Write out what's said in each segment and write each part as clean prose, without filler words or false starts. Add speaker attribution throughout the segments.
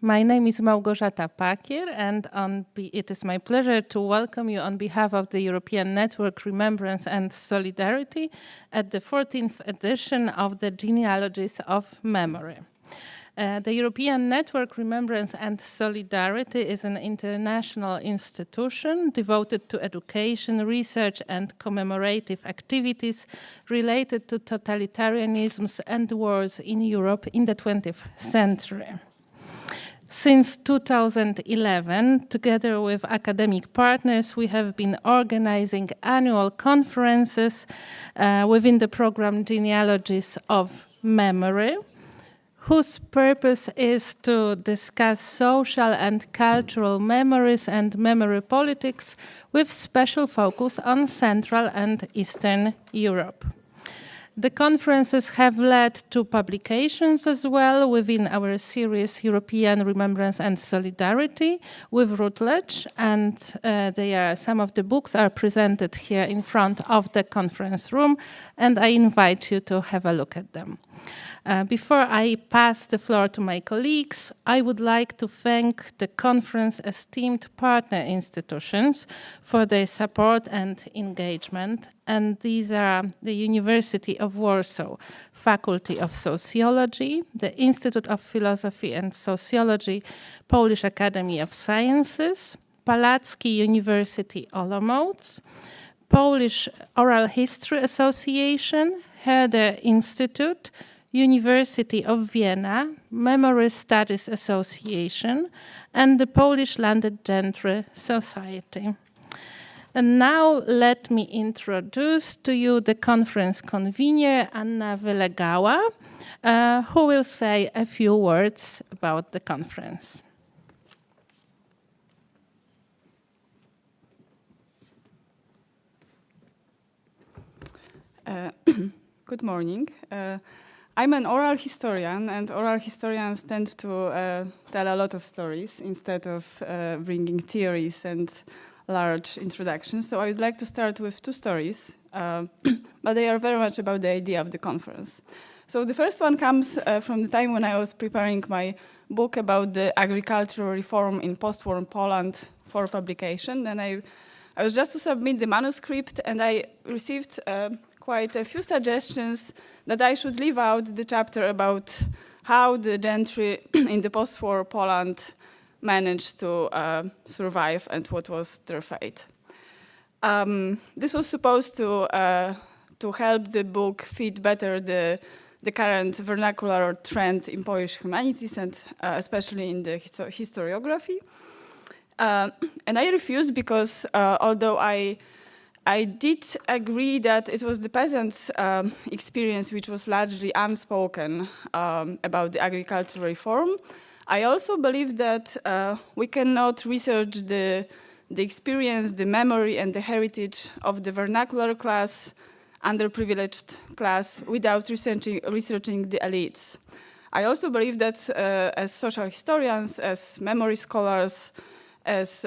Speaker 1: My name is Małgorzata Pakier, and it is my pleasure to welcome you on behalf of the European Network Remembrance and Solidarity at the 14th edition of the Genealogies of Memory. The European Network Remembrance and Solidarity is an international institution devoted to education, research, and commemorative activities related to totalitarianisms and wars in Europe in the 20th century. Since 2011, together with academic partners, we have been organizing annual conferences within the program Genealogies of Memory, whose purpose is to discuss social and cultural memories and memory politics with special focus on Central and Eastern Europe. The conferences have led to publications as well within our series European Remembrance and Solidarity with Routledge, and some of the books are presented here in front of the conference room, and I invite you to have a look at them. Before I pass the floor to my colleagues, I would like to thank the conference esteemed partner institutions for their support and engagement. And these are the University of Warsaw Faculty of Sociology, the Institute of Philosophy and Sociology, Polish Academy of Sciences, Palacki University Olomouc, Polish Oral History Association, Herder Institute, University of Vienna, Memory Studies Association, and the Polish Landed Gentry Society. And now let me introduce to you the conference convener, Anna Wylegała, who will say a few words about the conference.
Speaker 2: Good morning. I'm an oral historian, and oral historians tend to tell a lot of stories instead of bringing theories and large introductions. So I would like to start with two stories, but they are very much about the idea of the conference. So the first one comes from the time when I was preparing my book about the agricultural reform in post-war Poland for publication. And I was just to submit the manuscript, and I received quite a few suggestions that I should leave out the chapter about how the gentry in the post-war Poland managed to survive and what was their fate. This was supposed to help the book fit better the current vernacular trend in Polish humanities and especially in the historiography. And I refused because although I did agree that it was the peasants' experience which was largely unspoken about the agricultural reform, I also believe that we cannot research the experience, the memory, and the heritage of the vernacular class, underprivileged class, without researching the elites. I also believe that as social historians, as memory scholars, as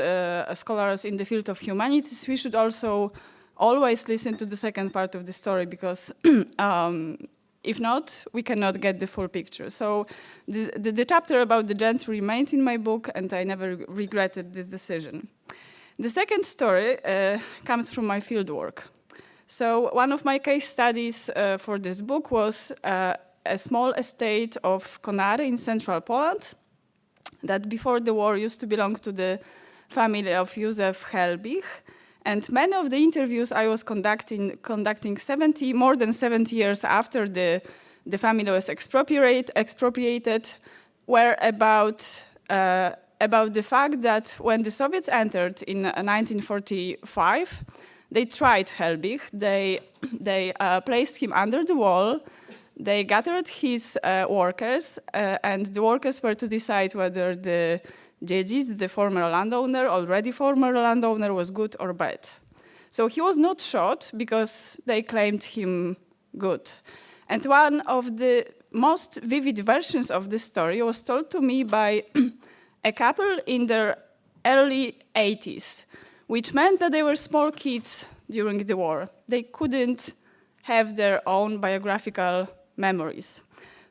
Speaker 2: scholars in the field of humanities, we should also always listen to the second part of the story, because if not, we cannot get the full picture. So the chapter about the gentry remained in my book, and I never regretted this decision. The second story comes from my fieldwork. So one of my case studies for this book was a small estate of Konary in central Poland that before the war used to belong to the family of Józef Helbich. And many of the interviews I was conducting more than 70 years after the family was expropriated were about the fact that when the Soviets entered in 1945, they tried Helbich. They placed him under the wall. They gathered his workers, and the workers were to decide whether the dziedzic, the former landowner, already former landowner, was good or bad. So he was not shot because they claimed him good. And one of the most vivid versions of this story was told to me by a couple in their early 80s, which meant that they were small kids during the war. They couldn't have their own biographical memories.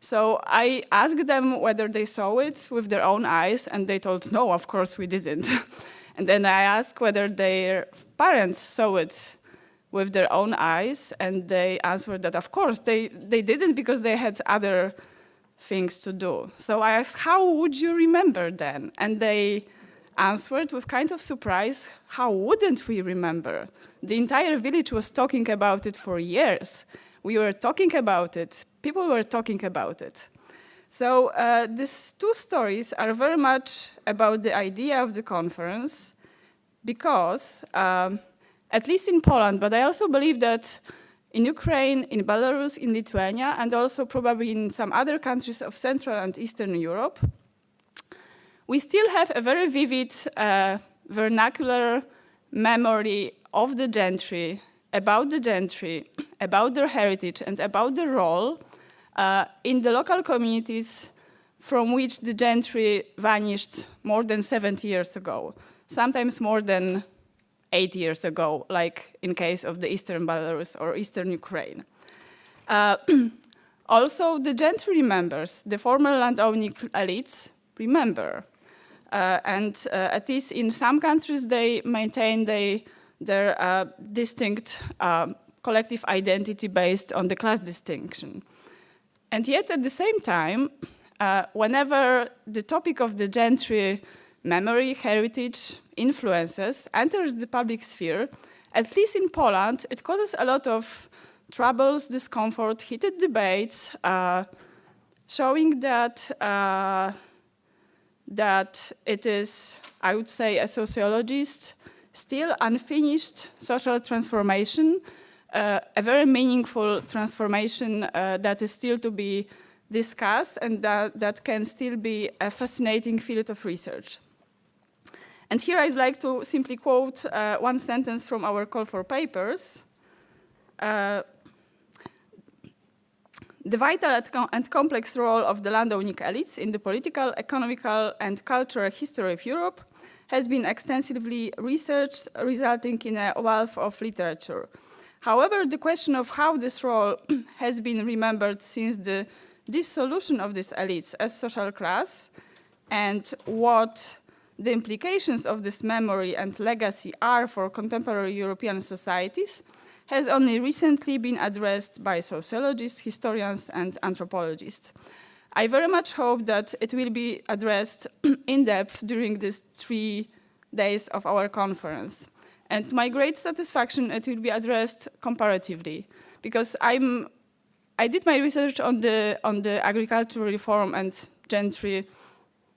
Speaker 2: So I asked them whether they saw it with their own eyes, and they told, no, of course we didn't. And then I asked whether their parents saw it with their own eyes, and they answered that, of course, they didn't because they had other things to do. So I asked, how would you remember then? And they answered with kind of surprise, how wouldn't we remember? The entire village was talking about it for years. We were talking about it. People were talking about it. So these two stories are very much about the idea of the conference because, at least in Poland, but I also believe that in Ukraine, in Belarus, in Lithuania, and also probably in some other countries of Central and Eastern Europe, we still have a very vivid vernacular memory of the gentry, about their heritage, and about their role in the local communities from which the gentry vanished more than 70 years ago, sometimes more than 8 years ago, like in case of the Eastern Belarus or Eastern Ukraine. Also, the gentry remembers, the former landowning elites remember. And at least in some countries, they maintain their distinct collective identity based on the class distinction. And yet, at the same time, whenever the topic of the gentry memory, heritage, influences enters the public sphere, at least in Poland, it causes a lot of troubles, discomfort, heated debates, showing that that it is, I would say, a sociologist, still unfinished social transformation, a very meaningful transformation that is still to be discussed and that can still be a fascinating field of research. And here I'd like to simply quote one sentence from our call for papers. The vital and complex role of the landowning elites in the political, economical, and cultural history of Europe has been extensively researched, resulting in a wealth of literature. However, the question of how this role has been remembered since the dissolution of these elites as social class and what the implications of this memory and legacy are for contemporary European societies has only recently been addressed by sociologists, historians, and anthropologists. I very much hope that it will be addressed in depth during these 3 days of our conference. And to my great satisfaction, it will be addressed comparatively, because I did my research on the agricultural reform and gentry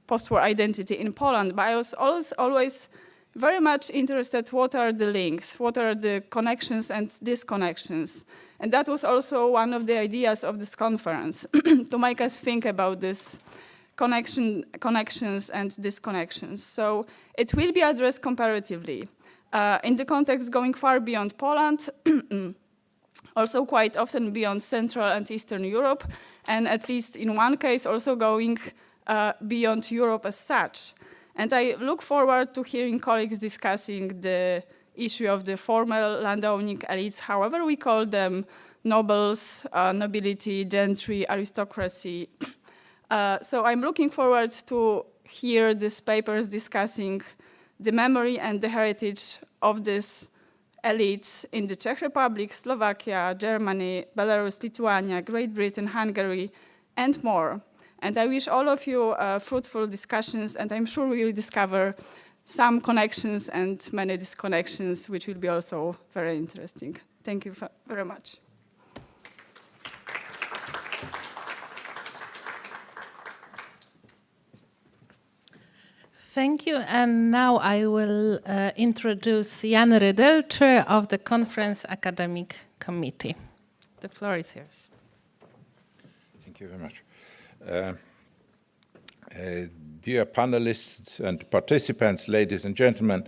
Speaker 2: post-war identity in Poland, but I was always very much interested what are the links, what are the connections and disconnections. And that was also one of the ideas of this conference, to make us think about this connections and disconnections. So it will be addressed comparatively. In the context going far beyond Poland, also quite often beyond Central and Eastern Europe, and at least in one case also going beyond Europe as such. And I look forward to hearing colleagues discussing the issue of the former landowning elites, however we call them, nobles, nobility, gentry, aristocracy. So I'm looking forward to hear these papers discussing the memory and the heritage of these elites in the Czech Republic, Slovakia, Germany, Belarus, Lithuania, Great Britain, Hungary, and more. And I wish all of you fruitful discussions, and I'm sure we will discover some connections and many disconnections, which will be also very interesting. Thank you very much.
Speaker 1: Thank you. And now I will introduce Jan Rydel, Chair of the Conference Academic Committee. The floor is yours.
Speaker 3: Thank you very much. Dear panelists and participants, ladies and gentlemen,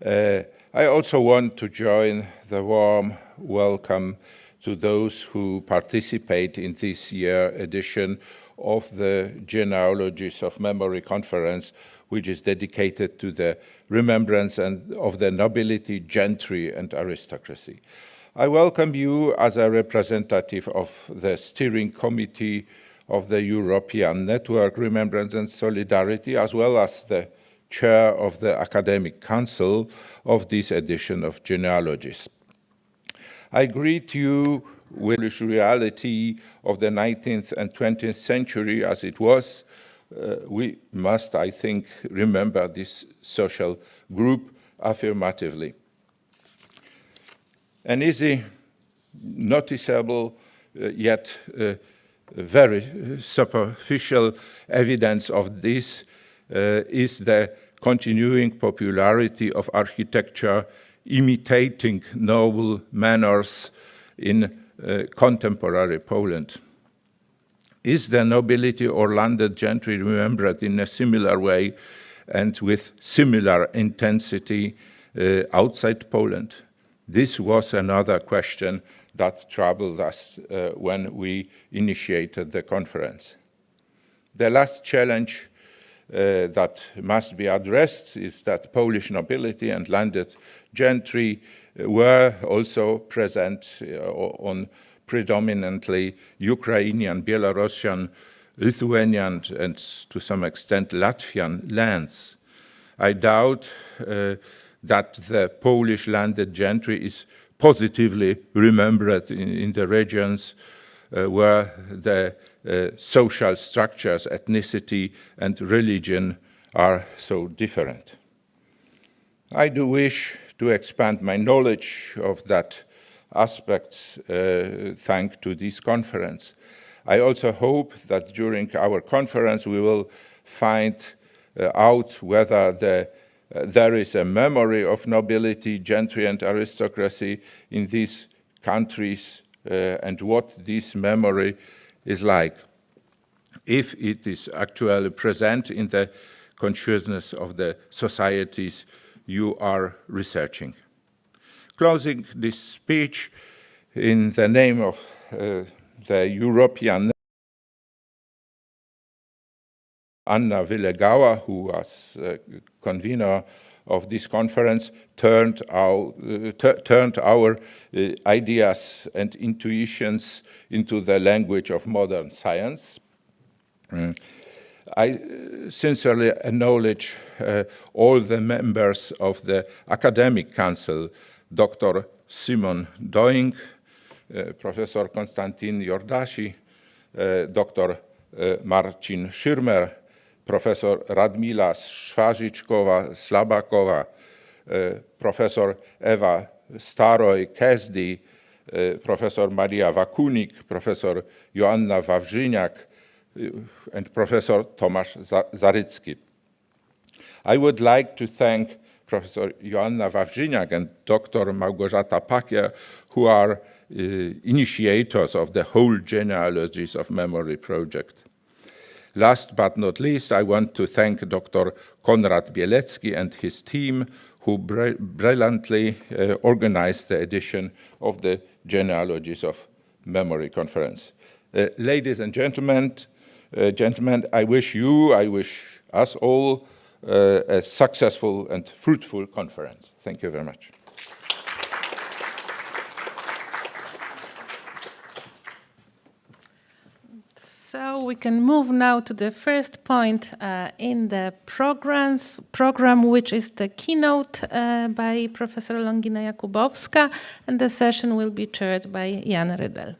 Speaker 3: I also want to join the warm welcome to those who participate in this year's edition of the Genealogies of Memory conference, which is dedicated to the remembrance of the nobility, gentry, and aristocracy. I welcome you as a representative of the steering committee of the European Network Remembrance and Solidarity, as well as the chair of the Academic Council of this edition of Genealogies. I greet you with the reality of the 19th and 20th century as it was. We must, I think, remember this social group affirmatively. An easy, noticeable, yet very superficial evidence of this is the continuing popularity of architecture imitating noble manners in contemporary Poland. Is the nobility or landed gentry remembered in a similar way and with similar intensity outside Poland? This was another question that troubled us when we initiated the conference. The last challenge that must be addressed is that Polish nobility and landed gentry were also present on predominantly Ukrainian, Belarusian, Lithuanian, and to some extent Latvian lands. I doubt that the Polish landed gentry is positively remembered in the regions where the social structures, ethnicity, and religion are so different. I do wish to expand my knowledge of that aspects thanks to this conference. I also hope that during our conference we will find out whether there is a memory of nobility, gentry, and aristocracy in these countries and what this memory is like, if it is actually present in the consciousness of the societies you are researching. Closing this speech in the name of the European Anna Wilegała, who was convener of this conference, turned our ideas and intuitions into the language of modern science. I sincerely acknowledge all the members of the Academic Council, Dr. Simon Doing, Professor Konstantin Jordasi, Dr. Marcin Schirmer, Professor Radmila Szwarzyczkowa-Slabakowa, Professor Ewa Staroj-Kezdy, Professor Maria Wakunik, Professor Joanna Wawrzyniak, and Professor Tomasz Zarycki. I would like to thank Professor Joanna Wawrzyniak and Dr. Małgorzata Pakier, who are initiators of the whole Genealogies of Memory project. Last but not least, I want to thank Dr. Konrad Bielecki and his team, who brilliantly organized the edition of the Genealogies of Memory conference. Ladies and gentlemen, I wish us all a successful and fruitful conference. Thank you very much.
Speaker 1: So we can move now to the first point in the program, which is the keynote by Professor Longina Jakubowska, and the session will be chaired by Jan Rydel.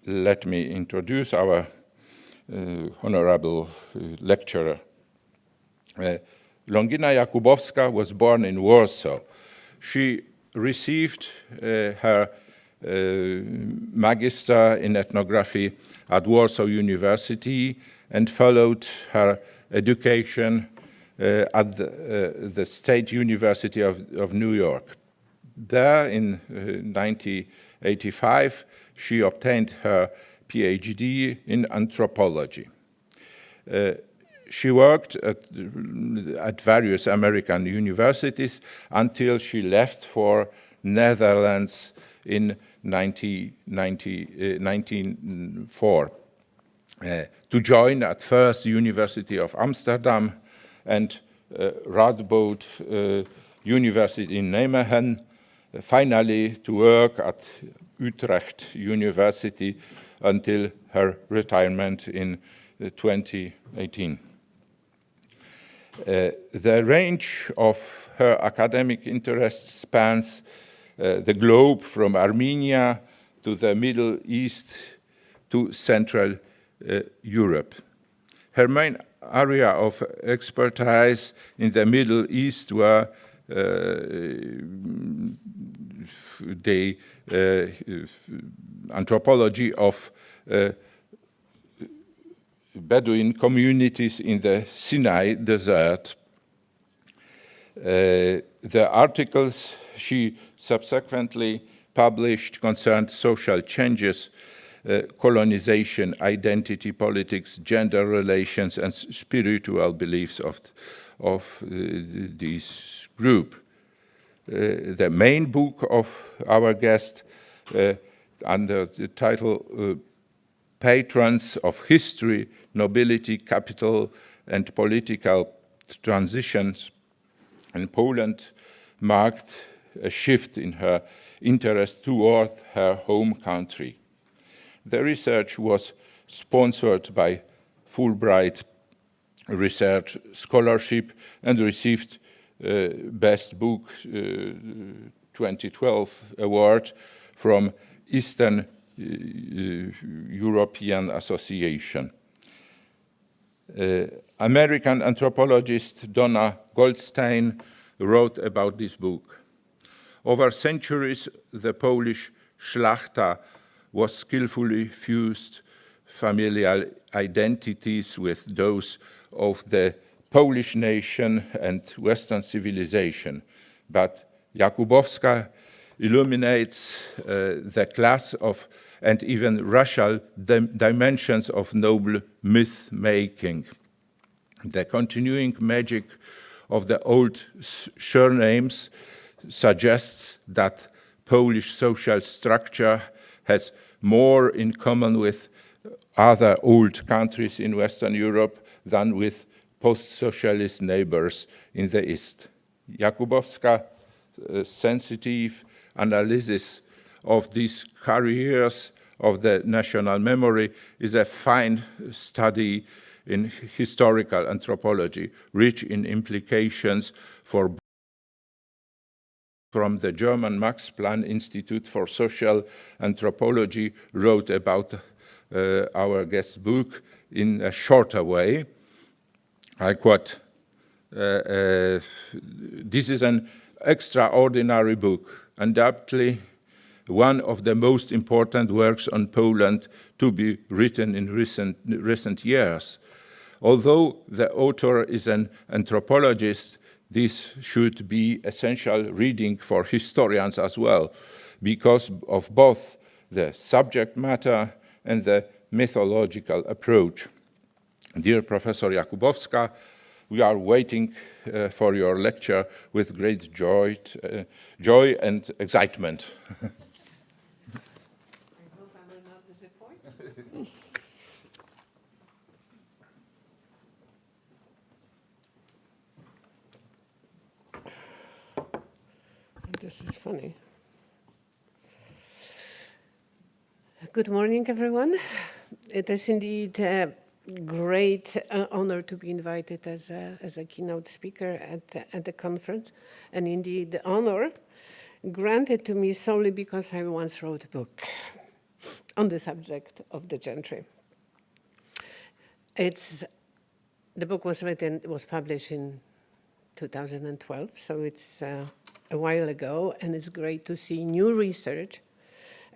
Speaker 3: Let me introduce our honorable lecturer. Longina Jakubowska was born in Warsaw. She received her Magister in Ethnography at Warsaw University and followed her education at the State University of New York. There, in 1985, she obtained her PhD in anthropology. She worked at various American universities until she left for Netherlands in 1904 to join at first University of Amsterdam and Radboud University in Nijmegen, finally to work at Utrecht University until her retirement in 2018. The range of her academic interests spans the globe from Armenia to the Middle East to Central Europe. Her main area of expertise in the Middle East were the anthropology of Bedouin communities in the Sinai Desert. The articles she subsequently published concerned social changes, colonization, identity politics, gender relations, and spiritual beliefs of this group. The main book of our guest, under the title Patrons of History, Nobility, Capital, and Political Transitions in Poland, marked a shift in her interest toward her home country. The research was sponsored by Fulbright Research Scholarship and received Best Book 2012 award from Eastern European Association. American anthropologist Donna Goldstein wrote about this book. Over centuries, the Polish Szlachta was skillfully fused familial identities with those of the Polish nation and Western civilization. But Jakubowska illuminates the class of and even racial dimensions of noble myth-making. The continuing magic of the old surnames suggests that Polish social structure has more in common with other old countries in Western Europe than with post-socialist neighbors in the East. Jakubowska's sensitive analysis of these carriers of the national memory is a fine study in historical anthropology, rich in implications for from the German Max Planck Institute for Social Anthropology wrote about our guest's book in a shorter way. I quote, this is an extraordinary book, undoubtedly one of the most important works on Poland to be written in recent years. Although the author is an anthropologist, this should be essential reading for historians as well, because of both the subject matter and the methodological approach. Dear Professor Jakubowska, we are waiting for your lecture with great joy and excitement.
Speaker 4: I hope I will not disappoint. This is funny. Good morning, everyone. It is indeed a great honor to be invited as a keynote speaker at the conference, and indeed the honor granted to me solely because I once wrote a book on the subject of the Gentry. The book was published in 2012, so it's a while ago, and it's great to see new research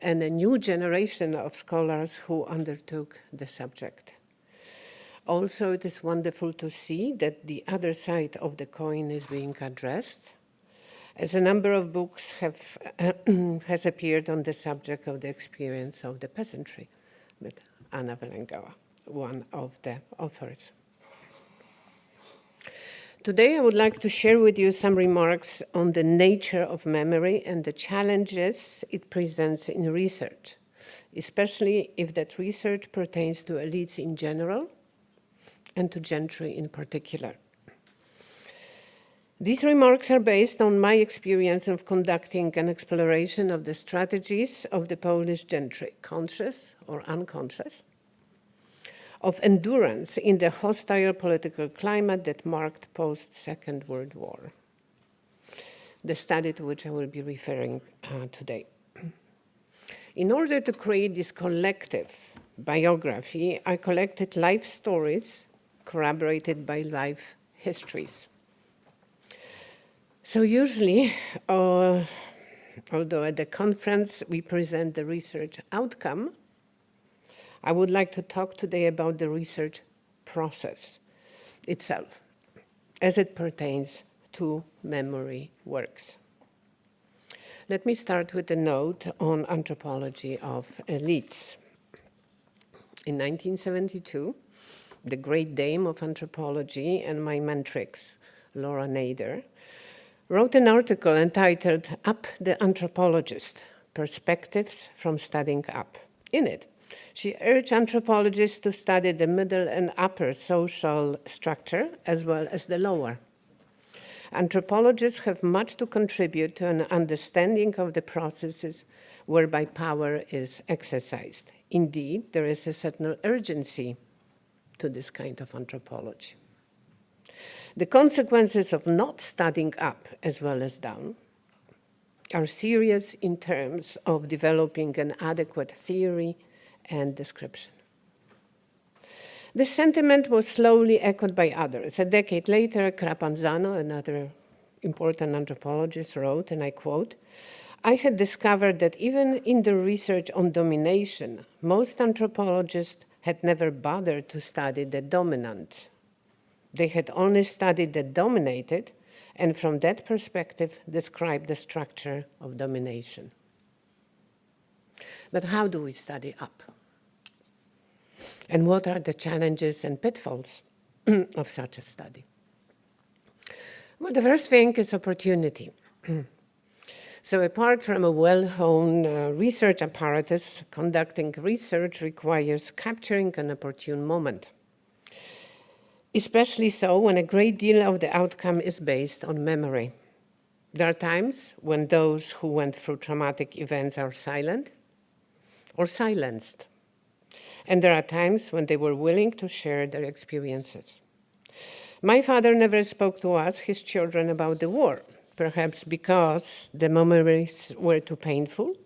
Speaker 4: and a new generation of scholars who undertook the subject. Also, it is wonderful to see that the other side of the coin is being addressed, as a number of books has appeared on the subject of the experience of the peasantry, with Anna Wylęgała, one of the authors. Today, I would like to share with you some remarks on the nature of memory and the challenges it presents in research, especially if that research pertains to elites in general and to Gentry in particular. These remarks are based on my experience of conducting an exploration of the strategies of the Polish gentry, conscious or unconscious, of endurance in the hostile political climate that marked post-Second World War, the study to which I will be referring today. In order to create this collective biography, I collected life stories corroborated by life histories. So usually, although at the conference we present the research outcome, I would like to talk today about the research process itself, as it pertains to memory works. Let me start with a note on anthropology of elites. In 1972, the great dame of anthropology and my mentrix, Laura Nader, wrote an article entitled Up the Anthropologist, Perspectives from Studying Up. In it, she urged anthropologists to study the middle and upper social structure as well as the lower. Anthropologists have much to contribute to an understanding of the processes whereby power is exercised. Indeed, there is a certain urgency to this kind of anthropology. The consequences of not studying up as well as down are serious in terms of developing an adequate theory and description. This sentiment was slowly echoed by others. A decade later, Crapanzano, another important anthropologist, wrote, and I quote, "I had discovered that even in the research on domination, most anthropologists had never bothered to study the dominant. They had only studied the dominated, and from that perspective described the structure of domination." But how do we study up? And what are the challenges and pitfalls of such a study? Well, the first thing is opportunity. So apart from a well-honed research apparatus, conducting research requires capturing an opportune moment, especially so when a great deal of the outcome is based on memory. There are times when those who went through traumatic events are silent or silenced. And there are times when they were willing to share their experiences. My father never spoke to us, his children, about the war, perhaps because the memories were too painful,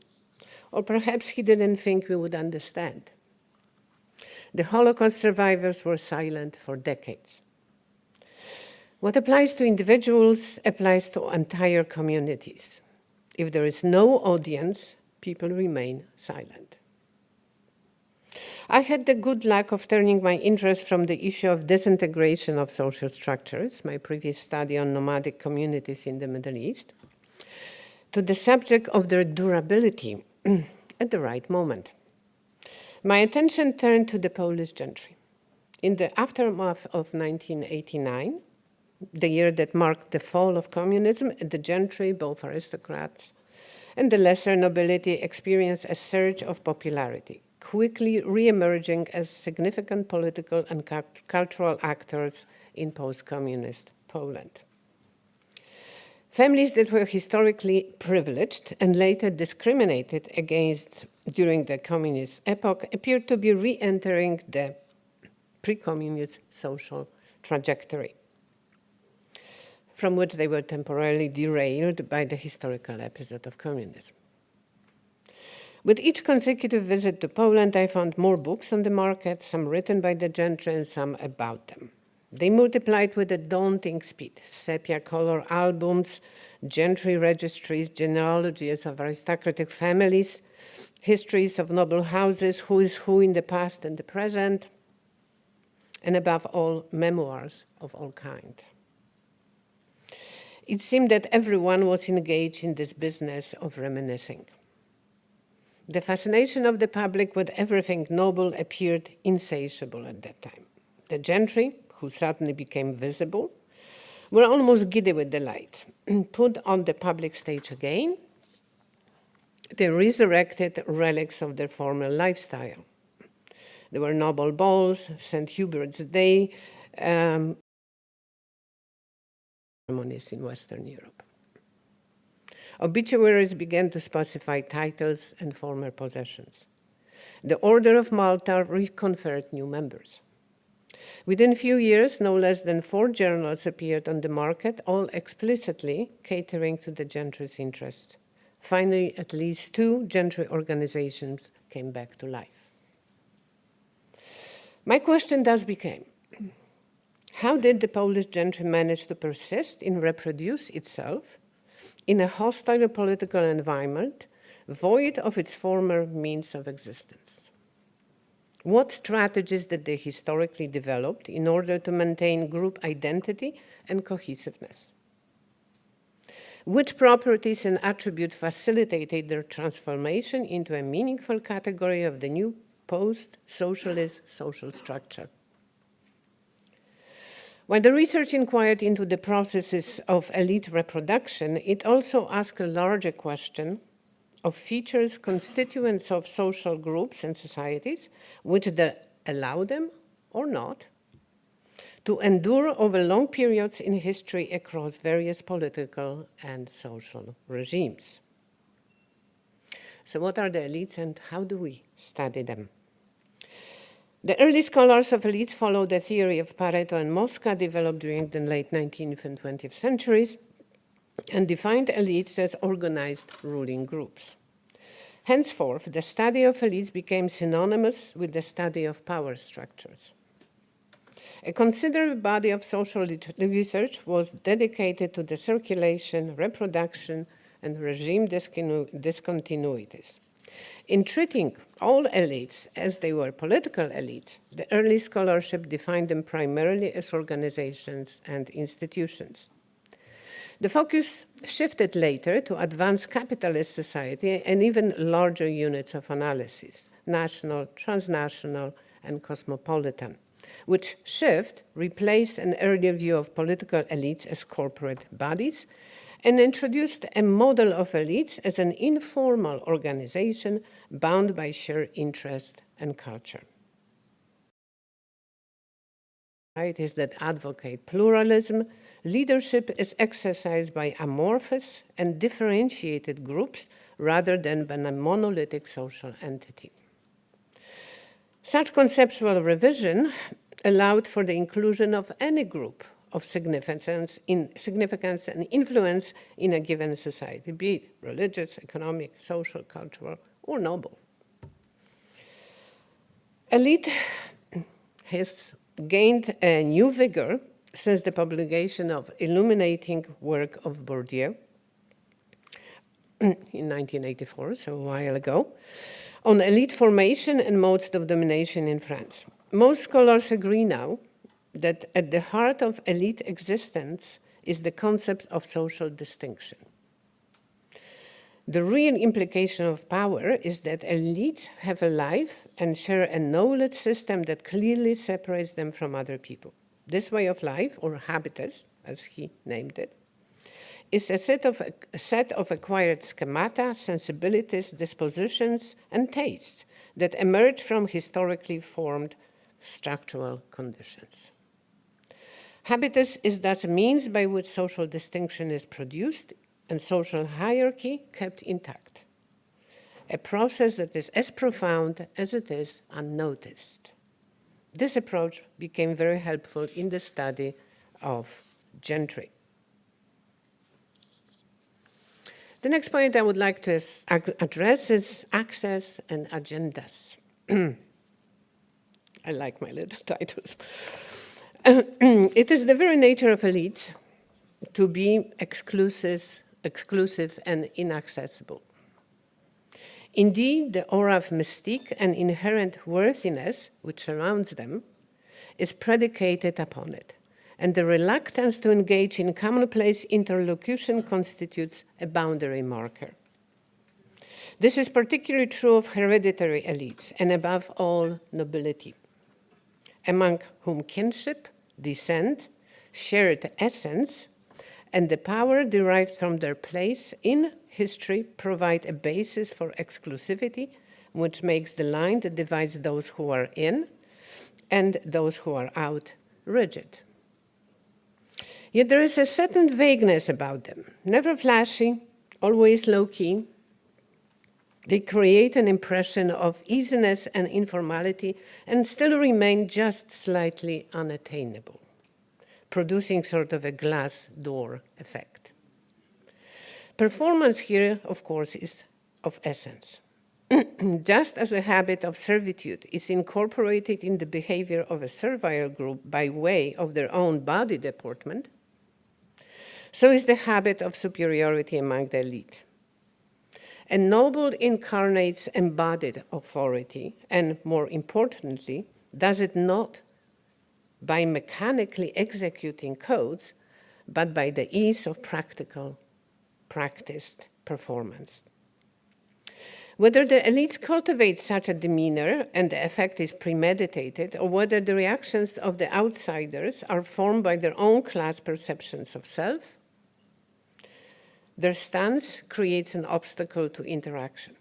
Speaker 4: or perhaps he didn't think we would understand. The Holocaust survivors were silent for decades. What applies to individuals applies to entire communities. If there is no audience, people remain silent. I had the good luck of turning my interest from the issue of disintegration of social structures, my previous study on nomadic communities in the Middle East, to the subject of their durability at the right moment. My attention turned to the Polish gentry. In the aftermath of 1989, the year that marked the fall of communism, the gentry, both aristocrats and the lesser nobility, experienced a surge of popularity, quickly re-emerging as significant political and cultural actors in post-communist Poland. Families that were historically privileged and later discriminated against during the communist epoch appeared to be re-entering the pre-communist social trajectory, from which they were temporarily derailed by the historical episode of communism. With each consecutive visit to Poland, I found more books on the market, some written by the gentry and some about them. They multiplied with a daunting speed: sepia color albums, gentry registries, genealogies of aristocratic families, histories of noble houses, who is who in the past and the present, and above all, memoirs of all kinds. It seemed that everyone was engaged in this business of reminiscing. The fascination of the public with everything noble appeared insatiable at that time. The gentry, who suddenly became visible, were almost giddy with delight. Put on the public stage again, they resurrected relics of their former lifestyle. There were noble balls, St. Hubert's Day, ceremonies in Western Europe. Obituaries began to specify titles and former possessions. The Order of Malta reconferred new members. Within a few years, no less than 4 journals appeared on the market, all explicitly catering to the gentry's interests. Finally, at least 2 gentry organizations came back to life. My question thus became, how did the Polish gentry manage to persist and reproduce itself in a hostile political environment, void of its former means of existence? What strategies did they historically develop in order to maintain group identity and cohesiveness? Which properties and attributes facilitated their transformation into a meaningful category of the new post-socialist social structure? When the research inquired into the processes of elite reproduction, it also asked a larger question of features, constituents of social groups and societies, which allow them or not to endure over long periods in history across various political and social regimes. So what are the elites and how do we study them? The early scholars of elites followed the theory of Pareto and Mosca, developed during the late 19th and 20th centuries, and defined elites as organized ruling groups. Henceforth, the study of elites became synonymous with the study of power structures. A considerable body of social research was dedicated to the circulation, reproduction, and regime discontinuities. In treating all elites as they were political elites, the early scholarship defined them primarily as organizations and institutions. The focus shifted later to advanced capitalist society and even larger units of analysis, national, transnational, and cosmopolitan, which shift replaced an earlier view of political elites as corporate bodies and introduced a model of elites as an informal organization bound by shared interest and culture. Societies that advocate pluralism, leadership is exercised by amorphous and differentiated groups rather than by a monolithic social entity. Such conceptual revision allowed for the inclusion of any group of significance and influence in a given society, be it religious, economic, social, cultural, or noble. Elite has gained a new vigor since the publication of illuminating work of Bourdieu in 1984, so a while ago, on elite formation and modes of domination in France. Most scholars agree now that at the heart of elite existence is the concept of social distinction. The real implication of power is that elites have a life and share a knowledge system that clearly separates them from other people. This way of life, or habitus, as he named it, is a set of acquired schemata, sensibilities, dispositions, and tastes that emerge from historically formed structural conditions. Habitus is thus a means by which social distinction is produced and social hierarchy kept intact, a process that is as profound as it is unnoticed. This approach became very helpful in the study of Gentry. The next point I would like to address is access and agendas. I like my little titles. It is the very nature of elites to be exclusive and inaccessible. Indeed, the aura of mystique and inherent worthiness which surrounds them is predicated upon it, and the reluctance to engage in commonplace interlocution constitutes a boundary marker. This is particularly true of hereditary elites, and above all, nobility, among whom kinship, descent, shared essence, and the power derived from their place in history provide a basis for exclusivity, which makes the line that divides those who are in and those who are out rigid. Yet there is a certain vagueness about them. Never flashy, always low-key. They create an impression of easiness and informality and still remain just slightly unattainable, producing sort of a glass door effect. Performance here, of course, is of essence. Just as a habit of servitude is incorporated in the behavior of a servile group by way of their own body deportment, so is the habit of superiority among the elite. A noble incarnates embodied authority, and more importantly, does it not by mechanically executing codes, but by the ease of practiced performance. Whether the elites cultivate such a demeanor and the effect is premeditated, or whether the reactions of the outsiders are formed by their own class perceptions of self, their stance creates an obstacle to interaction.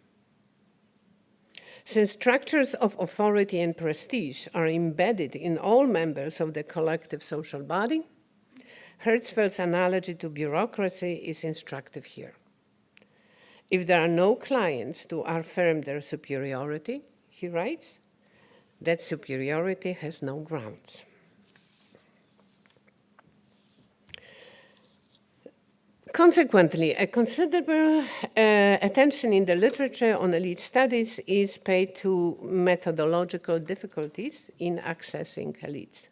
Speaker 4: Since structures of authority and prestige are embedded in all members of the collective social body, Herzfeld's analogy to bureaucracy is instructive here. If there are no clients to affirm their superiority, he writes, that superiority has no grounds. Consequently, a considerable attention in the literature on elite studies is paid to methodological difficulties in accessing elites.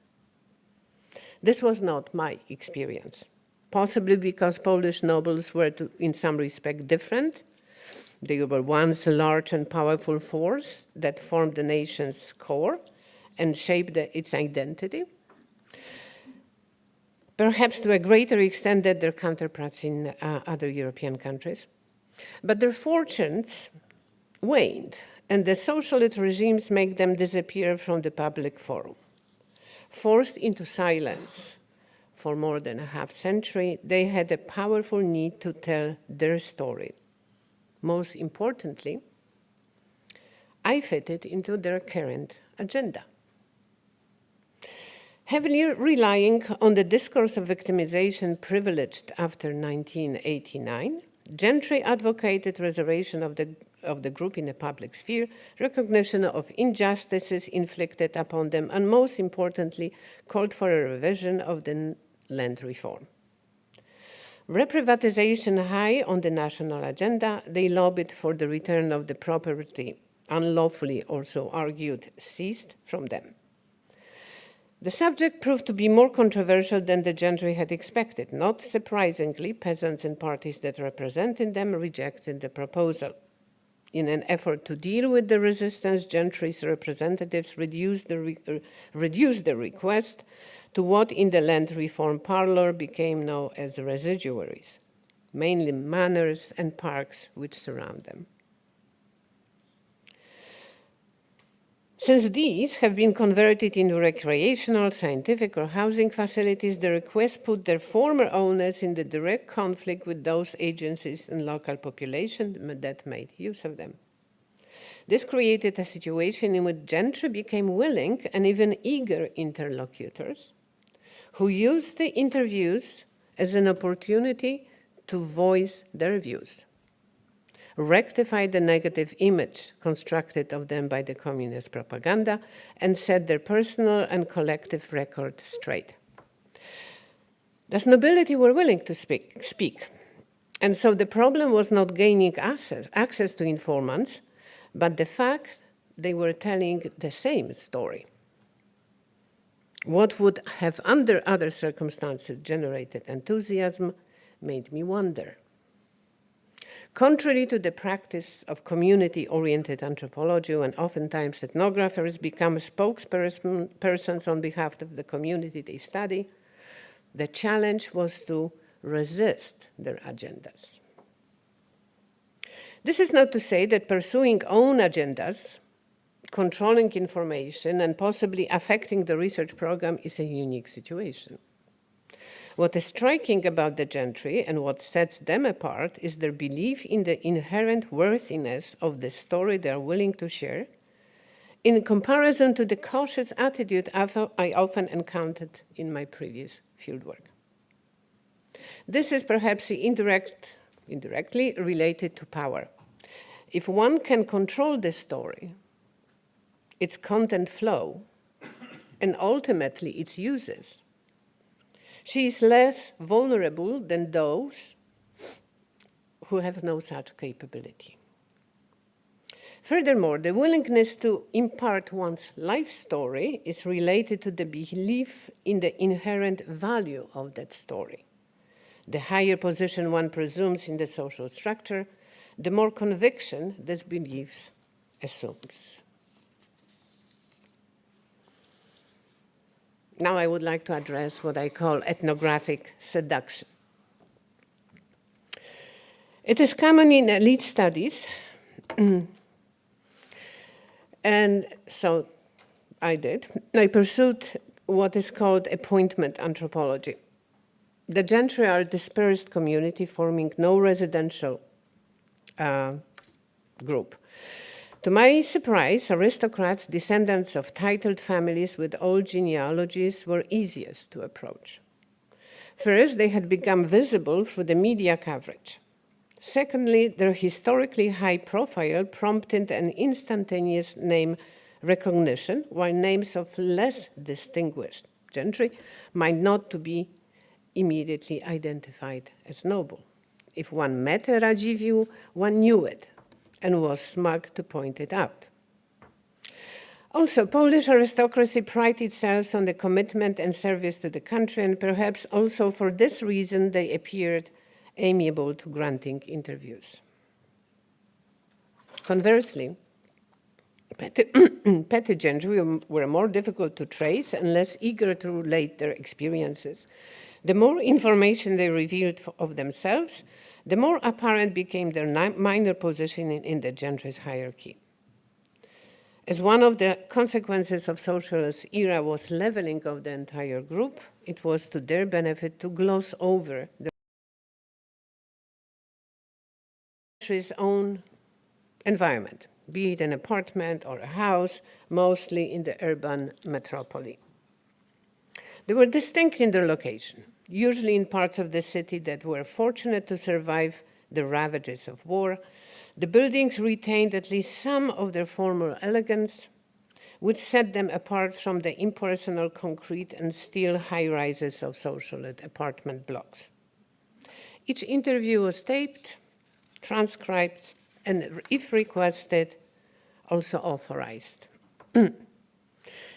Speaker 4: This was not my experience, possibly because Polish nobles were in some respect different. They were once a large and powerful force that formed the nation's core and shaped its identity, perhaps to a greater extent than their counterparts in other European countries. But their fortunes waned, and the socialist regimes make them disappear from the public forum. Forced into silence for more than a half century, they had a powerful need to tell their story. Most importantly, I fitted into their current agenda. Heavily relying on the discourse of victimization privileged after 1989, Gentry advocated reservation of the group in a public sphere, recognition of injustices inflicted upon them, and most importantly, called for a revision of the land reform. Reprivatization high on the national agenda, they lobbied for the return of the property unlawfully, also argued, seized from them. The subject proved to be more controversial than the Gentry had expected. Not surprisingly, peasants and parties that represented them rejected the proposal. In an effort to deal with the resistance, Gentry's representatives reduced the request to what in the land reform parlor became known as residuaries, mainly manors and parks which surround them. Since these have been converted into recreational, scientific, or housing facilities, the request put their former owners in the direct conflict with those agencies and local population that made use of them. This created a situation in which Gentry became willing and even eager interlocutors who used the interviews as an opportunity to voice their views, rectify the negative image constructed of them by the communist propaganda, and set their personal and collective record straight. Thus, nobility were willing to speak. And so the problem was not gaining access to informants, but the fact they were telling the same story. What would have, under other circumstances, generated enthusiasm made me wonder. Contrary to the practice of community-oriented anthropology, when oftentimes ethnographers become spokespersons on behalf of the community they study, the challenge was to resist their agendas. This is not to say that pursuing own agendas, controlling information, and possibly affecting the research program is a unique situation. What is striking about the Gentry and what sets them apart is their belief in the inherent worthiness of the story they are willing to share, in comparison to the cautious attitude I often encountered in my previous fieldwork. This is perhaps indirectly related to power. If one can control the story, its content flow, and ultimately its uses, she is less vulnerable than those who have no such capability. Furthermore, the willingness to impart one's life story is related to the belief in the inherent value of that story. The higher position one presumes in the social structure, the more conviction this belief assumes. Now I would like to address what I call ethnographic seduction. It is common in elite studies, and so I pursued what is called appointment anthropology. The Gentry are a dispersed community forming no residential group. To my surprise, aristocrats, descendants of titled families with old genealogies, were easiest to approach. First, they had become visible through the media coverage. Secondly, their historically high profile prompted an instantaneous name recognition, while names of less distinguished gentry might not to be immediately identified as noble. If one met a Radziwiłł, one knew it and was smug to point it out. Also, Polish aristocracy prided itself on the commitment and service to the country, and perhaps also for this reason they appeared amiable to granting interviews. Conversely, petty gentry were more difficult to trace and less eager to relate their experiences. The more information they revealed of themselves, the more apparent became their minor position in the gentry's hierarchy. As one of the consequences of socialist era was leveling of the entire group, it was to their benefit to gloss over the gentry's own environment, be it an apartment or a house, mostly in the urban metropole. They were distinct in their location, usually in parts of the city that were fortunate to survive the ravages of war. The buildings retained at least some of their former elegance, which set them apart from the impersonal concrete and steel high-rises of socialist apartment blocks. Each interview was taped, transcribed, and if requested, also authorized.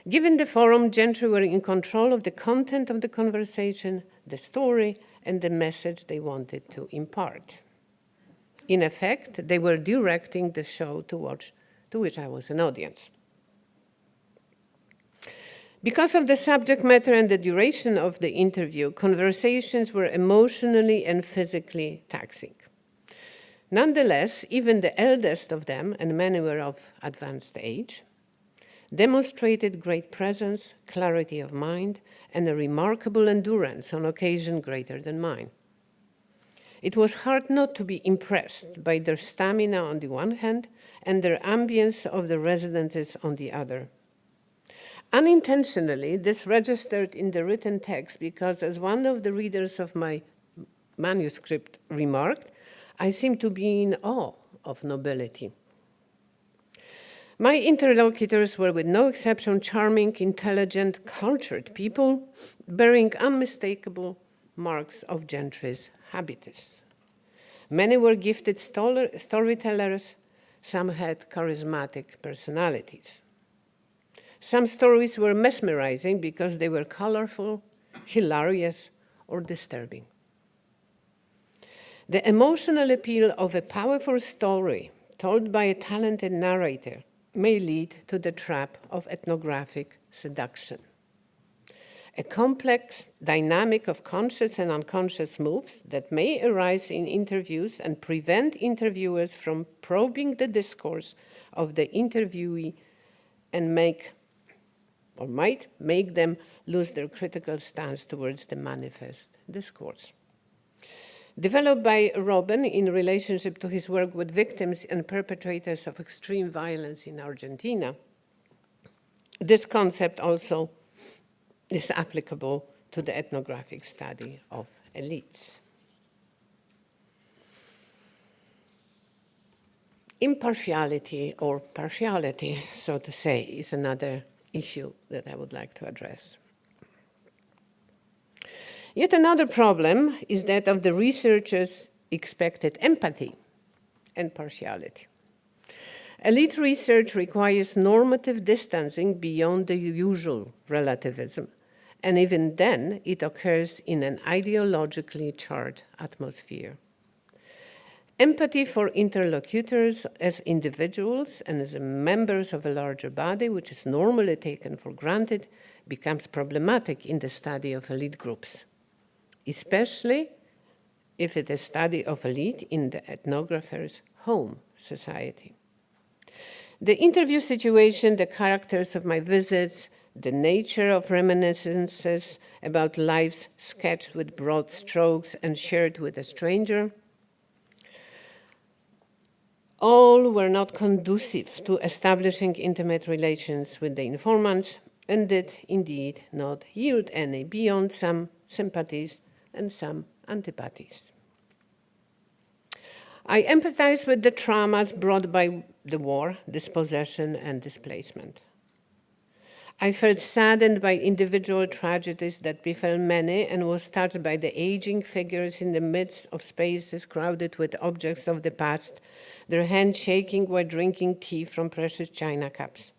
Speaker 4: Given the forum, gentry were in control of the content of the conversation, the story, and the message they wanted to impart. In effect, they were directing the show to which I was an audience. Because of the subject matter and the duration of the interview, conversations were emotionally and physically taxing. Nonetheless, even the eldest of them, and many were of advanced age, demonstrated great presence, clarity of mind, and a remarkable endurance, on occasion greater than mine. It was hard not to be impressed by their stamina on the one hand and their ambience of the residents on the other. Unintentionally, this registered in the written text because, as one of the readers of my manuscript remarked, I seem to be in awe of nobility. My interlocutors were, with no exception, charming, intelligent, cultured people, bearing unmistakable marks of gentry's habitus. Many were gifted storytellers, some had charismatic personalities. Some stories were mesmerizing because they were colorful, hilarious, or disturbing. The emotional appeal of a powerful story told by a talented narrator may lead to the trap of ethnographic seduction. A complex dynamic of conscious and unconscious moves that may arise in interviews and prevent interviewers from probing the discourse of the interviewee and might make them lose their critical stance towards the manifest discourse. Developed by Robin in relationship to his work with victims and perpetrators of extreme violence in Argentina, this concept also is applicable to the ethnographic study of elites. Impartiality or partiality, so to say, is another issue that I would like to address. Yet another problem is that of the researchers' expected empathy and partiality. Elite research requires normative distancing beyond the usual relativism, and even then it occurs in an ideologically charged atmosphere. Empathy for interlocutors as individuals and as members of a larger body, which is normally taken for granted, becomes problematic in the study of elite groups, especially if it is study of elite in the ethnographer's home society. The interview situation, the characters of my visits, the nature of reminiscences about lives sketched with broad strokes and shared with a stranger, all were not conducive to establishing intimate relations with the informants and did indeed not yield any beyond some sympathies and some antipathies. I empathize with the traumas brought by the war, dispossession, and displacement. I felt saddened by individual tragedies that befell many and was touched by the aging figures in the midst of spaces crowded with objects of the past, their hands shaking while drinking tea from precious china cups.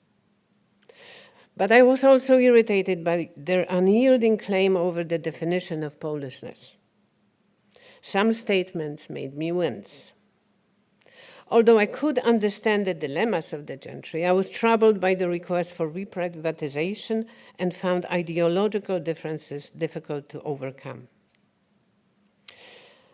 Speaker 4: But I was also irritated by their unyielding claim over the definition of Polishness. Some statements made me wince. Although I could understand the dilemmas of the gentry, I was troubled by the request for reprivatization and found ideological differences difficult to overcome.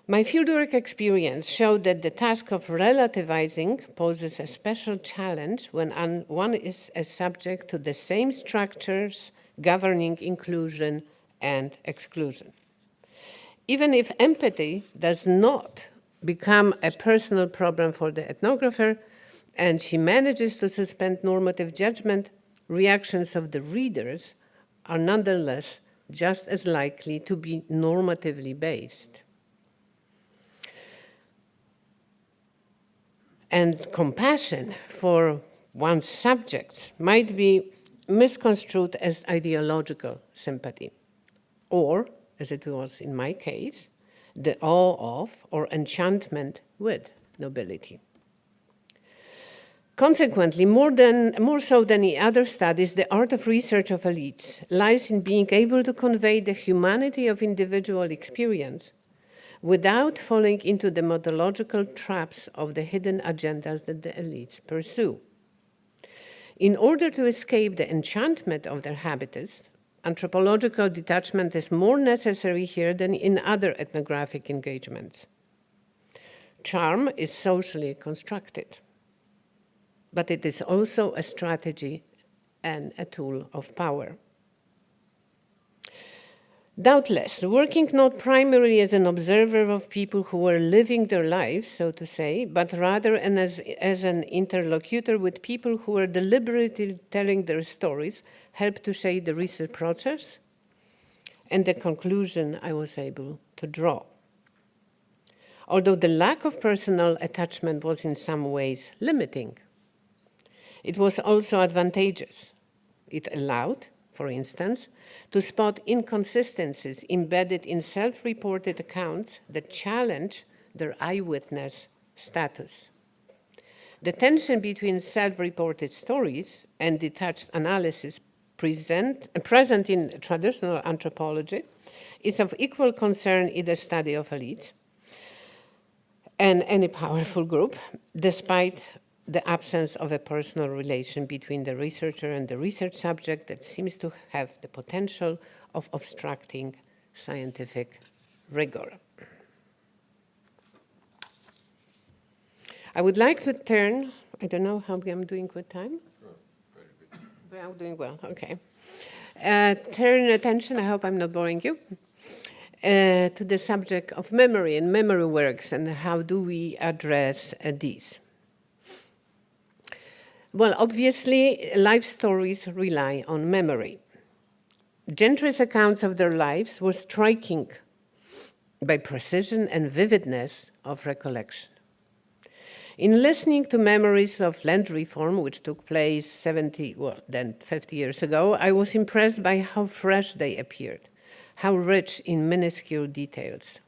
Speaker 4: My fieldwork experience showed that the task of relativizing poses a special challenge when one is subject to the same structures governing inclusion and exclusion. Even if empathy does not become a personal problem for the ethnographer, and she manages to suspend normative judgment, reactions of the readers are nonetheless just as likely to be normatively based. And compassion for one's subjects might be misconstrued as ideological sympathy, or, as it was in my case, the awe of or enchantment with nobility. Consequently, more so than in other studies, the art of research of elites lies in being able to convey the humanity of individual experience without falling into the methodological traps of the hidden agendas that the elites pursue. In order to escape the enchantment of their habitus, anthropological detachment is more necessary here than in other ethnographic engagements. Charm is socially constructed, but it is also a strategy and a tool of power. Doubtless, working not primarily as an observer of people who were living their lives, so to say, but rather as an interlocutor with people who were deliberately telling their stories, helped to shape the research process and the conclusion I was able to draw. Although the lack of personal attachment was in some ways limiting, it was also advantageous. It allowed, for instance, to spot inconsistencies embedded in self-reported accounts that challenge their eyewitness status. The tension between self-reported stories and detached analysis present in traditional anthropology is of equal concern in the study of elites and any powerful group, despite the absence of a personal relation between the researcher and the research subject that seems to have the potential of obstructing scientific rigor. I would like to turn, I don't know how I'm doing with time. But I'm doing well, okay. Turn attention, I hope I'm not boring you, to the subject of memory and memory works and how do we address these. Well, obviously, life stories rely on memory. Gentry's accounts of their lives were striking by precision and vividness of recollection. In listening to memories of land reform, which took place 50 years ago, I was impressed by how fresh they appeared, how rich in minuscule details.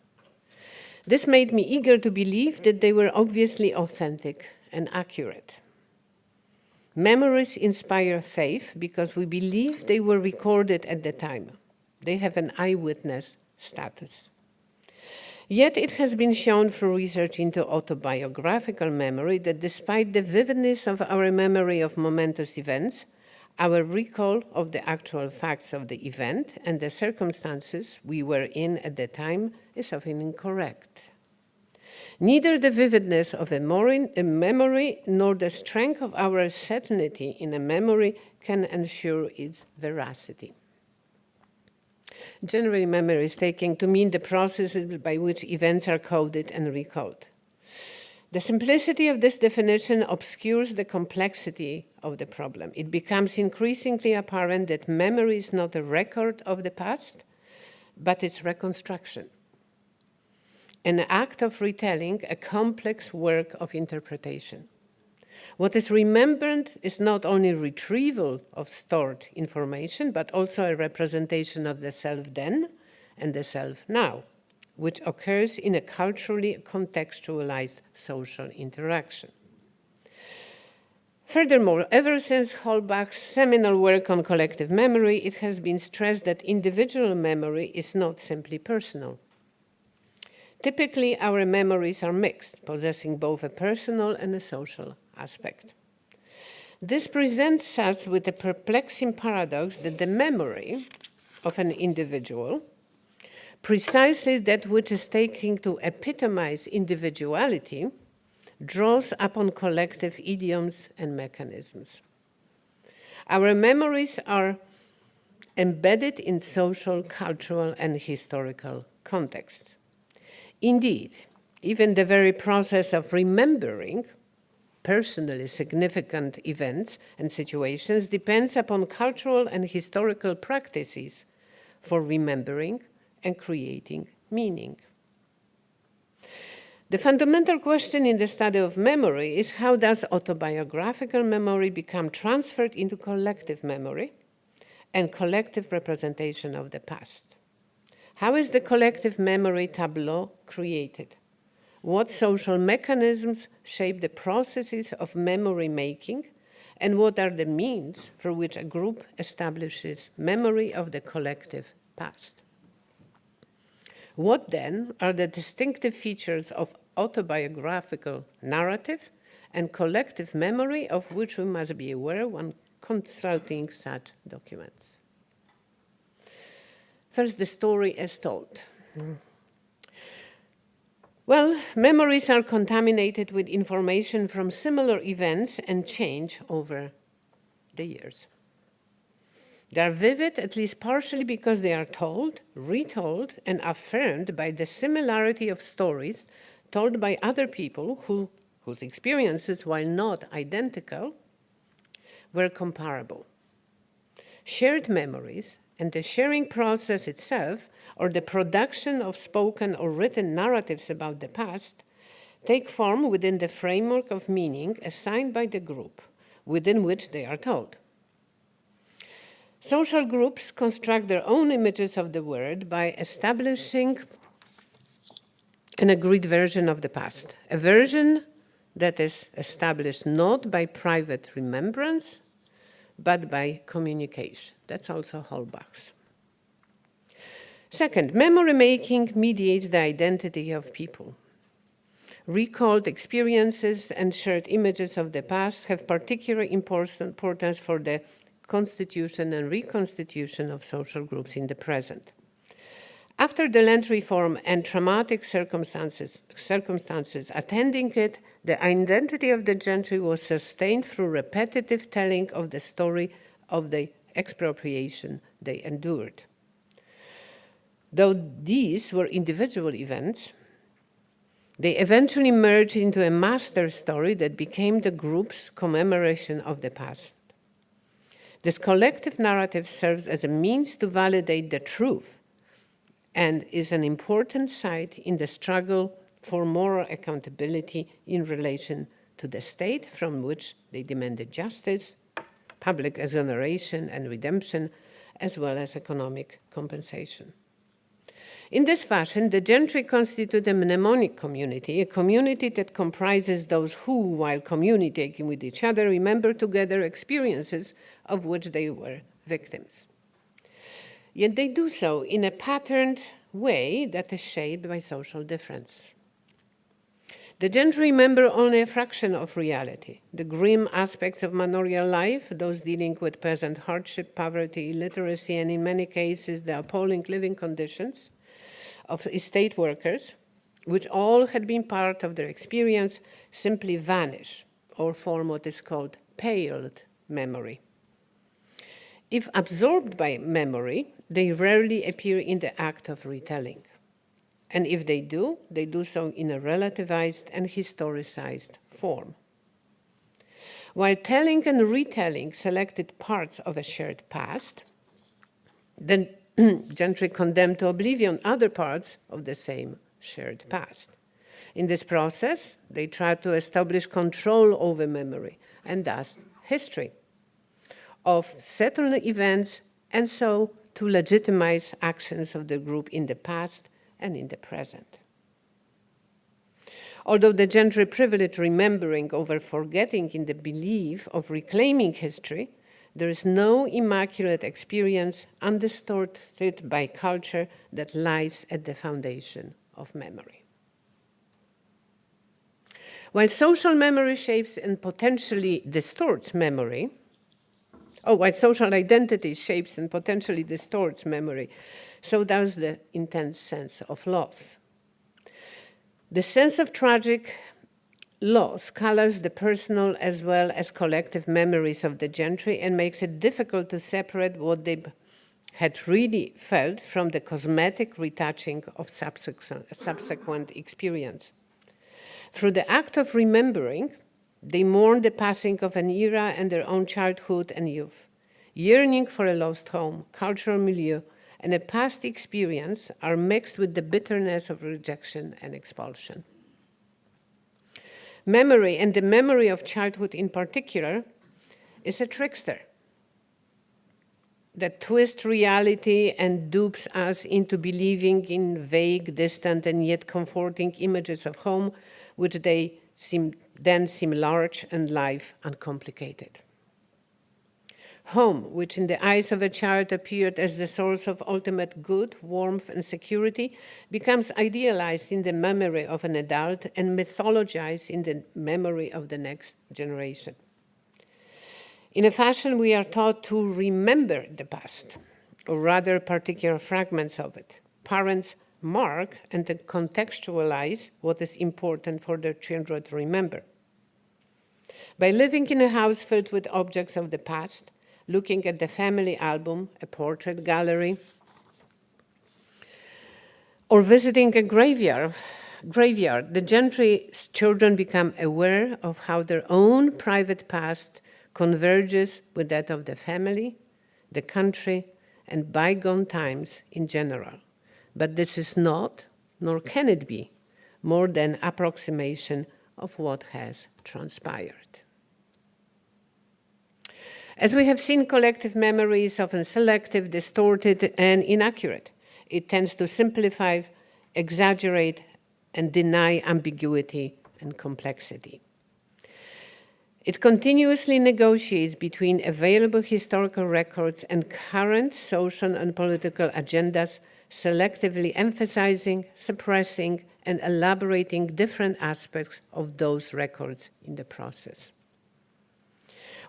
Speaker 4: This made me eager to believe that they were obviously authentic and accurate. Memories inspire faith because we believe they were recorded at the time. They have an eyewitness status. Yet it has been shown through research into autobiographical memory that despite the vividness of our memory of momentous events, our recall of the actual facts of the event and the circumstances we were in at the time is often incorrect. Neither the vividness of a memory nor the strength of our certainty in a memory can ensure its veracity. Generally, memory is taken to mean the processes by which events are coded and recalled. The simplicity of this definition obscures the complexity of the problem. It becomes increasingly apparent that memory is not a record of the past, but its reconstruction. An act of retelling, a complex work of interpretation. What is remembered is not only retrieval of stored information, but also a representation of the self then and the self now, which occurs in a culturally contextualized social interaction. Furthermore, ever since Holbach's seminal work on collective memory, it has been stressed that individual memory is not simply personal. Typically, our memories are mixed, possessing both a personal and a social aspect. This presents us with a perplexing paradox that the memory of an individual, precisely that which is taken to epitomize individuality, draws upon collective idioms and mechanisms. Our memories are embedded in social, cultural, and historical contexts. Indeed, even the very process of remembering personally significant events and situations depends upon cultural and historical practices for remembering and creating meaning. The fundamental question in the study of memory is how does autobiographical memory become transferred into collective memory and collective representation of the past? How is the collective memory tableau created? What social mechanisms shape the processes of memory making, and what are the means through which a group establishes memory of the collective past? What then are the distinctive features of autobiographical narrative and collective memory of which we must be aware when consulting such documents? First, the story as told. Well, memories are contaminated with information from similar events and change over the years. They are vivid, at least partially, because they are told, retold, and affirmed by the similarity of stories told by other people whose experiences, while not identical, were comparable. Shared memories and the sharing process itself, or the production of spoken or written narratives about the past, take form within the framework of meaning assigned by the group within which they are told. Social groups construct their own images of the world by establishing an agreed version of the past, a version that is established not by private remembrance, but by communication. That's also Holbach's. Second, memory making mediates the identity of people. Recalled experiences and shared images of the past have particular importance for the constitution and reconstitution of social groups in the present. After the land reform and traumatic circumstances attending it, the identity of the gentry was sustained through repetitive telling of the story of the expropriation they endured. Though these were individual events, they eventually merged into a master story that became the group's commemoration of the past. This collective narrative serves as a means to validate the truth and is an important site in the struggle for moral accountability in relation to the state from which they demanded justice, public exoneration and redemption, as well as economic compensation. In this fashion, the gentry constitute a mnemonic community, a community that comprises those who, while communicating with each other, remember together experiences of which they were victims. Yet they do so in a patterned way that is shaped by social difference. The gentry remember only a fraction of reality, the grim aspects of manorial life, those dealing with peasant hardship, poverty, illiteracy, and in many cases the appalling living conditions of estate workers, which all had been part of their experience, simply vanish or form what is called paled memory. If absorbed by memory, they rarely appear in the act of retelling. And if they do so in a relativized and historicized form. While telling and retelling selected parts of a shared past, the gentry condemned to oblivion other parts of the same shared past. In this process, they tried to establish control over memory and thus history of certain events, and so to legitimize actions of the group in the past and in the present. Although the gentry privilege remembering over forgetting in the belief of reclaiming history, there is no immaculate experience undistorted by culture that lies at the foundation of memory. While social memory shapes and potentially distorts memory, while social identity shapes and potentially distorts memory, so does the intense sense of loss. The sense of tragic loss colors the personal as well as collective memories of the gentry and makes it difficult to separate what they had really felt from the cosmetic retouching of subsequent experience. Through the act of remembering, they mourn the passing of an era and their own childhood and youth. Yearning for a lost home, cultural milieu, and a past experience are mixed with the bitterness of rejection and expulsion. Memory, and the memory of childhood in particular, is a trickster that twists reality and dupes us into believing in vague, distant, and yet comforting images of home, which then seem large and life uncomplicated. Home, which in the eyes of a child appeared as the source of ultimate good, warmth, and security, becomes idealized in the memory of an adult and mythologized in the memory of the next generation. In a fashion, we are taught to remember the past, or rather particular fragments of it. Parents mark and contextualize what is important for their children to remember. By living in a house filled with objects of the past, looking at the family album, a portrait gallery, or visiting a graveyard, the gentry's children become aware of how their own private past converges with that of the family, the country, and bygone times in general. But this is not, nor can it be, more than approximation of what has transpired. As we have seen, collective memory is often selective, distorted, and inaccurate. It tends to simplify, exaggerate, and deny ambiguity and complexity. It continuously negotiates between available historical records and current social and political agendas, selectively emphasizing, suppressing, and elaborating different aspects of those records in the process.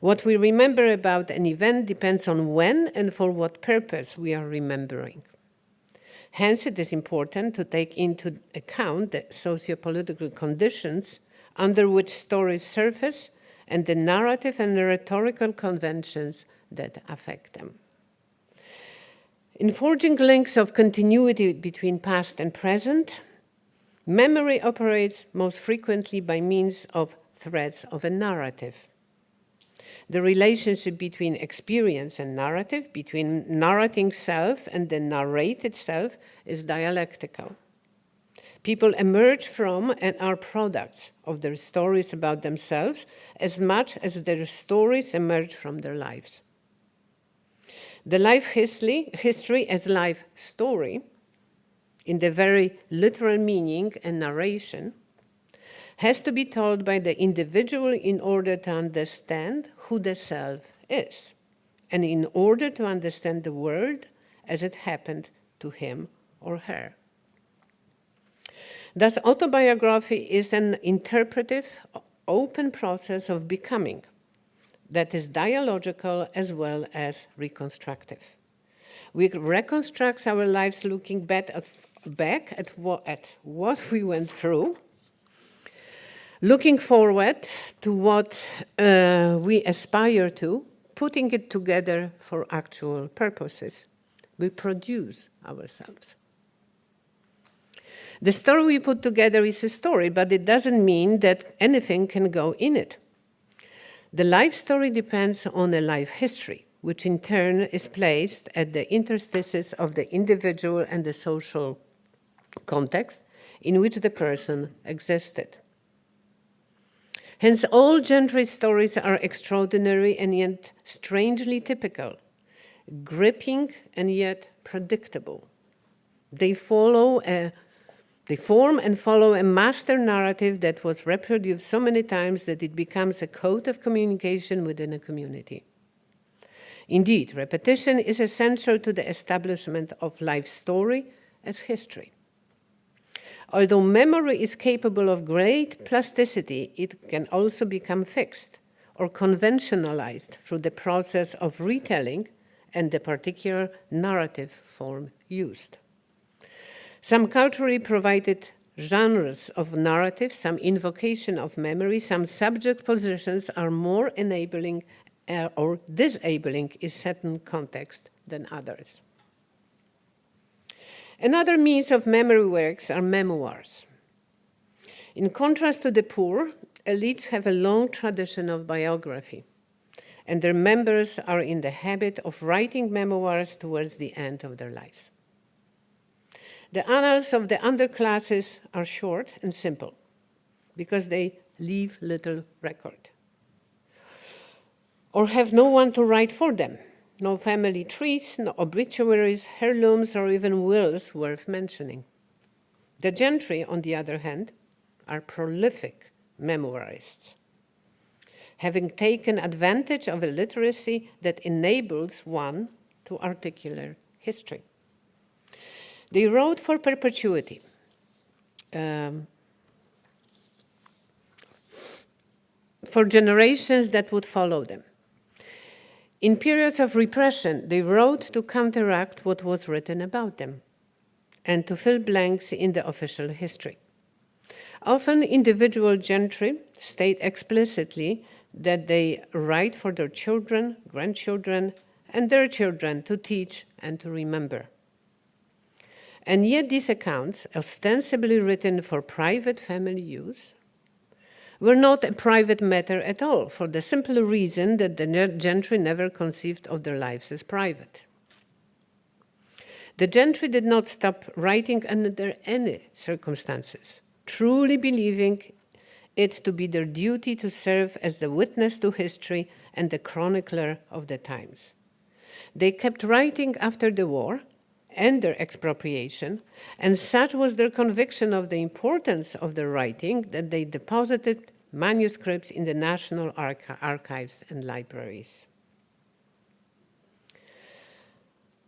Speaker 4: What we remember about an event depends on when and for what purpose we are remembering. Hence, it is important to take into account the socio-political conditions under which stories surface and the narrative and rhetorical conventions that affect them. In forging links of continuity between past and present, memory operates most frequently by means of threads of a narrative. The relationship between experience and narrative, between narrating self and the narrated self, is dialectical. People emerge from and are products of their stories about themselves as much as their stories emerge from their lives. The life history as life story, in the very literal meaning and narration, has to be told by the individual in order to understand who the self is, and in order to understand the world as it happened to him or her. Thus, autobiography is an interpretive, open process of becoming that is dialogical as well as reconstructive. We reconstruct our lives looking back at what we went through, looking forward to what we aspire to, putting it together for actual purposes. We produce ourselves. The story we put together is a story, but it doesn't mean that anything can go in it. The life story depends on a life history, which in turn is placed at the interstices of the individual and the social context in which the person existed. Hence, all Gentry stories are extraordinary and yet strangely typical, gripping and yet predictable. They form and follow a master narrative that was reproduced so many times that it becomes a code of communication within a community. Indeed, repetition is essential to the establishment of life story as history. Although memory is capable of great plasticity, it can also become fixed or conventionalized through the process of retelling and the particular narrative form used. Some culturally provided genres of narrative, some invocation of memory, some subject positions are more enabling or disabling in certain context than others. Another means of memory works are memoirs. In contrast to the poor, elites have a long tradition of biography, and their members are in the habit of writing memoirs towards the end of their lives. The annals of the underclasses are short and simple because they leave little record or have no one to write for them. No family trees, no obituaries, heirlooms, or even wills worth mentioning. The gentry, on the other hand, are prolific memoirists, having taken advantage of a literacy that enables one to articulate history. They wrote for perpetuity. For generations that would follow them. In periods of repression, they wrote to counteract what was written about them and to fill blanks in the official history. Often, individual gentry state explicitly that they write for their children, grandchildren, and their children to teach and to remember. And yet these accounts, ostensibly written for private family use, were not a private matter at all, for the simple reason that the gentry never conceived of their lives as private. The gentry did not stop writing under any circumstances, truly believing it to be their duty to serve as the witness to history and the chronicler of the times. They kept writing after the war and their expropriation, and such was their conviction of the importance of their writing that they deposited manuscripts in the national archives and libraries.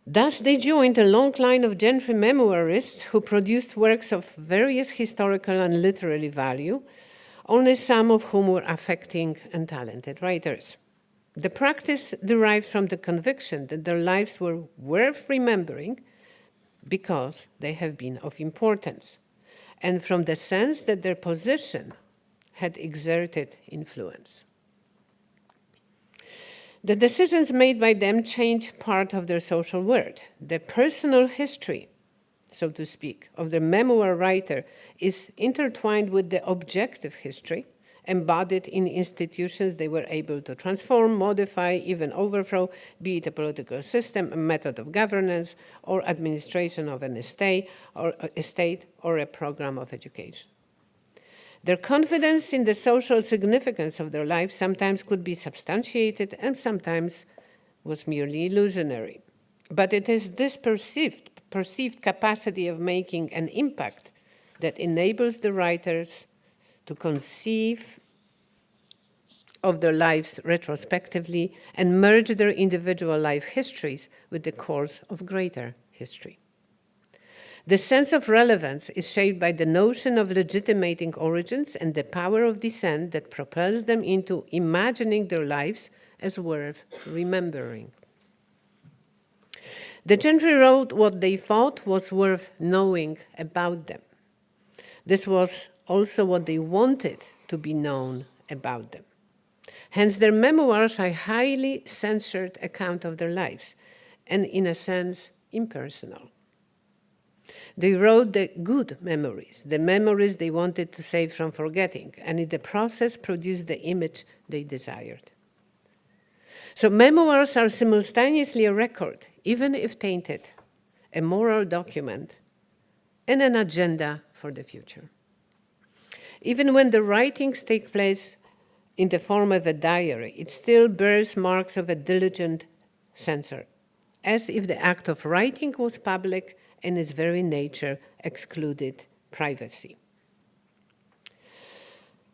Speaker 4: Thus, they joined a long line of gentry memoirists who produced works of various historical and literary value, only some of whom were affecting and talented writers. The practice derived from the conviction that their lives were worth remembering because they have been of importance, and from the sense that their position had exerted influence. The decisions made by them change part of their social world. The personal history, so to speak, of the memoir writer is intertwined with the objective history embodied in institutions they were able to transform, modify, even overthrow, be it a political system, a method of governance, or administration of an estate or a program of education. Their confidence in the social significance of their lives sometimes could be substantiated and sometimes was merely illusionary. But it is this perceived capacity of making an impact that enables the writers to conceive of their lives retrospectively and merge their individual life histories with the course of greater history. The sense of relevance is shaped by the notion of legitimating origins and the power of descent that propels them into imagining their lives as worth remembering. The Gentry wrote what they thought was worth knowing about them. This was also what they wanted to be known about them. Hence, their memoirs are a highly censored account of their lives, and in a sense, impersonal. They wrote the good memories, the memories they wanted to save from forgetting, and in the process produced the image they desired. So memoirs are simultaneously a record, even if tainted, a moral document, and an agenda for the future. Even when the writings take place in the form of a diary, it still bears marks of a diligent censor, as if the act of writing was public and its very nature excluded privacy.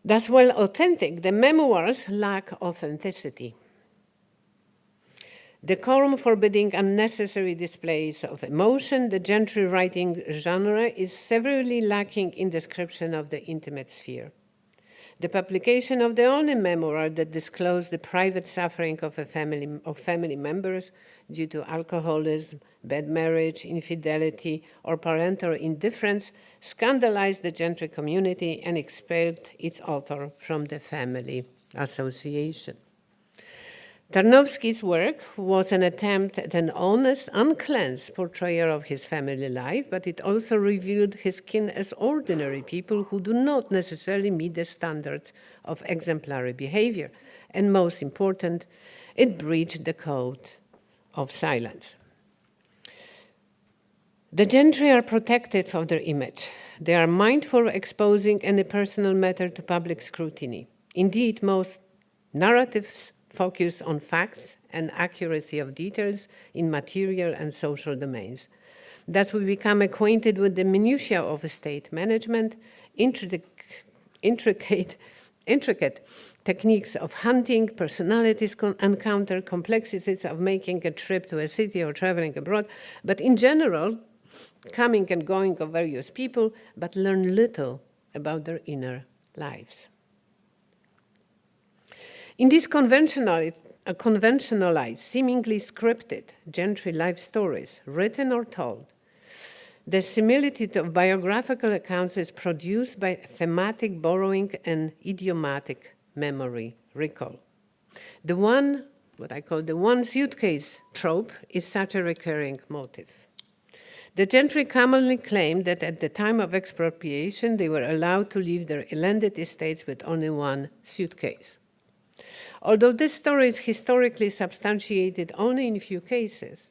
Speaker 4: Thus, while authentic, the memoirs lack authenticity. Decorum forbidding unnecessary displays of emotion, the Gentry writing genre is severely lacking in description of the intimate sphere. The publication of the only memoir that disclosed the private suffering of family members due to alcoholism, bad marriage, infidelity, or parental indifference scandalized the Gentry community and expelled its author from the family association. Tarnowski's work was an attempt at an honest, uncleansed portrayal of his family life, but it also revealed his kin as ordinary people who do not necessarily meet the standards of exemplary behavior. And most important, it breached the code of silence. The Gentry are protective of their image. They are mindful of exposing any personal matter to public scrutiny. Indeed, most narratives focus on facts and accuracy of details in material and social domains. Thus, we become acquainted with the minutiae of estate management, intricate techniques of hunting, personalities encounter, complexities of making a trip to a city or traveling abroad, but in general, coming and going of various people, but learn little about their inner lives. In these conventionalized, seemingly scripted Gentry life stories, written or told, the similitude of biographical accounts is produced by thematic borrowing and idiomatic memory recall. The one, what I call the one suitcase trope, is such a recurring motive. The Gentry commonly claimed that at the time of expropriation, they were allowed to leave their landed estates with only one suitcase. Although this story is historically substantiated only in a few cases,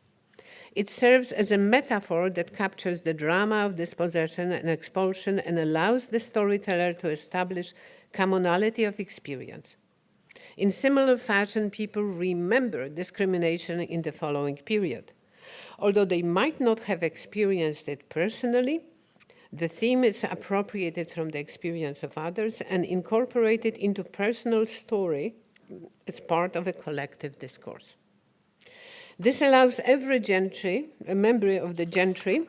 Speaker 4: it serves as a metaphor that captures the drama of dispossession and expulsion and allows the storyteller to establish commonality of experience. In similar fashion, people remember discrimination in the following period. Although they might not have experienced it personally, the theme is appropriated from the experience of others and incorporated into personal story as part of a collective discourse. This allows every Gentry, a member of the Gentry,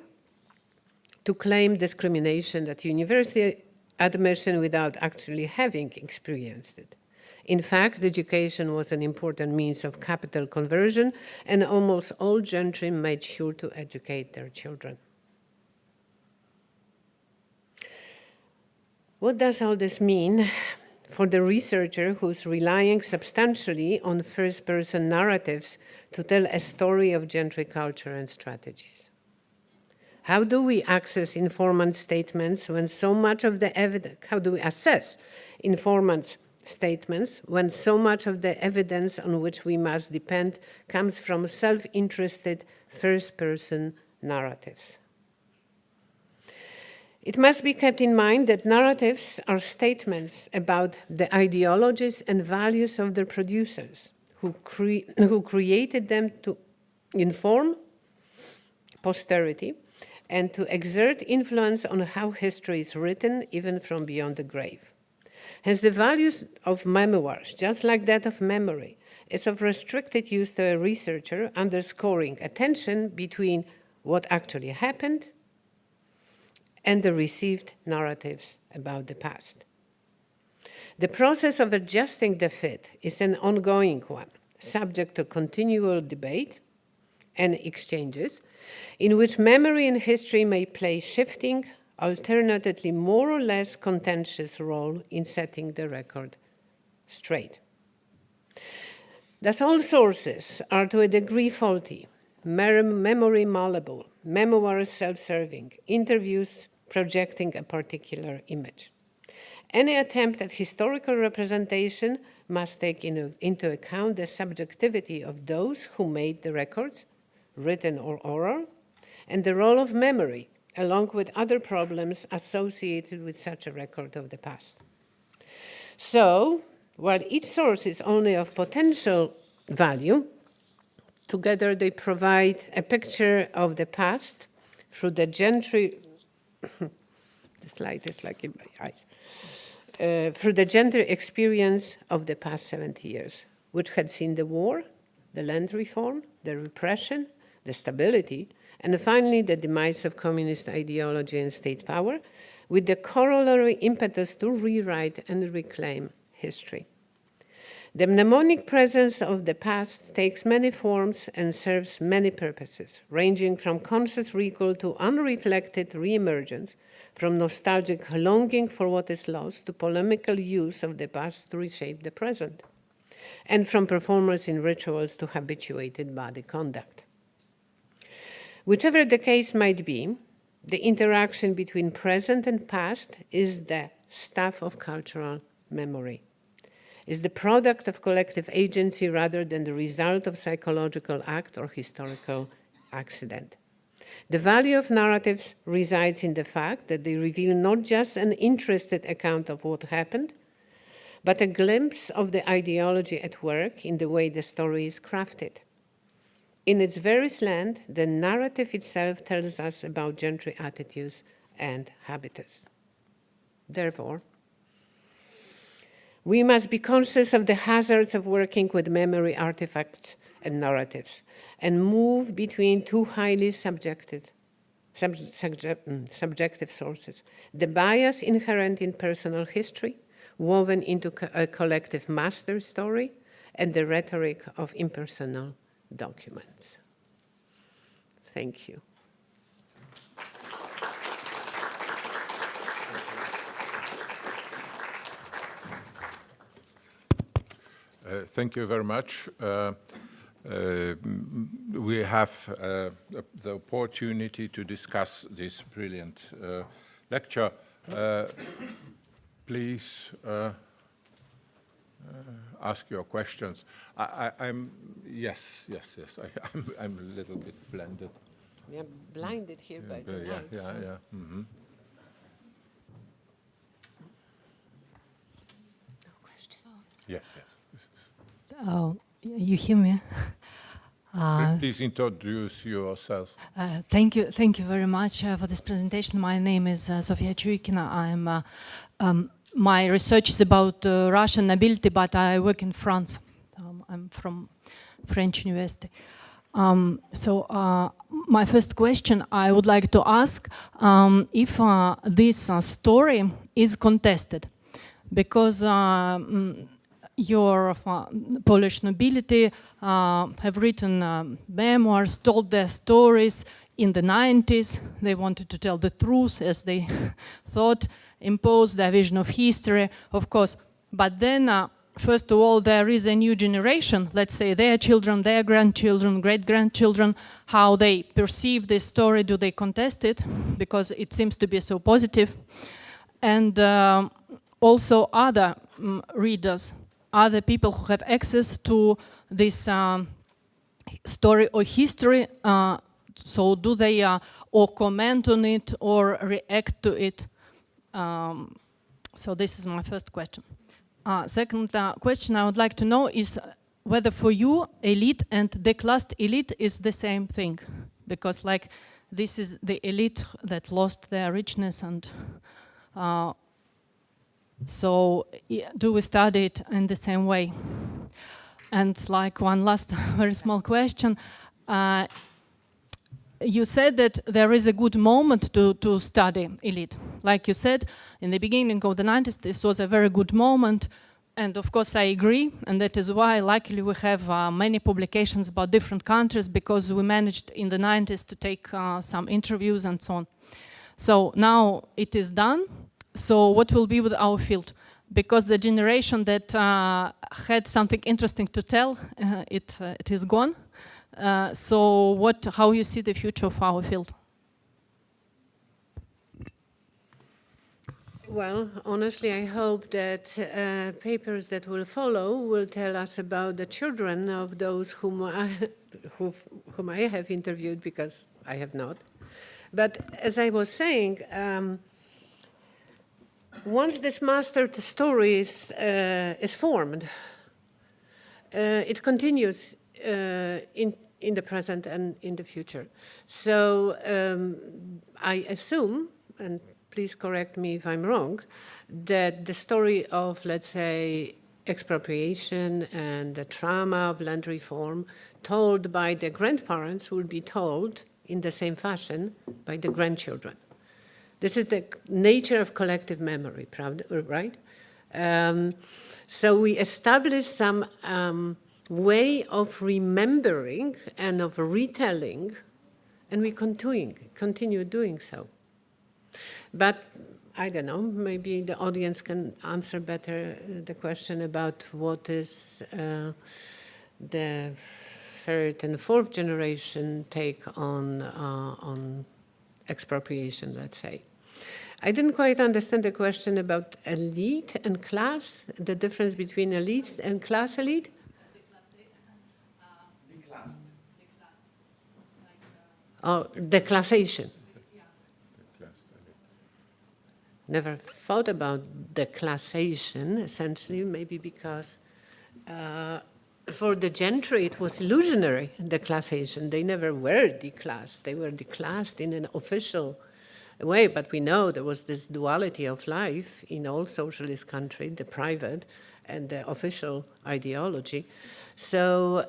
Speaker 4: to claim discrimination at university admission without actually having experienced it. In fact, education was an important means of capital conversion, and almost all Gentry made sure to educate their children. What does all this mean for the researcher who's relying substantially on first-person narratives to tell a story of Gentry culture and strategies? How do we access informant statements when so much of the evidence, how do we assess informant's statements when so much of the evidence on which we must depend comes from self-interested first-person narratives. It must be kept in mind that narratives are statements about the ideologies and values of their producers, who created them to inform posterity and to exert influence on how history is written, even from beyond the grave. Hence, the values of memoirs, just like that of memory, is of restricted use to a researcher, underscoring a tension between what actually happened and the received narratives about the past. The process of adjusting the fit is an ongoing one, subject to continual debate and exchanges, in which memory and history may play shifting, alternatively more or less contentious role in setting the record straight. Thus, all sources are to a degree faulty, memory malleable, memoirs self-serving, interviews projecting a particular image. Any attempt at historical representation must take into account the subjectivity of those who made the records, written or oral, and the role of memory, along with other problems associated with such a record of the past. So, while each source is only of potential value, together they provide a picture of the past through the Gentry, this light is like in my eyes, through the Gentry experience of the past 70 years, which had seen the war, the land reform, the repression, the stability, and finally the demise of communist ideology and state power, with the corollary impetus to rewrite and reclaim history. The mnemonic presence of the past takes many forms and serves many purposes, ranging from conscious recall to unreflected reemergence, from nostalgic longing for what is lost to polemical use of the past to reshape the present, and from performers in rituals to habituated body conduct. Whichever the case might be, the interaction between present and past is the stuff of cultural memory, is the product of collective agency rather than the result of psychological act or historical accident. The value of narratives resides in the fact that they reveal not just an interested account of what happened, but a glimpse of the ideology at work in the way the story is crafted. In its very slant, the narrative itself tells us about Gentry attitudes and habitus. Therefore, we must be conscious of the hazards of working with memory artifacts and narratives, and move between two highly subjective sources. The bias inherent in personal history, woven into a collective master story, and the rhetoric of impersonal documents. Thank you.
Speaker 3: Thank you very much. We have the opportunity to discuss this brilliant lecture. Please ask your questions. I'm a little bit blended.
Speaker 4: We are blinded here by the lights.
Speaker 3: Yeah. Mm-hmm.
Speaker 4: No questions.
Speaker 3: Yes.
Speaker 5: Oh, you hear me?
Speaker 3: Please introduce yourself.
Speaker 5: Thank you very much for this presentation. My name is Sofia Chuikina. My research is about Russian nobility, but I work in France. I'm from French University. My first question I would like to ask if this story is contested, because your Polish nobility have written memoirs, told their stories in the 90s. They wanted to tell the truth as they thought, impose their vision of history, of course. But then, first of all, there is a new generation, let's say their children, their grandchildren, great-grandchildren, how they perceive this story. Do they contest it? Because it seems to be so positive. And also other readers, other people who have access to this story or history. So do they or comment on it or react to it? So this is my first question. Second question I would like to know is whether for you elite and declassed elite is the same thing, because like this is the elite that lost their richness, and so do we study it in the same way? And like one last very small question, you said that there is a good moment to study elite. Like you said, in the beginning of the 90s, this was a very good moment. And of course, I agree. And that is why, luckily, we have many publications about different countries, because we managed in the 90s to take some interviews and so on. So now it is done. So what will be with our field? Because the generation that had something interesting to tell, it is gone. So how you see the future of our field?
Speaker 4: Well, honestly, I hope that papers that will follow will tell us about the children of those whom I have interviewed, because I have not. But as I was saying, once this master story is formed, it continues in the present and in the future. So I assume, and please correct me if I'm wrong, that the story of, let's say, expropriation and the trauma of land reform told by the grandparents will be told in the same fashion by the grandchildren. This is the nature of collective memory, right? So we establish some way of remembering and of retelling, and we continue doing so. But I don't know, maybe the audience can answer better the question about what is the third and fourth generation take on expropriation, let's say. I didn't quite understand the question about elite and class, the difference between elites and class elite. Oh, declassation. Never thought about declassation, essentially, maybe because for the gentry it was illusionary declassation. They never were declassed. They were declassed in an official way, but we know there was this duality of life in all socialist countries, the private and the official ideology. So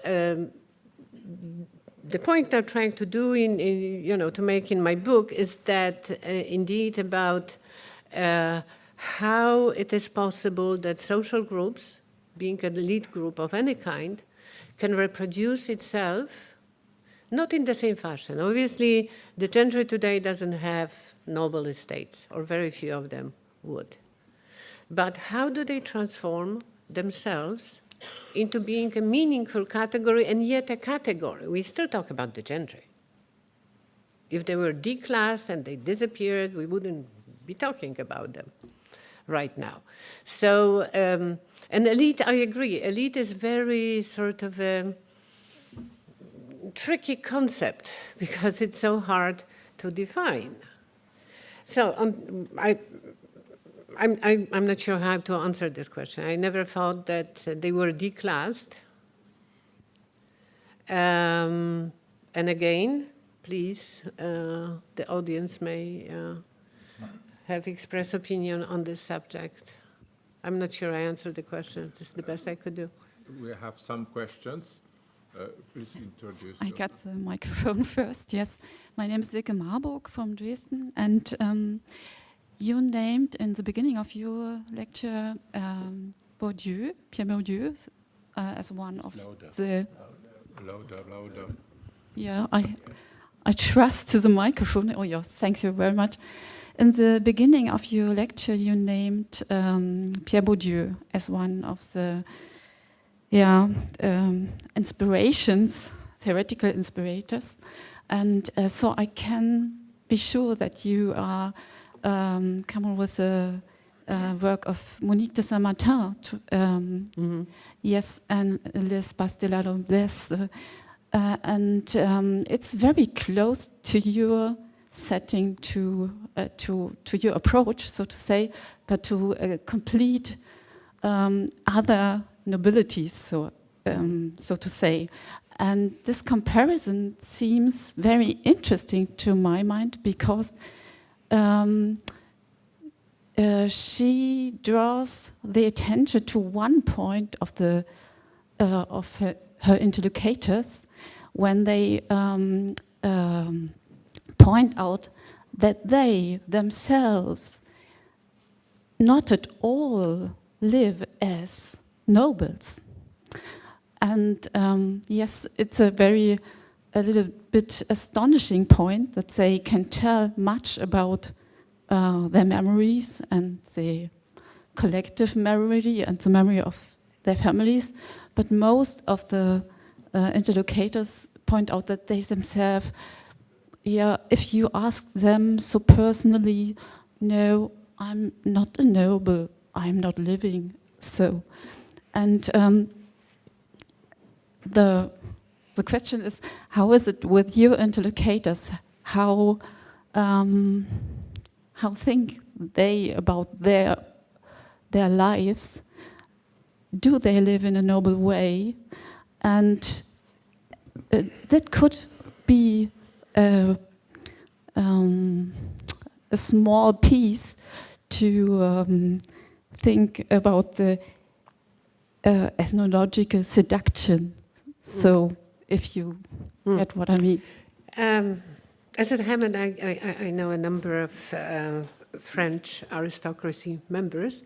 Speaker 4: the point I'm trying to do to make in my book is that indeed about how it is possible that social groups, being an elite group of any kind, can reproduce itself, not in the same fashion. Obviously, the gentry today doesn't have noble estates, or very few of them would. But how do they transform themselves into being a meaningful category, and yet a category? We still talk about the gentry. If they were declassed and they disappeared, we wouldn't be talking about them right now. So, and elite, I agree, elite is very sort of a tricky concept because it's so hard to define. So I'm not sure how to answer this question. I never thought that they were declassed. And again, please, the audience may have expressed opinion on this subject. I'm not sure I answered the question. This is the best I could do.
Speaker 3: We have some questions. Please introduce.
Speaker 6: I got the microphone first, yes. My name is Silke Marburg from Dresden, and you named in the beginning of your lecture Bourdieu, Pierre Bourdieu, as one of the...
Speaker 3: Louder.
Speaker 6: Yeah, I trust to the microphone. Oh, yes, thank you very much. In the beginning of your lecture, you named Pierre Bourdieu as one of the inspirations, theoretical inspirators. And so I can be sure that you are coming with a work of Monique de Saint-Martin, yes, and Les Bastille-la-Noblesse, and it's very close to your setting, to your approach, so to say, but to complete other nobilities, so to say. And this comparison seems very interesting to my mind because she draws the attention to one point of the of her interlocutors when they point out that they themselves not at all live as nobles. And yes, it's a little bit astonishing point that they can tell much about their memories and the collective memory and the memory of their families. But most of the interlocutors point out that they themselves, if you ask them so personally, no, I'm not a noble, I'm not living so. And the question is, how is it with your interlocutors? How think they about their lives? Do they live in a noble way? And that could be a small piece to think about the ethnological seduction. So, if you get what I mean.
Speaker 4: As it happened, I know a number of French aristocracy members,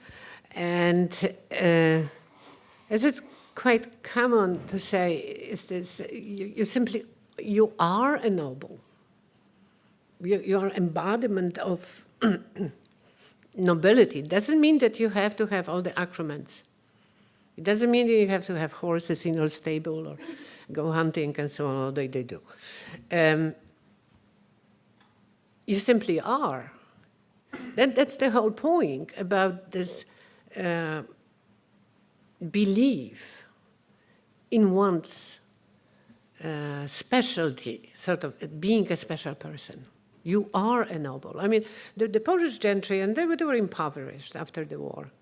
Speaker 4: and as it's quite common to say, is this you are a noble. You are embodiment of nobility. It doesn't mean that you have to have all the accoutrements. It doesn't mean that you have to have horses in your stable or go hunting and so on, although they do. You simply are. That's the whole point about this belief in one's specialty, sort of being a special person. You are a noble. I mean, the Polish gentry, and they were impoverished after the war.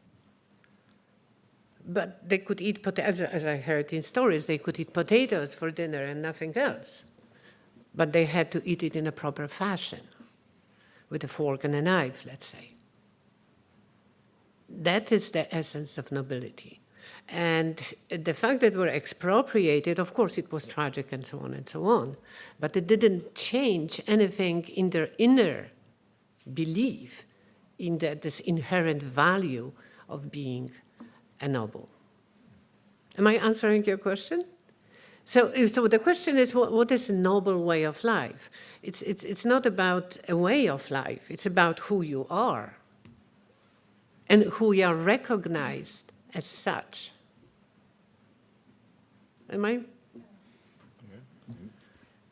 Speaker 4: But they could eat potatoes, as I heard in stories, they could eat potatoes for dinner and nothing else. But they had to eat it in a proper fashion, with a fork and a knife, let's say. That is the essence of nobility. And the fact that we're expropriated, of course, it was tragic and so on, but it didn't change anything in their inner belief in this inherent value of being a noble. Am I answering your question? So the question is, what is a noble way of life? It's not about a way of life. It's about who you are and who you are recognized as such. Am I?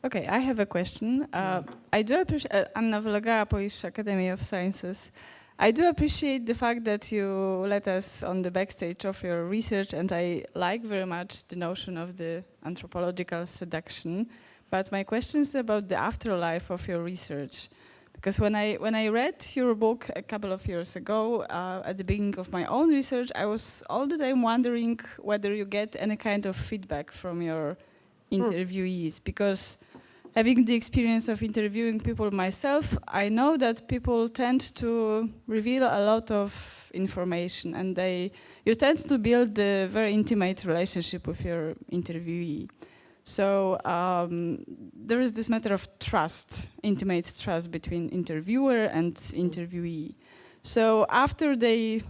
Speaker 2: Okay, I have a question. I do appreciate, Anna Vloga, Polish Academy of Sciences. I do appreciate the fact that you let us on the backstage of your research, and I like very much the notion of the anthropological seduction. But my question is about the afterlife of your research. Because when I read your book a couple of years ago, at the beginning of my own research, I was all the time wondering whether you get any kind of feedback from your interviewees. Because having the experience of interviewing people myself, I know that people tend to reveal a lot of information, and you tend to build a very intimate relationship with your interviewee. So there is this matter of trust, intimate trust between interviewer and interviewee. So after they,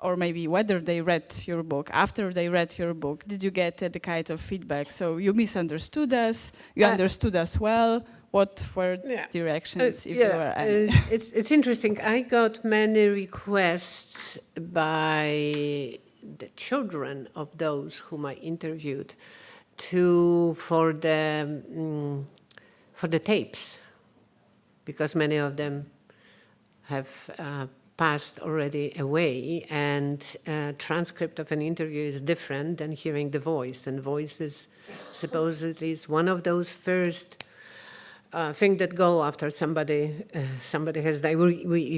Speaker 2: or maybe whether they read your book, after they read your book, did you get the kind of feedback? So you misunderstood us, you understood us well. What were the reactions, if there were any?
Speaker 4: It's interesting. I got many requests by the children of those whom I interviewed for the tapes, because many of them have passed already away, and a transcript of an interview is different than hearing the voice, and voice is supposedly is one of those first things that go after somebody has died,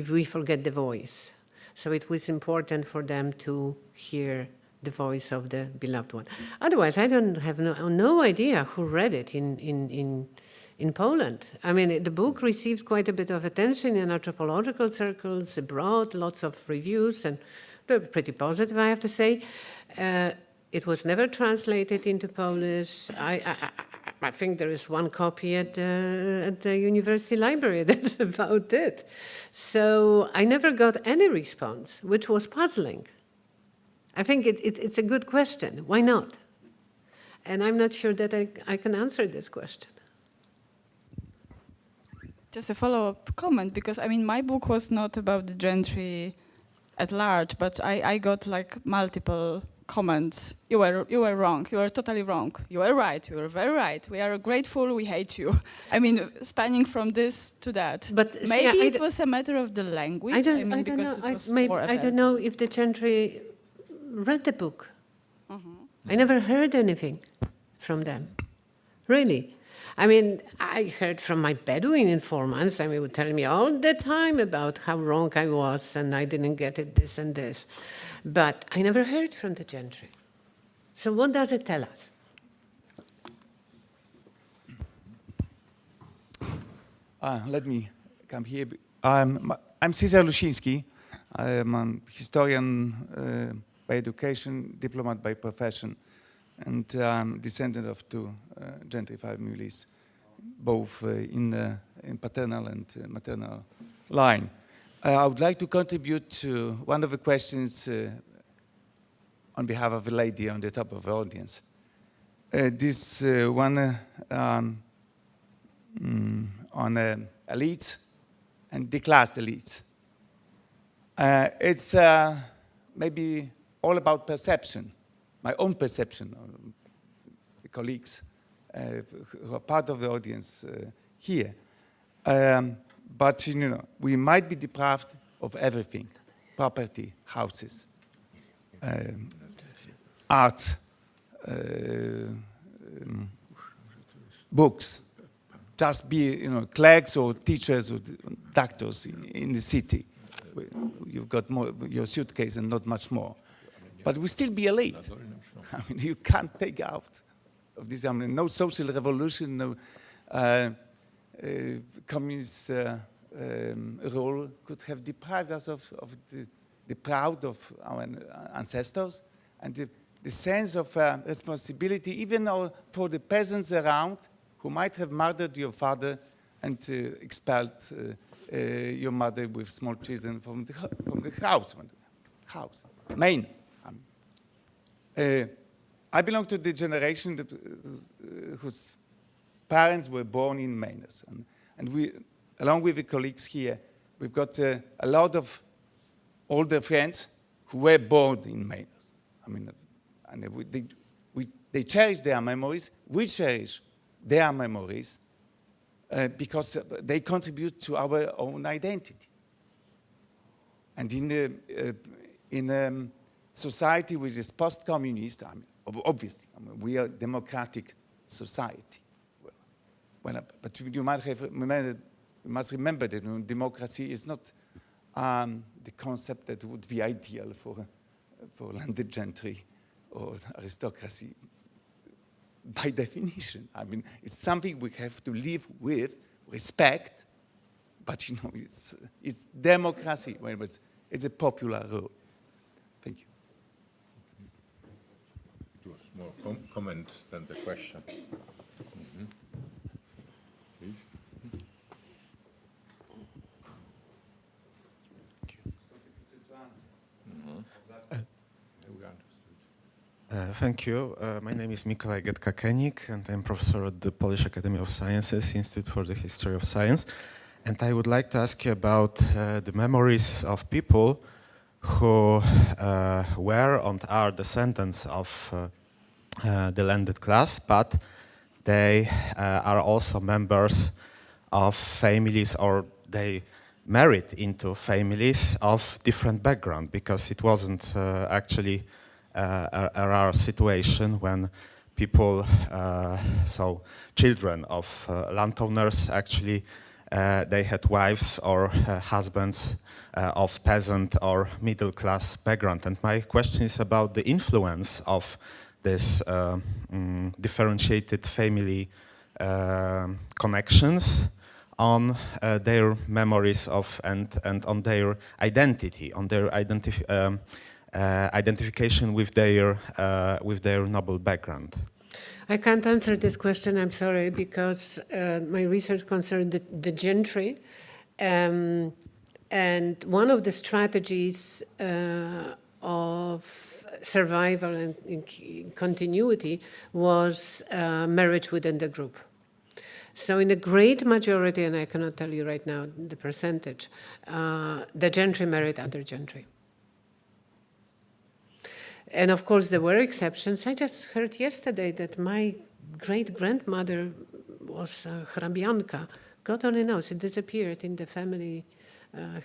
Speaker 4: if we forget the voice. So it was important for them to hear the voice of the beloved one. Otherwise, I don't have no idea who read it in Poland. I mean, the book received quite a bit of attention in anthropological circles abroad, lots of reviews, and they're pretty positive, I have to say. It was never translated into Polish. I think there is one copy at the university library. That's about it. So I never got any response, which was puzzling. I think it's a good question. Why not? And I'm not sure that I can answer this question.
Speaker 2: Just a follow-up comment, because I mean, my book was not about the gentry at large, but I got like multiple comments. You were wrong. You were totally wrong. You were right. You were very right. We are grateful. We hate you. I mean, spanning from this to that.
Speaker 4: But
Speaker 2: maybe it was a matter of the language.
Speaker 4: I don't know if the gentry read the book. I never heard anything from them. Really. I mean, I heard from my Bedouin informants, and they would tell me all the time about how wrong I was and I didn't get it, this and this. But I never heard from the gentry. So what does it tell us?
Speaker 7: Let me come here. I'm Cesar Luszyński. I'm a historian by education, diplomat by profession, and descendant of two gentry families, both in paternal and maternal line. I would like to contribute to one of the questions on behalf of a lady on the top of the audience. This one on elites and declassed elites. It's maybe all about perception, my own perception, the colleagues who are part of the audience here. But you know, we might be deprived of everything: property, houses, art, books. Just be, clerks or teachers or doctors in the city. You've got more, your suitcase and not much more. But we still be elite. I mean, you can't take out of this. I mean, no social revolution, no communist role could have deprived us of the pride of our ancestors and the sense of responsibility, even for the peasants around who might have murdered your father and expelled your mother with small children from the house. Maine. I belong to the generation that, whose parents were born in Maine. And we, along with the colleagues here, we've got a lot of older friends who were born in Maine. I mean, and they cherish their memories. We cherish their memories because they contribute to our own identity. And in a society which is post-communist, obviously, we are a democratic society. But you must remember that democracy is not the concept that would be ideal for landed gentry or aristocracy. By definition, I mean, it's something we have to live with, respect, but it's democracy. It's a popular rule. Thank you.
Speaker 3: It was more comment than the question. Mm-hmm. Please.
Speaker 8: Thank you. My name is Mikołaj Getka-Kenik, and I'm professor at the Polish Academy of Sciences, Institute for the History of Science. And I would like to ask you about the memories of people who were and are descendants of the landed class, but they are also members of families, or they married into families of different background, because it wasn't actually a rare situation when people, so children of landowners, actually they had wives or husbands of peasant or middle class background. And my question is about the influence of this differentiated family connections on their memories of and on their identity, on their identification with their noble background.
Speaker 4: I can't answer this question, I'm sorry, because my research concerned the Gentry. And one of the strategies of survival and continuity was marriage within the group. So in the great majority, and I cannot tell you right now the percentage, the Gentry married other Gentry. And of course, there were exceptions. I just heard yesterday that my great-grandmother was hrabianka. God only knows, it disappeared in the family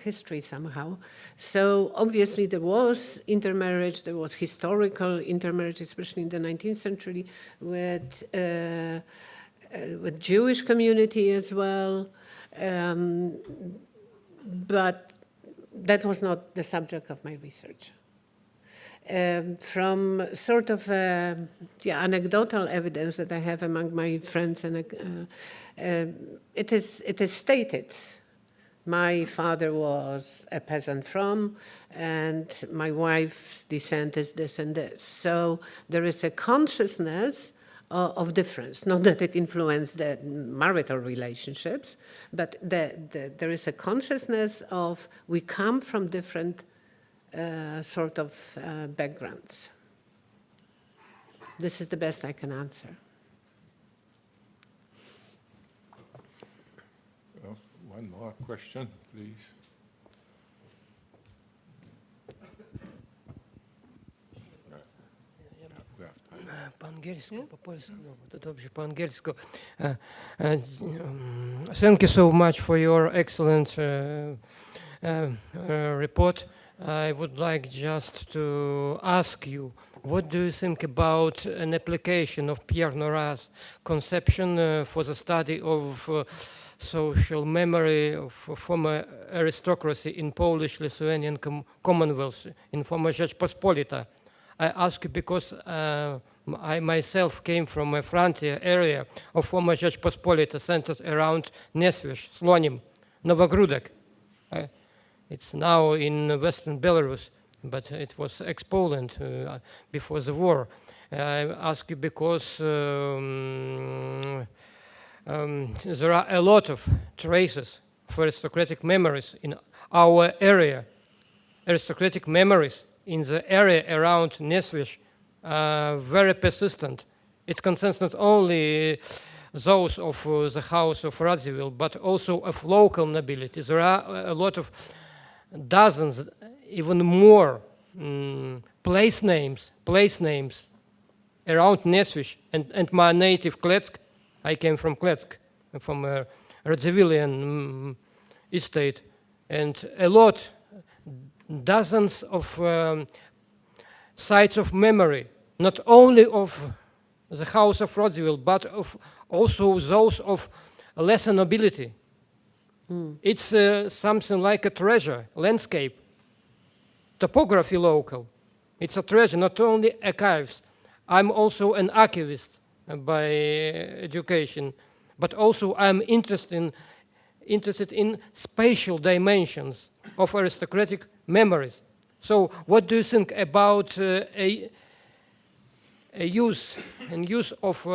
Speaker 4: history somehow. So obviously there was intermarriage, there was historical intermarriage, especially in the 19th century, with Jewish community as well. But that was not the subject of my research. From sort of anecdotal evidence that I have among my friends, and it is stated. My father was a peasant from, and my wife's descent is this and this. So there is a consciousness of difference. Not that it influenced the marital relationships, but there is a consciousness of we come from different sort of backgrounds. This is the best I can answer.
Speaker 3: Well, one more question, please.
Speaker 9: По-английски, по-польски, это вообще по-английски. Thank you so much for your excellent report. I would like just to ask you, what do you think about an application of Pierre Nora's conception for the study of social memory of former aristocracy in Polish-Lithuanian Commonwealth, in former Rzeczpospolita? I ask you because I myself came from a frontier area of former Rzeczpospolita, centered around Nesvizh, Slonim, Novogrudek. It's now in Western Belarus, but it was ex-Poland before the war. I ask you because there are a lot of traces of aristocratic memories in our area. Aristocratic memories in the area around Nesvizh are very persistent. It concerns not only those of the house of Radziwiłł, but also of local nobility. There are a lot of dozens, even more place names around Nesvizh and my native Kletsk. I came from Kletsk, from a Radziwiłlian estate, and a lot, dozens of sites of memory, not only of the house of Radziwiłł, but of also those of lesser nobility. It's something like a treasure, landscape, topography local. It's a treasure, not only archives. I'm also an archivist by education, but also I'm interested in spatial dimensions of aristocratic memories. So what do you think about a use of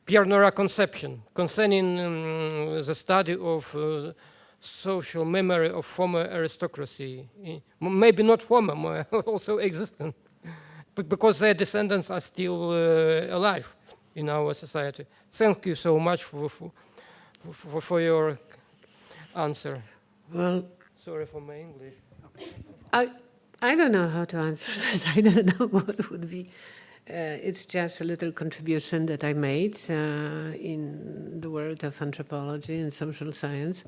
Speaker 9: Pierre Nora conception concerning the study of social memory of former aristocracy? Maybe not former, also existent, but because their descendants are still alive in our society. Thank you so much for your answer.
Speaker 4: Well,
Speaker 9: sorry for my English.
Speaker 4: I don't know how to answer this. I don't know what would be. It's just a little contribution that I made in the world of anthropology and social science.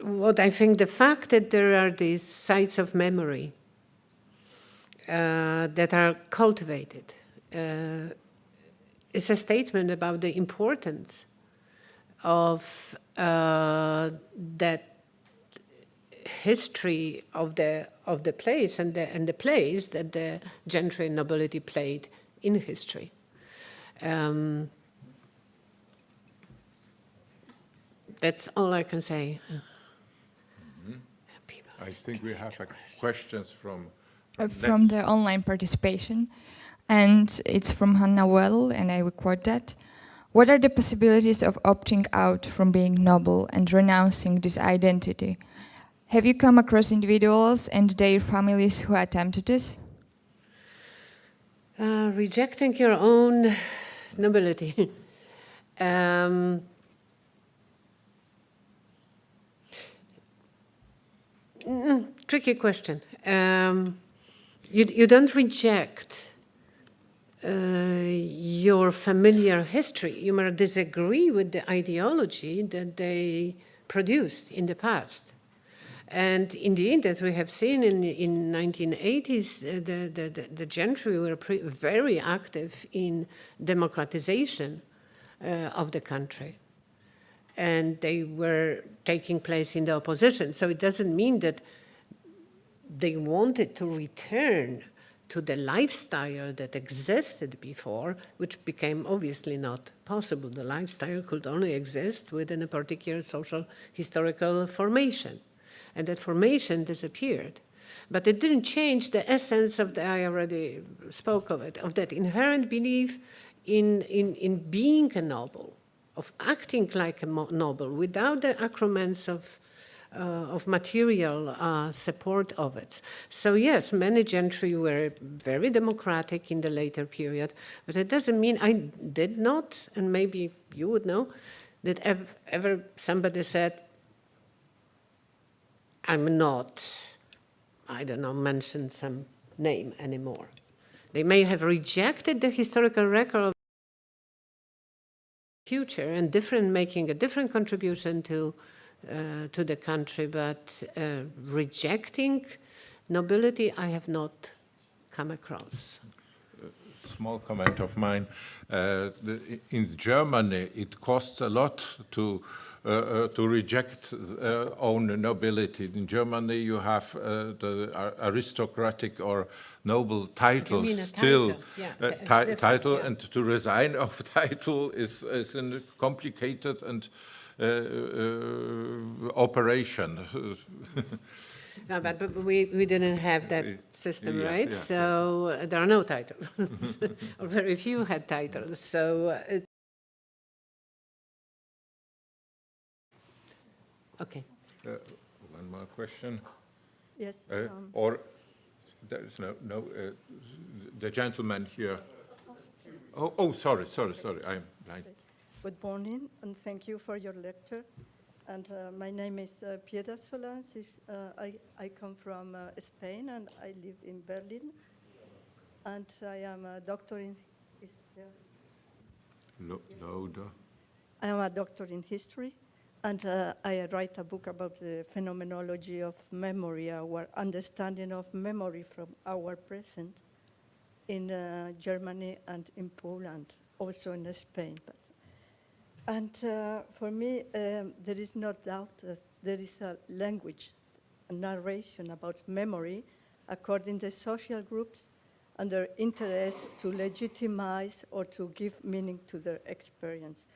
Speaker 4: what I think the fact that there are these sites of memory that are cultivated is a statement about the importance of that history of the place and the place that the gentry and nobility played in history. That's all I can say.
Speaker 3: I think we have questions from
Speaker 10: the online participation, and it's from Hannah Well, and I will quote that. What are the possibilities of opting out from being noble and renouncing this identity? Have you come across individuals and their families who attempted this?
Speaker 4: Rejecting your own nobility. Tricky question. You don't reject your familiar history. You might disagree with the ideology that they produced in the past. And indeed, as we have seen in 1980s, the gentry were very active in democratization of the country. And they were taking place in the opposition. So it doesn't mean that they wanted to return to the lifestyle that existed before, which became obviously not possible. The lifestyle could only exist within a particular social historical formation. And that formation disappeared. But it didn't change the essence of I already spoke of it, of that inherent belief in being a noble, of acting like a noble without the accoutrements of material support of it. So yes, many gentry were very democratic in the later period, but it doesn't mean I did not, and maybe you would know, that ever somebody said, I'm not, I don't know, mention some name anymore. They may have rejected the historical record of the future and making a different contribution to the country, but rejecting nobility, I have not come across.
Speaker 3: Small comment of mine. In Germany, it costs a lot to reject own nobility. In Germany, you have the aristocratic or noble titles still. Title, yeah. And to resign of title is a complicated and operation.
Speaker 4: No, but we didn't have that system, right? Yeah. So there are no titles, or very few had titles. So okay.
Speaker 3: One more question.
Speaker 11: Yes.
Speaker 3: Or there's the gentleman here. Oh, sorry. I'm blind.
Speaker 11: Good morning, and thank you for your lecture. And my name is Piedra Solans. I come from Spain, and I live in Berlin. And I am a doctor in... I am a doctor in history, and I write a book about the phenomenology of memory, our understanding of memory from our present in Germany and in Poland, also in Spain. And for me, there is no doubt that there is a language, a narration about memory according to social groups and their interest to legitimize or to give meaning to their experience.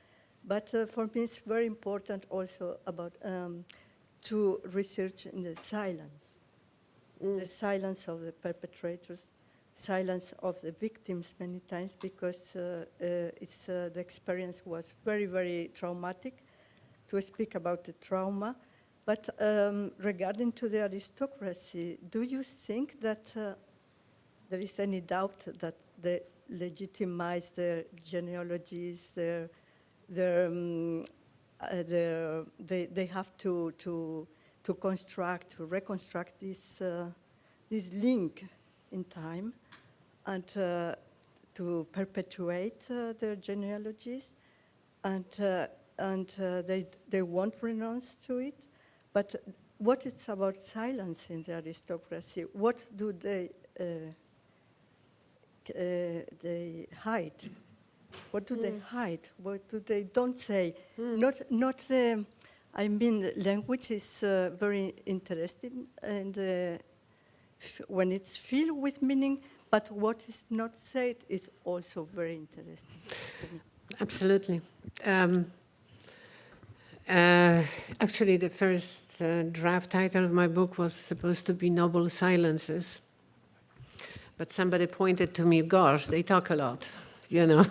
Speaker 11: But for me, it's very important also about to research in the silence of the perpetrators, silence of the victims many times, because the experience was very, very traumatic, to speak about the trauma. But regarding to the aristocracy, do you think that there is any doubt that they legitimize their genealogies, they have to reconstruct this link in time, and to perpetuate their genealogies, and they won't renounce to it. But what is about silence in the aristocracy? What do they hide? What do they hide? What do they don't say? I mean, language is very interesting, and when it's filled with meaning, but what is not said is also very interesting.
Speaker 4: Absolutely. Actually, the first draft title of my book was supposed to be Noble Silences. But somebody pointed to me, gosh, they talk a lot, you know.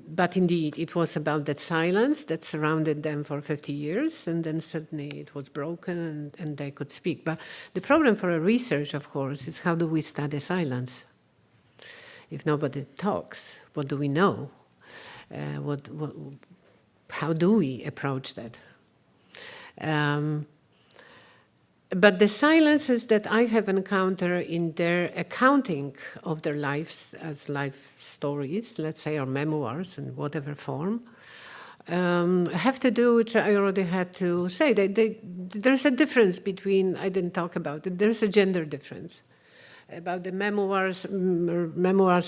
Speaker 4: But indeed, it was about that silence that surrounded them for 50 years, and then suddenly it was broken and they could speak. But the problem for a research, of course, is how do we study silence? If nobody talks, what do we know? How do we approach that? But the silences that I have encountered in their accounting of their lives as life stories, let's say, or memoirs in whatever form, have to do, which I already had to say, there's a difference between, I didn't talk about it, there's a gender difference. About the memoirs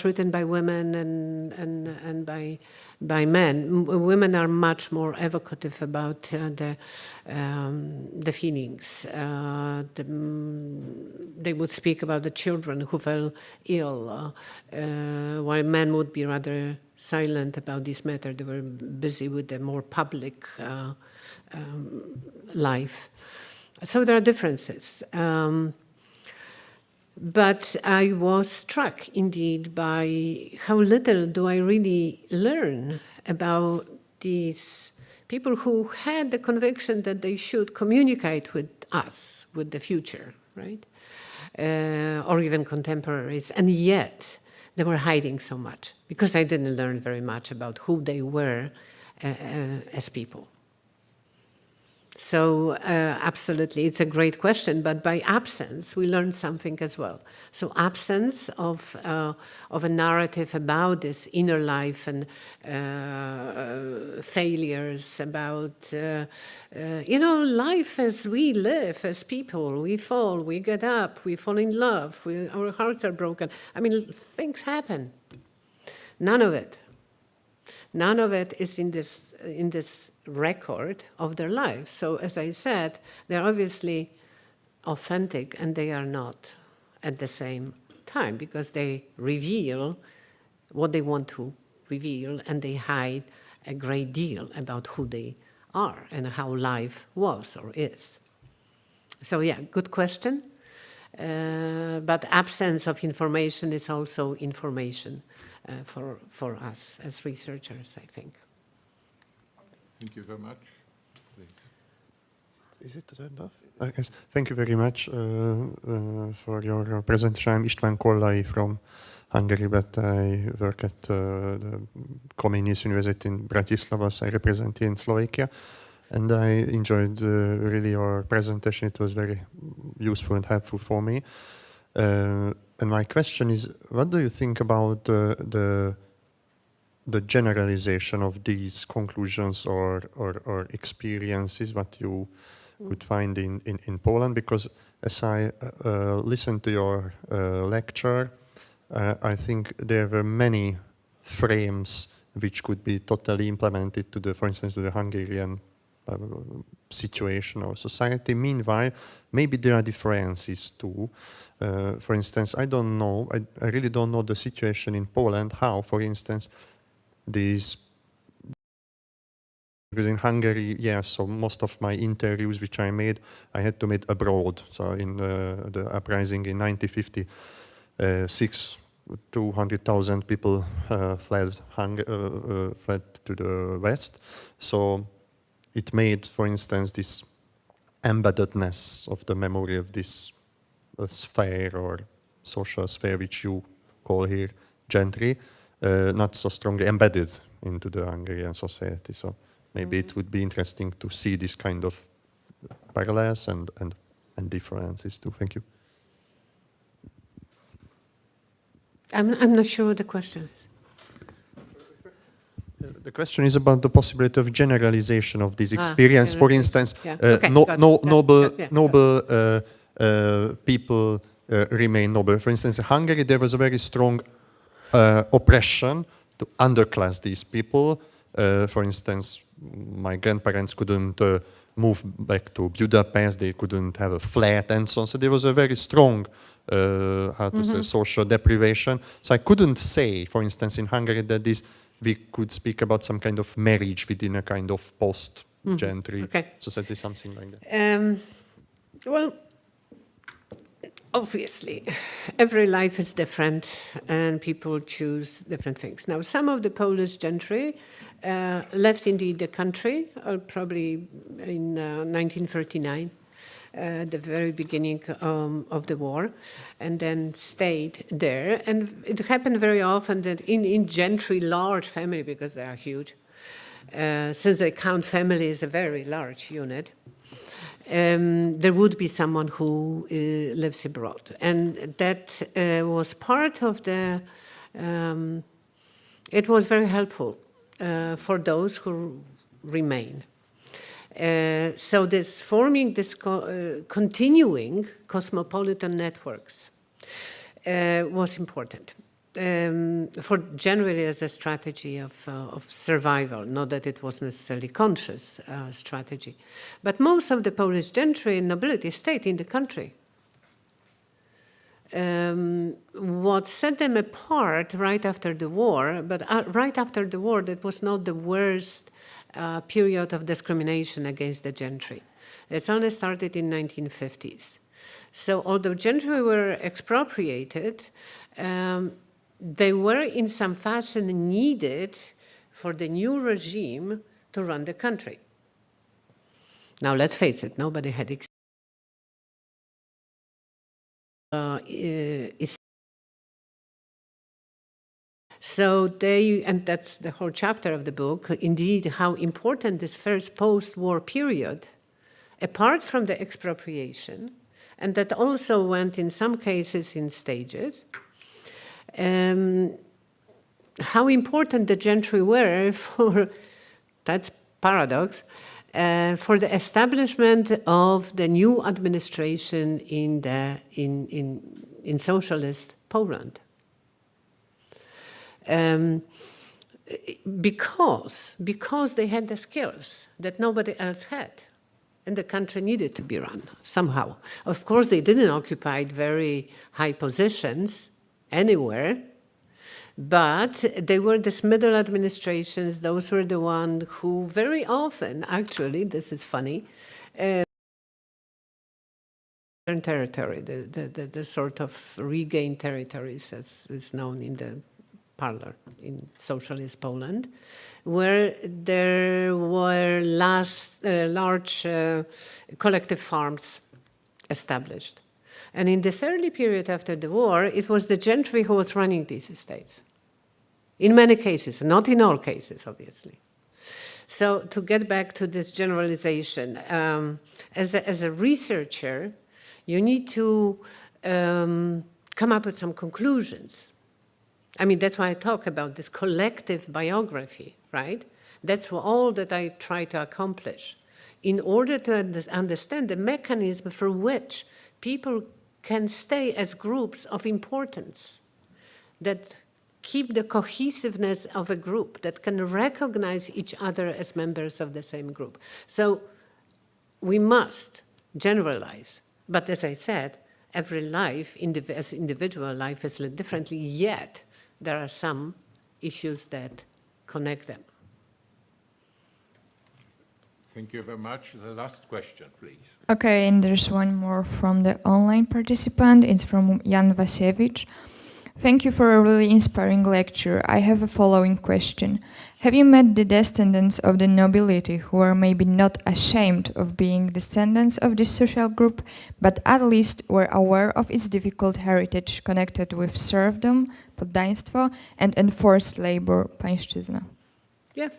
Speaker 4: written by women and by men. Women are much more evocative about the feelings. They would speak about the children who fell ill, while men would be rather silent about this matter. They were busy with the more public life. So there are differences. But I was struck, indeed, by how little do I really learn about these people who had the conviction that they should communicate with us, with the future, right? Or even contemporaries, and yet they were hiding so much, because I didn't learn very much about who they were as people. So absolutely, it's a great question, but by absence, we learn something as well. So absence of a narrative about this inner life and failures, about, life as we live as people. We fall, we get up, we fall in love, our hearts are broken. I mean, things happen. None of it is in this record of their lives. So as I said, they're obviously authentic, and they are not at the same time, because they reveal what they want to reveal, and they hide a great deal about who they are and how life was or is. So yeah, good question. But absence of information is also information. For us as researchers, I think.
Speaker 3: Thank you very much. Please.
Speaker 12: Is it enough? Yes. Thank you very much for your presentation. I'm István Kollai from Hungary, but I work at the Comenius University in Bratislava, so I represent in Slovakia. And I enjoyed really your presentation. It was very useful and helpful for me. And my question is, what do you think about the generalization of these conclusions or experiences, what you could find in Poland? Because as I listened to your lecture, I think there were many frames which could be totally implemented to for instance, to the Hungarian situation or society. Meanwhile, maybe there are differences too. For instance, I don't know, I really don't know the situation in Poland, how, for instance, because in Hungary, yeah, so most of my interviews which I made, I had to make abroad. So in the uprising in 1956, 200,000 people fled to the West. So it made, for instance, this embeddedness of the memory of this sphere or social sphere, which you call here Gentry, not so strongly embedded into the Hungarian society. So maybe it would be interesting to see this kind of parallels and differences too. Thank you.
Speaker 4: I'm not sure what the question is.
Speaker 12: The question is about the possibility of generalization of this experience. For instance, noble people remain noble. For instance, in Hungary, there was a very strong oppression to underclass these people. For instance, my grandparents couldn't move back to Budapest, they couldn't have a flat and so on. So there was a very strong, say, social deprivation. So I couldn't say, for instance, in Hungary that we could speak about some kind of marriage within a kind of post-Gentry society, something like that.
Speaker 4: Well, obviously, every life is different and people choose different things. Now, some of the Polish gentry left indeed the country, probably in 1939, the very beginning of the war, and then stayed there. And it happened very often that in gentry, large family, because they are huge, since they count family as a very large unit, there would be someone who lives abroad. And that was part of the, it was very helpful for those who remain. So this forming this continuing cosmopolitan networks was important for generally as a strategy of survival, not that it was necessarily conscious strategy. But most of the Polish gentry and nobility stayed in the country. What set them apart right after the war, but right after the war, that was not the worst period of discrimination against the gentry. It's only started in 1950s. So although gentry were expropriated, they were in some fashion needed for the new regime to run the country. Now let's face it, nobody had so they, and that's the whole chapter of the book, indeed how important this first post-war period, apart from the expropriation, and that also went in some cases in stages, how important the gentry were for, that's paradox, for the establishment of the new administration in socialist Poland. Because they had the skills that nobody else had, and the country needed to be run somehow. Of course, they didn't occupy very high positions anywhere, but they were these middle administrations. Those were the ones who very often, actually, this is funny, territory, the sort of regained territories, as is known in the parlor in socialist Poland, where there were large collective farms established. And in this early period after the war, it was the gentry who was running these estates. In many cases, not in all cases, obviously. So to get back to this generalization, as a researcher, you need to come up with some conclusions. I mean, that's why I talk about this collective biography, right? That's all that I try to accomplish in order to understand the mechanism for which people can stay as groups of importance, that keep the cohesiveness of a group, that can recognize each other as members of the same group. So we must generalize. But as I said, every life, as individual life, is lived differently, yet there are some issues that connect them.
Speaker 3: Thank you very much. The last question, please.
Speaker 10: Okay, and there's one more from the online participant. It's from Jan Vasiewicz. Thank you for a really inspiring lecture. I have a following question. Have you met the descendants of the nobility who are maybe not ashamed of being descendants of this social group, but at least were aware of its difficult heritage connected with serfdom, poddaństwo, and enforced labor, pańszczyzna?
Speaker 4: Yeah.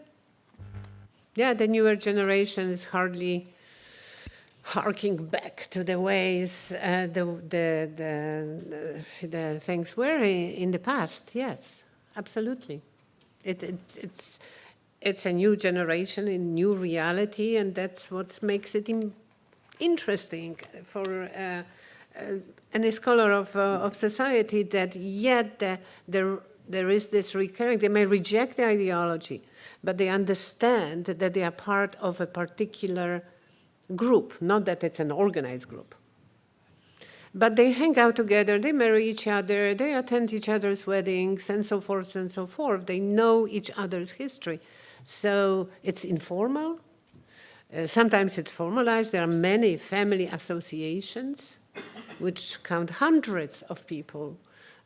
Speaker 4: Yeah, the newer generation is hardly harking back to the ways the things were in the past. Yes, absolutely. It's it's a new generation, a new reality, and that's what makes it interesting for any scholar of society, that yet there is this recurring. They may reject the ideology, but they understand that they are part of a particular group, not that it's an organized group. But they hang out together, they marry each other, they attend each other's weddings, and so forth and so forth. They know each other's history. So it's informal. Sometimes it's formalized. There are many family associations which count hundreds of people.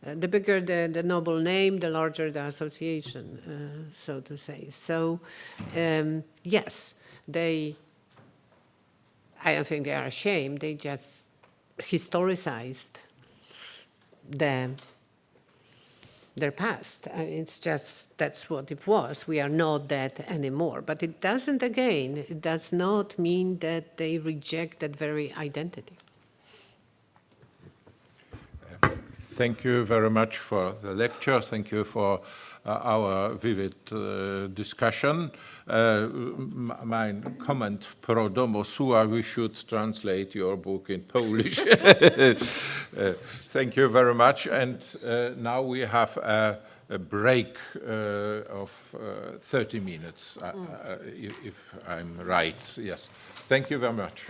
Speaker 4: The bigger the noble name, the larger the association, so to say. So, yes, I don't think they are ashamed. They just historicized their past. It's just, that's what it was. We are not that anymore. But it does not mean that they reject that very identity.
Speaker 3: Thank you very much for the lecture. Thank you for our vivid discussion. My comment pro domo sua, we should translate your book in Polish. Thank you very much. And now we have a break of 30 minutes, if I'm right. Yes. Thank you very much.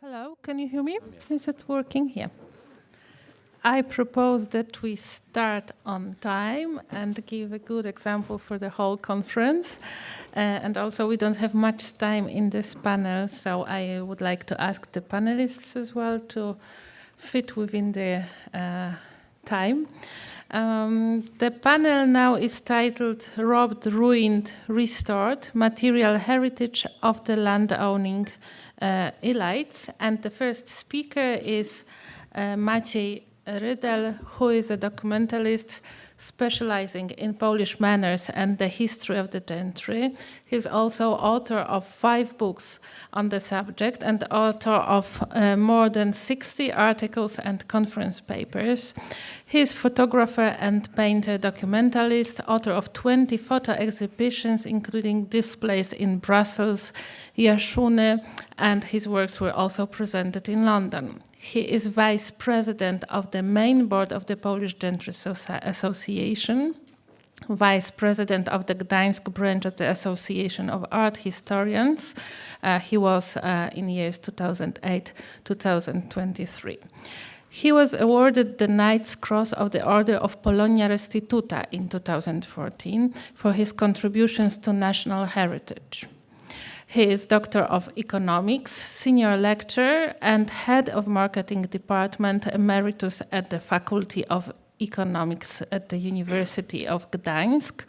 Speaker 1: Hello, can you hear me? Is it working? Yeah. I propose that we start on time and give a good example for the whole conference. And also we don't have much time in this panel, so I would like to ask the panelists as well to fit within the time. The panel now is titled Robbed, Ruined, Restored, Material Heritage of the Landowning Elites. And the first speaker is Maciej Rydel, who is a documentalist specializing in Polish manners and the history of the gentry. He's also author of 5 books on the subject and author of more than 60 articles and conference papers. He's photographer and painter documentalist, author of 20 photo exhibitions, including displays in Brussels, Jaszczony, and his works were also presented in London. He is vice president of the main board of the Polish Gentry Association, vice president of the Gdańsk branch of the Association of Art Historians. He was in years 2008-2023. He was awarded the Knight's Cross of the Order of Polonia Restituta in 2014 for his contributions to national heritage. He is Doctor of Economics, Senior Lecturer, and Head of Marketing Department Emeritus at the Faculty of Economics at the University of Gdańsk.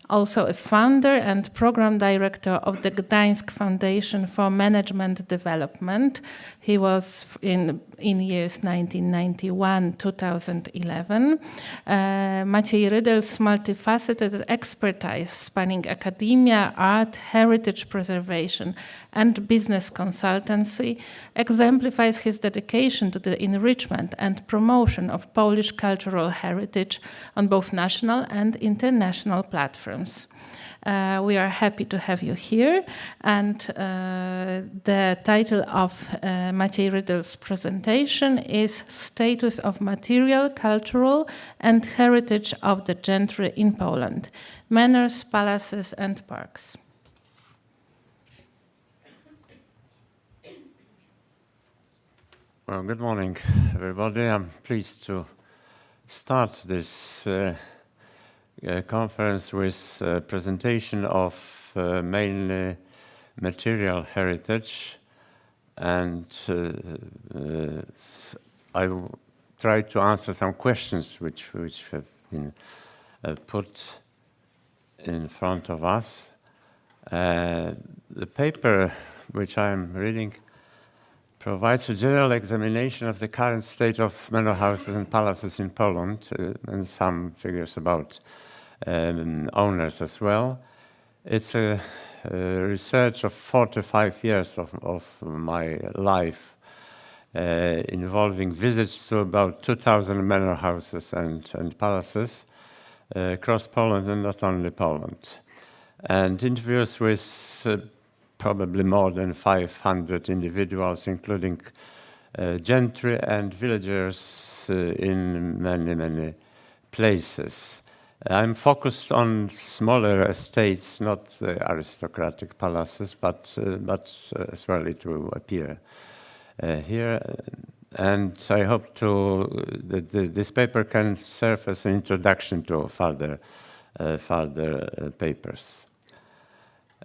Speaker 1: Also a founder and program director of the Gdańsk Foundation for Management Development. He was in years 1991-2011. Maciej Rydel's multifaceted expertise spanning academia, art, heritage preservation, and business consultancy exemplifies his dedication to the enrichment and promotion of Polish cultural heritage on both national and international platforms. We are happy to have you here, and the title of Maciej Rydel's presentation is Status of Material, Cultural and Heritage of the Gentry in Poland, Manors, Palaces and Parks.
Speaker 13: Well, good morning, everybody. I'm pleased to start this conference with a presentation of mainly material heritage, and I will try to answer some questions which have been put in front of us. The paper which I'm reading provides a general examination of the current state of manor houses and palaces in Poland, and some figures about owners as well. It's a research of 45 years of my life, involving visits to about 2,000 manor houses and palaces across Poland, and not only Poland, and interviews with probably more than 500 individuals, including gentry and villagers in many places. I'm focused on smaller estates, not aristocratic palaces, but as well it will appear here. And I hope that this paper can serve as an introduction to further papers.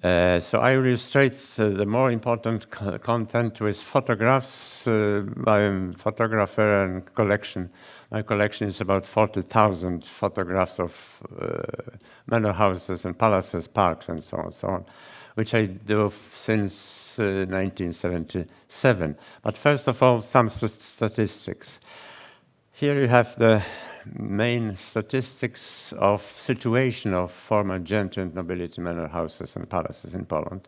Speaker 13: So I illustrate the more important content with photographs. I'm a photographer and collection. My collection is about 40,000 photographs of manor houses and palaces, parks, and so on, which I do since 1977. But first of all, some statistics. Here you have the main statistics of situation of former gentry and nobility manor houses and palaces in Poland,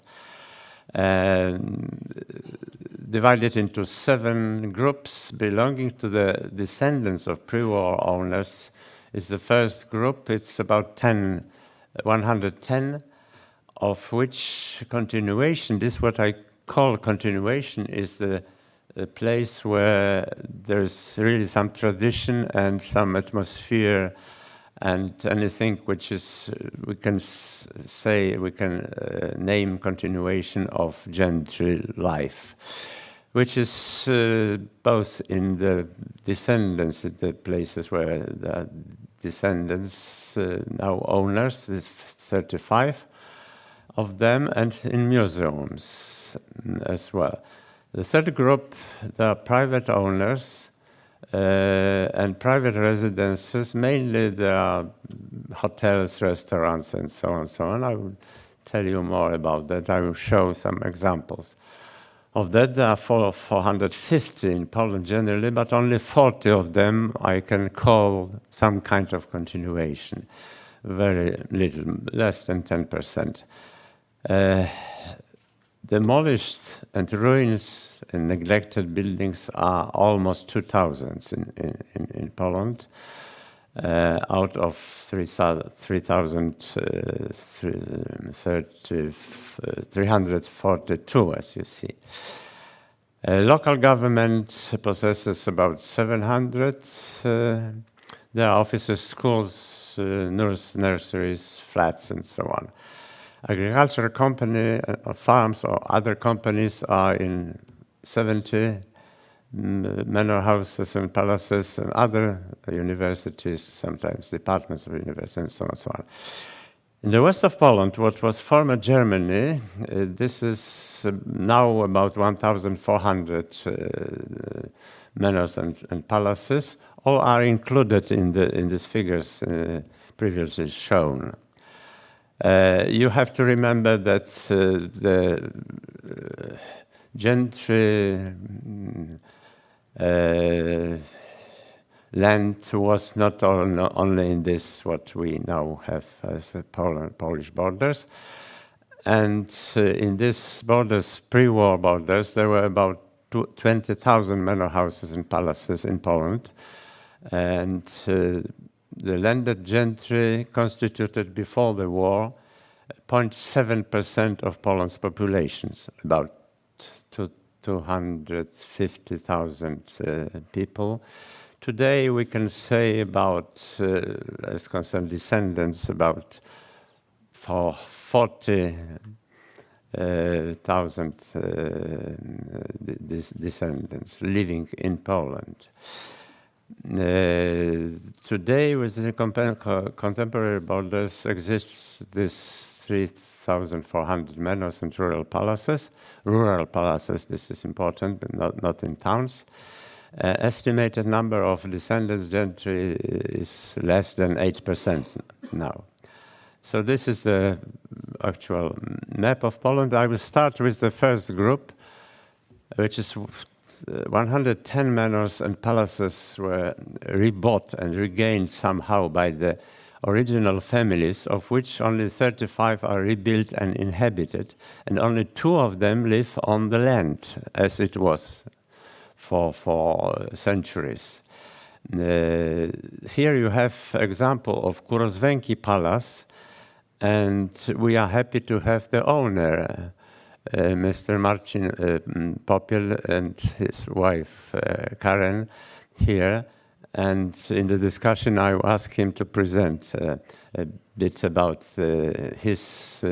Speaker 13: divided into 7 groups belonging to the descendants of pre-war owners. Is the first group. It's about 110, of which continuation, this is what I call continuation, is the place where there's really some tradition and some atmosphere and anything which is, we can name continuation of gentry life. which is both in the descendants, in the places where the descendants now owners, 35 of them, and in museums as well. The third group, the private owners and private residences, mainly the hotels, restaurants, and so on, so on. I will tell you more about that. I will show some examples of that. There are 450 in Poland generally, but only 40 of them I can call some kind of continuation. Very little, less than 10%. Demolished and ruins and neglected buildings are almost 2,000 in Poland, out of 342, as you see. Local government possesses about 700. There are offices, schools, nurseries, flats, and so on. Agricultural company, farms or other companies are in 70, manor houses and palaces, and other universities, sometimes departments of universities, and so on and so on. In the west of Poland, what was former Germany, this is now about 1,400 manors and palaces. All are included in these figures previously shown. You have to remember that the Gentry land was not only in this, what we now have as Polish borders. And in these borders, pre-war borders, there were about 20,000 manor houses and palaces in Poland. And the landed gentry constituted before the war 0.7% of Poland's populations, about 250,000 people. Today we can say about, as concerned descendants, about 40,000 descendants living in Poland. Today, with the contemporary borders, exists this 3,400 manors and rural palaces. Rural palaces, this is important, but not in towns. Estimated number of descendants gentry is less than 8% now. So this is the actual map of Poland. I will start with the first group, which is 110 manors and palaces were rebought and regained somehow by the original families, of which only 35 are rebuilt and inhabited, and only 2 of them live on the land as it was for centuries. Here you have example of Kurosvenki Palace, and we are happy to have the owner, Mr. Marcin Popiel and his wife Karen here. And in the discussion, I asked him to present a bit about his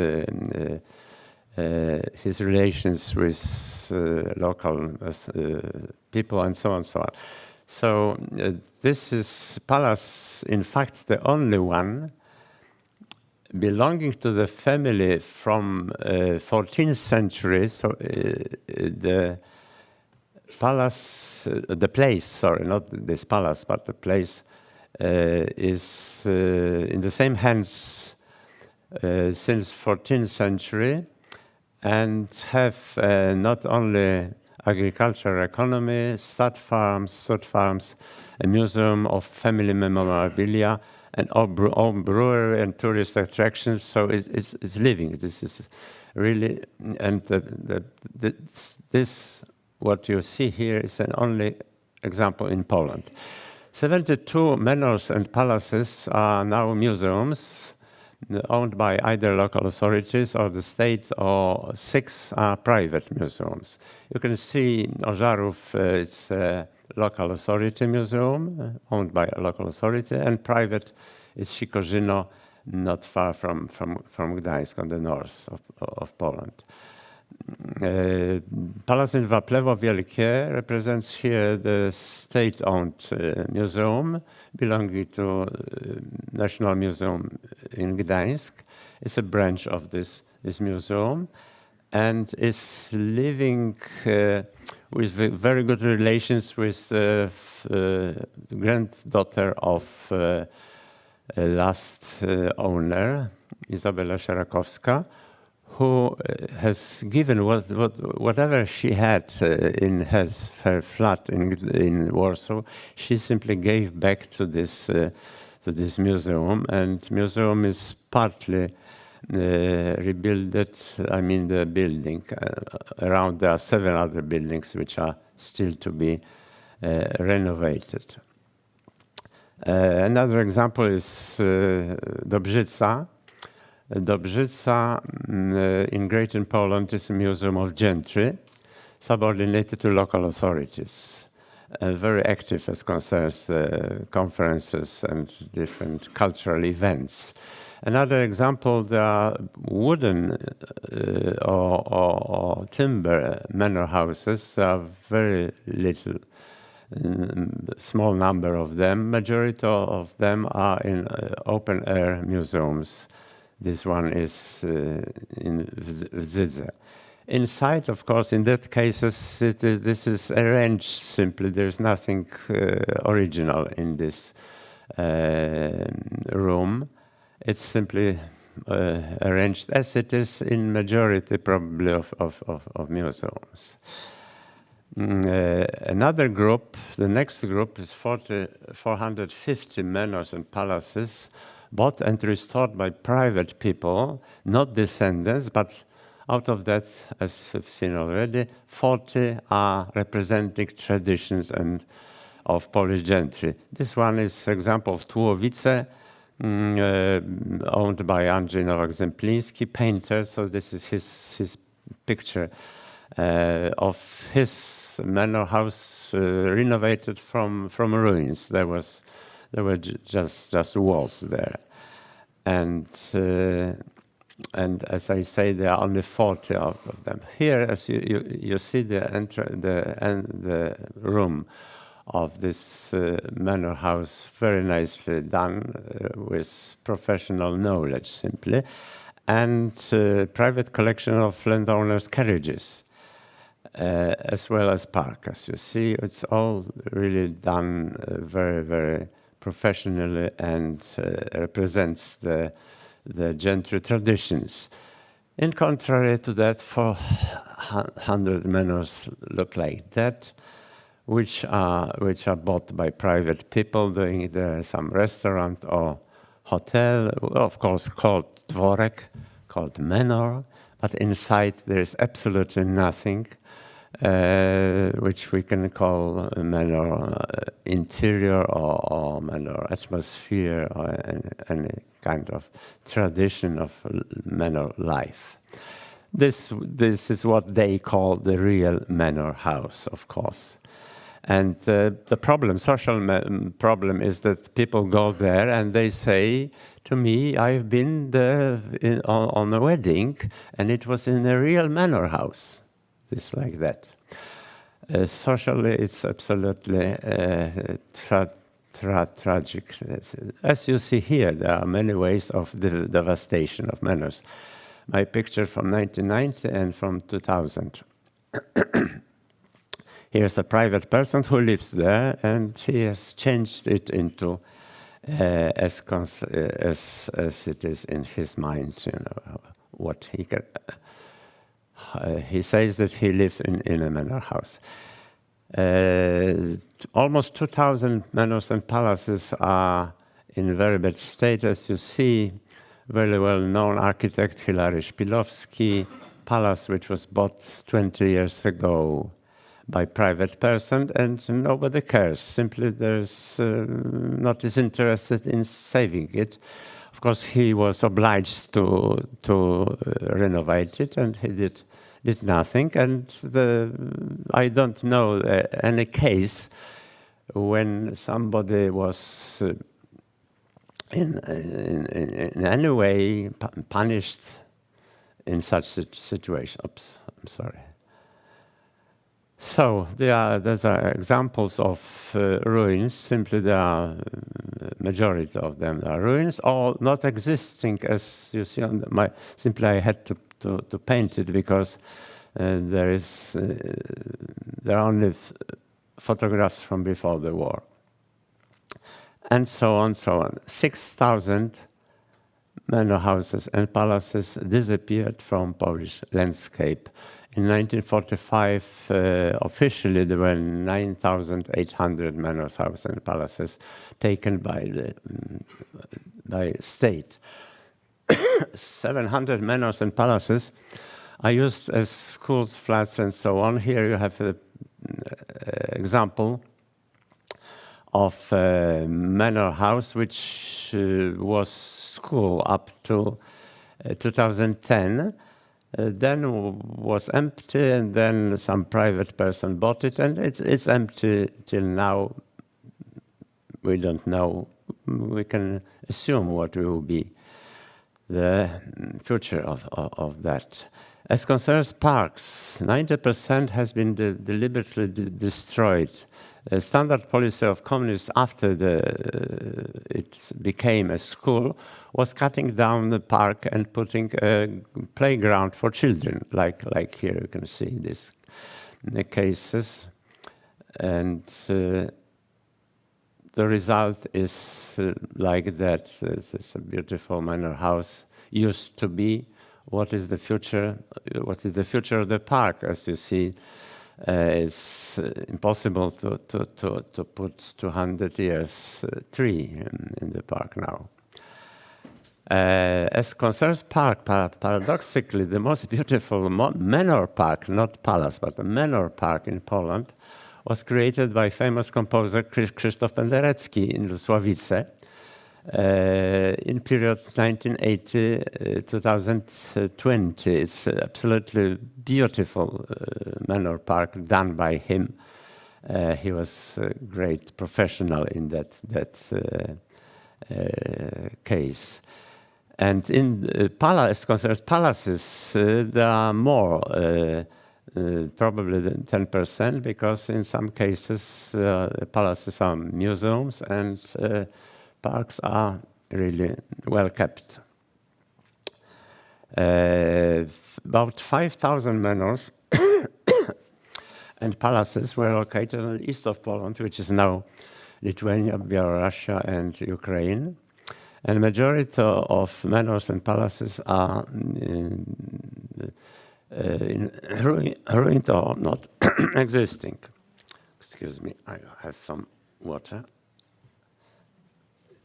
Speaker 13: relations with local people and so on and so on. So this is palace, in fact, the only one belonging to the family from 14th century. So the palace, the place, sorry, not this palace, but the place is in the same hands since 14th century, and have not only agricultural economy, stud farms, a museum of family memorabilia, and own brewery and tourist attractions. So it's living. This is really, and this what you see here is an only example in Poland. 72 manors and palaces are now museums owned by either local authorities or the state, or 6 are private museums. You can see Ożarów, it's a local authority museum owned by a local authority, and private is Sikorzyno, not far from Gdańsk on the north of Poland. Palace in Waplewo Wielkie represents here the state-owned museum belonging to National Museum in Gdańsk. It's a branch of this museum, and is living with very good relations with the granddaughter of last owner, Izabela Sierakowska, who has given whatever she had in her flat in Warsaw. She simply gave back to this museum, and museum is partly rebuilt. I mean, the building around there are 7 other buildings which are still to be renovated. Another example is Dobrzyca. Dobrzyca in Greater Poland is a museum of Gentry, subordinated to local authorities, very active as concerns conferences and different cultural events. Another example, there are wooden or timber manor houses. There are very little, small number of them. Majority of them are in open-air museums. This one is in Wzdydze. Inside, of course, in that cases, this is arranged simply. There's nothing original in this room. It's simply arranged as it is in majority, probably, of museums. Another group, the next group, is 450 manors and palaces, bought and restored by private people, not descendants, but out of that, as we've seen already, 40 are representing traditions and of Polish gentry. This one is example of Tułowice, owned by Andrzej Nowak-Zempliński, painter. So this is his picture of his manor house renovated from ruins. There were just walls there, and as I say, there are only 40 of them. Here, as you see the room of this manor house, very nicely done with professional knowledge, simply, and private collection of landowners' carriages, as well as park. As you see, it's all really done very, very professionally and represents the gentry traditions. In contrary to that, 400 manors look like that, which are bought by private people doing there some restaurant or hotel, of course called dworek, called manor, but inside there is absolutely nothing, which we can call a manor interior or manor atmosphere or any kind of tradition of manor life. This is what they call the real manor house, of course. And the problem, social problem, is that people go there and they say to me, I've been there on a wedding and it was in a real manor house. It's like that. Socially, it's absolutely tragic. As you see here, there are many ways of the devastation of manors. My picture from 1990 and from 2000. Here's a private person who lives there, and he has changed it into as it is in his mind. You know what he can. He says that he lives in a manor house. Almost 2,000 manors and palaces are in very bad state, as you see. Very well-known architect Hilary Szpilowski, palace which was bought 20 years ago by private person, and nobody cares. Simply, there's not as interested in saving it. Of course, he was obliged to renovate it, and he did nothing. And I don't know any case when somebody was in any way punished in such situation. Oops, I'm sorry. So those are examples of ruins. Simply, there are majority of them are ruins, all not existing, as you see on my. Simply, I had to paint it because there are only photographs from before the war, and so on, so on. 6,000 manor houses and palaces disappeared from Polish landscape. In 1945, officially there were 9,800 manor houses and palaces taken by the state. 700 manors and palaces are used as schools, flats, and so on. Here you have an example of a manor house which was school up to 2010. Then was empty, and then some private person bought it, and it's empty till now. We don't know. We can assume what will be the future of that. As concerns parks, 90% has been deliberately destroyed. A standard policy of communists after it became a school was cutting down the park and putting a playground for children, like here you can see these cases. And the result is like that. It's a beautiful manor house used to be. What is the future? What is the future of the park? As you see, it's impossible to put 200 years tree in the park now. As concerns park, paradoxically, the most beautiful manor park, not palace, but a manor park in Poland, was created by famous composer Krzysztof Penderecki in Lusławice in period 1980-2020. It's absolutely beautiful manor park done by him. He was a great professional in that case. And in as concerns palaces, there are more, probably than 10%, because in some cases palaces are museums and parks are really well kept. About 5,000 manors and palaces were located on the east of Poland, which is now Lithuania, Belarus, and Ukraine. And the majority of manors and palaces are ruined or not existing. Excuse me, I have some water.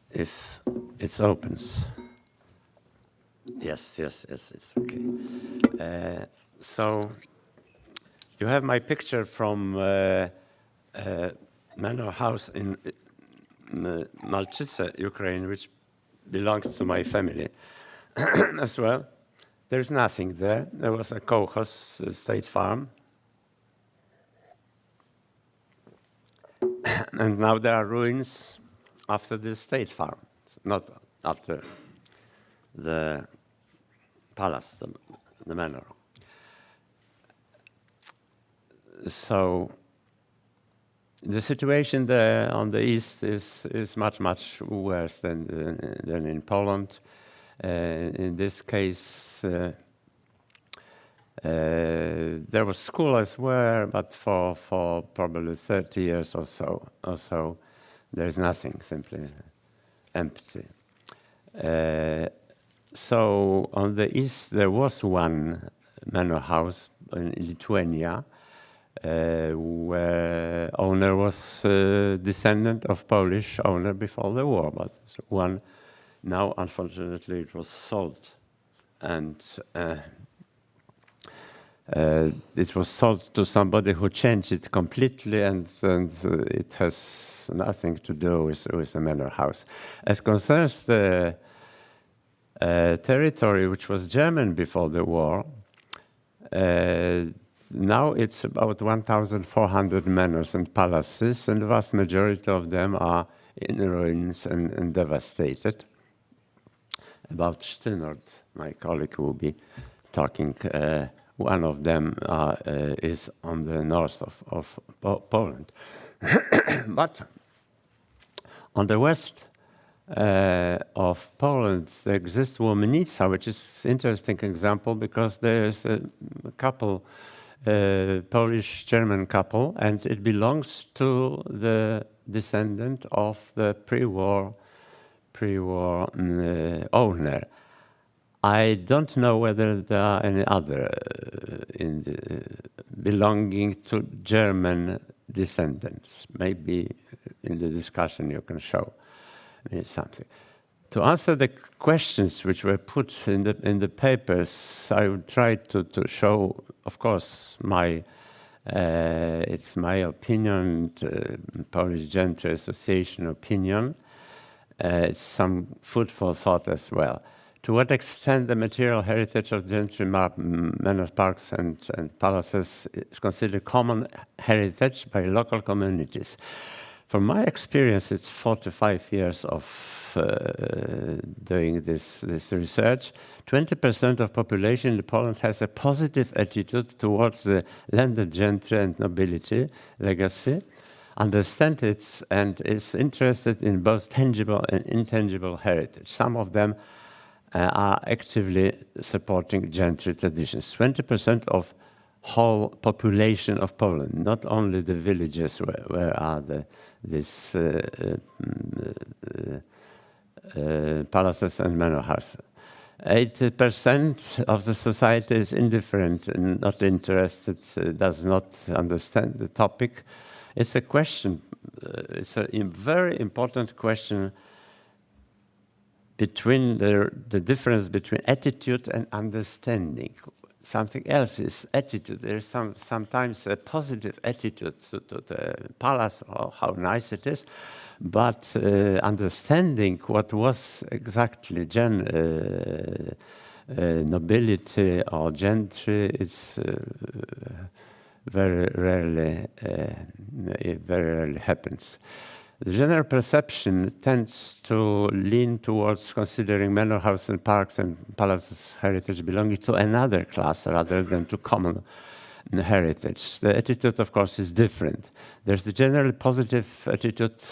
Speaker 13: If it opens. Yes, it's okay. So you have my picture from manor house in Malczyce, Ukraine, which belonged to my family as well. There's nothing there. There was a kolkhoz state farm. And now there are ruins after the state farm, not after the palace, the manor. So the situation there on the east is much worse than in Poland. In this case, there was school as well, but for probably 30 years or so, there's nothing, simply empty. So on the east, there was one manor house in Lithuania, where owner was descendant of Polish owner before the war, but one now, unfortunately, it was sold, and it was sold to somebody who changed it completely, and it has nothing to do with a manor house. As concerns the territory which was German before the war, now it's about 1,400 manors and palaces, and the vast majority of them are in ruins and devastated. About Stynord, my colleague will be talking. One of them is on the north of Poland. But on the west of Poland, there exists Łominica, which is an interesting example because there is a couple, Polish-German couple, and it belongs to the descendant of the pre-war owner. I don't know whether there are any other belonging to German descendants. Maybe in the discussion you can show me something. To answer the questions which were put in the papers, I would try to show, of course, it's my opinion, Polish Gentry Association opinion. It's some food for thought as well. To what extent the material heritage of gentry manor parks and palaces is considered common heritage by local communities? From my experience, it's 45 years of doing this research. 20% of population in Poland has a positive attitude towards the landed gentry and nobility legacy, understand it, and is interested in both tangible and intangible heritage. Some of them are actively supporting gentry traditions. 20% of whole population of Poland, not only the villages where are these palaces and manor houses. 80% of the society is indifferent and not interested, does not understand the topic. It's a question, it's a very important question between the difference between attitude and understanding. Something else is attitude. There's sometimes a positive attitude to the palace or how nice it is, but understanding what was exactly nobility or gentry is very rarely happens. The general perception tends to lean towards considering manor houses and parks and palaces heritage belonging to another class rather than to common heritage. The attitude, of course, is different. There's the generally positive attitude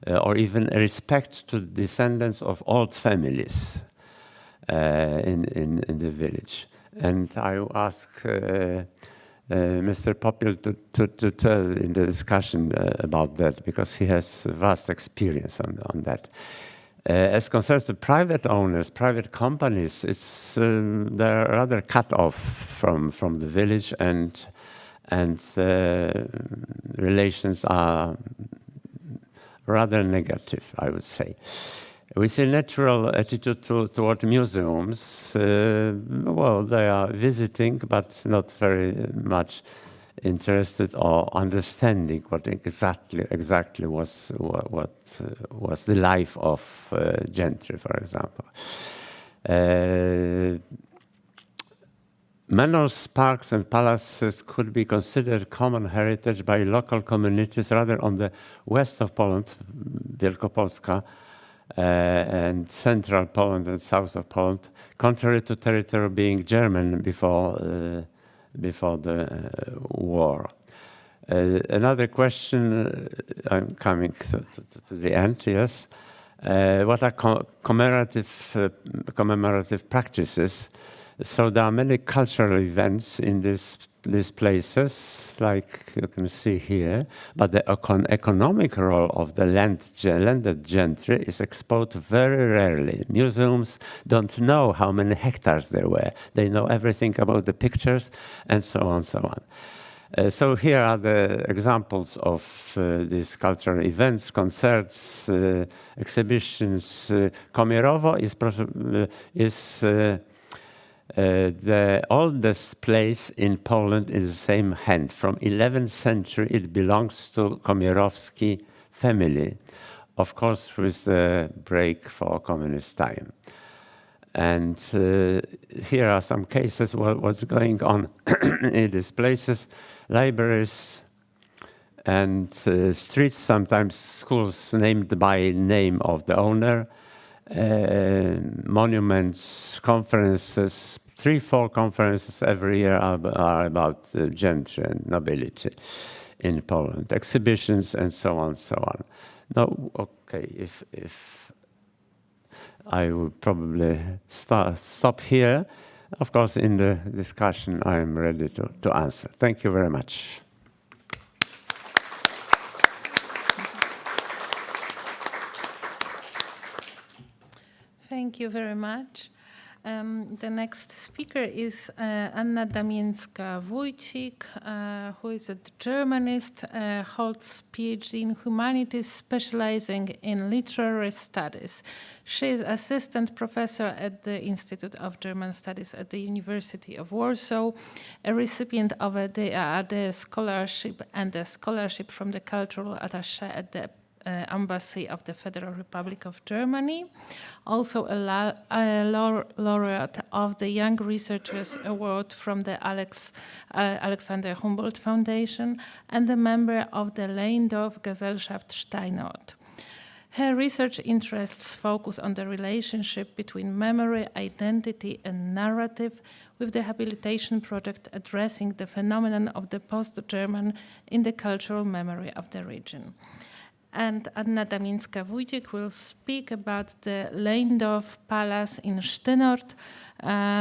Speaker 13: or even a respect to descendants of old families in the village. And I ask Mr. Popiel to tell in the discussion about that, because he has vast experience on that. As concerns the private owners, private companies, they're rather cut off from the village, and relations are rather negative, I would say. We see natural attitude toward museums. Well, they are visiting, but not very much interested or understanding what exactly was the life of gentry, for example. Manors, parks, and palaces could be considered common heritage by local communities rather on the west of Poland, Wielkopolska, and central Poland and south of Poland, contrary to territory being German before the war. Another question, I'm coming to the end, yes. What are commemorative practices? So there are many cultural events in these places, like you can see here, but the economic role of the landed gentry is exposed very rarely. Museums don't know how many hectares there were. They know everything about the pictures and so on and so on. So here are the examples of these cultural events, concerts, exhibitions. Komierowo is the oldest place in Poland in the same hand. From 11th century, it belongs to Komierowski family, of course, with a break for communist time. And here are some cases what's going on in these places. Libraries and streets, sometimes schools named by name of the owner, monuments, conferences, 3-4 conferences every year are about gentry and nobility in Poland, exhibitions and so on, so on. Now, okay, if I would probably stop here. Of course, in the discussion, I am ready to answer. Thank you very much.
Speaker 1: Thank you very much. The next speaker is Anna Damińska-Wójcik, who is a Germanist, holds PhD in humanities, specializing in literary studies. She is assistant professor at the Institute of German Studies at the University of Warsaw, a recipient of a DAAD scholarship and a scholarship from the cultural attaché at the Embassy of the Federal Republic of Germany, also a laureate of the Young Researchers Award from the Alexander Humboldt Foundation, and a member of the Landowning Gesellschaft Steinort. Her research interests focus on the relationship between memory, identity, and narrative, with the habilitation project addressing the phenomenon of the post-German in the cultural memory of the region. And Anna Damińska-Wójcik will speak about the Landowning Palace in Steinort,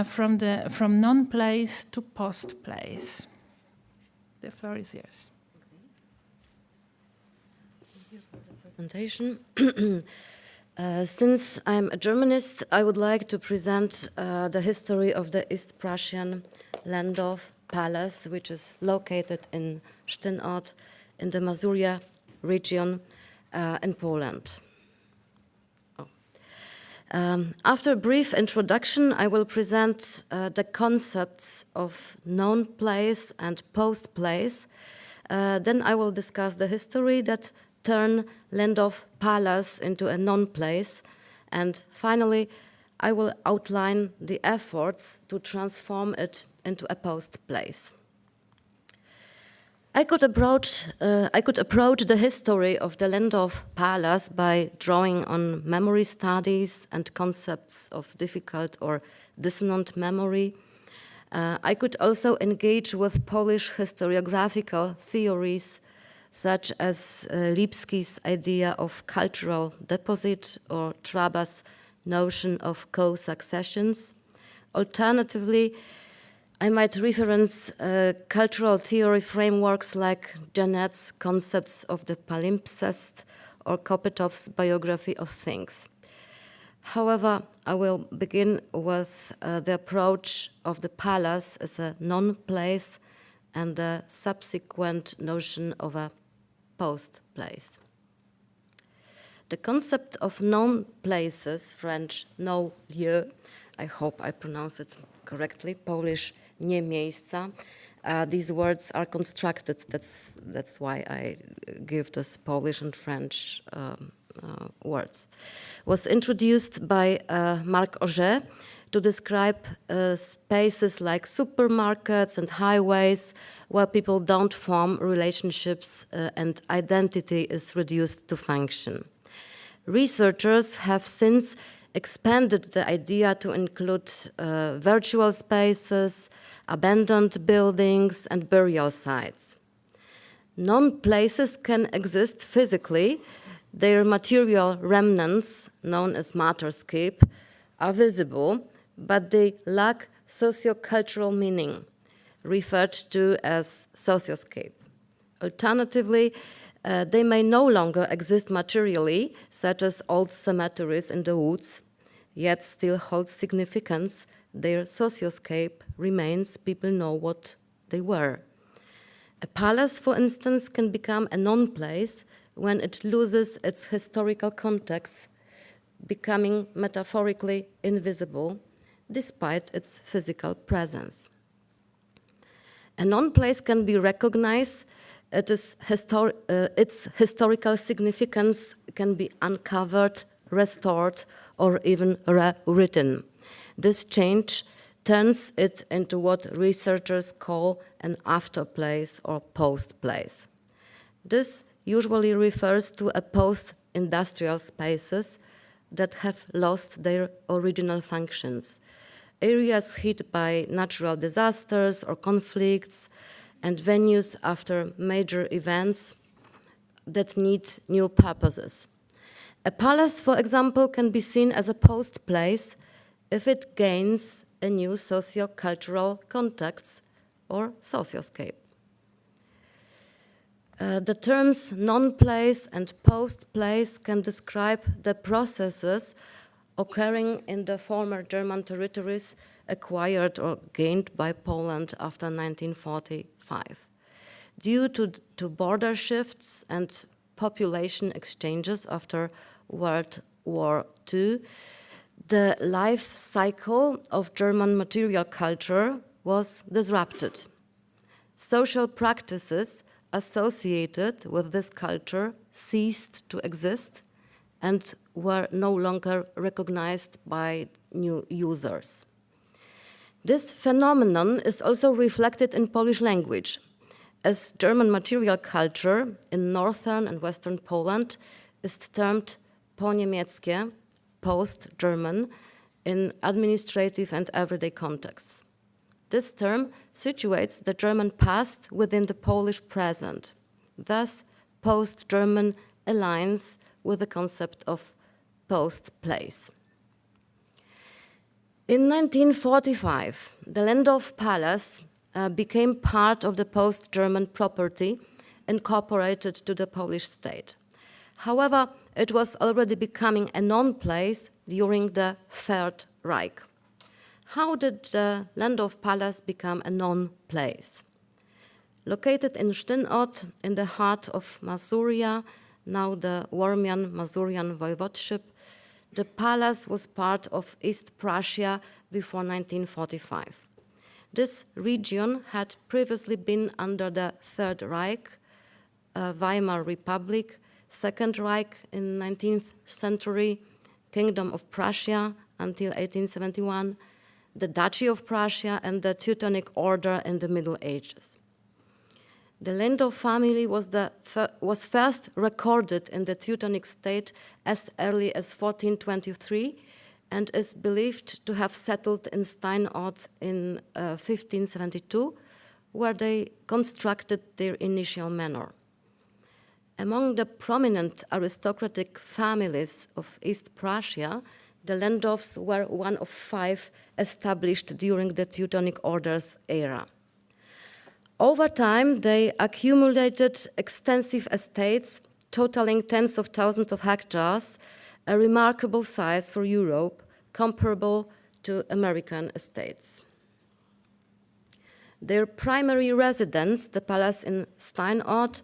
Speaker 1: from non-place to post-place. The floor is yours.
Speaker 14: Thank you for the presentation. Since I'm a Germanist, I would like to present the history of the East Prussian Landowning Palace, which is located in Steinort in the Masuria region in Poland. After a brief introduction, I will present the concepts of known place and post place. Then I will discuss the history that turned Landowning Palace into a known place. And finally, I will outline the efforts to transform it into a post place. I could approach the history of the Landowning Palace by drawing on memory studies and concepts of difficult or dissonant memory. I could also engage with Polish historiographical theories, such as Lipski's idea of cultural deposit or Traba's notion of co-successions. Alternatively, I might reference cultural theory frameworks like Janet's concepts of the palimpsest or Kopetov's biography of things. However, I will begin with the approach of the palace as a non-place and the subsequent notion of a post-place. The concept of known places, French non-lieu, I hope I pronounce it correctly, Polish nie miejsca. These words are constructed, that's why I give this Polish and French words. Was introduced by Marc Auger to describe spaces like supermarkets and highways where people don't form relationships and identity is reduced to function. Researchers have since expanded the idea to include virtual spaces, abandoned buildings, and burial sites. Non-places can exist physically. Their material remnants, known as matterscape, are visible, but they lack sociocultural meaning, referred to as socioscape. Alternatively, they may no longer exist materially, such as old cemeteries in the woods, yet still hold significance. Their socioscape remains, people know what they were. A palace, for instance, can become a non-place when it loses its historical context, becoming metaphorically invisible, despite its physical presence. A non-place can be recognized. Its historical significance can be uncovered, restored, or even rewritten. This change turns it into what researchers call an afterplace or post-place. This usually refers to a post-industrial spaces that have lost their original functions. areas hit by natural disasters or conflicts, and venues after major events that need new purposes. A palace, for example, can be seen as a post place if it gains a new socio-cultural context or socioscape. The terms non-place and post-place can describe the processes occurring in the former German territories acquired or gained by Poland after 1945. Due to border shifts and population exchanges after World War II, the life cycle of German material culture was disrupted. Social practices associated with this culture ceased to exist and were no longer recognized by new users. This phenomenon is also reflected in Polish language, as German material culture in northern and western Poland is termed po-niemieckie, post-German, in administrative and everyday contexts. This term situates the German past within the Polish present. Thus, post-German aligns with the concept of post-place. In 1945, the Landowning Palace became part of the post-German property incorporated to the Polish state. However, it was already becoming a non-place during the Third Reich. How did the Landowning Palace become a non-place? Located in Steinort, in the heart of Masuria, now the Warmian-Masurian Voivodeship, the palace was part of East Prussia before 1945. This region had previously been under the Third Reich, Weimar Republic, Second Reich in 19th century, Kingdom of Prussia until 1871, the Duchy of Prussia, and the Teutonic Order in the Middle Ages. The Landau family was first recorded in the Teutonic state as early as 1423 and is believed to have settled in Steinort in 1572, where they constructed their initial manor. Among the prominent aristocratic families of East Prussia, the Landows were one of 5 established during the Teutonic Order's era. Over time, they accumulated extensive estates totaling tens of thousands of hectares, a remarkable size for Europe, comparable to American estates. Their primary residence, the palace in Steinort,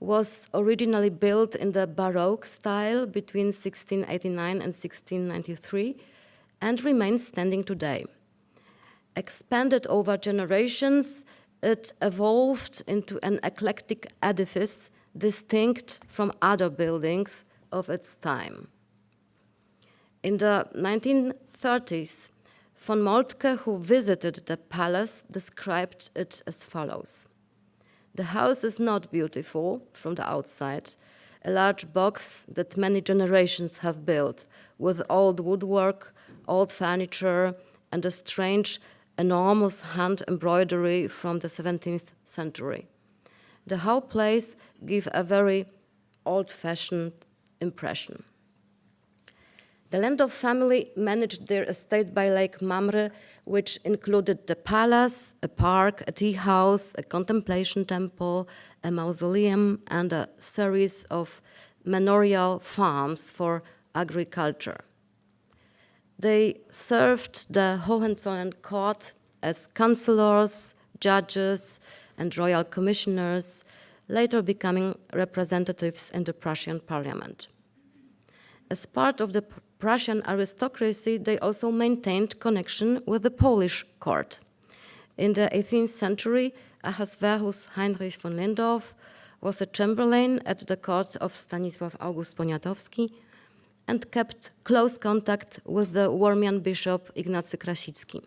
Speaker 14: was originally built in the Baroque style between 1689 and 1693 and remains standing today. Expanded over generations, it evolved into an eclectic edifice distinct from other buildings of its time. In the 1930s, von Moltke, who visited the palace, described it as follows. The house is not beautiful from the outside, a large box that many generations have built with old woodwork, old furniture, and a strange, enormous hand embroidery from the 17th century. The whole place gives a very old-fashioned impression. The Landau family managed their estate by Lake Mamre, which included the palace, a park, a tea house, a contemplation temple, a mausoleum, and a series of manorial farms for agriculture. They served the Hohenzollern court as councillors, judges, and royal commissioners, later becoming representatives in the Prussian parliament. As part of the Prussian aristocracy, they also maintained connection with the Polish court. In the 18th century, Ahasverus Heinrich von Landau was a chamberlain at the court of Stanisław August Poniatowski and kept close contact with the Warmian bishop Ignacy Krasicki.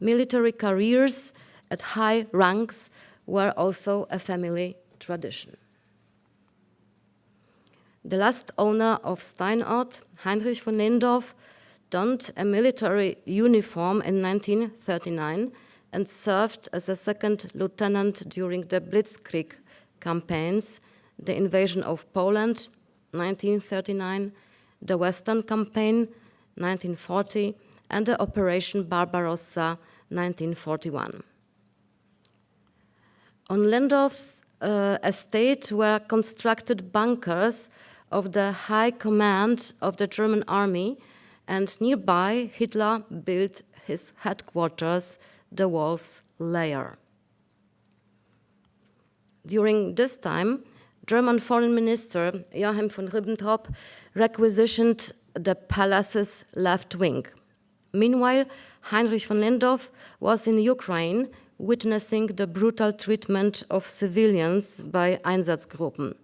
Speaker 14: Military careers at high ranks were also a family tradition. The last owner of Steinort, Heinrich von Landau, donned a military uniform in 1939 and served as a second lieutenant during the Blitzkrieg campaigns, the invasion of Poland, 1939, the Western Campaign, 1940, and the Operation Barbarossa, 1941. On Lendorf's estate were constructed bunkers of the high command of the German army, and nearby Hitler built his headquarters, the Wolf's Lair. During this time, German Foreign Minister Joachim von Ribbentrop requisitioned the palace's left wing. Meanwhile, Heinrich von Lendorf was in Ukraine witnessing the brutal treatment of civilians by Einsatzgruppen.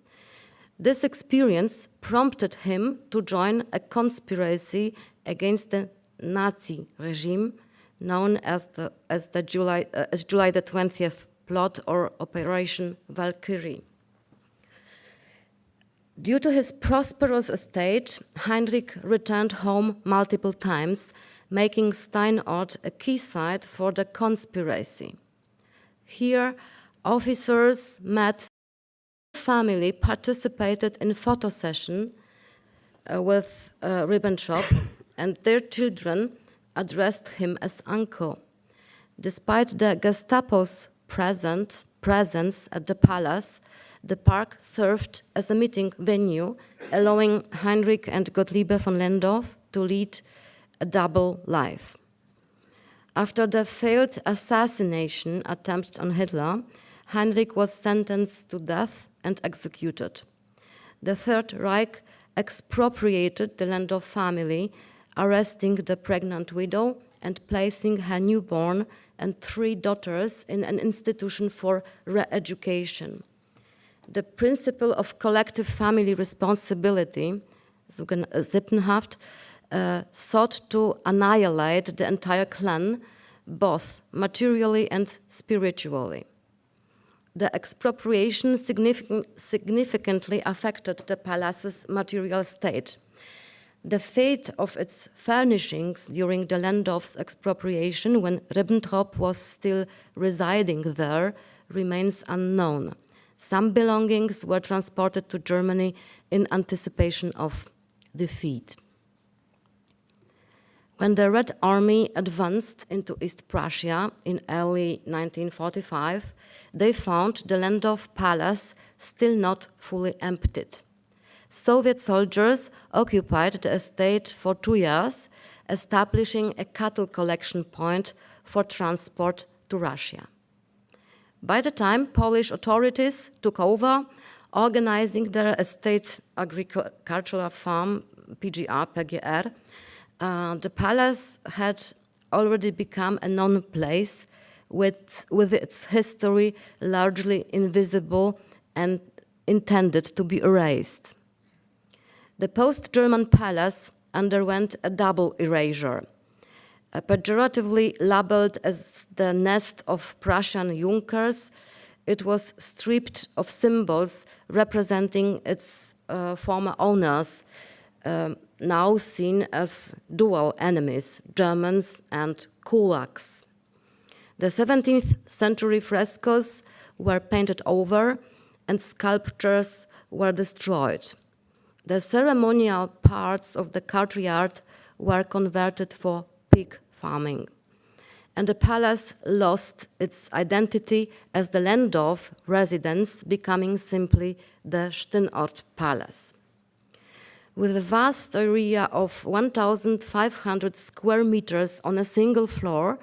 Speaker 14: This experience prompted him to join a conspiracy against the Nazi regime known as July the 20th plot or Operation Valkyrie. Due to his prosperous estate, Heinrich returned home multiple times, making Steinort a key site for the conspiracy. Here, officers met. The family participated in photo session with Ribbentrop, and their children addressed him as uncle. Despite the Gestapo's presence at the palace, the park served as a meeting venue, allowing Heinrich and Gottliebe von Lendorf to lead a double life. After the failed assassination attempt on Hitler, Heinrich was sentenced to death and executed. The Third Reich expropriated the Lendorf family, arresting the pregnant widow and placing her newborn and 3 daughters in an institution for re-education. The principle of collective family responsibility, Sippenhaft, sought to annihilate the entire clan, both materially and spiritually. The expropriation significantly affected the palace's material state. The fate of its furnishings during the Lendorf's expropriation, when Ribbentrop was still residing there, remains unknown. Some belongings were transported to Germany in anticipation of defeat. When the Red Army advanced into East Prussia in early 1945, they found the Lendorf Palace still not fully emptied. Soviet soldiers occupied the estate for 2 years, establishing a cattle collection point for transport to Russia. By the time Polish authorities took over, organizing their estate agricultural farm, PGR, the palace had already become a known place with its history largely invisible and intended to be erased. The post-German palace underwent a double erasure. Pejoratively labeled as the nest of Prussian Junkers, it was stripped of symbols representing its former owners, now seen as dual enemies, Germans and kulaks. The 17th century frescoes were painted over and sculptures were destroyed. The ceremonial parts of the courtyard were converted for pig farming. And the palace lost its identity as the Lendorf residence, becoming simply the Steinort Palace. With a vast area of 1,500 square meters on a single floor,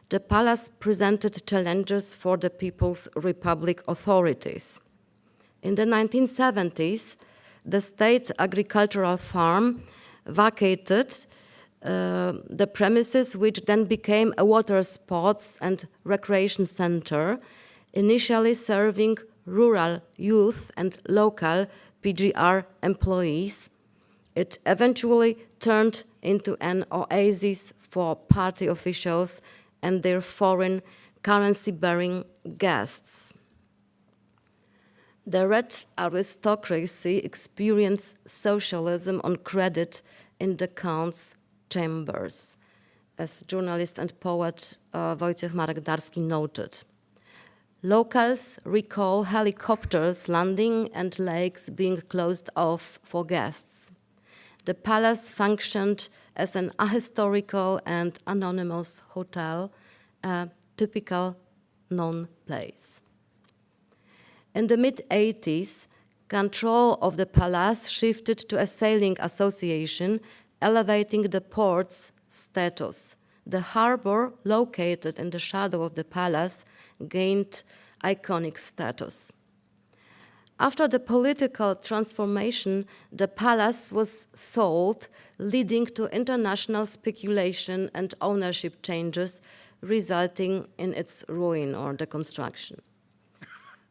Speaker 14: the palace presented challenges for the People's Republic authorities. In the 1970s, the state agricultural farm vacated the premises, which then became a water sports and recreation center, initially serving rural youth and local PGR employees. It eventually turned into an oasis for party officials and their foreign currency-bearing guests. The Red Aristocracy experienced socialism on credit in the Count's chambers, as journalist and poet Wojciech Marek Darski noted. Locals recall helicopters landing and lakes being closed off for guests. The palace functioned as an ahistorical and anonymous hotel, a typical non-place. In the mid-80s, control of the palace shifted to a sailing association, elevating the port's status. The harbor, located in the shadow of the palace, gained iconic status. After the political transformation, the palace was sold, leading to international speculation and ownership changes, resulting in its ruin or deconstruction.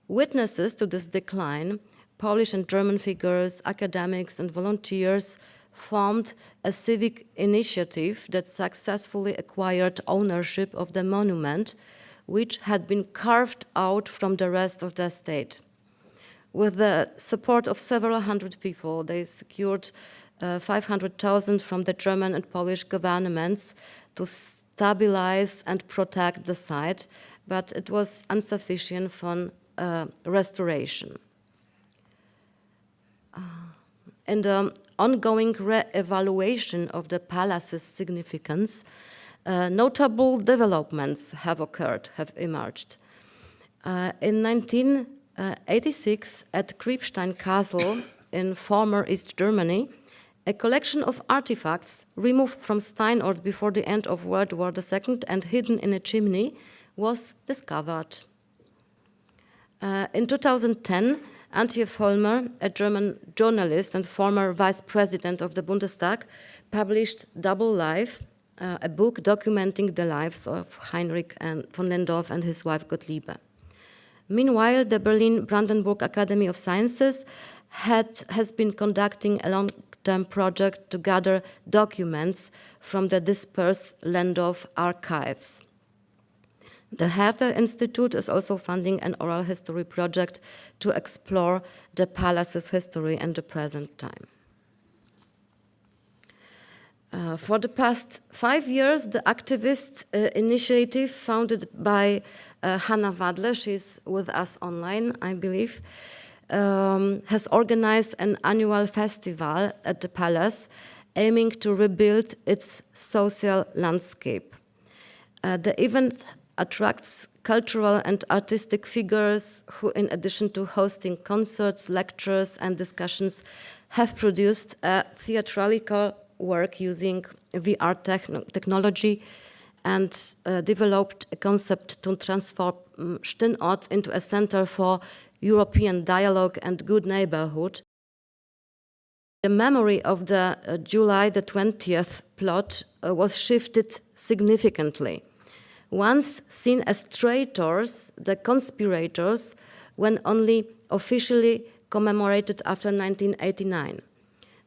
Speaker 14: Witnesses to this decline, Polish and German figures, academics, and volunteers formed a civic initiative that successfully acquired ownership of the monument, which had been carved out from the rest of the estate. With the support of several hundred people, they secured 500,000 from the German and Polish governments to stabilize and protect the site, but it was insufficient for restoration. In the ongoing re-evaluation of the palace's significance, notable developments have emerged. In 1986, at Kriebstein Castle in former East Germany, a collection of artifacts removed from Steinort before the end of World War II and hidden in a chimney was discovered. In 2010, Antje Vollmer, a German journalist and former vice president of the Bundestag, published Double Life, a book documenting the lives of Heinrich von Lendorf and his wife Gottliebe. Meanwhile, the Berlin-Brandenburg Academy of Sciences has been conducting a long-term project to gather documents from the dispersed Lendorf archives. The Herder Institute is also funding an oral history project to explore the palace's history and the present time. For the past 5 years, the activist initiative founded by Hanna Wadle, she's with us online, I believe, has organized an annual festival at the palace aiming to rebuild its social landscape. The event attracts cultural and artistic figures who, in addition to hosting concerts, lectures, and discussions, have produced a theatrical work using VR technology and developed a concept to transform Steinort into a center for European dialogue and good neighborhood. The memory of the July the 20th plot was shifted significantly. Once seen as traitors, the conspirators, when only officially commemorated after 1989.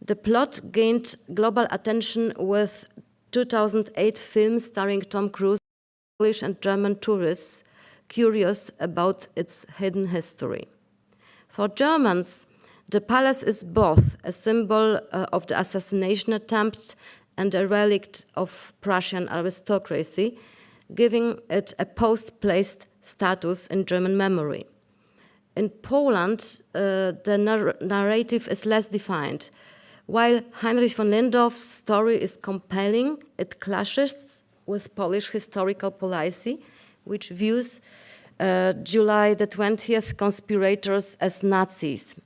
Speaker 14: The plot gained global attention with 2008 film starring Tom Cruise, Polish and German tourists curious about its hidden history. For Germans, the palace is both a symbol of the assassination attempt and a relic of Prussian aristocracy, giving it a post-placed status in German memory. In Poland, the narrative is less defined. While Heinrich von Lendorf's story is compelling, it clashes with Polish historical policy, which views July the 20th conspirators as Nazis.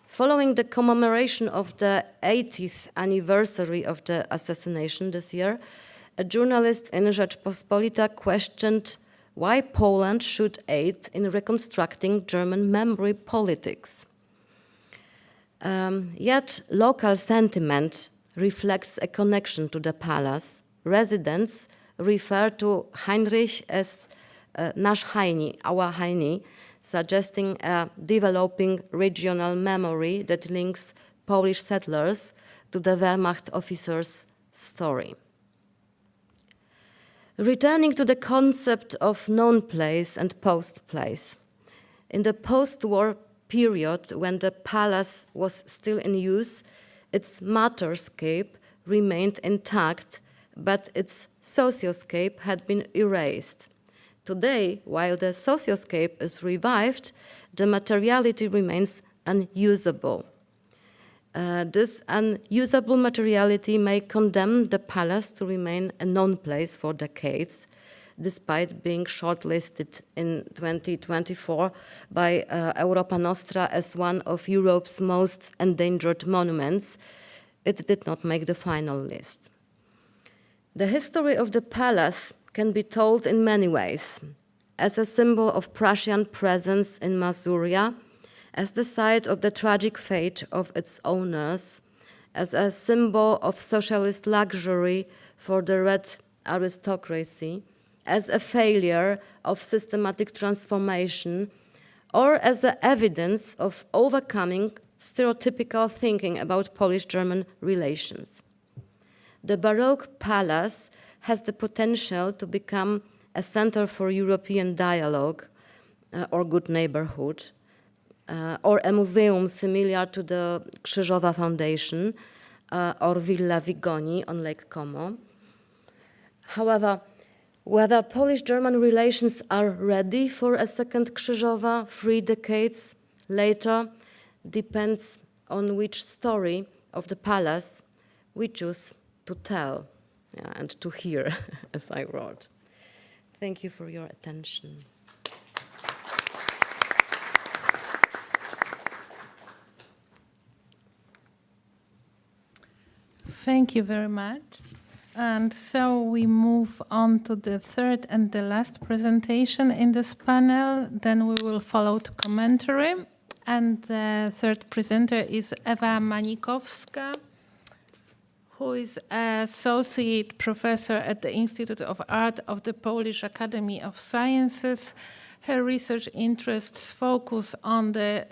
Speaker 14: Following the commemoration of the 80th anniversary of the assassination this year, a journalist in Rzeczpospolita questioned why Poland should aid in reconstructing German memory politics. Yet local sentiment reflects a connection to the palace. Residents refer to Heinrich as nasz Heini, our Heini, suggesting a developing regional memory that links Polish settlers to the Wehrmacht officers' story. Returning to the concept of known place and post-place. In the post-war period, when the palace was still in use, its matterscape remained intact, but its socioscape had been erased. Today, while the socioscape is revived, the materiality remains unusable. This unusable materiality may condemn the palace to remain a known place for decades, despite being shortlisted in 2024 by Europa Nostra as one of Europe's most endangered monuments. It did not make the final list. The history of the palace can be told in many ways, as a symbol of Prussian presence in Masuria, as the site of the tragic fate of its owners, as a symbol of socialist luxury for the red aristocracy, as a failure of systematic transformation, or as the evidence of overcoming stereotypical thinking about Polish-German relations. The Baroque palace has the potential to become a center for European dialogue or good neighborhood, or a museum similar to the Krzyżowa Foundation or Villa Vigoni on Lake Como. However, whether Polish-German relations are ready for a second Krzyżowa 3 decades later depends on which story of the palace we choose to tell and to hear, as I wrote. Thank you for your attention.
Speaker 1: Thank you very much. And so we move on to the third and the last presentation in this panel. Then we will follow to commentary. And the third presenter is Ewa Manikowska, who is associate professor at the Institute of Art of the Polish Academy of Sciences. Her research interests focuses on the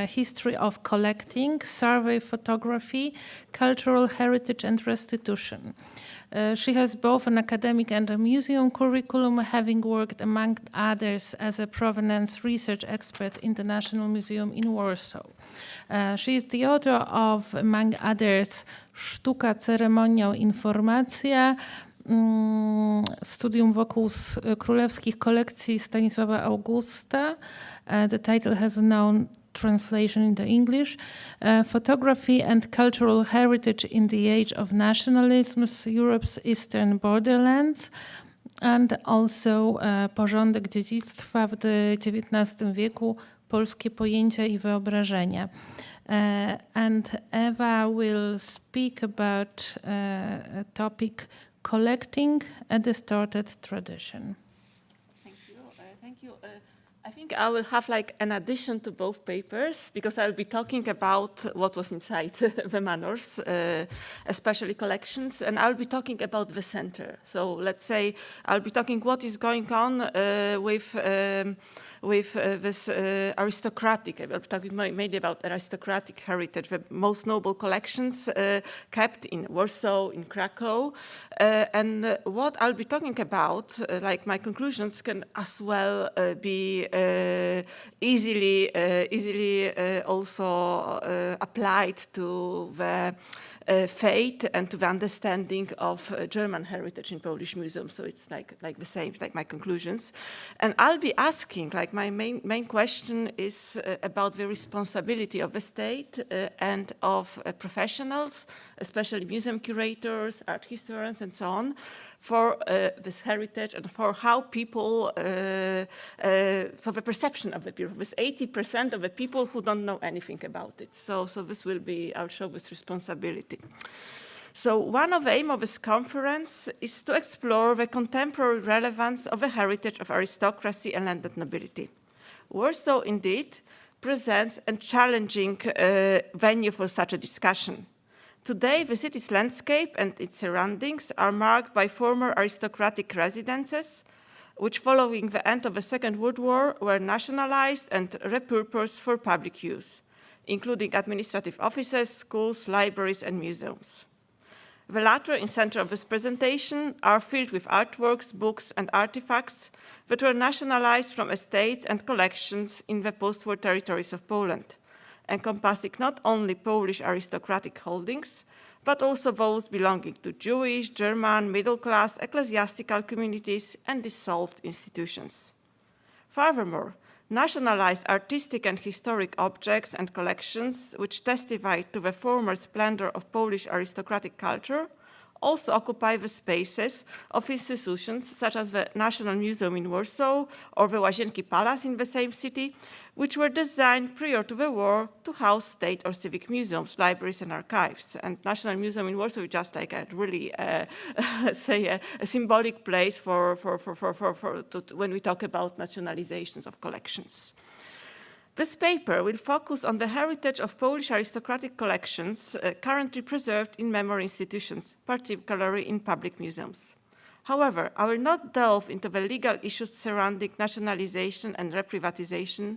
Speaker 1: history of collecting, survey photography, cultural heritage, and restitution. She has both an academic and a museum curriculum, having worked, among others, as a provenance research expert in the National Museum in Warsaw. She is the author of, among others, Sztuka, ceremoniał, informacja, studium wokół królewskich kolekcji Stanisława Augusta. The title has a known translation into English. Photography and cultural heritage in the age of nationalisms, Europe's eastern borderlands, and also porządek dziedzictwa w XIX wieku, polskie pojęcia i wyobrażenia. And Ewa will speak about a topic collecting a distorted tradition.
Speaker 15: Thank you. Thank you. I think I will have like an addition to both papers, because I'll be talking about what was inside the manors, especially collections, and I'll be talking about the center. So let's say I'll be talking what is going on with this aristocratic. I'll be talking mainly about aristocratic heritage, the most noble collections kept in Warsaw, in Krakow, and what I'll be talking about, like my conclusions, can as well be easily also applied to the fate and to the understanding of German heritage in Polish museums. So it's like the same, like my conclusions. And I'll be asking, like my main question is about the responsibility of the state and of professionals, especially museum curators, art historians, and so on, for this heritage and for how people, for the perception of the people, with 80% of the people who don't know anything about it. So this will be, I'll show this responsibility. So one of the aims of this conference is to explore the contemporary relevance of the heritage of aristocracy and landed nobility. Warsaw, indeed, presents a challenging venue for such a discussion. Today, the city's landscape and its surroundings are marked by former aristocratic residences, which following the end of the Second World War were nationalized and repurposed for public use, including administrative offices, schools, libraries, and museums. The latter, in the center of this presentation, are filled with artworks, books, and artifacts that were nationalized from estates and collections in the post-war territories of Poland, encompassing not only Polish aristocratic holdings, but also those belonging to Jewish, German, middle-class, ecclesiastical communities and dissolved institutions. Furthermore, nationalized artistic and historic objects and collections which testify to the former splendor of Polish aristocratic culture also occupy the spaces of institutions such as the National Museum in Warsaw or the Łazienki Palace in the same city, which were designed prior to the war to house state or civic museums, libraries, and archives. And National Museum in Warsaw is just like a really, let's say, a symbolic place when we talk about nationalizations of collections. This paper will focus on the heritage of Polish aristocratic collections currently preserved in memory institutions, particularly in public museums. However, I will not delve into the legal issues surrounding nationalization and reprivatization,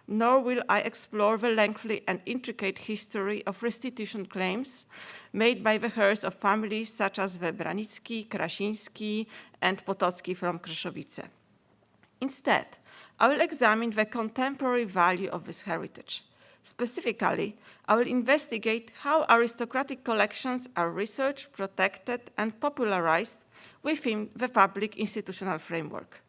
Speaker 15: nor will I explore the lengthy and intricate history of restitution claims made by the heirs of families such as the Branicki, Krasiński, and Potocki from Krzeszowice. Instead, I will examine the contemporary value of this heritage. Specifically, I will investigate how aristocratic collections are researched, protected, and popularized within the public institutional framework.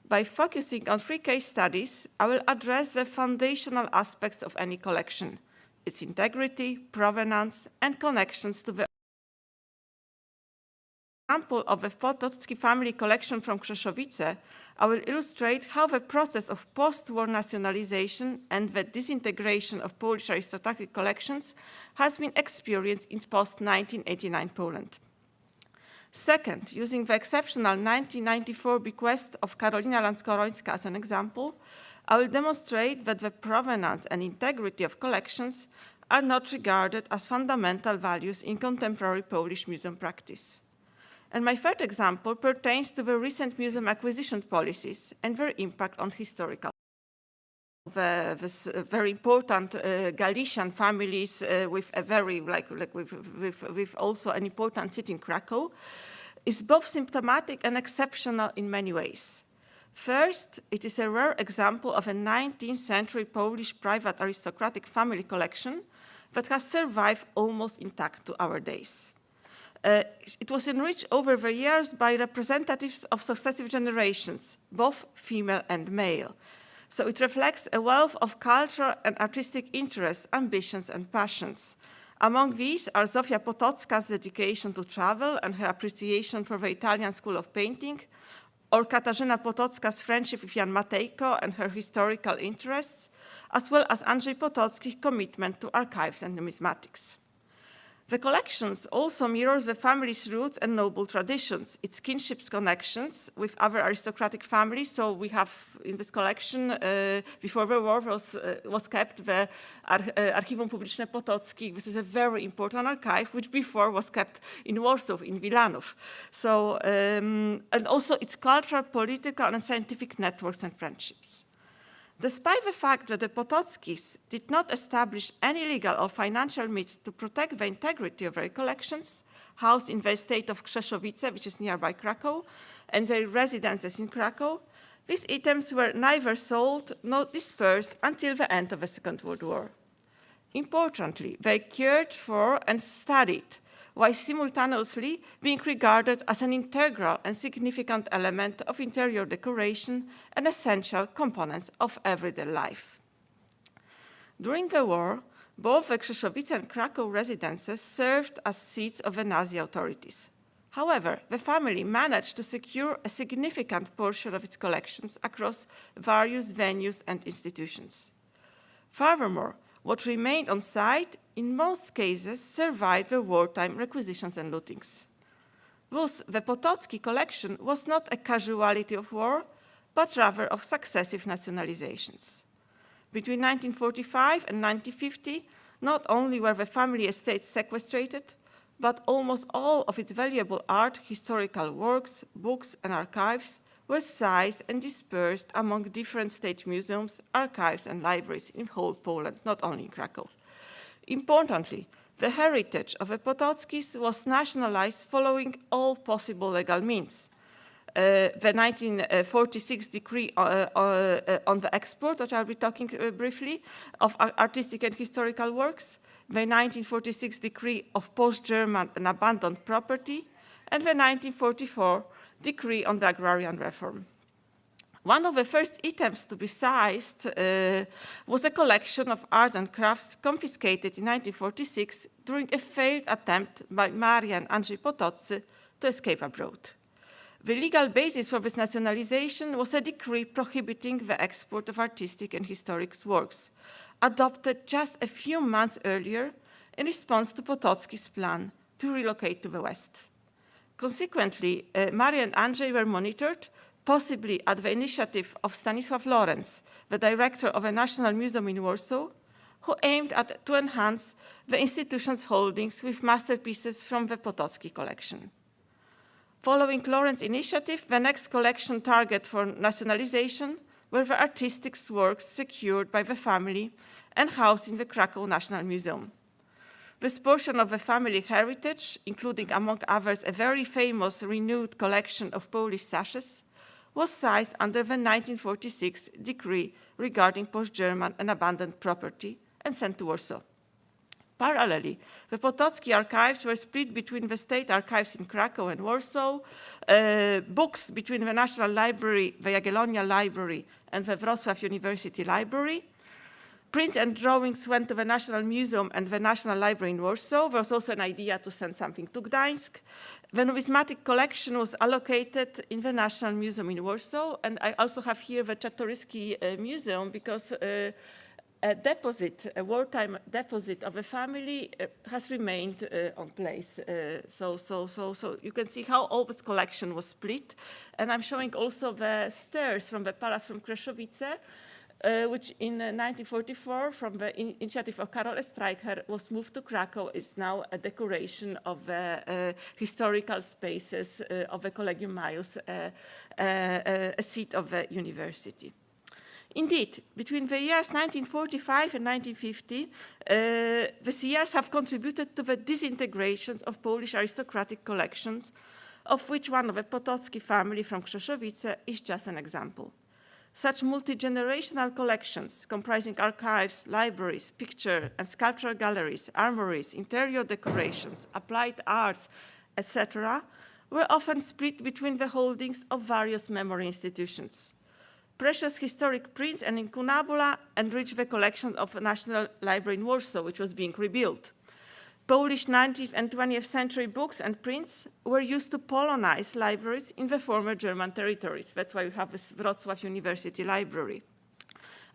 Speaker 15: By focusing on 3 case studies, I will address the foundational aspects of any collection, its integrity, provenance, and connections to the example of the Potocki family collection from Krzeszowice, I will illustrate how the process of post-war nationalization and the disintegration of Polish aristocratic collections has been experienced in post-1989 Poland. Second, using the exceptional 1994 bequest of Karolina Landskorońska as an example, I will demonstrate that the provenance and integrity of collections are not regarded as fundamental values in contemporary Polish museum practice. And my third example pertains to the recent museum acquisition policies and their impact on historical. This very important Galician families with a very, with also an important city in Krakow, is both symptomatic and exceptional in many ways. First, it is a rare example of a 19th century Polish private aristocratic family collection that has survived almost intact to our days. It was enriched over the years by representatives of successive generations, both female and male. So it reflects a wealth of cultural and artistic interests, ambitions, and passions. Among these are Zofia Potocka's dedication to travel and her appreciation for the Italian school of painting, or Katarzyna Potocka's friendship with Jan Matejko and her historical interests, as well as Andrzej Potocki's commitment to archives and numismatics. The collections also mirrors the family's roots and noble traditions, its kinship's connections with other aristocratic families. So we have in this collection, before the war, was kept the Archiwum Publiczne Potocki. This is a very important archive, which before was kept in Warsaw, in Wilanów. So, and also its cultural, political, and scientific networks and friendships. Despite the fact that the Potockis did not establish any legal or financial means to protect the integrity of their collections, housed in the estate of Krzeszowice, which is nearby Krakow, and their residences in Krakow, these items were neither sold nor dispersed until the end of the Second World War. Importantly, they cared for and studied, while simultaneously being regarded as an integral and significant element of interior decoration and essential components of everyday life. During the war, both the Krzeszowice and Krakow residences served as seats of the Nazi authorities. However, the family managed to secure a significant portion of its collections across various venues and institutions. Furthermore, what remained on site in most cases survived the wartime requisitions and lootings. Thus, the Potocki collection was not a casualty of war, but rather of successive nationalizations. Between 1945 and 1950, not only were the family estates sequestrated, but almost all of its valuable art, historical works, books, and archives were seized and dispersed among different state museums, archives, and libraries in whole Poland, not only in Krakow. Importantly, the heritage of the Potockis was nationalized following all possible legal means. the 1946 decree on the export, which I'll be talking briefly, of artistic and historical works, the 1946 decree of post-German and abandoned property, and the 1944 decree on the agrarian reform. One of the first items to be seized was a collection of art and crafts confiscated in 1946 during a failed attempt by Maria and Andrzej Potoccy to escape abroad. The legal basis for this nationalization was a decree prohibiting the export of artistic and historic works, adopted just a few months earlier in response to Potocki's plan to relocate to the West. Consequently, Maria and Andrzej were monitored, possibly at the initiative of Stanisław Lorenz, the director of a national museum in Warsaw, who aimed to enhance the institution's holdings with masterpieces from the Potocki collection. Following Lorenz's initiative, the next collection target for nationalization were the artistic works secured by the family and housed in the Krakow National Museum. This portion of the family heritage, including among others a very famous renewed collection of Polish sashes, was seized under the 1946 decree regarding post-German and abandoned property and sent to Warsaw. Parallelly, the Potocki archives were split between the state archives in Krakow and Warsaw, books between the National Library, the Jagiellonia Library, and the Wrocław University Library. Prints and drawings went to the National Museum and the National Library in Warsaw. There was also an idea to send something to Gdańsk. The numismatic collection was allocated in the National Museum in Warsaw, and I also have here the Czartoryski Museum because a wartime deposit of a family has remained on place. So you can see how all this collection was split. And I'm showing also the stairs from the palace from Kreszowice, which in 1944, from the initiative of Karol Streicher, was moved to Krakow. Is now a decoration of the historical spaces of the Collegium Maius, a seat of the university. Indeed, between the years 1945 and 1950, the CRs have contributed to the disintegrations of Polish aristocratic collections, of which one of the Potocki family from Krzeszowice is just an example. Such multi-generational collections, comprising archives, libraries, picture and sculptural galleries, armories, interior decorations, applied arts, etc., were often split between the holdings of various memory institutions. Precious historic prints and incunabula enriched the collection of the National Library in Warsaw, which was being rebuilt. Polish 19th and 20th century books and prints were used to Polonize libraries in the former German territories. That's why we have this Wrocław University Library.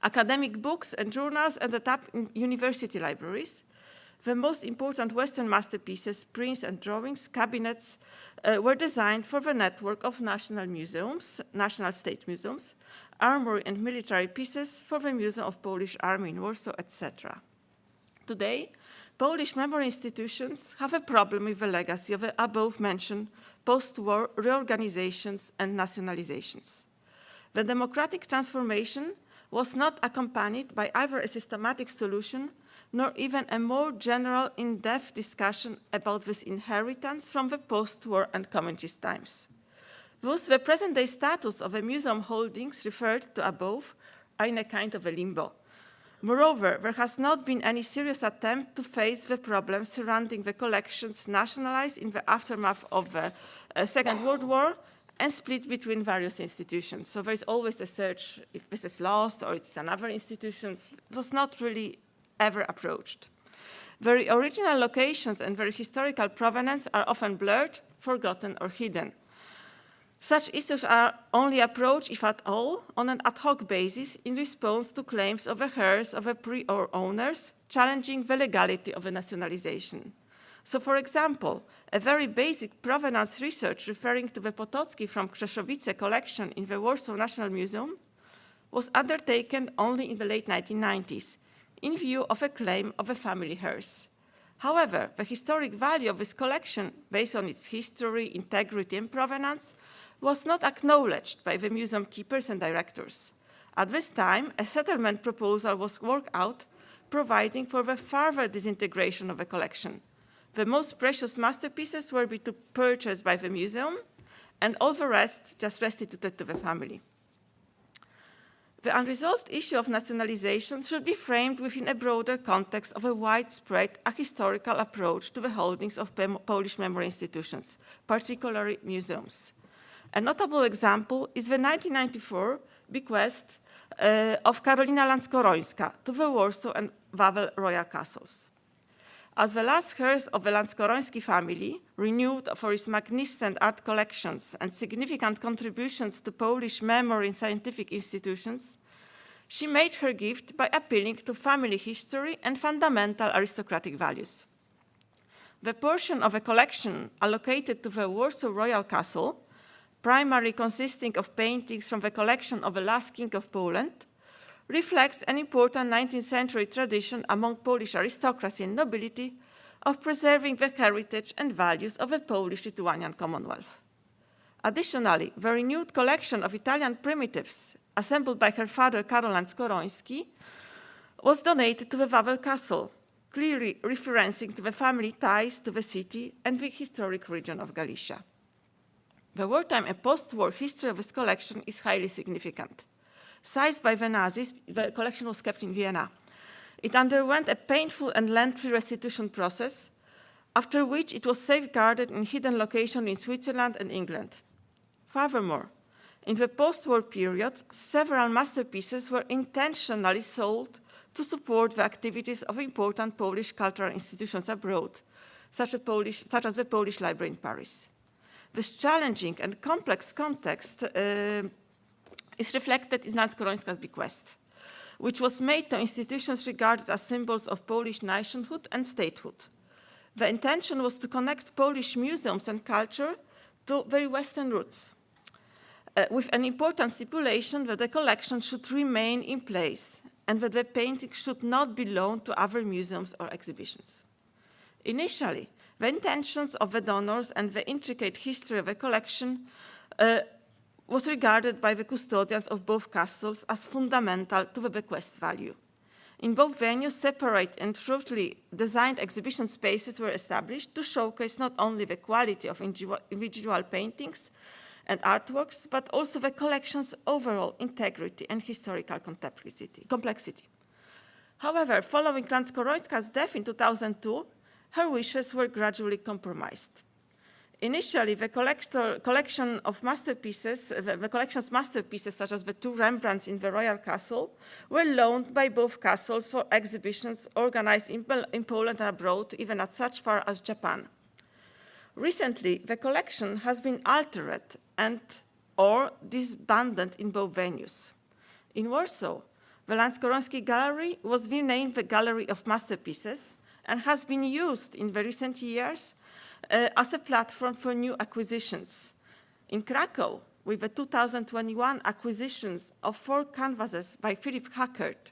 Speaker 15: Academic books and journals ended up in university libraries. The most important Western masterpieces, prints and drawings, cabinets were designed for the network of national museums, national state museums, armory and military pieces for the Museum of Polish Army in Warsaw, etc. Today, Polish memory institutions have a problem with the legacy of the above-mentioned post-war reorganizations and nationalizations. The democratic transformation was not accompanied by either a systematic solution nor even a more general, in-depth discussion about this inheritance from the post-war and communist times. Thus, the present-day status of the museum holdings referred to above are in a kind of a limbo. Moreover, there has not been any serious attempt to face the problems surrounding the collections nationalized in the aftermath of the Second World War and split between various institutions. So there is always a search if this is lost or it's another institution. It was not really ever approached. Very original locations and very historical provenance are often blurred, forgotten, or hidden. Such issues are only approached, if at all, on an ad hoc basis in response to claims of the heirs of the pre-war owners challenging the legality of a nationalization. So, for example, a very basic provenance research referring to the Potocki from Krzeszowice collection in the Warsaw National Museum was undertaken only in the late 1990s in view of a claim of a family heirs. However, the historic value of this collection, based on its history, integrity, and provenance, was not acknowledged by the museum keepers and directors. At this time, a settlement proposal was worked out, providing for the further disintegration of the collection. The most precious masterpieces were to be purchased by the museum, and all the rest just restituted to the family. The unresolved issue of nationalization should be framed within a broader context of a widespread ahistorical approach to the holdings of Polish memory institutions, particularly museums. A notable example is the 1994 bequest of Karolina Landskorońska to the Warsaw and Wawel royal castles. As the last heirs of the Landskoroński family, renewed for its magnificent art collections and significant contributions to Polish memory and scientific institutions, she made her gift by appealing to family history and fundamental aristocratic values. The portion of a collection allocated to the Warsaw Royal Castle, primarily consisting of paintings from the collection of the last king of Poland, reflects an important 19th century tradition among Polish aristocracy and nobility of preserving the heritage and values of the Polish-Lithuanian Commonwealth. Additionally, the renewed collection of Italian primitives, assembled by her father Karol Landskoroński, was donated to the Wawel Castle, clearly referencing to the family ties to the city and the historic region of Galicia. The wartime and post-war history of this collection is highly significant. Seized by the Nazis, the collection was kept in Vienna. It underwent a painful and lengthy restitution process, after which it was safeguarded in hidden locations in Switzerland and England. Furthermore, in the post-war period, several masterpieces were intentionally sold to support the activities of important Polish cultural institutions abroad, such as the Polish Library in Paris. This challenging and complex context is reflected in Landskorońska's bequest, which was made to institutions regarded as symbols of Polish nationhood and statehood. The intention was to connect Polish museums and culture to very Western roots, with an important stipulation that the collection should remain in place and that the paintings should not belong to other museums or exhibitions. Initially, the intentions of the donors and the intricate history of the collection was regarded by the custodians of both castles as fundamental to the bequest value. In both venues, separate and thoroughly designed exhibition spaces were established to showcase not only the quality of individual paintings and artworks, but also the collection's overall integrity and historical complexity. However, following Landskorońska's death in 2002, her wishes were gradually compromised. Initially, the collection's masterpieces, such as the two Rembrandts in the Royal Castle, were loaned by both castles for exhibitions organized in Poland and abroad, even at such far as Japan. Recently, the collection has been altered and/or disbanded in both venues. In Warsaw, the Landskoroński Gallery was renamed the Gallery of Masterpieces and has been used in the recent years as a platform for new acquisitions. In Krakow, with the 2021 acquisitions of 4 canvases by Philip Hackert,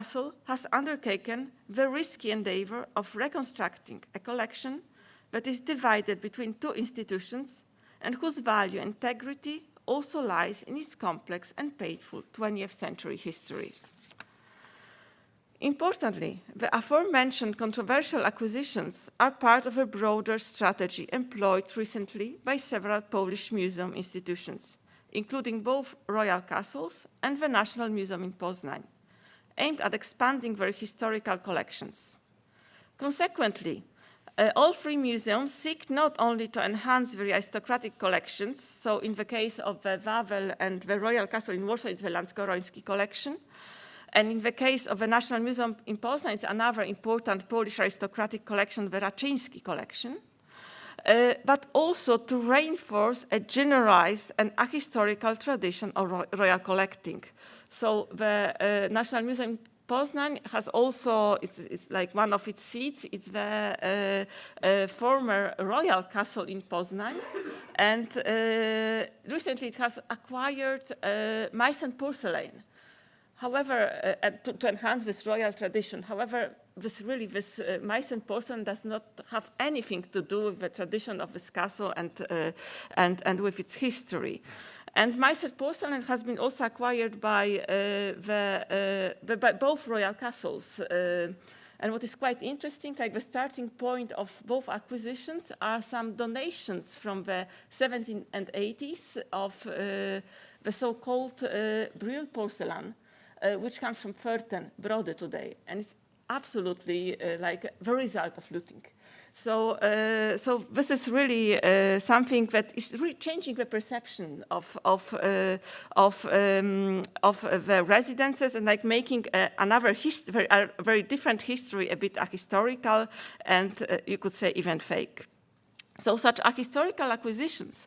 Speaker 15: Castle has undertaken the risky endeavor of reconstructing a collection that is divided between 2 institutions and whose value and integrity also lies in its complex and painful 20th century history. Importantly, the aforementioned controversial acquisitions are part of a broader strategy employed recently by several Polish museum institutions, including both royal castles and the National Museum in Poznań, aimed at expanding their historical collections. Consequently, all 3 museums seek not only to enhance the aristocratic collections, so in the case of the Wawel and the Royal Castle in Warsaw, it's the Landskoroński collection, and in the case of the National Museum in Poznań, it's another important Polish aristocratic collection, the Raczyński collection, but also to reinforce a generalized and ahistorical tradition of royal collecting. So the National Museum in Poznań has also, it's like one of its seats, it's the former royal castle in Poznań, and recently it has acquired Meissen porcelain. However, to enhance this royal tradition, however, this Meissen porcelain does not have anything to do with the tradition of this castle and with its history. And Meissen porcelain has been also acquired by both royal castles, And what is quite interesting, like the starting point of both acquisitions are some donations from the 70s and 80s of the so-called Brühl porcelain, which comes from Vierten, Brode today. And it's absolutely like the result of looting. So, so this is really something that is really changing the perception of the residences and like making another history, a very different history, a bit ahistorical, and you could say even fake. So such ahistorical acquisitions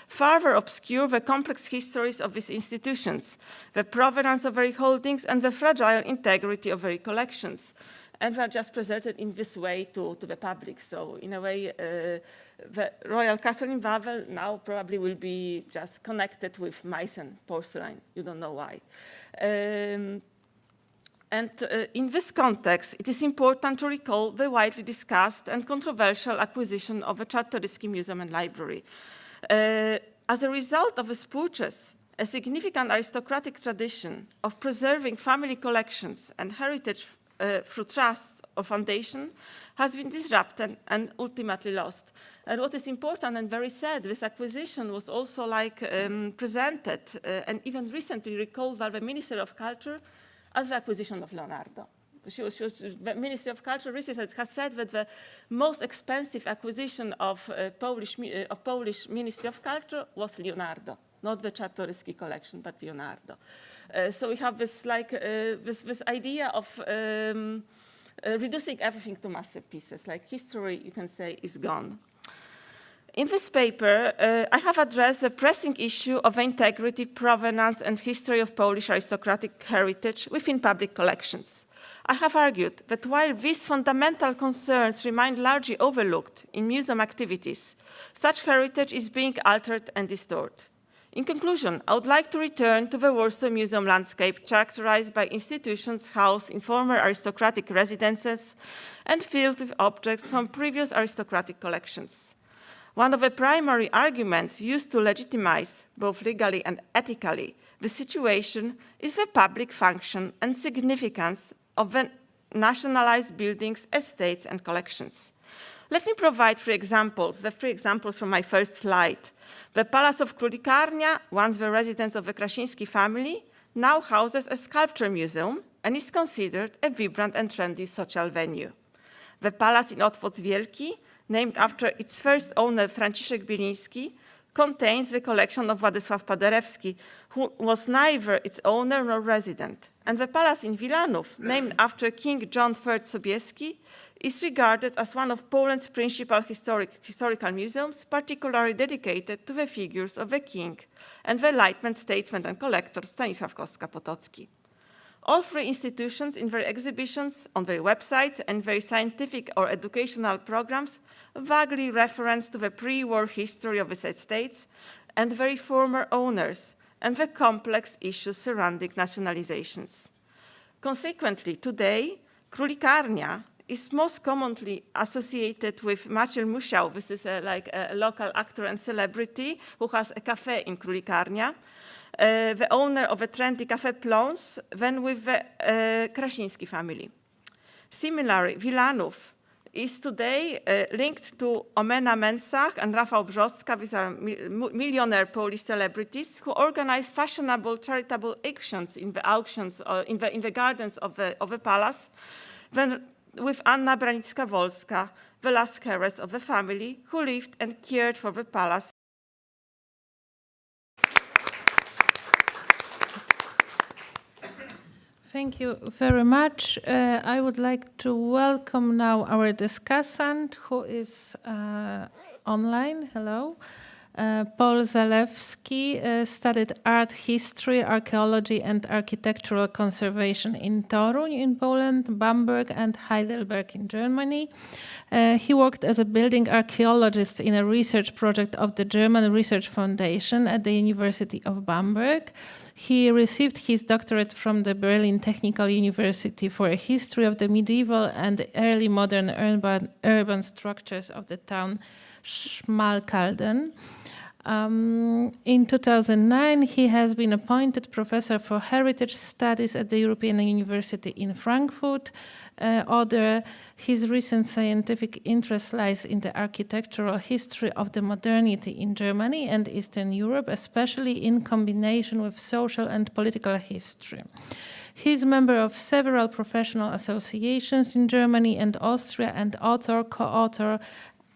Speaker 15: further obscure the complex histories of these institutions, the provenance of their holdings, and the fragile integrity of their collections. And they are just presented in this way to the public. So in a way, the Royal Castle in Wawel now probably will be just connected with Meissen porcelain. You don't know why. In this context, it is important to recall the widely discussed and controversial acquisition of a Czartoryski Museum and Library. As a result of this purchase, a significant aristocratic tradition of preserving family collections and heritage through trusts or foundation has been disrupted and ultimately lost. And what is important and very sad, this acquisition was also like presented and even recently recalled by the Minister of Culture as the acquisition of Leonardo. The Ministry of Culture Research has said that the most expensive acquisition of Polish Ministry of Culture was Leonardo, not the Czartoryski collection, but Leonardo. So we have this like this idea of reducing everything to masterpieces. Like history, you can say, is gone. In this paper, I have addressed the pressing issue of integrity, provenance, and history of Polish aristocratic heritage within public collections. I have argued that while these fundamental concerns remain largely overlooked in museum activities, such heritage is being altered and distorted. In conclusion, I would like to return to the Warsaw Museum landscape characterized by institutions housed in former aristocratic residences and filled with objects from previous aristocratic collections. One of the primary arguments used to legitimize, both legally and ethically, the situation is the public function and significance of the nationalized buildings, estates, and collections. Let me provide three examples from my first slide. The Palace of Królikarnia, once the residence of the Krasiński family, now houses a sculpture museum and is considered a vibrant and trendy social venue. The palace in Otwock Wielki, named after its first owner, Franciszek Bieliński, contains the collection of Władysław Paderewski, who was neither its owner nor resident. And the palace in Wilanów, named after King John III Sobieski, is regarded as one of Poland's principal historical museums, particularly dedicated to the figures of the king and the enlightenment statesman and collector Stanisław Kostka-Potocki. All three institutions in their exhibitions, on their websites, and their scientific or educational programs vaguely reference to the pre-war history of the estates and their former owners and the complex issues surrounding nationalizations. Consequently, today, Królikarnia is most commonly associated with Maciej Musiał. This is like a local actor and celebrity who has a cafe in Królikarnia, the owner of a trendy Café Plons, then with the Krasiński family. Similarly, Wilanów is today linked to Omena Mensah and Rafał Brzostka. These are millionaire Polish celebrities who organize fashionable charitable auctions in the gardens of the palace, then with Anna Branicka-Wolska, the last heiress of the family, who lived and cared for the palace.
Speaker 1: Thank you very much. I would like to welcome now our discussant who is online. Hello. Paul Zalewski studied art history, archaeology, and architectural conservation in Toruń in Poland, Bamberg, and Heidelberg in Germany. He worked as a building archaeologist in a research project of the German Research Foundation at the University of Bamberg. He received his doctorate from the Berlin Technical University for a history of the medieval and early modern urban structures of the town Schmalkalden. In 2009, he has been appointed Professor for Heritage Studies at the European University in Frankfurt. His recent scientific interest lies in the architectural history of the modernity in Germany and Eastern Europe, especially in combination with social and political history. He is a member of several professional associations in Germany and Austria, and author, co-author,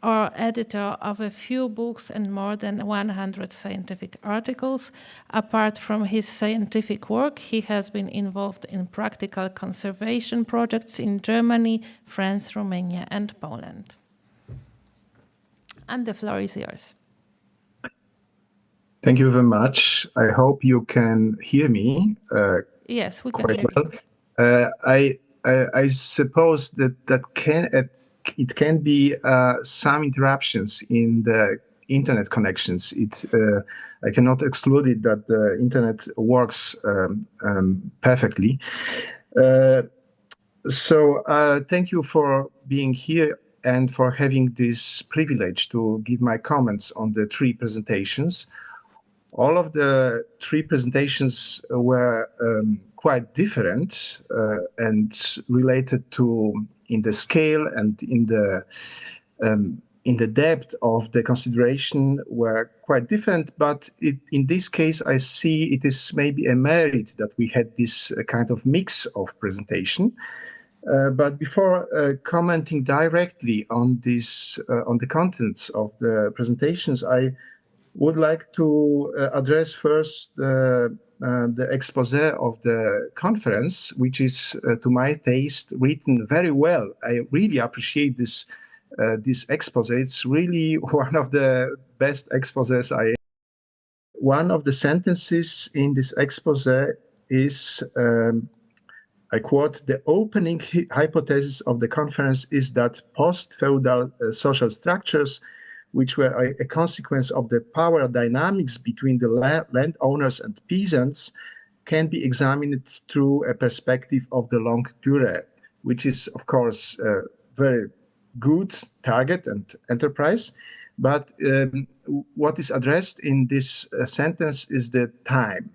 Speaker 1: or editor of a few books and more than 100 scientific articles. Apart from his scientific work, he has been involved in practical conservation projects in Germany, France, Romania, and Poland. And the floor is yours.
Speaker 16: Thank you very much. I hope you can hear me.
Speaker 1: Yes, we can hear
Speaker 16: well. I suppose that it can be some interruptions in the internet connections. I cannot exclude it that the internet works perfectly. So thank you for being here and for having this privilege to give my comments on the three presentations. All of the three presentations were quite different and related to in the scale and in the depth of the consideration were quite different. But in this case, I see it is maybe a merit that we had this kind of mix of presentation. But before commenting directly on this, on the contents of the presentations, I would like to address first the expose of the conference, which is, to my taste, written very well. I really appreciate this expose. It's really one of the best exposes One of the sentences in this expose is, I quote, "The opening hypothesis of the conference is that post-feudal social structures, which were a consequence of the power dynamics between the landowners and peasants, can be examined through a perspective of the long durée," which is, of course, a very good target and enterprise. But what is addressed in this sentence is the time.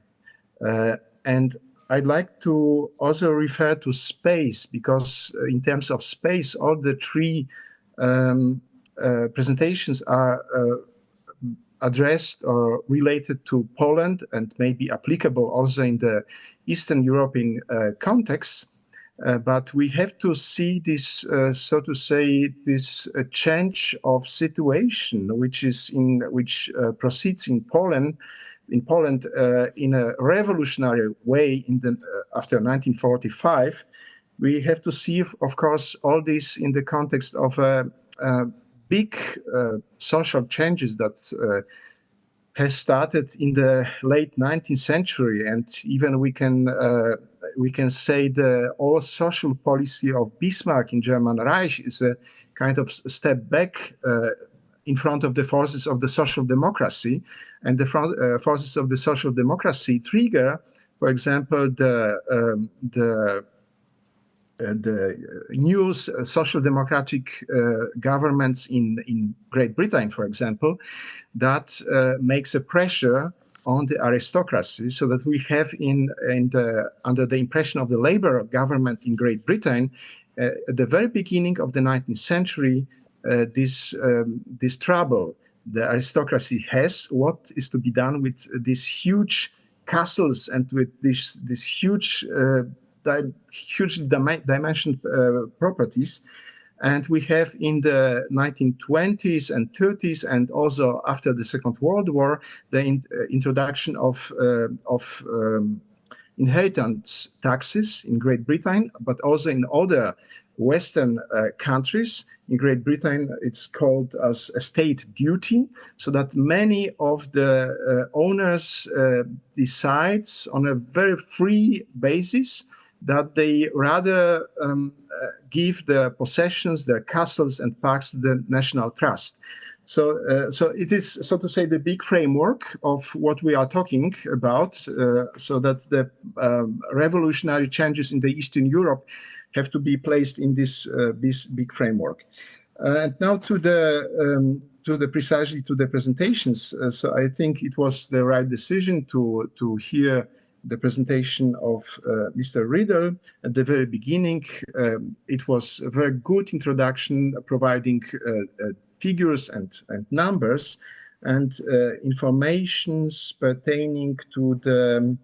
Speaker 16: And I'd like to also refer to space, because in terms of space, all the three presentations are addressed or related to Poland and may be applicable also in the Eastern European context. But we have to see this, so to say, this change of situation, which proceeds in Poland in a revolutionary way after 1945. We have to see, of course, all this in the context of big social changes that has started in the late 19th century, and even we can say the all social policy of Bismarck in German Reich is a kind of step back in front of the forces of the social democracy, and the forces of the social democracy trigger, for example, the new social democratic governments in Great Britain, for example, that makes a pressure on the aristocracy, so that we have under the impression of the Labour government in Great Britain, at the very beginning of the 19th century, this trouble the aristocracy has. What is to be done with these huge castles and with this huge hugely dimensioned properties? And we have in the 1920s and 30s, and also after the Second World War, the introduction of inheritance taxes in Great Britain, but also in other Western countries. In Great Britain, it's called as estate duty, so that many of the owners decides on a very free basis that they rather give their possessions, their castles and parks to the national trust. So it is, so to say, the big framework of what we are talking about, so that the revolutionary changes in the Eastern Europe have to be placed in this big framework. And now to the precisely to the presentations. So I think it was the right decision to hear the presentation of Mr. Rydel at the very beginning. It was a very good introduction, providing figures and numbers and informations pertaining to the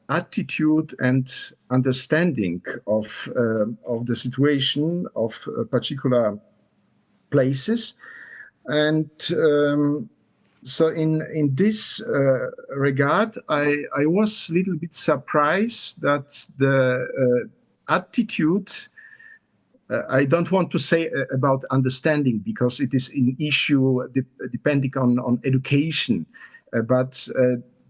Speaker 16: attitude and understanding of the situation of particular places. And so in this regard, I was a little bit surprised that the attitude, I don't want to say about understanding because it is an issue depending on education, but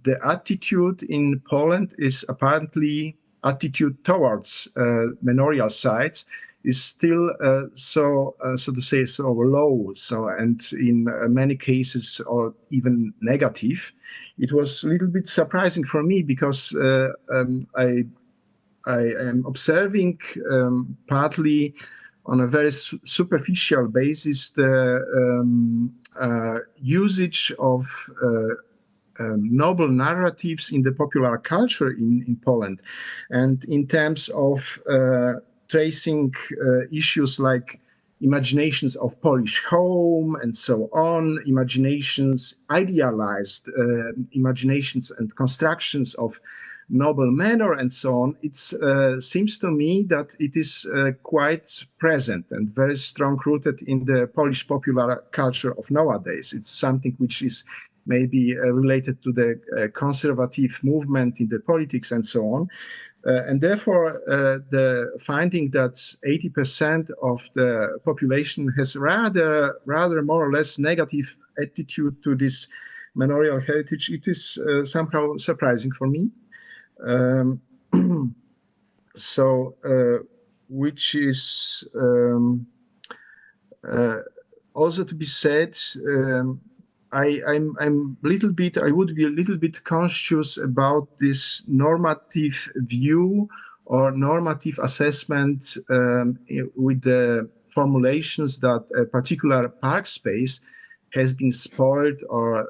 Speaker 16: the attitude in Poland is apparently attitude towards manorial sites is still so to say so low, so and in many cases or even negative. It was a little bit surprising for me because I am observing partly on a very superficial basis the usage of noble narratives in the popular culture in Poland, and in terms of tracing issues like imaginations of Polish home and so on, imaginations, idealized imaginations and constructions of noble manor and so on. It seems to me that it is quite present and very strong rooted in the Polish popular culture of nowadays. It's something which is maybe related to the conservative movement in the politics and so on. And therefore, the finding that 80% of the population has rather more or less negative attitude to this manorial heritage, it is somehow surprising for me. So, which is also to be said, I'm little bit, I would be a little bit conscious about this normative view or normative assessment with the formulations that a particular park space has been spoiled or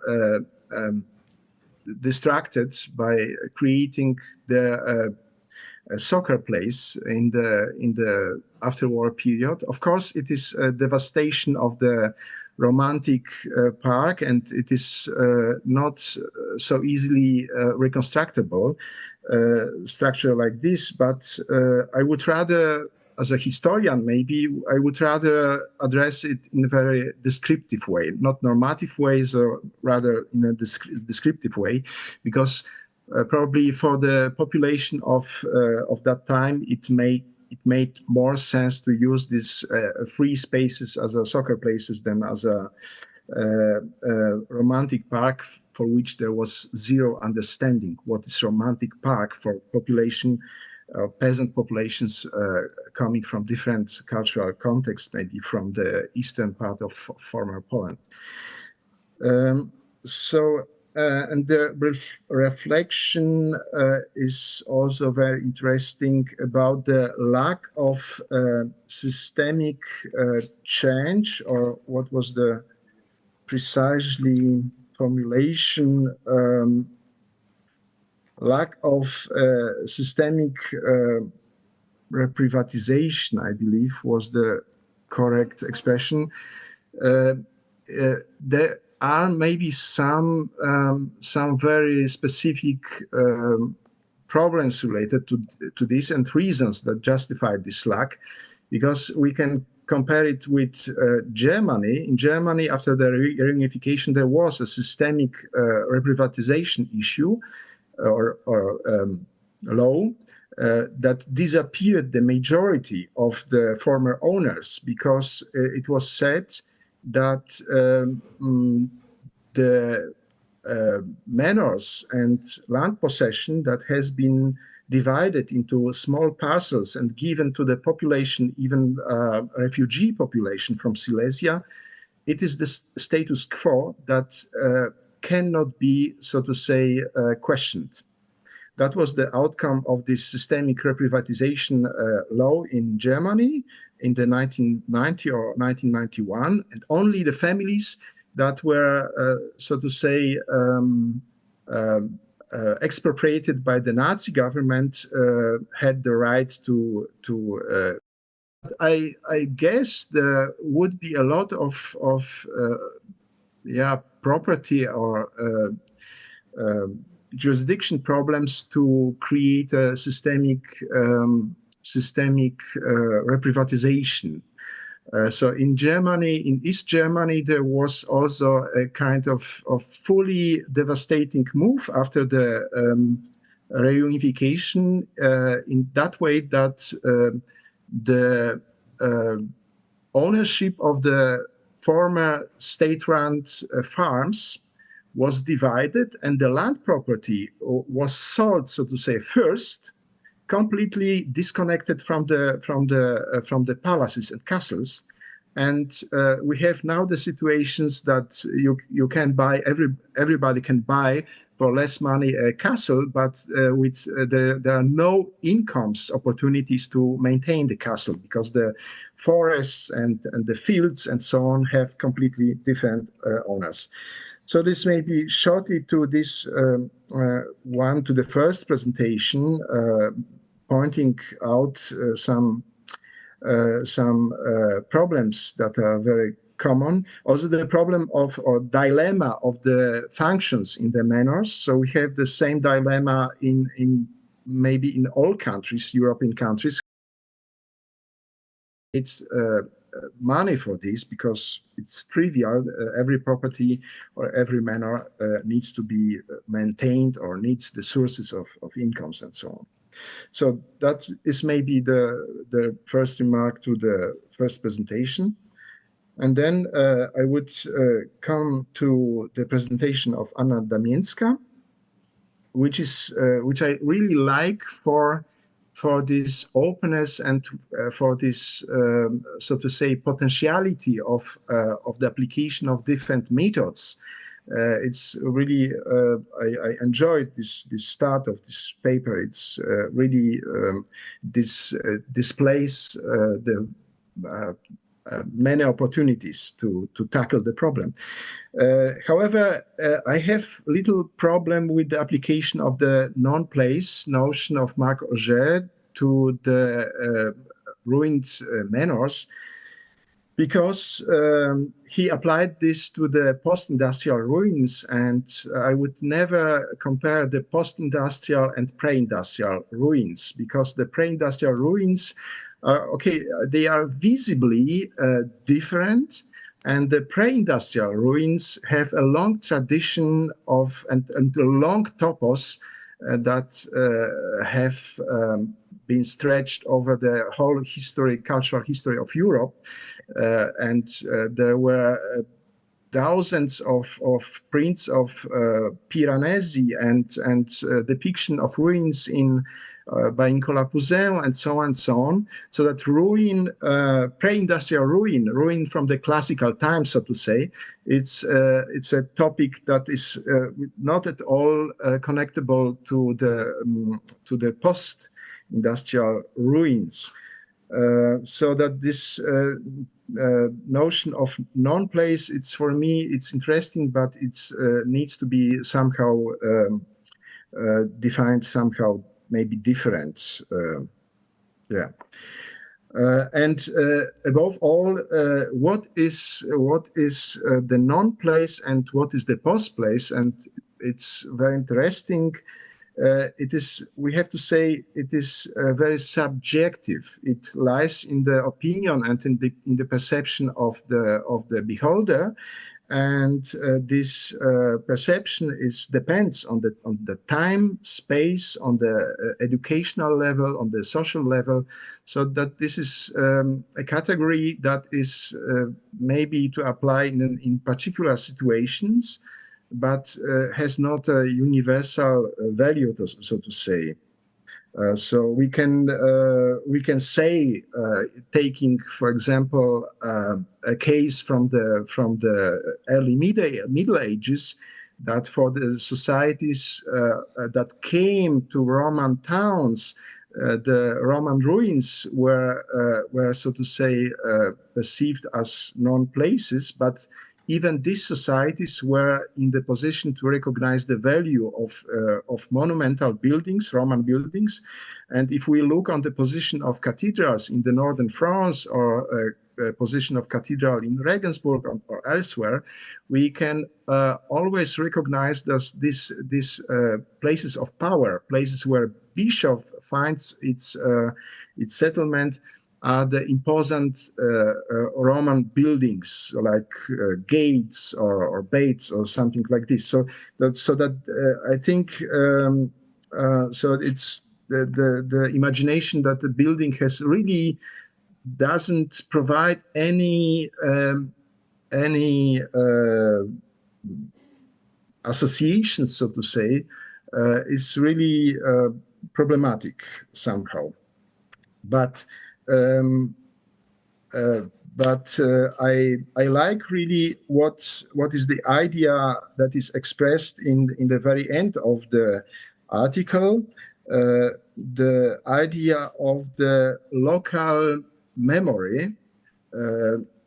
Speaker 16: distracted by creating the soccer place in the after-war period. Of course, it is a devastation of the romantic park, and it is not so easily reconstructable structure like this. But I would rather, as a historian, maybe I would rather address it in a very descriptive way, not normative ways, or rather in a descriptive way, because probably for the population of that time, it made more sense to use these free spaces as a soccer places than as a romantic park for which there was zero understanding what is romantic park for population, peasant populations coming from different cultural contexts, maybe from the eastern part of former Poland. And the reflection is also very interesting about the lack of systemic change, or what was the precisely formulation, lack of systemic reprivatization, I believe was the correct expression. There are maybe some very specific problems related to this and reasons that justify this lack, because we can compare it with Germany. In Germany, after the reunification, there was a systemic reprivatization issue or law that disappeared the majority of the former owners, because it was said that the manors and land possession that has been divided into small parcels and given to the population, even refugee population from Silesia, it is the status quo that cannot be, so to say, questioned. That was the outcome of this systemic reprivatization law in Germany in the 1990 or 1991, and only the families that were, so to say, expropriated by the Nazi government had the right to. I guess there would be a lot of property or jurisdiction problems to create a systemic reprivatization. So in Germany, in East Germany, there was also a kind of fully devastating move after the reunification in that way that the ownership of the former state-run farms was divided, and the land property was sold, so to say, first, completely disconnected from the palaces and castles. And we have now the situations that you can buy, everybody can buy for less money a castle, but there are no incomes opportunities to maintain the castle because the forests and the fields and so on have completely different owners. So this may be shortly to this one, to the first presentation, pointing out some problems that are very common. Also the problem of, or dilemma of the functions in the manors. So we have the same dilemma in maybe in all countries, European countries. It's money for this because it's trivial. Every property or every manor needs to be maintained or needs the sources of incomes and so on. So that is maybe the first remark to the first presentation. And then I would come to the presentation of Anna Damińska, which I really like for this openness and for this, so to say, potentiality of the application of different methods. It's really, I enjoyed this start of this paper. It's really displays the many opportunities to tackle the problem. However, I have little problem with the application of the non-place notion of Marc Auger to the ruined manors, because he applied this to the post-industrial ruins, and I would never compare the post-industrial and pre-industrial ruins, because the pre-industrial ruins are, okay, they are visibly different, and the pre-industrial ruins have a long tradition of, and a long topos that have been stretched over the whole history, cultural history of Europe. And there were thousands of prints of Piranesi and depiction of ruins by Nicolas Poussin and so on. So that ruin, pre-industrial ruin from the classical times, so to say, it's a topic that is not at all connectable to the post-industrial ruins. So that this notion of non-place, it's, for me, it's interesting, but it's needs to be somehow defined somehow maybe different. And above all, what is the non-place and what is the post-place? And it's very interesting. It is, we have to say, it is very subjective. It lies in the opinion and in the perception of the beholder, and this perception depends on the time, space, on the educational level, on the social level. So that this is a category that is maybe to apply in particular situations, but has not a universal value, so to say. So we can say, taking, for example, a case from the early Middle Ages, that for the societies that came to Roman towns, the Roman ruins were, so to say, perceived as non-places, but even these societies were in the position to recognize the value of monumental buildings, Roman buildings. And if we look on the position of cathedrals in the northern France, or position of cathedral in Regensburg or elsewhere, we can always recognize these places of power, places where bishop finds its settlement, are the imposing Roman buildings like gates or baits or something like this. So that I think so it's the imagination that the building has really doesn't provide any associations, so to say, is really problematic somehow. But I like really what is the idea that is expressed in the very end of the article, the idea of the local memory.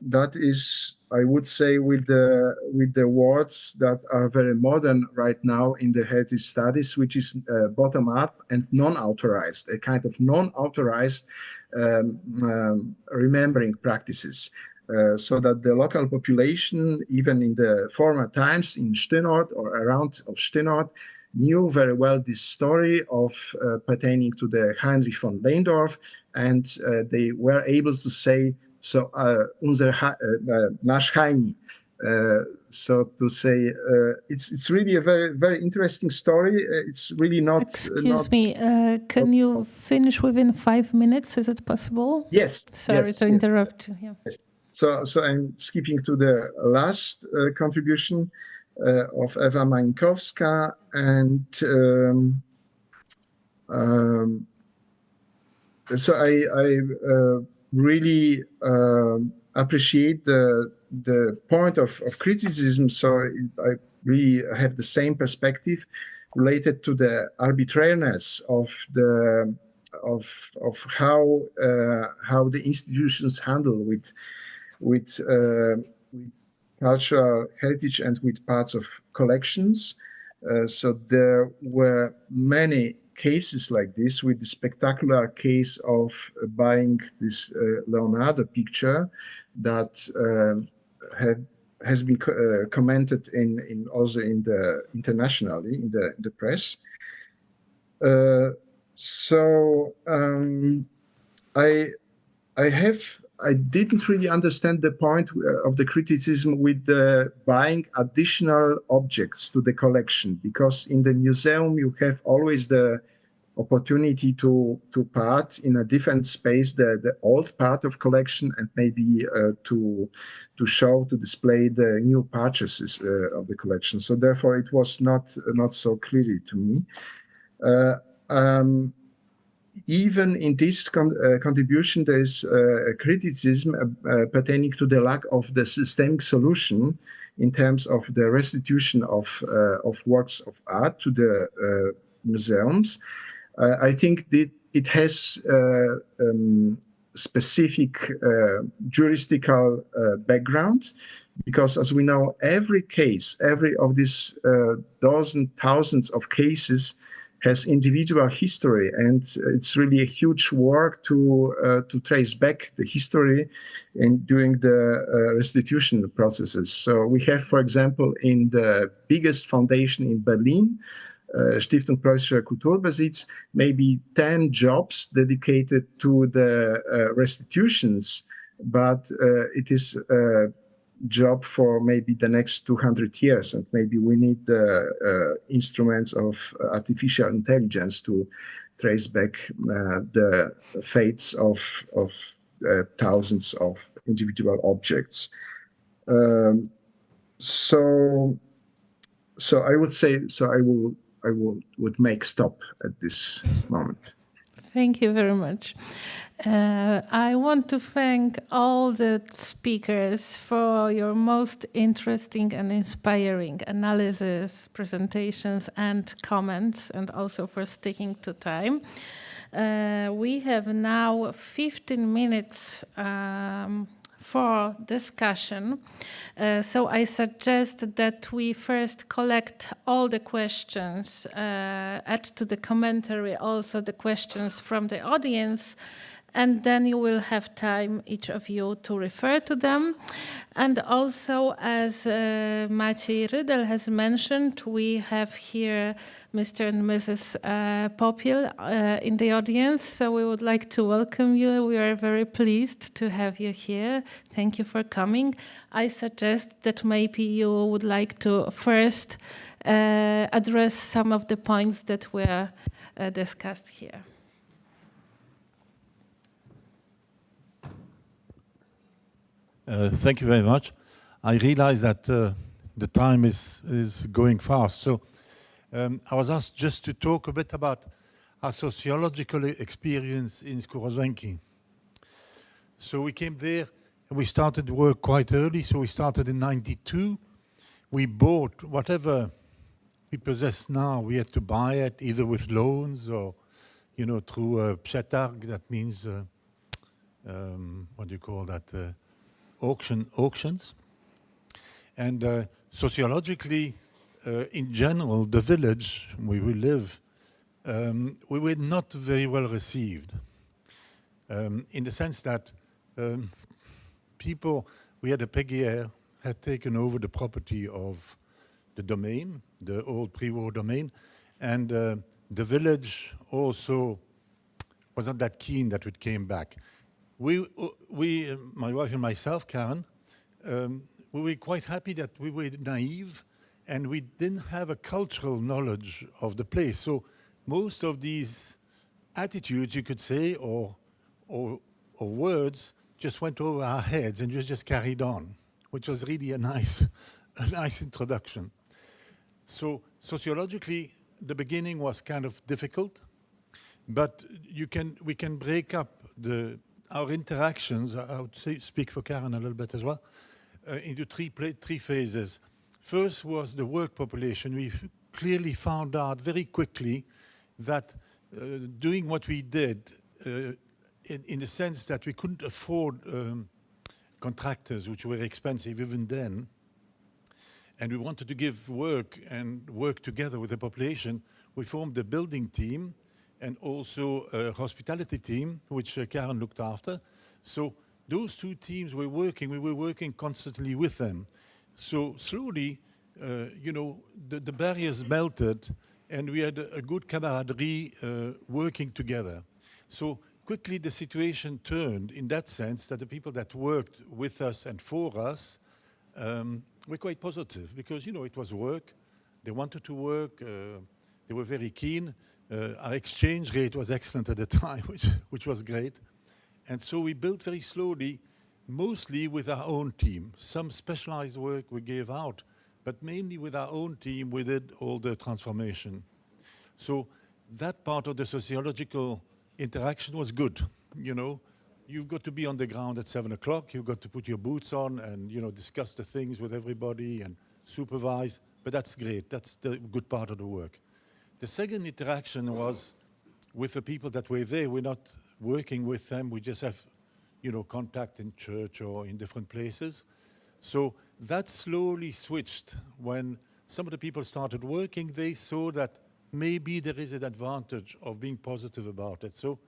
Speaker 16: That is, I would say, with the words that are very modern right now in the heritage studies, which is bottom-up and non-authorized, a kind of non-authorized remembering practices, so that the local population, even in the former times in Steenort or around of Steenort, knew very well this story of pertaining to the Heinrich von Lehndorff, and they were able to say, so nasz Heini. So to say, it's really a very, very interesting story. It's really not.
Speaker 1: Excuse me, can you finish within 5 minutes? Is it possible?
Speaker 16: Yes.
Speaker 1: Sorry to interrupt you. Yeah.
Speaker 16: Yes. So I'm skipping to the last contribution of Ewa Mańkowska, and so I really appreciate the point of criticism. So I really have the same perspective related to the arbitrariness of how the institutions handle with cultural heritage and with parts of collections. So there were many cases like this, with the spectacular case of buying this Leonardo picture that has been commented in also in the internationally in the press. I didn't really understand the point of the criticism with the buying additional objects to the collection, because in the museum you have always the opportunity to part in a different space the old part of collection, and maybe to display the new purchases of the collection. So therefore it was not so clearly to me. Even in this contribution, there is a criticism pertaining to the lack of the systemic solution in terms of the restitution of works of art to the museums. I think that it has specific juristical background, because as we know, every case, every of these thousands of cases has individual history, and it's really a huge work to trace back the history during the restitution processes. So we have, for example, in the biggest foundation in Berlin, Stiftung Preußischer Kulturbesitz, maybe 10 jobs dedicated to the restitutions, but it is job for maybe the next 200 years, and maybe we need the instruments of artificial intelligence to trace back the fates of thousands of individual objects. So I would say, so I would make stop at this moment.
Speaker 1: Thank you very much. I want to thank all the speakers for your most interesting and inspiring analysis, presentations, and comments, and also for sticking to time. We have now 15 minutes for discussion. So I suggest that we first collect all the questions, add to the commentary also the questions from the audience, and then you will have time, each of you, to refer to them. And also, as Maciej Rydel has mentioned, we have here Mr. and Mrs. Popiel in the audience, so we would like to welcome you. We are very pleased to have you here. Thank you for coming. I suggest that maybe you would like to first address some of the points that were discussed here.
Speaker 17: Thank you very much. I realize that the time is going fast. So I was asked just to talk a bit about our sociological experience in Skorozenki. So we came there and we started work quite early. So we started in '92. We bought whatever we possess now. We had to buy it either with loans or, you know, through przetarg. That means, what do you call that? Auctions. And sociologically, in general, the village where we live, we were not very well received, in the sense that people, we had a Péguière, had taken over the property of the domain, the old pre-war domain, and the village also was not that keen that it came back. We, my wife and myself, Karen, we were quite happy that we were naive and we didn't have a cultural knowledge of the place. So most of these attitudes, you could say, or words, just went over our heads and just carried on, which was really a nice introduction. So sociologically, the beginning was kind of difficult, but we can break up our interactions, I would say, speak for Karen a little bit as well, into three phases. First was the work population. We clearly found out very quickly that doing what we did, in the sense that we couldn't afford contractors, which were expensive even then, and we wanted to give work and work together with the population, we formed a building team and also a hospitality team, which Karen looked after. So those two teams were working, we were working constantly with them. So slowly, you know, the barriers melted and we had a good camaraderie working together. So quickly the situation turned in that sense that the people that worked with us and for us were quite positive because, you know, it was work. They wanted to work, they were very keen. Our exchange rate was excellent at the time, which was great. And so we built very slowly, mostly with our own team. Some specialized work we gave out, but mainly with our own team, we did all the transformation. So that part of the sociological interaction was good. You know, you've got to be on the ground at 7 o'clock, you've got to put your boots on and, you know, discuss the things with everybody and supervise, but that's great. That's the good part of the work. The second interaction was with the people that were there. We're not working with them. We just have, you know, contact in church or in different places. So that slowly switched. When some of the people started working, they saw that maybe there is an advantage of being positive about it. So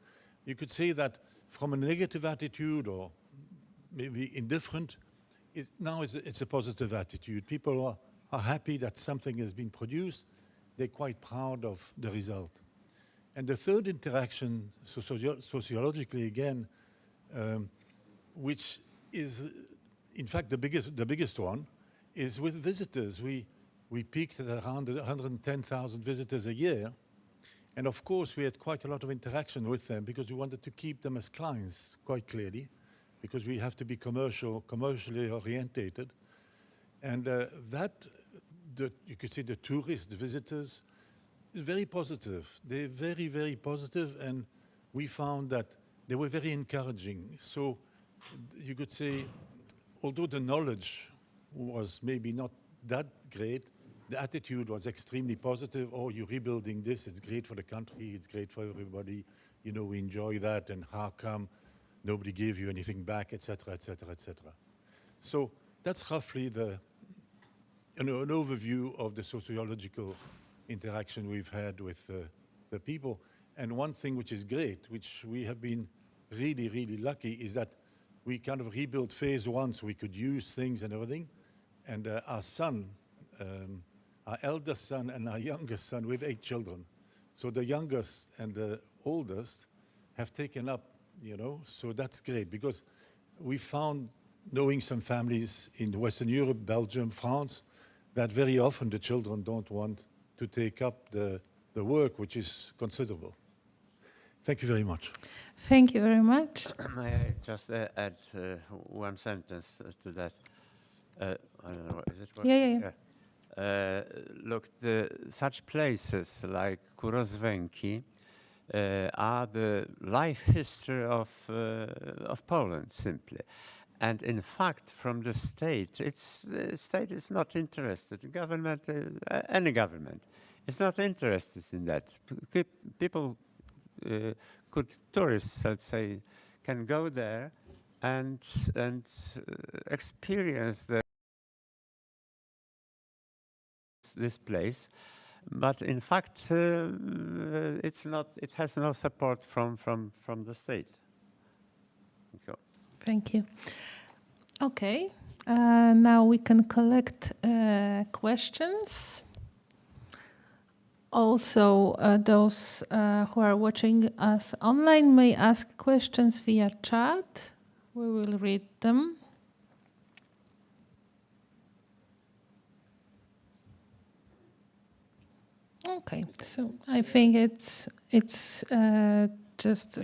Speaker 17: you could say that from a negative attitude or maybe indifferent, now it's a positive attitude. People are happy that something has been produced. They're quite proud of the result. And the third interaction, sociologically again, which is in fact the biggest one, is with visitors. We peaked at around 110,000 visitors a year. And of course, we had quite a lot of interaction with them because we wanted to keep them as clients, quite clearly, because we have to be commercially orientated. And you could say the tourists, the visitors, is very positive. They're very, very positive, and we found that they were very encouraging. So you could say, although the knowledge was maybe not that great, the attitude was extremely positive. Oh, you're rebuilding this, it's great for the country, it's great for everybody, you know, we enjoy that, and how come nobody gave you anything back, etc., etc., etc. So that's roughly the, you know, an overview of the sociological interaction we've had with the people. And one thing which is great, which we have been really, really lucky, is that we kind of rebuilt phase one so we could use things and everything. And our son, our eldest son and our youngest son, we have 8 children. So the youngest and the oldest have taken up, you know, so that's great, because we found, knowing some families in Western Europe, Belgium, France, that very often the children don't want to take up the work, which is considerable. Thank you very much.
Speaker 1: Thank you very much.
Speaker 13: May I just add one sentence to that? I don't know, is it working?
Speaker 1: Yeah.
Speaker 13: Look, such places like Kurozwenki are the life history of Poland, simply. And in fact, from the state, the state is not interested. The government, any government, is not interested in that. People, tourists, let's say, can go there and experience this place, but in fact, it's not. It has no support from the state. Thank you.
Speaker 1: Thank you. Okay, now we can collect questions. Also, those who are watching us online may ask questions via chat. We will read them. Okay, so I think it's just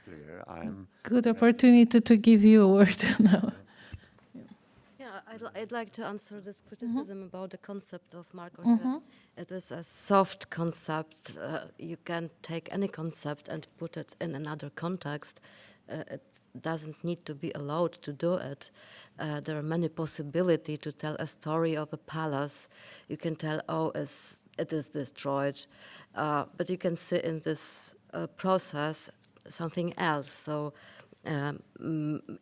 Speaker 13: Clear. I'm
Speaker 1: good opportunity to give you a word now.
Speaker 14: Yeah, I'd like to answer this criticism about the concept of Mark. It is a soft concept. You can take any concept and put it in another context. It doesn't need to be allowed to do it. There are many possibilities to tell a story of a palace. You can tell, oh, it is destroyed, but you can see in this process something else. So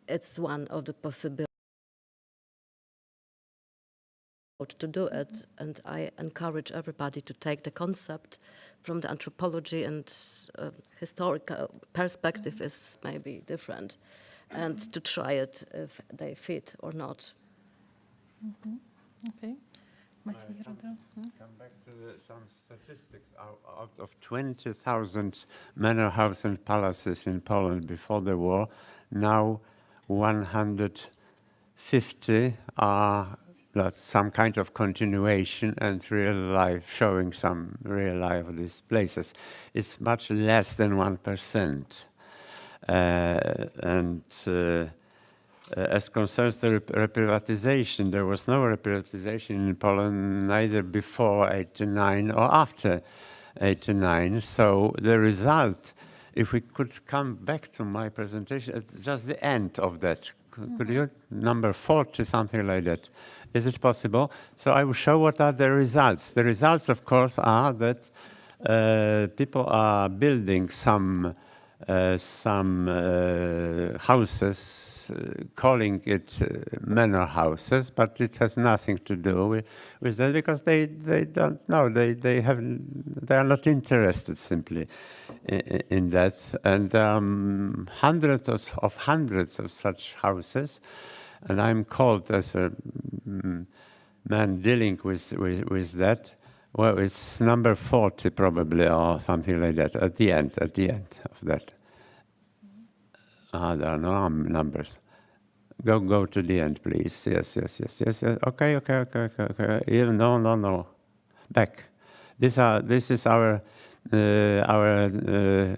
Speaker 14: it's one of the possibilities to do it, and I encourage everybody to take the concept from the anthropology and historical perspective is maybe different, and to try it if they fit or not.
Speaker 13: I
Speaker 1: Okay.
Speaker 13: come back to some statistics. Out of 20,000 manor houses and palaces in Poland before the war, now 150 are some kind of continuation and real life, showing some real life of these places. It's much less than 1%. As concerns the reprivatization, there was no reprivatization in Poland neither before 89 or after 89. So the result, if we could come back to my presentation, it's just the end of that. Could you, number 40, something like that? Is it possible? So I will show what are the results. The results, of course, are that people are building some houses, calling it manor houses, but it has nothing to do with that, because they don't know, they are not interested simply in that. And hundreds of such houses, and I'm called as a man dealing with that. Well, it's number 40 probably, or something like that, at the end of that. There are no numbers. Go to the end, please. Yes. Okay. No. Back. This is our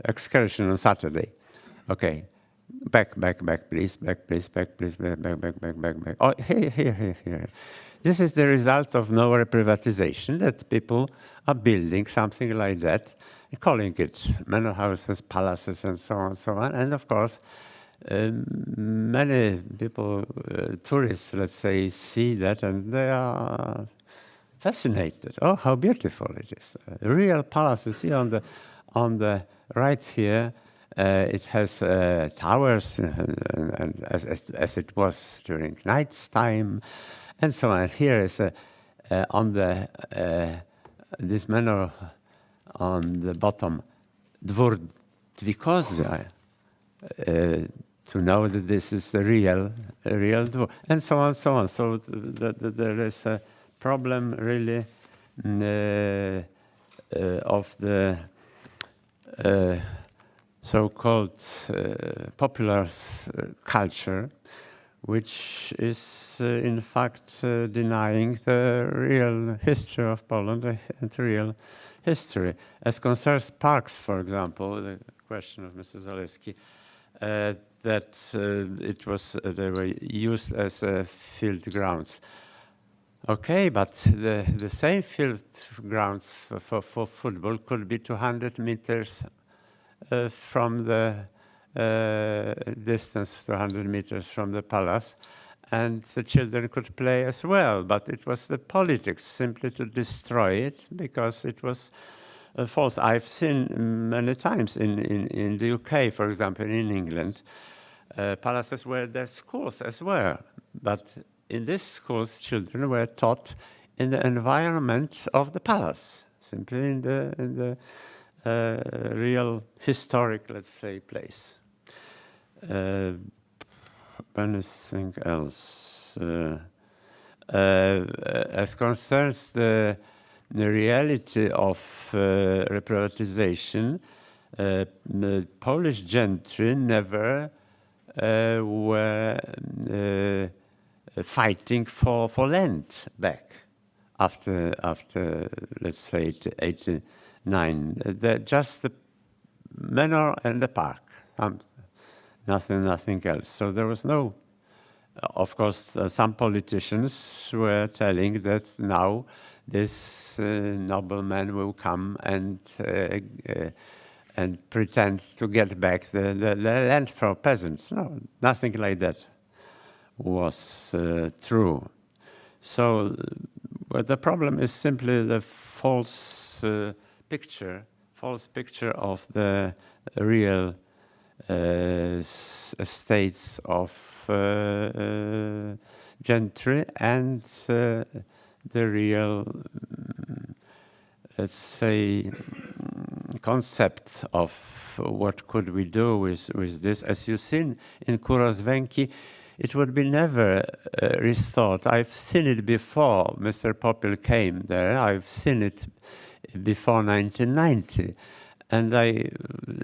Speaker 13: excursion on Saturday. Okay. Back, please. Back. Oh, here. This is the result of no reprivatization, that people are building something like that. calling it manor houses, palaces, and so on. And of course, many people, tourists, let's say, see that and they are fascinated. Oh, how beautiful it is! A real palace. You see on the right here, it has towers, and as it was during night's time, and so on. Here is on the this manor on the bottom, Dwór Dwikozia, to know that this is a real dwór, and so on, so on. So there is a problem really of the so-called popular culture, which is in fact denying the real history of Poland and the real history. As concerns parks, for example, the question of Mrs. Zaleski, that they were used as field grounds. Okay, but the same field grounds for football could be 200 meters from the distance, 200 meters from the palace, and the children could play as well. But it was the politics simply to destroy it because it was false. I've seen many times in the UK, for example, in England, palaces where their schools as well. But in these schools, children were taught in the environment of the palace, simply in the real historic, let's say, place. Anything else? As concerns the reality of reprivatization, the Polish gentry never were fighting for land back after let's say 89. Just the manor and the park, nothing else. So there was no. Of course, some politicians were telling that now this nobleman will come and pretend to get back the land for peasants. No, nothing like that was true. So the problem is simply the false picture of the real estates of gentry and the real, let's say, concept of what could we do with this. As you've seen in Kurosvenki, it would be never restored. I've seen it before Mr. Popil came there. I've seen it before 1990. And I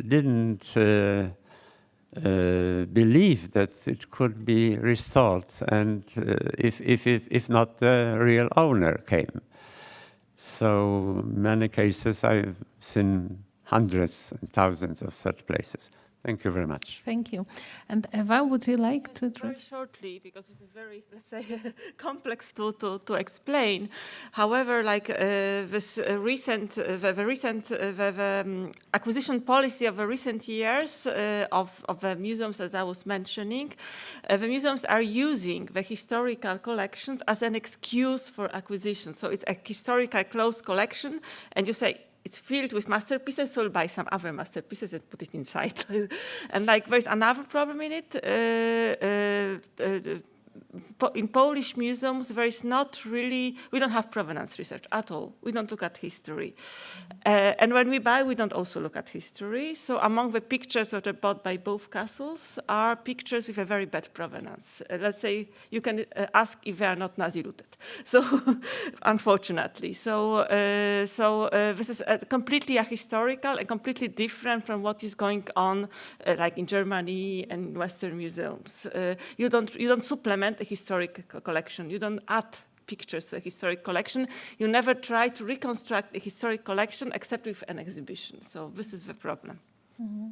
Speaker 13: didn't believe that it could be restored, and if not the real owner came. So many cases I've seen hundreds and thousands of such places. Thank you very much.
Speaker 1: Thank you. And Eva, would you like to
Speaker 15: very shortly, because this is very, let's say, complex to explain. However, like this recent acquisition policy of the recent years of the museums that I was mentioning, the museums are using the historical collections as an excuse for acquisition. So it's a historical closed collection, and you say, it's filled with masterpieces, so we'll buy some other masterpieces and put it inside. And like there's another problem in it. In Polish museums, there is not really, we don't have provenance research at all. We don't look at history. And when we buy, we don't also look at history. So among the pictures that are bought by both castles are pictures with a very bad provenance. Let's say you can ask if they are not Nazi-looted. So, unfortunately. So this is completely ahistorical and completely different from what is going on like in Germany and Western museums. You don't supplement a historic collection. You don't add pictures to a historic collection. You never try to reconstruct a historic collection except with an exhibition. So this is the problem.
Speaker 1: Mm-hmm.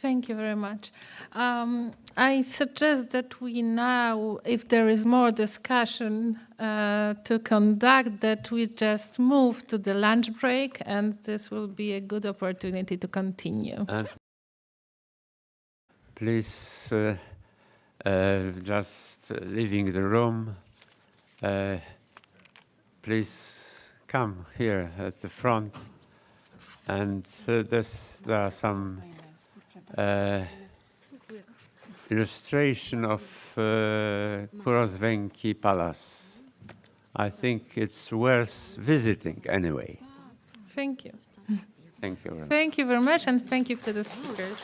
Speaker 1: Thank you very much. I suggest that we now, if there is more discussion to conduct, that we just move to the lunch break, and this will be a good opportunity to continue.
Speaker 13: And please, just leaving the room, please come here at the front. And there are some illustration of Kurosvenki Palace. I think it's worth visiting anyway.
Speaker 1: Thank you.
Speaker 13: Thank you very much.
Speaker 1: Thank you very much, and thank you to the speakers.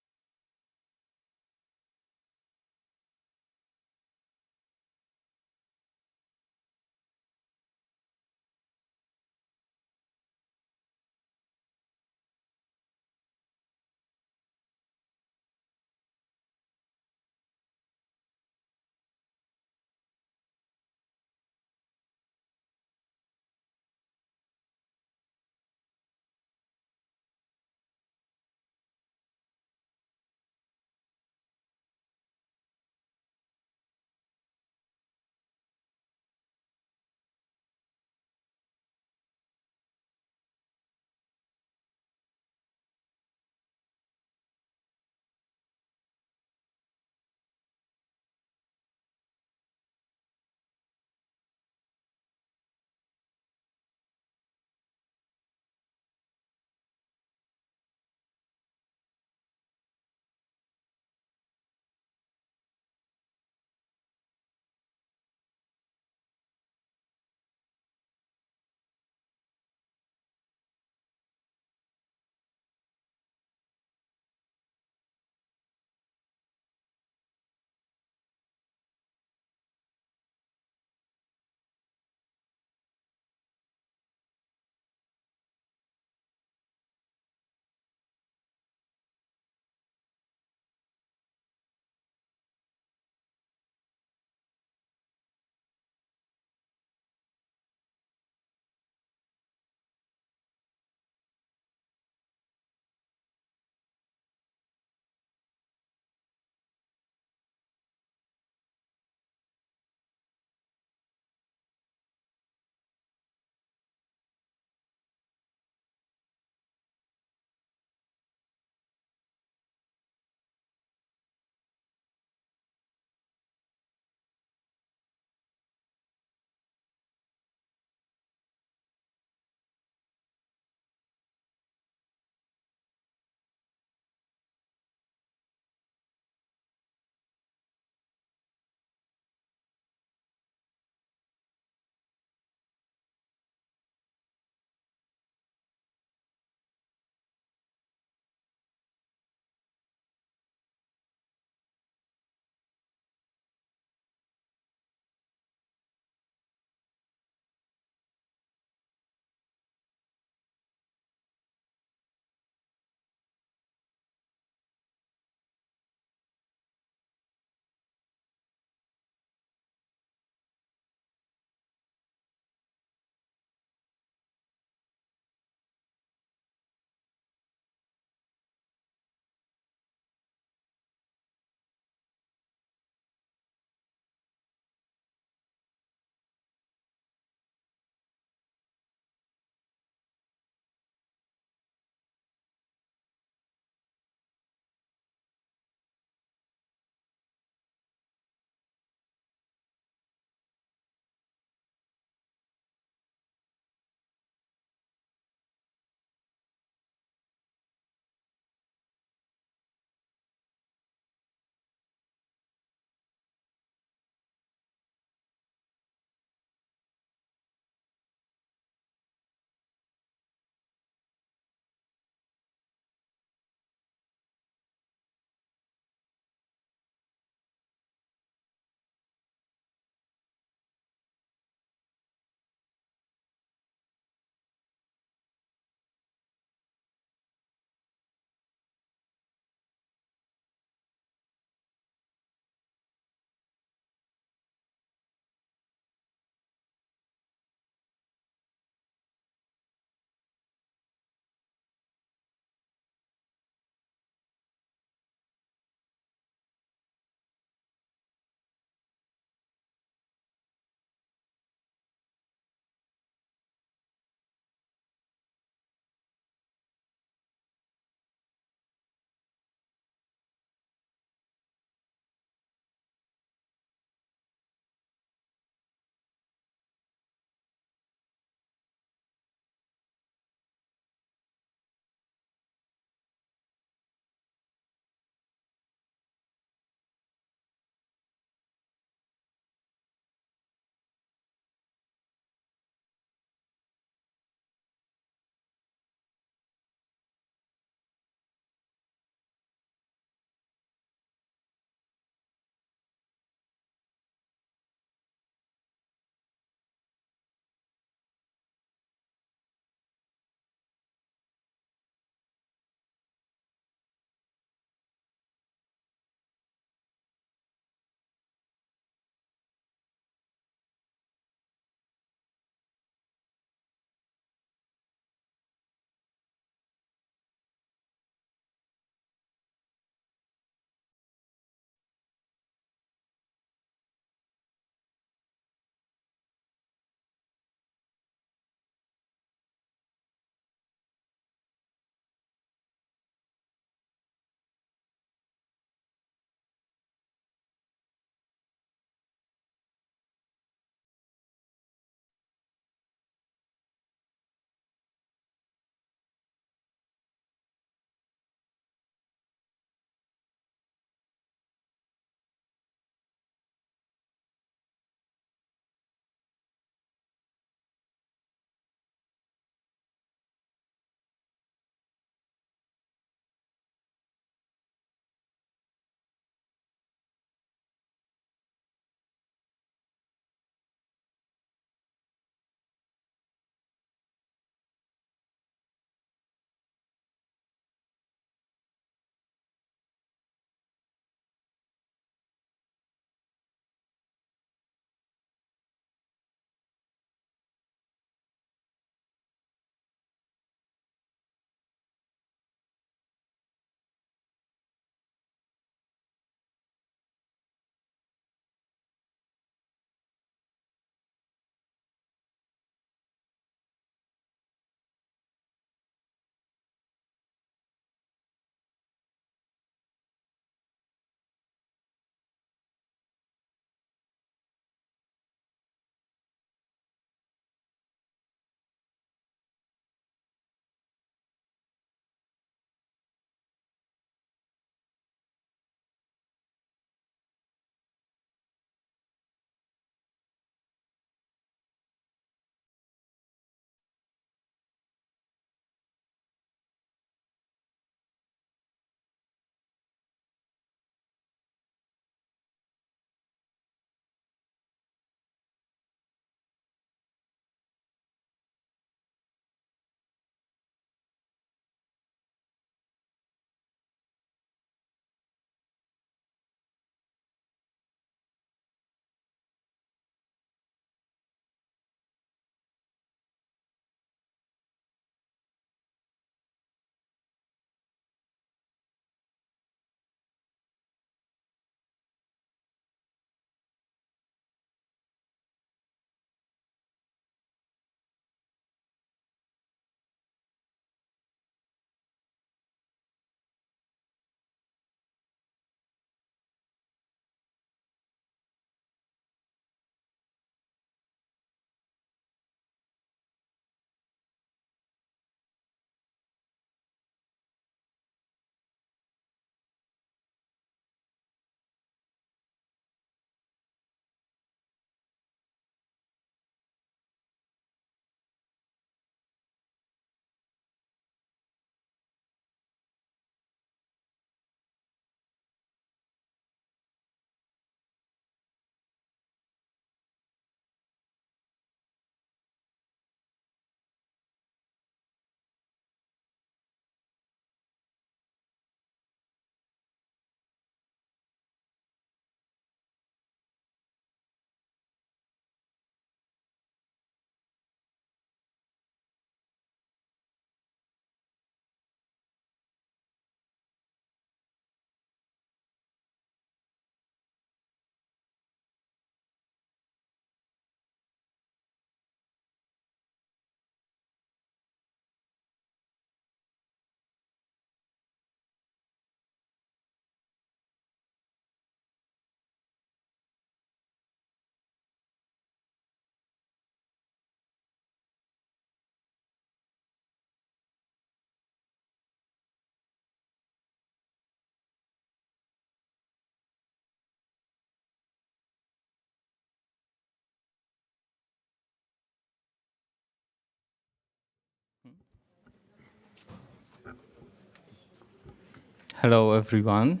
Speaker 18: Hello, everyone.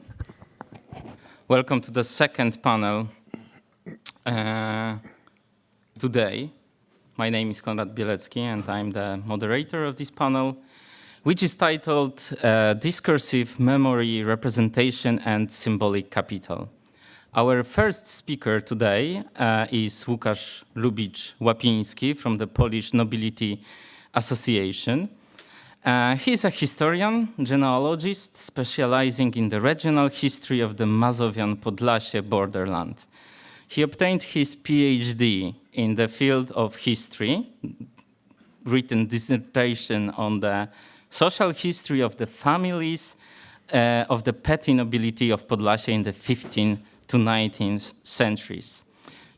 Speaker 18: Welcome to the second panel today. My name is Konrad Bielecki, and I'm the moderator of this panel, which is titled Discursive Memory, Representation, and Symbolic Capital. Our first speaker today is Łukasz Lubicz-Łapiński from the Polish Nobility Association. He's a historian, genealogist, specializing in the regional history of the Mazovian Podlasie borderland. He obtained his PhD in the field of history, written dissertation on the social history of the families of the petty nobility of Podlasie in the 15th to 19th centuries.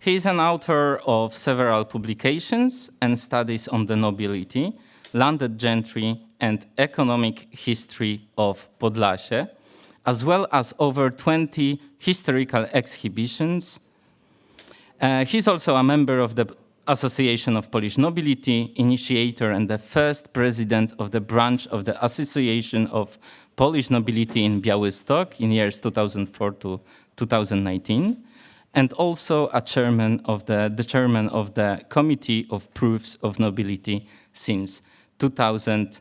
Speaker 18: He is an author of several publications and studies on the nobility, landed gentry, and economic history of Podlasie, as well as over 20 historical exhibitions. He's also a member of the Association of Polish Nobility, initiator and the first president of the branch of the Association of Polish Nobility in Białystok in years 2004 to 2019, and also a chairman of the chairman of the Committee of Proofs of Nobility since 2008.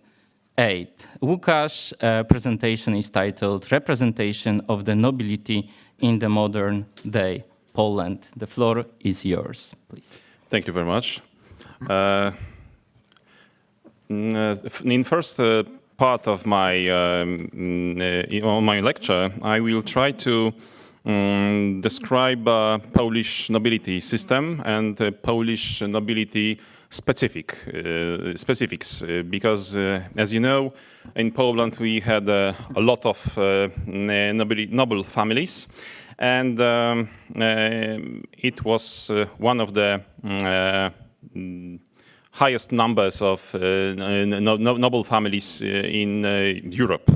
Speaker 18: Łukasz's presentation is titled Representation of the Nobility in the Modern Day Poland. The floor is yours, please.
Speaker 19: Thank you very much. In first part of my lecture, I will try to describe Polish nobility system and Polish nobility specifics, because as you know, in Poland we had a lot of noble families, and it was one of the highest numbers of noble families in Europe.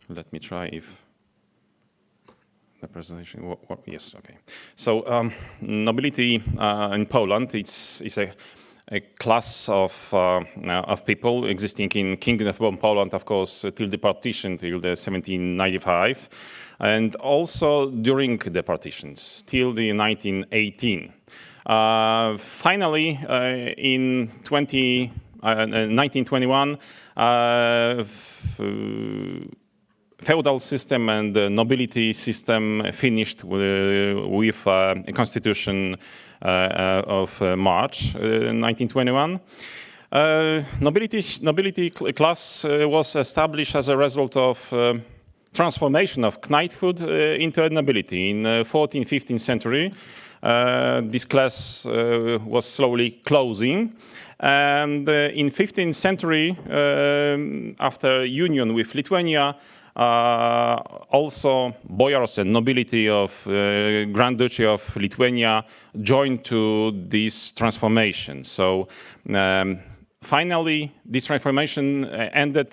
Speaker 19: Let me try if the presentation. Yes, okay. So nobility in Poland is a class of people existing in Kingdom of Poland, of course, till the partition, till the 1795, and also during the partitions, till the 1918. Finally, in 1921, feudal system and the nobility system finished with a constitution of March 1921. Nobility class was established as a result of transformation of knighthood into nobility. In 14th, 15th century, this class was slowly closing. And in 15th century, after union with Lithuania, also boyars and nobility of Grand Duchy of Lithuania joined to this transformation. So finally, this transformation ended,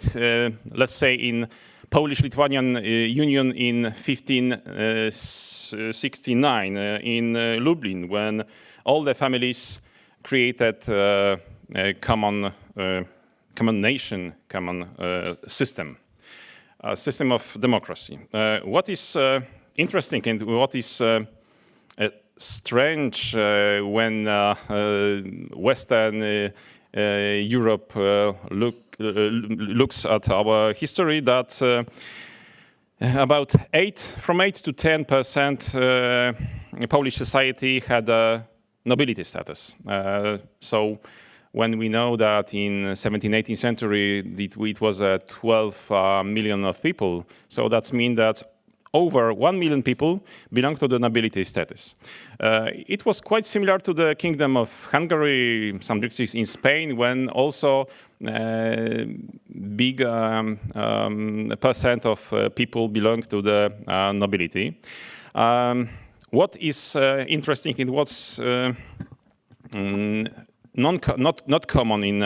Speaker 19: let's say, in Polish-Lithuanian Union in 1569 in Lublin, when all the families created a common nation, common system. A system of democracy. What is interesting and what is strange when Western Europe looks at our history, that about 8 to 10% Polish society had a nobility status. So when we know that in 17th, 18th century, it was 12 million of people, so that means that over 1 million people belong to the nobility status. It was quite similar to the Kingdom of Hungary, some districts in Spain, when also big percent of people belong to the nobility. What is interesting and what's not common in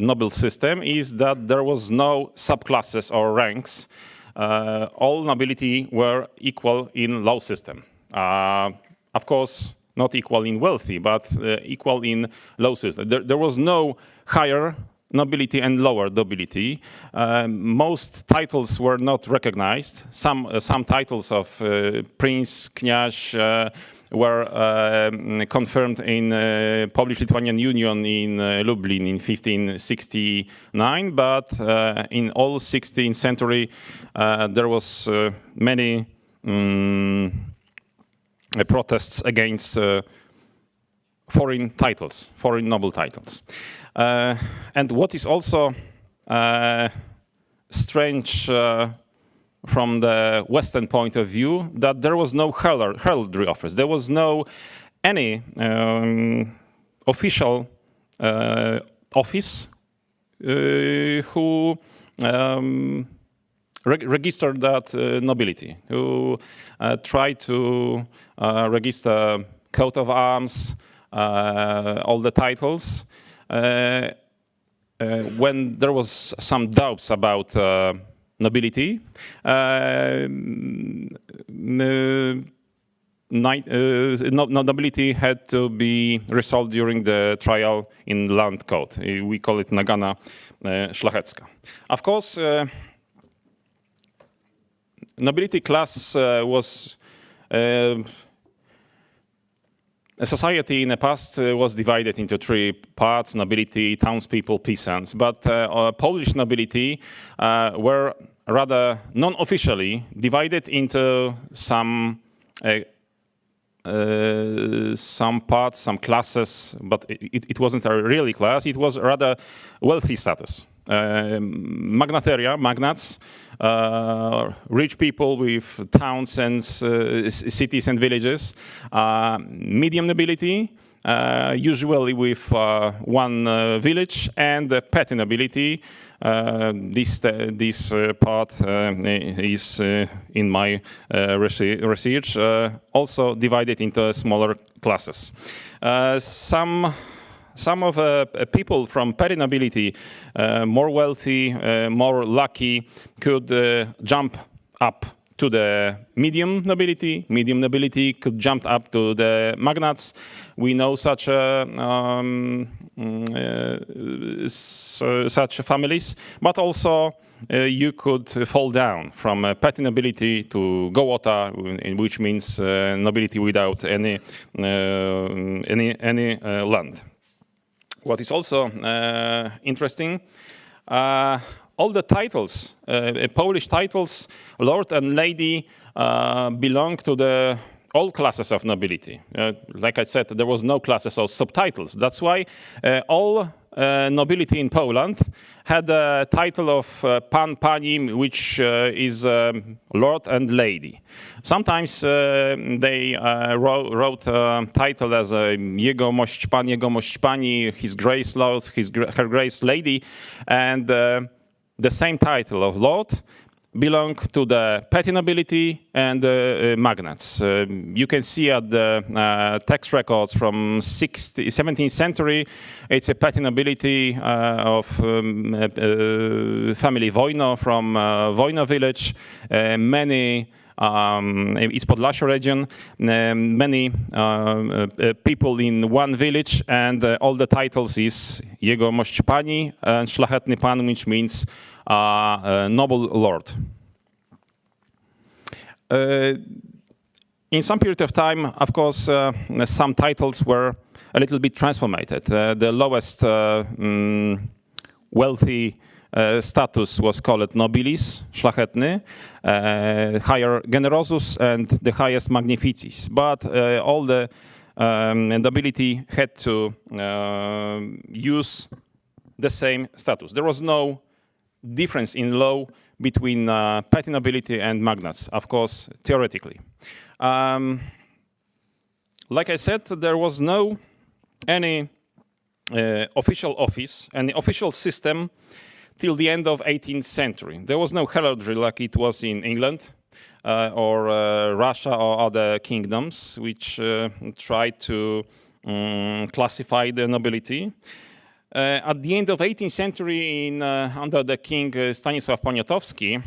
Speaker 19: noble system is that there was no subclasses or ranks. All nobility were equal in law system. Of course, not equal in wealthy, but equal in low system. There was no higher nobility and lower nobility. Most titles were not recognized. Some titles of prince, kniaz were confirmed in Polish-Lithuanian Union in Lublin in 1569, but in all 16th century there was many protests against foreign titles, foreign noble titles. And what is also strange from the Western point of view, that there was no heraldry office. There was no any official office who registered that nobility, who tried to register coat of arms, all the titles. When there was some doubts about nobility, nobility had to be resolved during the trial in land court. We call it nagana szlachecka. Of course, nobility class was a society in the past was divided into three parts: nobility, townspeople, peasants. But Polish nobility were rather non-officially divided into some parts, some classes, but it wasn't a really class. It was rather wealthy status. Magnateria, magnates, rich people with towns and cities and villages. Medium nobility, usually with one village, and petty nobility. This part is in my research, also divided into smaller classes. Some of people from petty nobility, more wealthy, more lucky, could jump up to the medium nobility. Medium nobility could jump up to the magnates. We know such families, but also you could fall down from petty nobility to gołota, which means nobility without any land. What is also interesting, all the titles, Polish titles, lord and lady, belong to all classes of nobility. Like I said, there was no classes or subtitles. That's why all nobility in Poland had a title of pan, pani, which is lord and lady. Sometimes they wrote a title as jego mość pani, his grace lord, her grace lady, and the same title of lord belong to the petty nobility and magnates. You can see at the text records from 17th century, it's a petty nobility of family Wojno from Wojno village. Many East Podlasia region, many people in one village, and all the titles is jego mość pani and szlachetny pan, which means noble lord. In some period of time, of course, some titles were a little bit transformed. The lowest wealthy status was called nobilis, szlachetny, higher generosus, and the highest magnificis. But all the nobility had to use the same status. There was no difference in law between petty nobility and magnates, of course, theoretically. Like I said, there was no any official office, any official system till the end of 18th century. There was no heraldry like it was in England or Russia or other kingdoms, which tried to classify the nobility. At the end of 18th century, under the King Stanisław Poniatowski,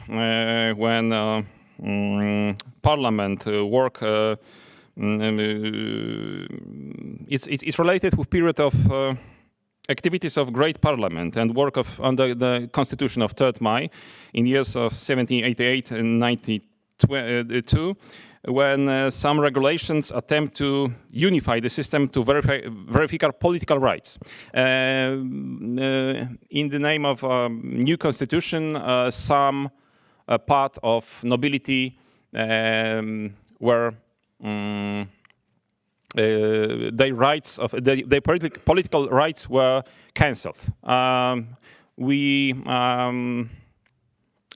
Speaker 19: when Parliament worked it's related with period of activities of Great Parliament and work of under the Constitution of 3rd May in years of 1788 and 92, when some regulations attempt to unify the system to verify political rights. In the name of new constitution, some part of nobility were their rights of their political rights were cancelled.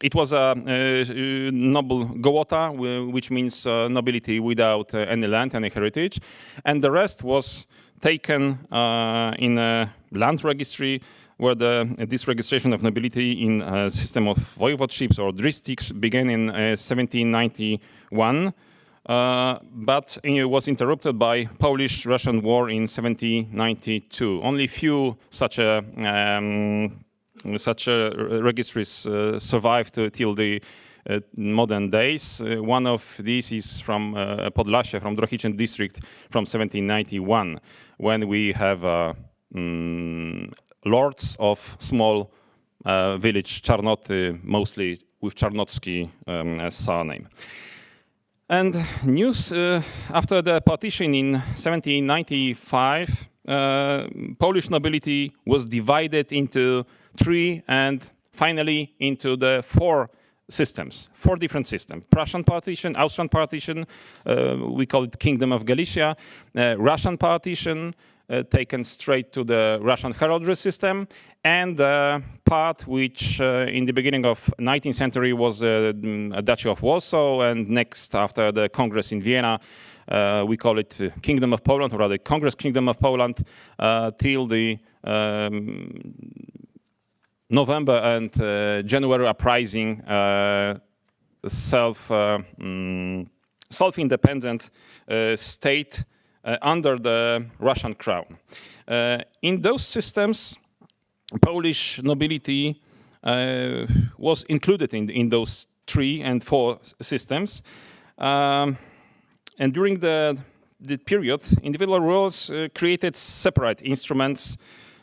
Speaker 19: It was a noble gołota, which means nobility without any land, any heritage, and the rest was taken in a land registry, where this registration of nobility in a system of voivodeships or districts began in 1791, but it was interrupted by Polish-Russian War in 1792. Only few such registries survived till the modern days. One of these is from Podlasie, from Drohicin district, from 1791, when we have lords of small village Czarnoty, mostly with Czarnocki surname. And news after the partition in 1795, Polish nobility was divided into 3 and finally into the 4 systems, 4 different systems. Prussian partition, Austrian partition, we call it Kingdom of Galicia, Russian partition, taken straight to the Russian heraldry system, and the part which in the beginning of 19th century was a Duchy of Warsaw, and next after the Congress in Vienna, we call it Kingdom of Poland, or rather Congress Kingdom of Poland, till the November and January uprising, self-independent state under the Russian crown. In those systems, Polish nobility was included in those 3 and 4 systems. And during the period, individual rules created separate instruments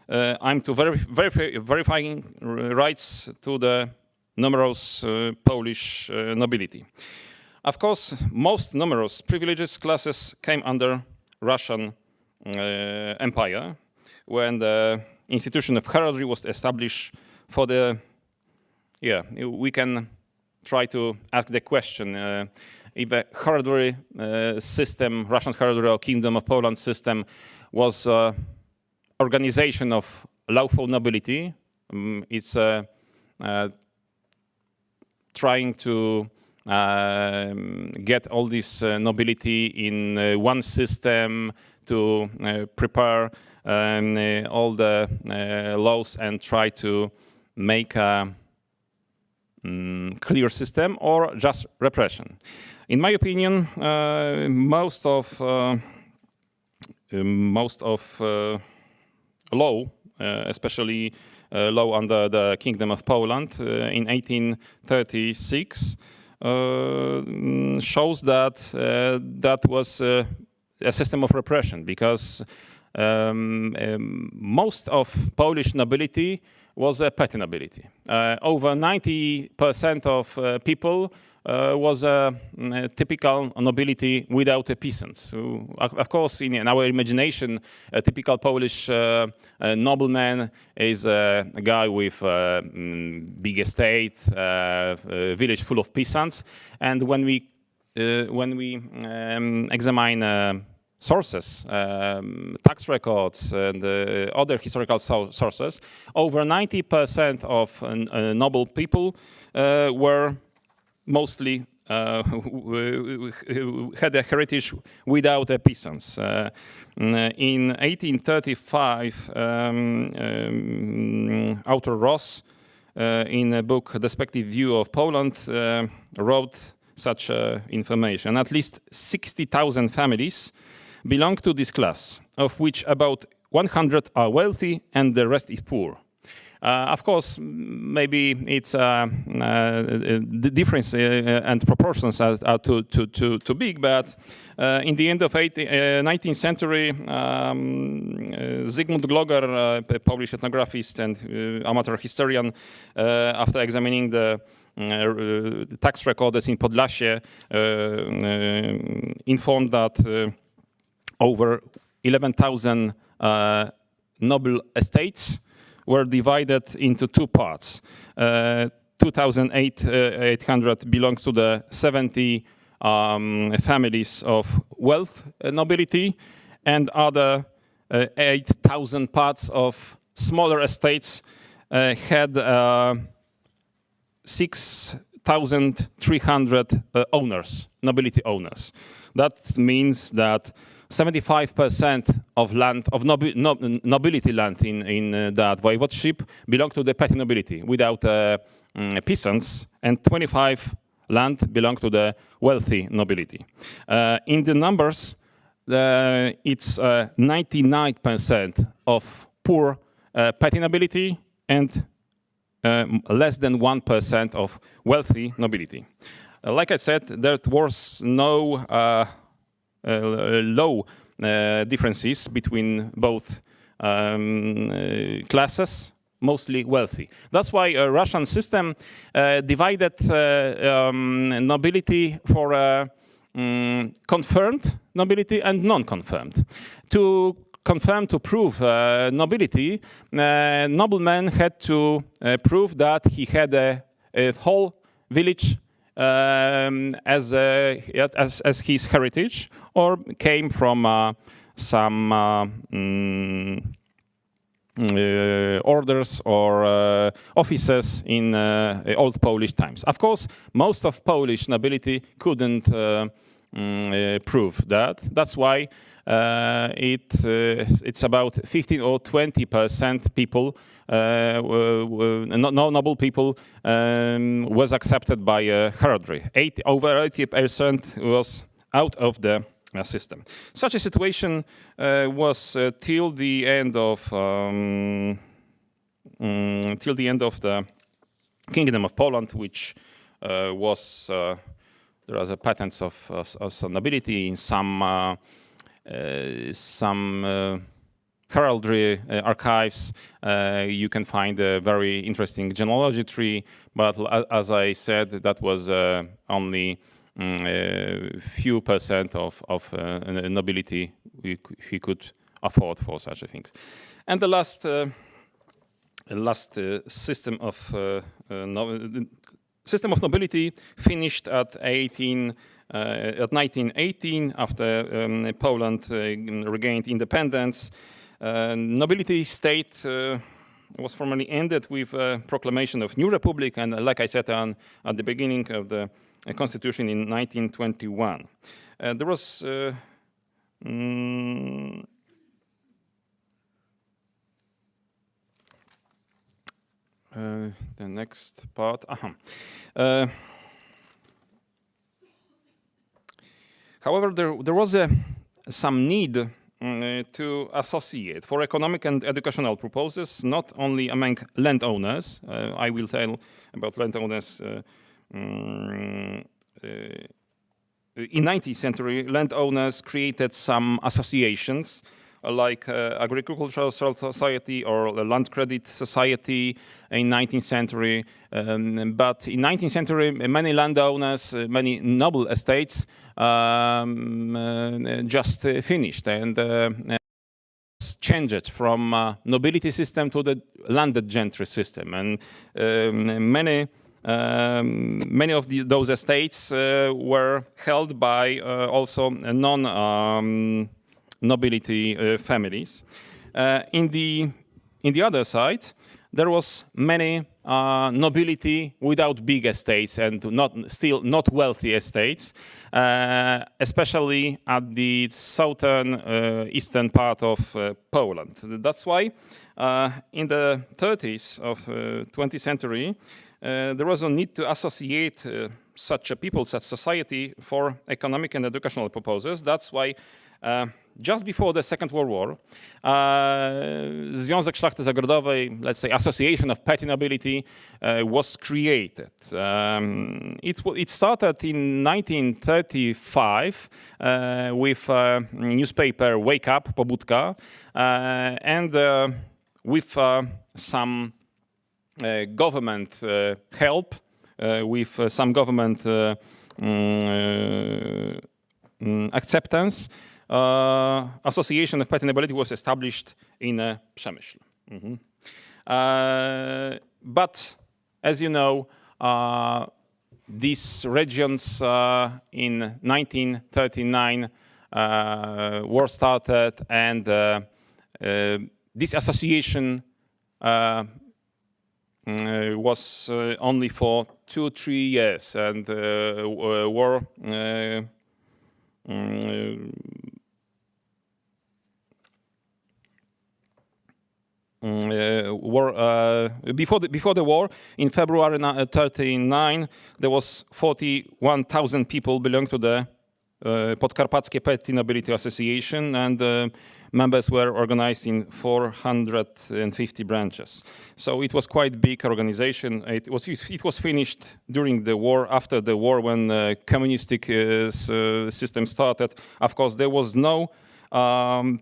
Speaker 19: aimed to verifying rights to the numerous Polish nobility. Of course, most numerous privileged classes came under Russian Empire, when the institution of heraldry was established for the, we can try to ask the question, if a heraldry system, Russian heraldry or Kingdom of Poland system, was organization of lawful nobility, it's trying to get all this nobility in one system, to prepare all the laws and try to make a clear system, or just repression. In my opinion, most of law, especially law under the Kingdom of Poland in 1836, shows that that was a system of repression, because most of Polish nobility was a petty nobility. Over 90% of people was a typical nobility without a peasant. So, of course, in our imagination, a typical Polish nobleman is a guy with a big estate, a village full of peasants. And when we examine sources, tax records, and other historical sources, over 90% of noble people were mostly had a heritage without a peasants. In 1835, author Ross, in a book, The Perspective View of Poland, wrote such information. At least 60,000 families belong to this class, of which about 100 are wealthy and the rest is poor. Of course, maybe it's the difference and proportions are too big, but in the end of 19th century, Zygmunt Gloger, a Polish ethnographist and amateur historian, after examining the tax records in Podlasie, informed that over 11,000 noble estates were divided into two parts. 2,800 belongs to the 70 families of wealth nobility, and other 8,000 parts of smaller estates had 6,300 owners, nobility owners. That means that 75% of land, of nobility land in that voivodeship belonged to the petty nobility without peasants, and 25 land belonged to the wealthy nobility. In the numbers, it's 99% of poor petty nobility and less than 1% of wealthy nobility. Like I said, there was no low differences between both classes, mostly wealthy. That's why a Russian system divided nobility for confirmed nobility and non-confirmed. To confirm, to prove nobility, nobleman had to prove that he had a whole village as his heritage, or came from some orders or offices in old Polish times. Of course, most of Polish nobility couldn't prove that. That's why it's about 15 or 20% people, no noble people, was accepted by heraldry. Over 80% was out of the system. Such a situation was till the end of the Kingdom of Poland, which was there was a patents of nobility in some heraldry archives. You can find a very interesting genealogy tree, but as I said, that was only few percent of nobility he could afford for such a things. And the last system of nobility finished at 1918, after Poland regained independence. Nobility state was formally ended with proclamation of new republic, and like I said at the beginning of the constitution in 1921. There was the next part. However, there was some need to associate for economic and educational purposes, not only among landowners. I will tell about landowners. In 19th century, landowners created some associations like Agricultural Society or the Land Credit Society in 19th century. But in 19th century, many landowners, many noble estates just finished and changed from nobility system to the landed gentry system. And many of those estates were held by also non-nobility families. In the other side, there was many nobility without big estates and still not wealthy estates, especially at the southern eastern part of Poland. That's why in the 30s of 20th century, there was a need to associate such a people, such society for economic and educational purposes. That's why just before the Second World War, Związek Szlachty Zagrodowej, let's say Association of Petty Nobility, was created. It started in 1935 with newspaper Wake Up, Pobudka, and with some government help, with some government acceptance, Association of Petty Nobility was established in Przemyśl. But as you know, these regions in 1939 war started, and this association was only for 2-3 years, and war before the war, in February 1939, there was 41,000 people belonging to the Podkarpackie Petty Nobility Association, and members were organized in 450 branches. So it was quite big organization. It was finished during the war, after the war, when the communistic system started. Of course, there was no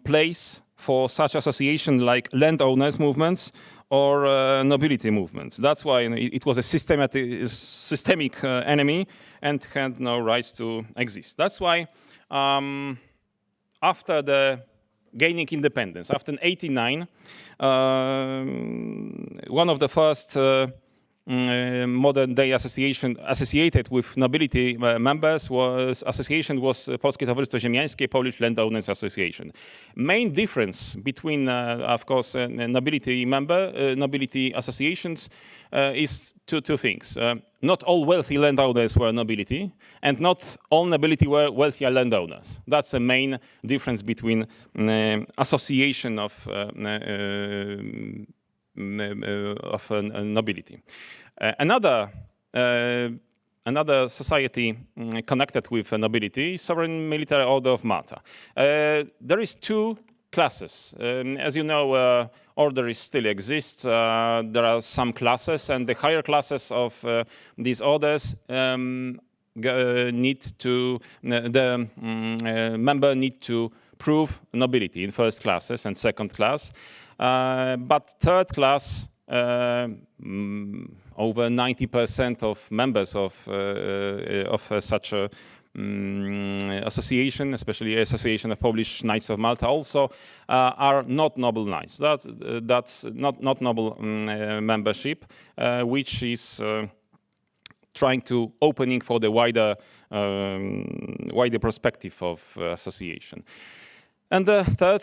Speaker 19: place for such association like landowners movements or nobility movements. That's why it was a systemic enemy and had no rights to exist. That's why after the gaining independence, after 1989, one of the first modern day association associated with nobility members was Polskie Towarzystwo Ziemiańskie, Polish Landowners Association. Main difference between, of course, nobility associations is two things. Not all wealthy landowners were nobility, and not all nobility were wealthy landowners. That's the main difference between association of nobility. Another society connected with nobility is Sovereign Military Order of Malta. There is two classes. As you know, order still exists. There are some classes, and the higher classes of these orders member need to prove nobility in first classes and second class. But third class, over 90% of members of such a association, especially Association of Polish Knights of Malta, also are not noble knights. That's not noble membership, which is trying to opening for the wider perspective of association. And the third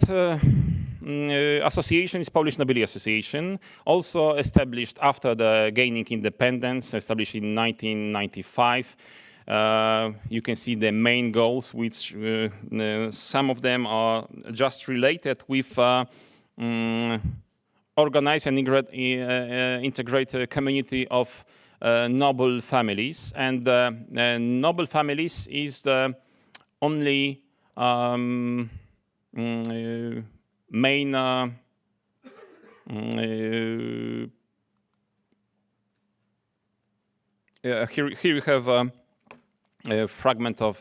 Speaker 19: association is Polish Nobility Association, also established after the gaining independence, established in 1995. You can see the main goals, which some of them are just related with organize and integrate a community of noble families. And noble families is the only main here you have a fragment of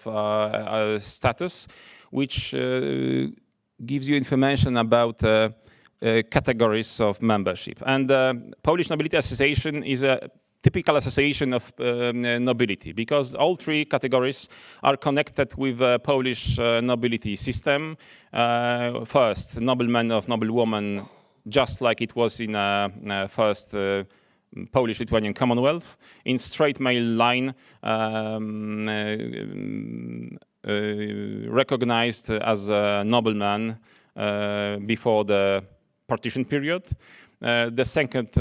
Speaker 19: status, which gives you information about categories of membership. And the Polish Nobility Association is a typical association of nobility, because all three categories are connected with the Polish nobility system. First, nobleman of noblewoman, just like it was in first Polish-Lithuanian Commonwealth, in straight male line, recognized as a nobleman before the partition period. The second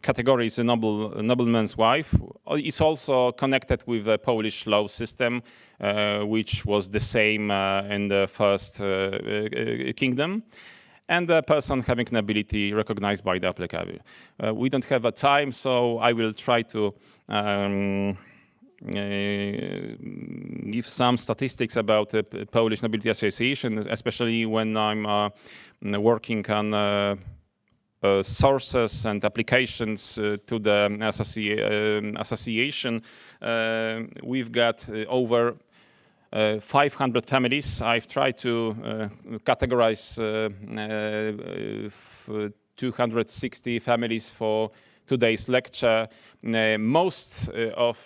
Speaker 19: category is a nobleman's wife. It's also connected with the Polish law system, which was the same in the first kingdom. And the person having nobility recognized by the applicable. We don't have a time, so I will try to give some statistics about the Polish Nobility Association, especially when I'm working on sources and applications to the association. We've got over 500 families. I've tried to categorize 260 families for today's lecture. Most of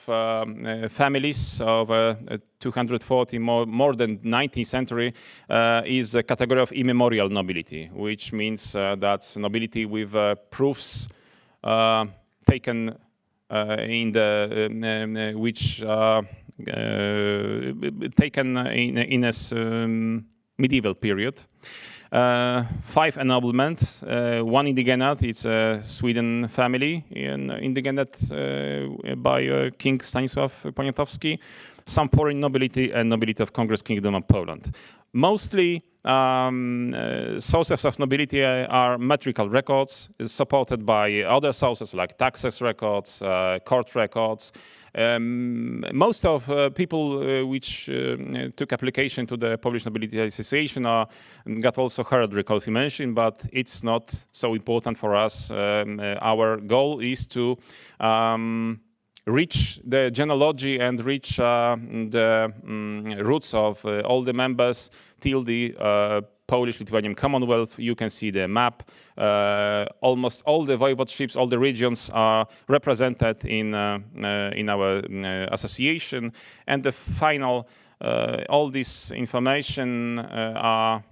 Speaker 19: families of 240, more than 19th century, is a category of immemorial nobility, which means that's nobility with proofs taken in the which taken in a medieval period. 5 ennoblement, 1 indigenate, it's a Sweden family, indigenate by King Stanisław Poniatowski, some foreign nobility, and nobility of Congress Kingdom of Poland. Mostly sources of nobility are metrical records, supported by other sources like taxes records, court records. Most of people which took application to the Polish Nobility Association got also heraldry confirmation, but it's not so important for us. Our goal is to reach the genealogy and reach the roots of all the members till the Polish-Lithuanian Commonwealth. You can see the map. Almost all the voivodeships, all the regions are represented in our association. And the final, all this information are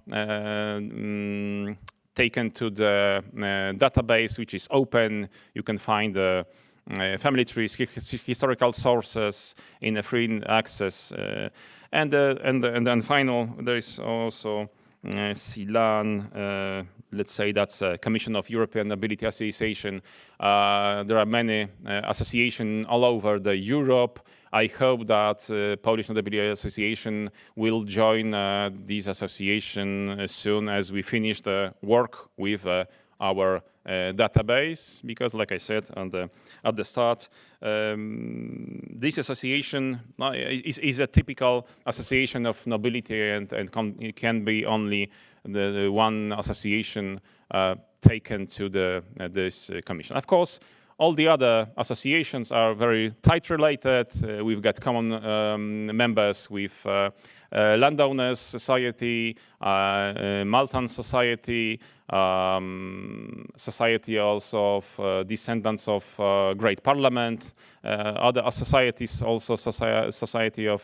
Speaker 19: taken to the database, which is open. You can find the family trees, historical sources in a free access. And then final, there is also CILAN, let's say that's a Commission of European Nobility Association. There are many associations all over the Europe. I hope that Polish Nobility Association will join this association as soon as we finish the work with our database, because like I said at the start, this association is a typical association of nobility, and it can be only the one association taken to this commission. Of course, all the other associations are very tight related. We've got common members with Landowners Society, Maltan Society, society also of descendants of Great Parliament, other societies, also society of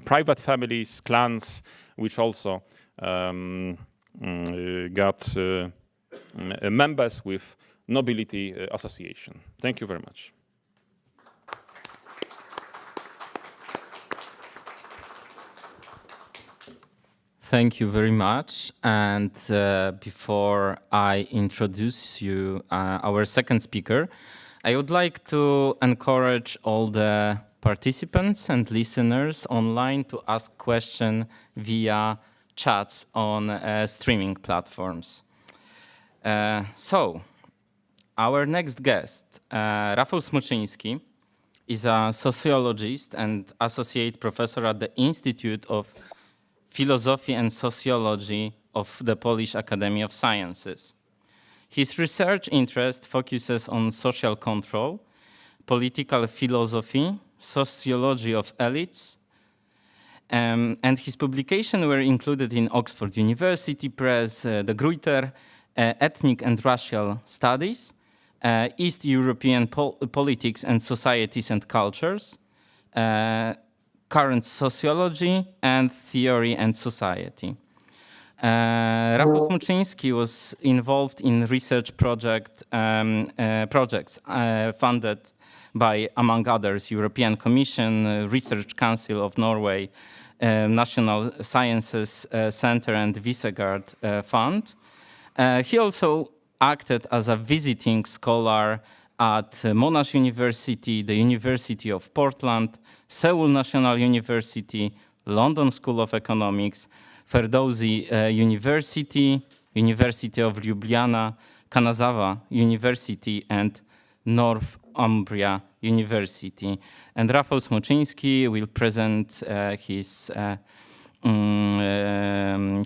Speaker 19: private families, clans, which also got members with Nobility Association. Thank you very much.
Speaker 18: Thank you very much. And before I introduce you our second speaker, I would like to encourage all the participants and listeners online to ask questions via chats on streaming platforms. So, our next guest, Rafał Smoczyński, is a sociologist and associate professor at the Institute of Philosophy and Sociology of the Polish Academy of Sciences. His research interest focuses on social control, political philosophy, sociology of elites, and his publications were included in Oxford University Press, the Gruyter, Ethnic and Racial Studies, East European Politics and Societies and Cultures, Current Sociology, and Theory and Society. Rafał Smoczyński was involved in research projects funded by, among others, European Commission, Research Council of Norway, National Sciences Center, and Visegrad Fund. He also acted as a visiting scholar at Monash University, the University of Portland, Seoul National University, London School of Economics, Ferdowsi University, University of Ljubljana, Kanazawa University, and North Umbria University. And Rafał Smoczyński will present his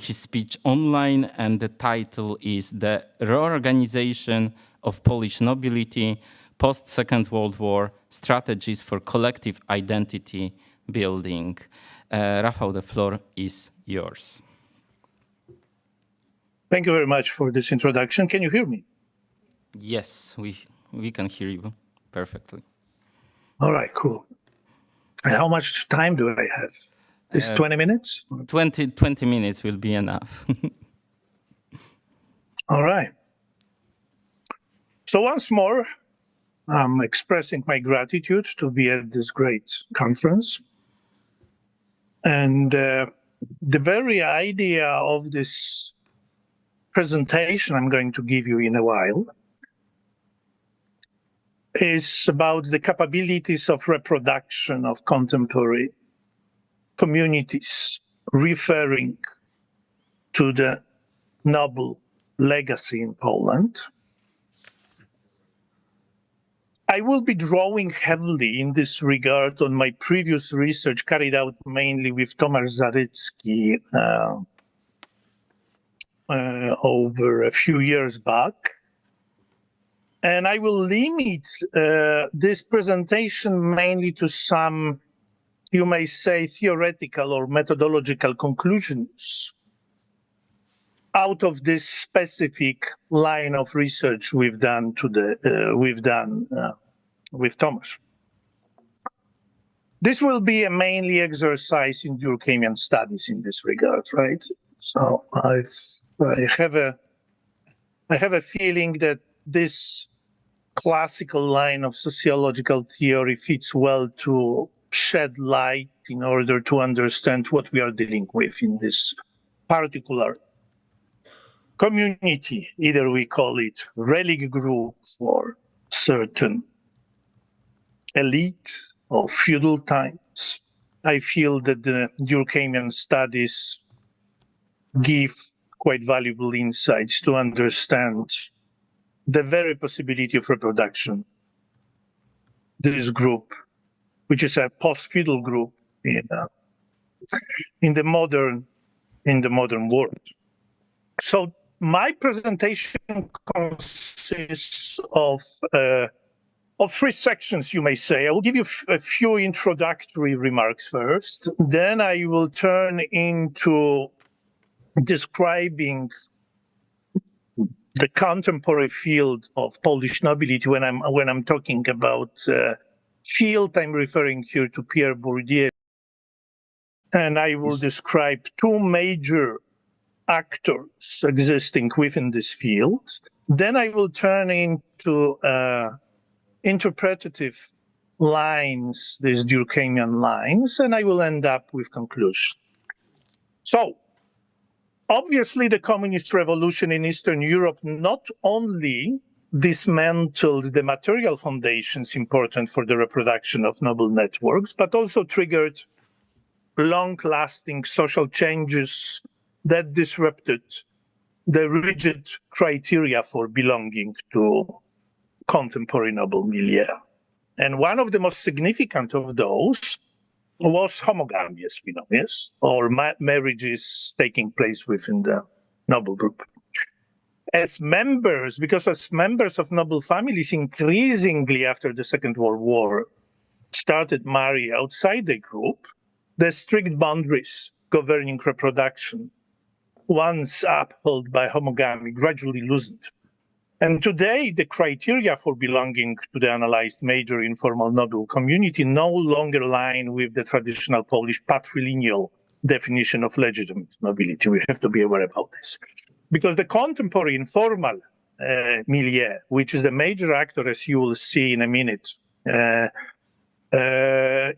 Speaker 18: speech online, and the title is The Reorganization of Polish Nobility, Post-Second World War, Strategies for Collective Identity Building. Rafał, the floor is yours.
Speaker 20: Thank you very much for this introduction. Can you hear me?
Speaker 18: Yes, we can hear you perfectly.
Speaker 20: All right, cool. And how much time do I have? Is 20 minutes?
Speaker 18: 20 minutes will be enough.
Speaker 20: All right. So once more, I'm expressing my gratitude to be at this great conference. And the very idea of this presentation I'm going to give you in a while is about the capabilities of reproduction of contemporary communities, referring to the noble legacy in Poland. I will be drawing heavily in this regard on my previous research carried out mainly with Tomasz Zarycki over a few years back. And I will limit this presentation mainly to some, you may say, theoretical or methodological conclusions out of this specific line of research we've done with Tomasz. This will be a mainly exercise in Durkheimian studies in this regard, right? So I have a feeling that this classical line of sociological theory fits well to shed light in order to understand what we are dealing with in this particular community. Either we call it relic group or certain elite of feudal times. I feel that the Durkheimian studies give quite valuable insights to understand the very possibility of reproduction. This group, which is a post-feudal group in the modern world. So my presentation consists of three sections, you may say. I will give you a few introductory remarks first. Then I will turn into describing the contemporary field of Polish nobility. When I'm talking about field, I'm referring here to Pierre Bourdieu. And I will describe two major actors existing within this field. Then I will turn into interpretative lines, these Durkheimian lines, and I will end up with conclusion. So, obviously, the communist revolution in Eastern Europe not only dismantled the material foundations important for the reproduction of noble networks, but also triggered long-lasting social changes that disrupted the rigid criteria for belonging to contemporary noble milieu. And one of the most significant of those was homogamy, as we know, yes, or marriages taking place within the noble group. As members of noble families, increasingly after the Second World War, started marry outside the group, the strict boundaries governing reproduction, once upheld by homogamy, gradually loosened. And today, the criteria for belonging to the analyzed major informal noble community no longer align with the traditional Polish patrilineal definition of legitimate nobility. We have to be aware about this. Because the contemporary informal milieu, which is the major actor, as you will see in a minute,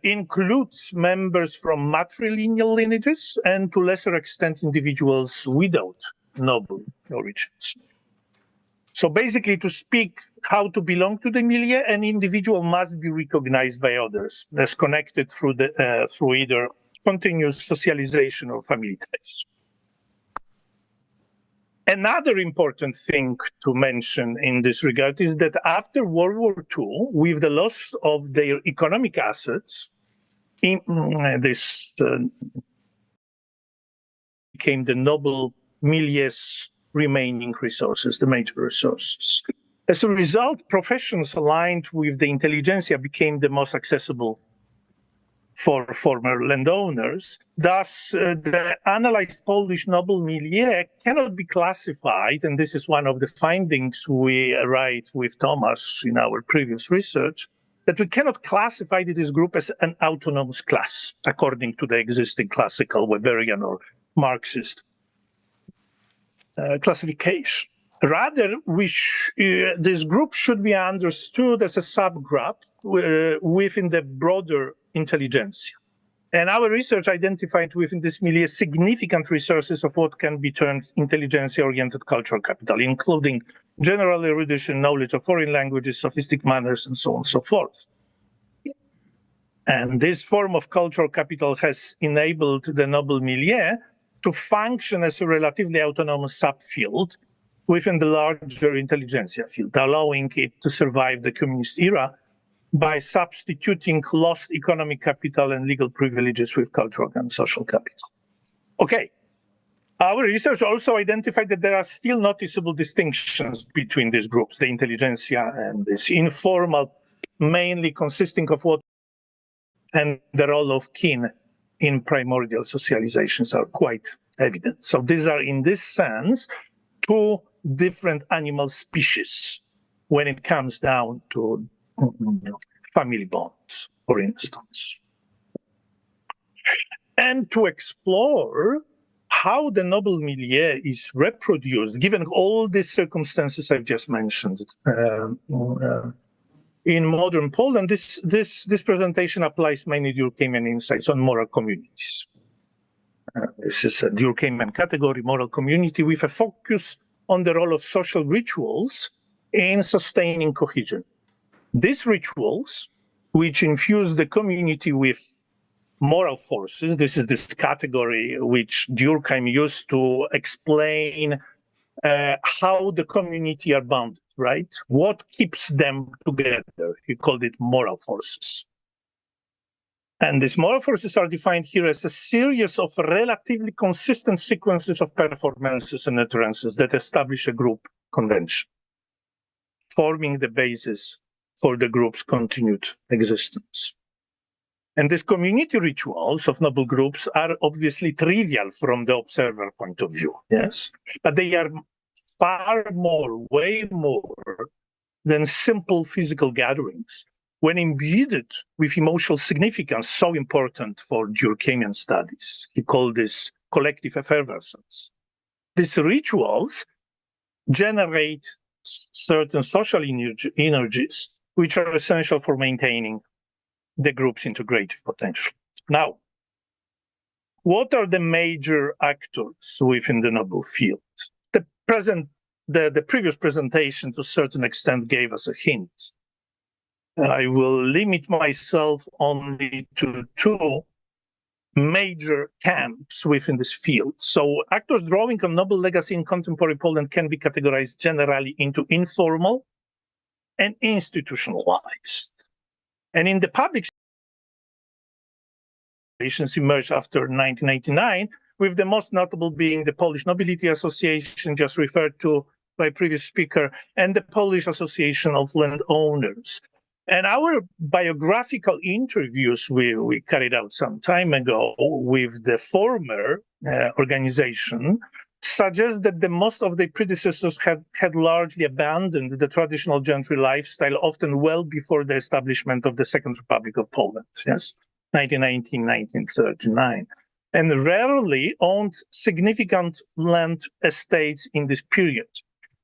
Speaker 20: includes members from matrilineal lineages and to lesser extent individuals without noble origins. So basically, to speak how to belong to the milieu, an individual must be recognized by others as connected through either continuous socialization or family ties. Another important thing to mention in this regard is that after World War II, with the loss of their economic assets, this became the noble milieu's remaining resources, the major resources. As a result, professions aligned with the intelligentsia became the most accessible for former landowners. Thus, the analyzed Polish noble milieu cannot be classified, and this is one of the findings we write with Thomas in our previous research, that we cannot classify this group as an autonomous class, according to the existing classical Weberian or Marxist classification. Rather, this group should be understood as a subgroup within the broader intelligentsia. And our research identified within this milieu significant resources of what can be termed intelligentsia-oriented cultural capital, including general erudition, knowledge of foreign languages, sophistic manners, and so on and so forth. And this form of cultural capital has enabled the noble milieu to function as a relatively autonomous subfield within the larger intelligentsia field, allowing it to survive the communist era by substituting lost economic capital and legal privileges with cultural and social capital. Okay, our research also identified that there are still noticeable distinctions between these groups, the intelligentsia and this informal, mainly consisting of what and the role of kin in primordial socializations are quite evident. So these are, in this sense, two different animal species when it comes down to family bonds, for instance. And to explore how the noble milieu is reproduced, given all these circumstances I've just mentioned, in modern Poland, this presentation applies mainly Durkheimian insights on moral communities. This is a Durkheimian category, moral community, with a focus on the role of social rituals in sustaining cohesion. These rituals, which infuse the community with moral forces, this is this category which Durkheim used to explain how the community are bound, right? What keeps them together? He called it moral forces. And these moral forces are defined here as a series of relatively consistent sequences of performances and utterances that establish a group convention, forming the basis for the group's continued existence. And these community rituals of noble groups are obviously trivial from the observer point of view, yes? But they are far more, way more than simple physical gatherings when imbued with emotional significance so important for Durkheimian studies. He called this collective effervescence. These rituals generate certain social energies which are essential for maintaining the group's integrative potential. Now, what are the major actors within the noble field? The previous presentation, to a certain extent, gave us a hint. I will limit myself only to two major camps within this field. So actors drawing on noble legacy in contemporary Poland can be categorized generally into informal and institutionalized. And in the public situations emerged after 1989, with the most notable being the Polish Nobility Association, just referred to by previous speaker, and the Polish Association of Landowners. And our biographical interviews we carried out some time ago with the former organization suggest that the most of their predecessors had largely abandoned the traditional gentry lifestyle, often well before the establishment of the Second Republic of Poland, yes, 1919, 1939, and rarely owned significant land estates in this period.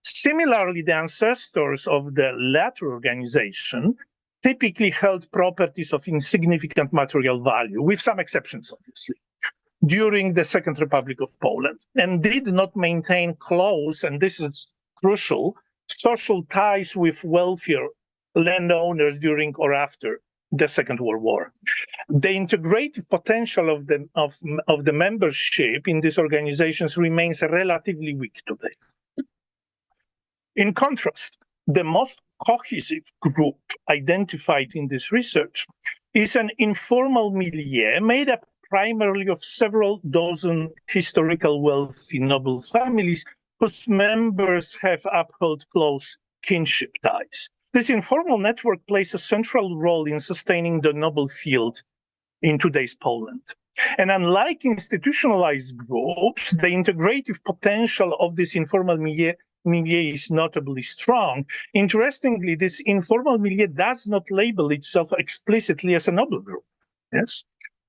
Speaker 20: Similarly, the ancestors of the latter organization typically held properties of insignificant material value, with some exceptions, obviously, during the Second Republic of Poland, and did not maintain close, and this is crucial, social ties with wealthier landowners during or after the Second World War. The integrative potential of the membership in these organizations remains relatively weak today. In contrast, the most cohesive group identified in this research is an informal milieu made up primarily of several dozen historical wealthy noble families whose members have upheld close kinship ties. This informal network plays a central role in sustaining the noble field in today's Poland. And unlike institutionalized groups, the integrative potential of this informal milieu is notably strong. Interestingly, this informal milieu does not label itself explicitly as a noble group. Yes.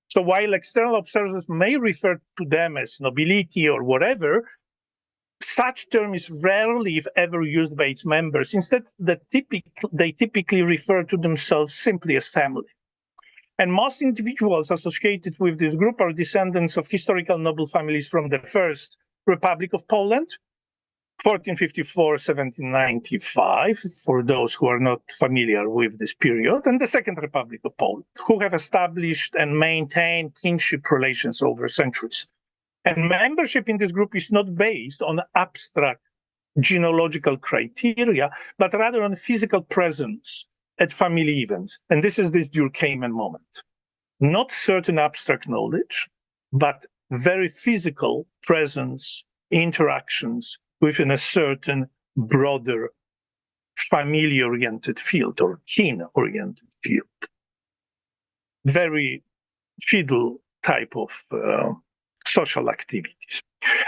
Speaker 20: So while external observers may refer to them as nobility or whatever, such term is rarely, if ever, used by its members. Instead, they typically refer to themselves simply as family. And most individuals associated with this group are descendants of historical noble families from the First Republic of Poland, 1454-1795, for those who are not familiar with this period, and the Second Republic of Poland, who have established and maintained kinship relations over centuries. And membership in this group is not based on abstract genealogical criteria, but rather on physical presence at family events. And this is this Durkheimian moment. Not certain abstract knowledge, but very physical presence, interactions within a certain broader family-oriented field or kin-oriented field. Very Feudal type of social activities.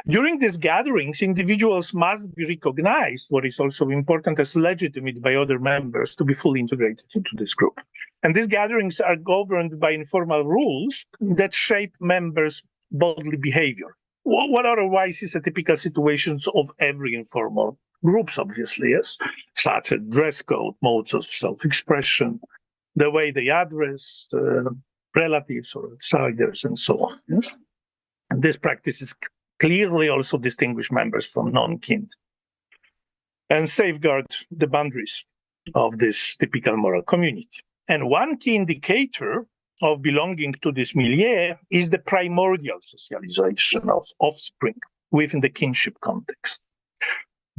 Speaker 20: During these gatherings, individuals must be recognized, what is also important, as legitimate by other members to be fully integrated into this group. And these gatherings are governed by informal rules that shape members' bodily behavior. What otherwise is a typical situations of every informal groups, obviously, yes, such as dress code, modes of self-expression, the way they address relatives or outsiders, and so on. Yes? And this practice is clearly also distinguish members from non-kin and safeguard the boundaries of this typical moral community. And one key indicator of belonging to this milieu is the primordial socialization of offspring within the kinship context.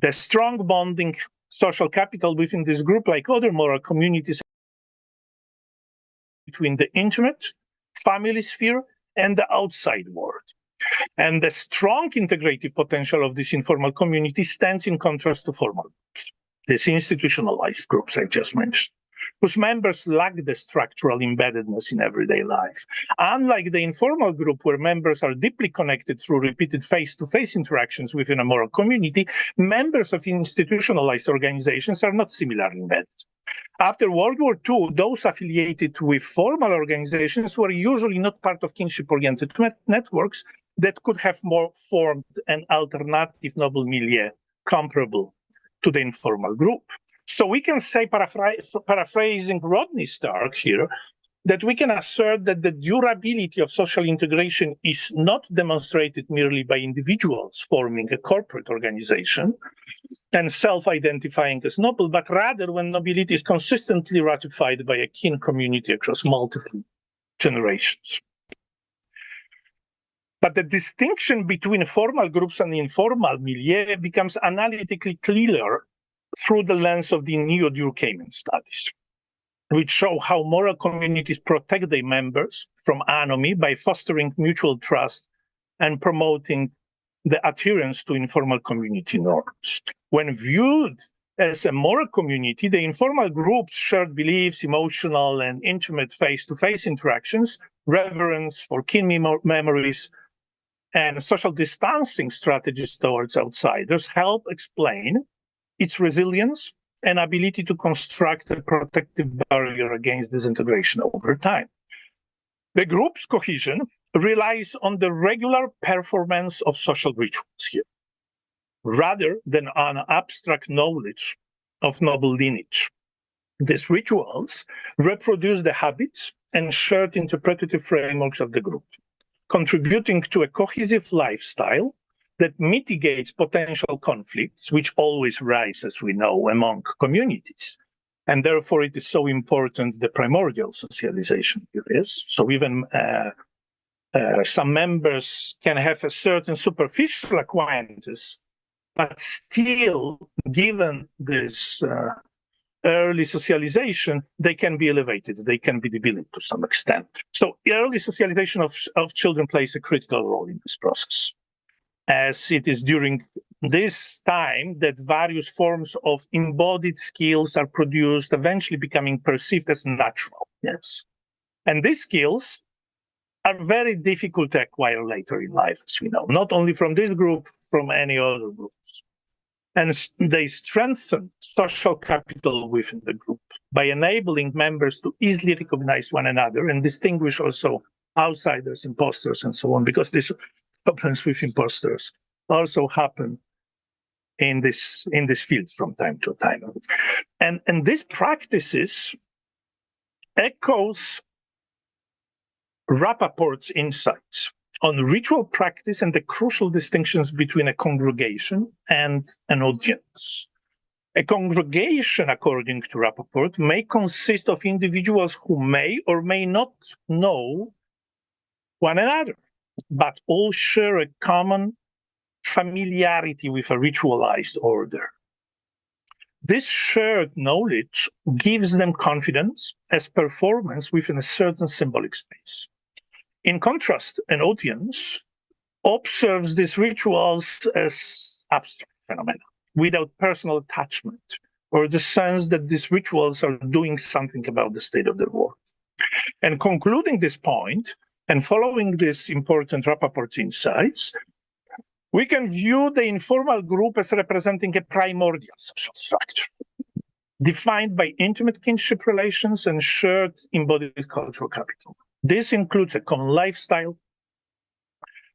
Speaker 20: The strong bonding social capital within this group, like other moral communities, between the intimate family sphere and the outside world. And the strong integrative potential of this informal community stands in contrast to formal groups, these institutionalized groups I just mentioned, whose members lack the structural embeddedness in everyday life. Unlike the informal group, where members are deeply connected through repeated face-to-face interactions within a moral community, members of institutionalized organizations are not similarly embedded. After World War II, those affiliated with formal organizations were usually not part of kinship-oriented networks that could have more formed an alternative noble milieu comparable to the informal group. So we can say, paraphrasing Rodney Stark here, that we can assert that the durability of social integration is not demonstrated merely by individuals forming a corporate organization and self-identifying as noble, but rather when nobility is consistently ratified by a kin community across multiple generations. But the distinction between formal groups and informal milieu becomes analytically clearer through the lens of the neo-Durkheimian studies, which show how moral communities protect their members from anomie by fostering mutual trust and promoting the adherence to informal community norms. When viewed as a moral community, the informal groups shared beliefs, emotional and intimate face-to-face interactions, reverence for kin memories, and social distancing strategies towards outsiders help explain its resilience and ability to construct a protective barrier against disintegration over time. The group's cohesion relies on the regular performance of social rituals here, rather than on abstract knowledge of noble lineage. These rituals reproduce the habits and shared interpretative frameworks of the group, contributing to a cohesive lifestyle that mitigates potential conflicts, which always rise, as we know, among communities. And therefore, it is so important the primordial socialization here is. So even some members can have a certain superficial acquaintance But still, given this early socialization, they can be elevated, they can be debilitated to some extent. So early socialization of children plays a critical role in this process, as it is during this time that various forms of embodied skills are produced, eventually becoming perceived as natural. Yes. And these skills are very difficult to acquire later in life, as we know, not only from this group, from any other groups. And they strengthen social capital within the group by enabling members to easily recognize one another and distinguish also outsiders, imposters, and so on, because these problems with imposters also happen in this field from time to time. And these practices echoes Rappaport's insights on ritual practice and the crucial distinctions between a congregation and an audience. A congregation, according to Rappaport, may consist of individuals who may or may not know one another, but all share a common familiarity with a ritualized order. This shared knowledge gives them confidence as performance within a certain symbolic space. In contrast, an audience observes these rituals as abstract phenomena without personal attachment or the sense that these rituals are doing something about the state of the world. And concluding this point and following this important Rappaport insights, we can view the informal group as representing a primordial social structure, defined by intimate kinship relations and shared embodied cultural capital. This includes a common lifestyle,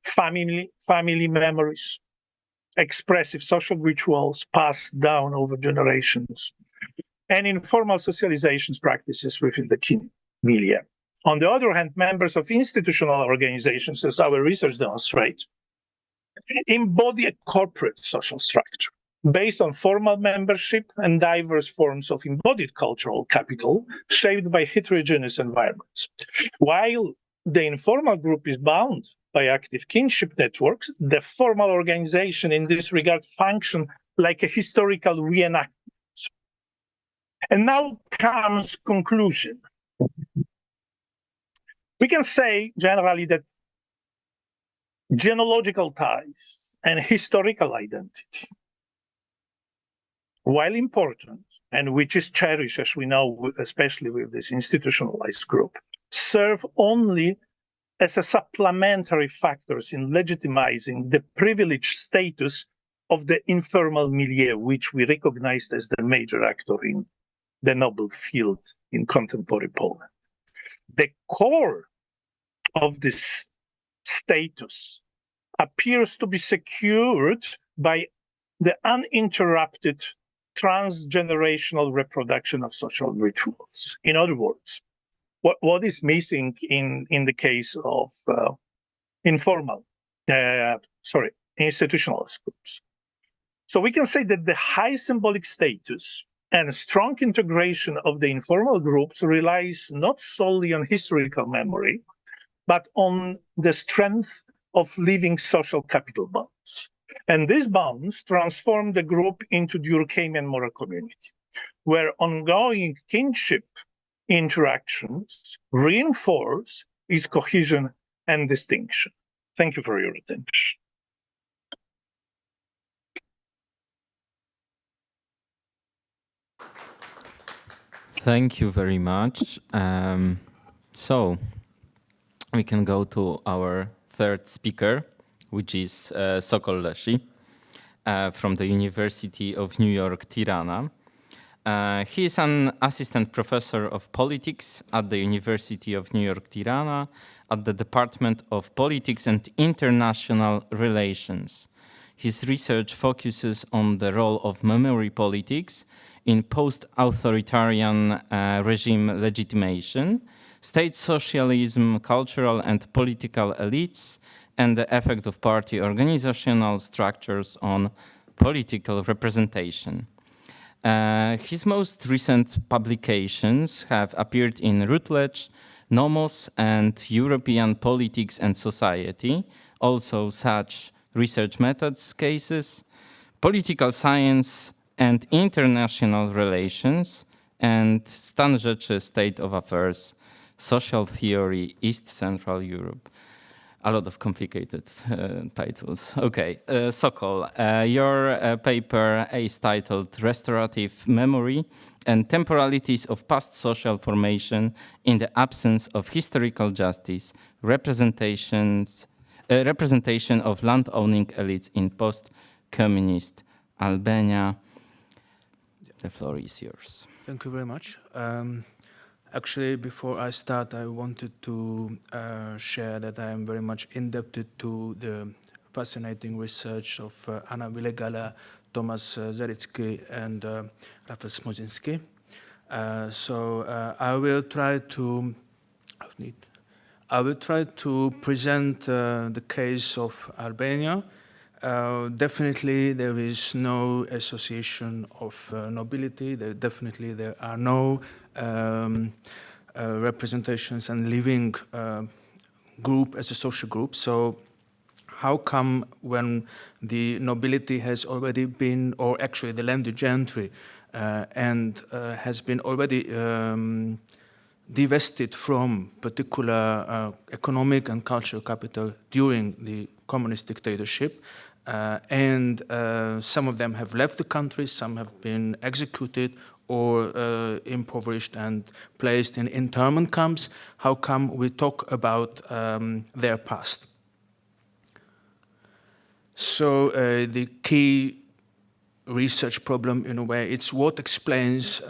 Speaker 20: family memories, expressive social rituals passed down over generations, and informal socializations practices within the kin milieu. On the other hand, members of institutional organizations, as our research demonstrates, embody a corporate social structure based on formal membership and diverse forms of embodied cultural capital shaped by heterogeneous environments. While the informal group is bound by active kinship networks, the formal organization in this regard function like a historical reenactment. And now comes conclusion. We can say generally that genealogical ties and historical identity, while important, and which is cherished, as we know, especially with this institutionalized group, serve only as a supplementary factors in legitimizing the privileged status of the informal milieu, which we recognized as the major actor in the noble field in contemporary Poland. The core of this status appears to be secured by the uninterrupted transgenerational reproduction of social rituals. In other words, what is missing in the case of institutionalist groups? So we can say that the high symbolic status and strong integration of the informal groups relies not solely on historical memory, but on the strength of living social capital bonds. And these bonds transform the group into the Durkheimian moral community, where ongoing kinship interactions reinforce its cohesion and distinction. Thank you for your attention.
Speaker 18: Thank you very much. So we can go to our third speaker, which is Sokol Leshi from the University of New York, Tirana. He is an assistant professor of politics at the University of New York, Tirana, at the Department of Politics and International Relations. His research focuses on the role of memory politics in post-authoritarian regime legitimation, state socialism, cultural and political elites, and the effect of party organizational structures on political representation. His most recent publications have appeared in Routledge, Nomos, and European Politics and Society, also such research methods cases, political science and international relations, and Stan Rzeczy, State of Affairs, Social Theory, East Central Europe. A lot of complicated titles. Okay, Sokol, your paper is titled Restorative Memory and Temporalities of Past Social Formation in the Absence of Historical Justice, Representation of Land-Owning Elites in Post-Communist Albania. The floor is yours.
Speaker 21: Thank you very much. Actually, before I start, I wanted to share that I am very much indebted to the fascinating research of Anna Wilegala, Tomasz Zaricki, and Rafał Smodziński. So I will try to present the case of Albania. Definitely, there is no association of nobility. There are no representations and living group as a social group. So how come when the nobility has already been, or actually the landed gentry, and has been already divested from particular economic and cultural capital during the communist dictatorship, and some of them have left the country, some have been executed or impoverished and placed in internment camps? How come we talk about their past? So the key research problem, in a way, it's what explains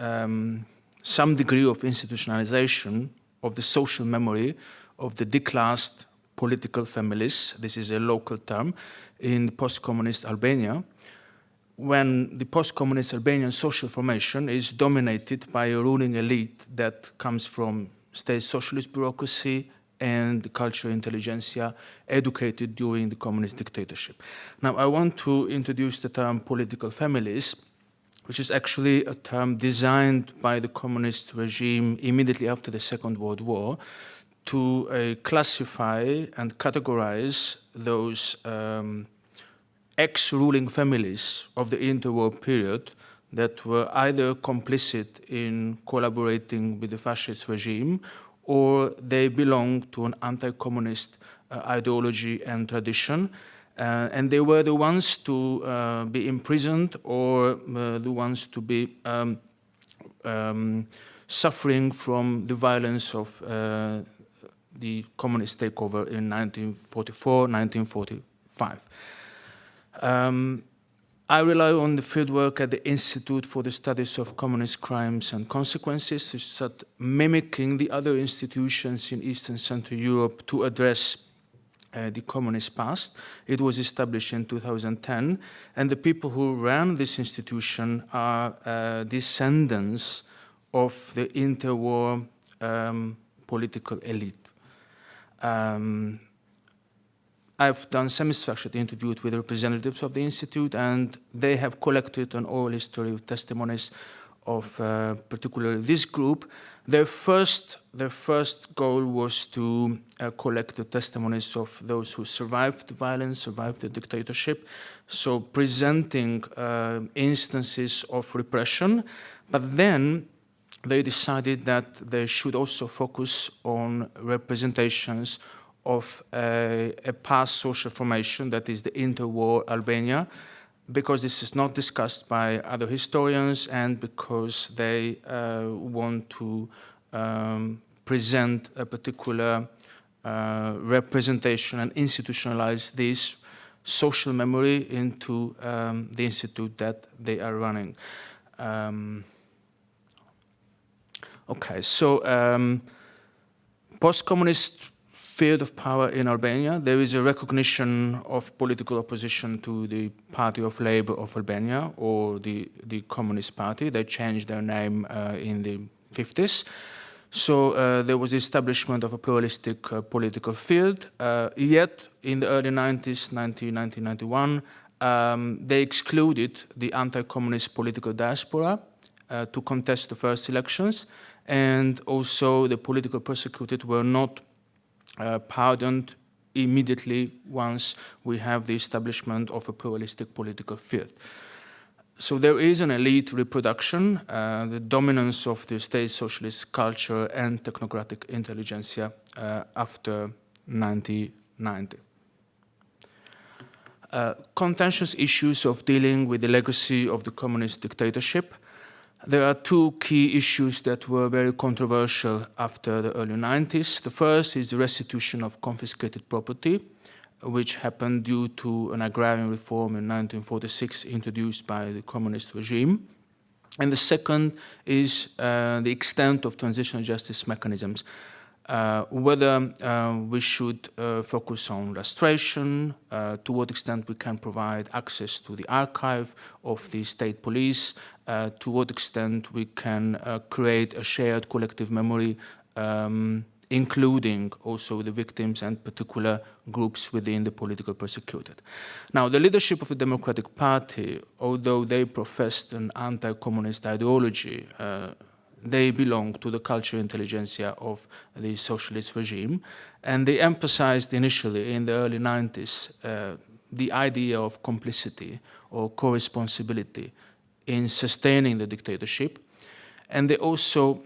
Speaker 21: some degree of institutionalization of the social memory of the declassed political families. This is a local term in post-communist Albania, when the post-communist Albanian social formation is dominated by a ruling elite that comes from state socialist bureaucracy and the cultural intelligentsia educated during the communist dictatorship. Now, I want to introduce the term political families, which is actually a term designed by the communist regime immediately after the Second World War to classify and categorize those ex-ruling families of the interwar period that were either complicit in collaborating with the fascist regime or they belonged to an anti-communist ideology and tradition. And they were the ones to be imprisoned or the ones to be suffering from the violence of the communist takeover in 1944, 1945. I rely on the fieldwork at the Institute for the Studies of Communist Crimes and Consequences, to start mimicking the other institutions in East and Central Europe to address the communist past. It was established in 2010, and the people who ran this institution are descendants of the interwar political elite. I've done semi-structured interviews with representatives of the Institute, and they have collected an oral history of testimonies of particularly this group. Their first goal was to collect the testimonies of those who survived the violence, survived the dictatorship, so presenting instances of repression. But then they decided that they should also focus on representations of a past social formation, that is the interwar Albania, because this is not discussed by other historians and because they want to present a particular representation and institutionalize this social memory into the institute that they are running. Okay, so post-communist field of power in Albania, there is a recognition of political opposition to the Party of Labour of Albania, or the Communist Party. They changed their name in the 50s. So there was the establishment of a pluralistic political field. Yet, in the early 90s, 1991, they excluded the anti-communist political diaspora to contest the first elections, and also the political persecuted were not pardoned immediately once we have the establishment of a pluralistic political field. So there is an elite reproduction, the dominance of the state socialist culture and technocratic intelligentsia after 1990. Contentious issues of dealing with the legacy of the communist dictatorship. There are two key issues that were very controversial after the early 90s. The first is the restitution of confiscated property, which happened due to an agrarian reform in 1946 introduced by the communist regime. And the second is the extent of transitional justice mechanisms, whether we should focus on restoration, to what extent we can provide access to the archive of the state police, to what extent we can create a shared collective memory, including also the victims and particular groups within the political persecuted. Now, the leadership of the Democratic Party, although they professed an anti-communist ideology, they belong to the cultural intelligentsia of the socialist regime, and they emphasized initially in the early 90s the idea of complicity or co-responsibility in sustaining the dictatorship, and they also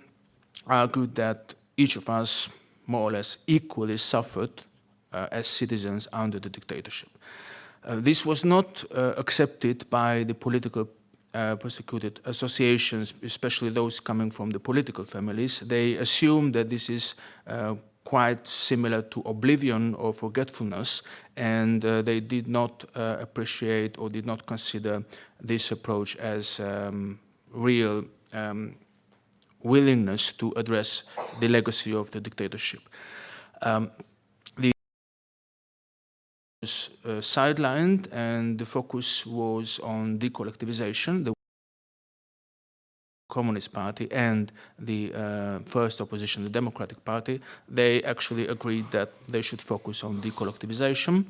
Speaker 21: argued that each of us more or less equally suffered as citizens under the dictatorship. This was not accepted by the political persecuted associations, especially those coming from the political families. They assumed that this is quite similar to oblivion or forgetfulness, and they did not appreciate or did not consider this approach as real willingness to address the legacy of the dictatorship. The was sidelined, and the focus was on decollectivization. The Communist Party and the first opposition, the Democratic Party, they actually agreed that they should focus on decollectivization.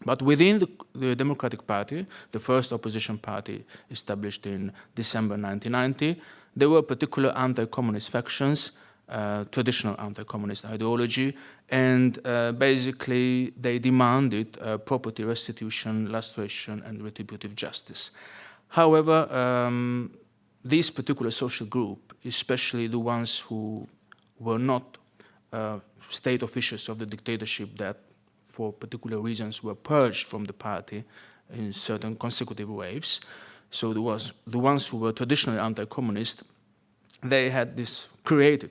Speaker 21: But within the Democratic Party, the first opposition party established in December 1990, there were particular anti-communist factions, traditional anti-communist ideology, and basically they demanded property restitution, lustration, and retributive justice. However, this particular social group, especially the ones who were not state officials of the dictatorship that for particular reasons were purged from the party in certain consecutive waves, so the ones who were traditionally anti-communist, they had this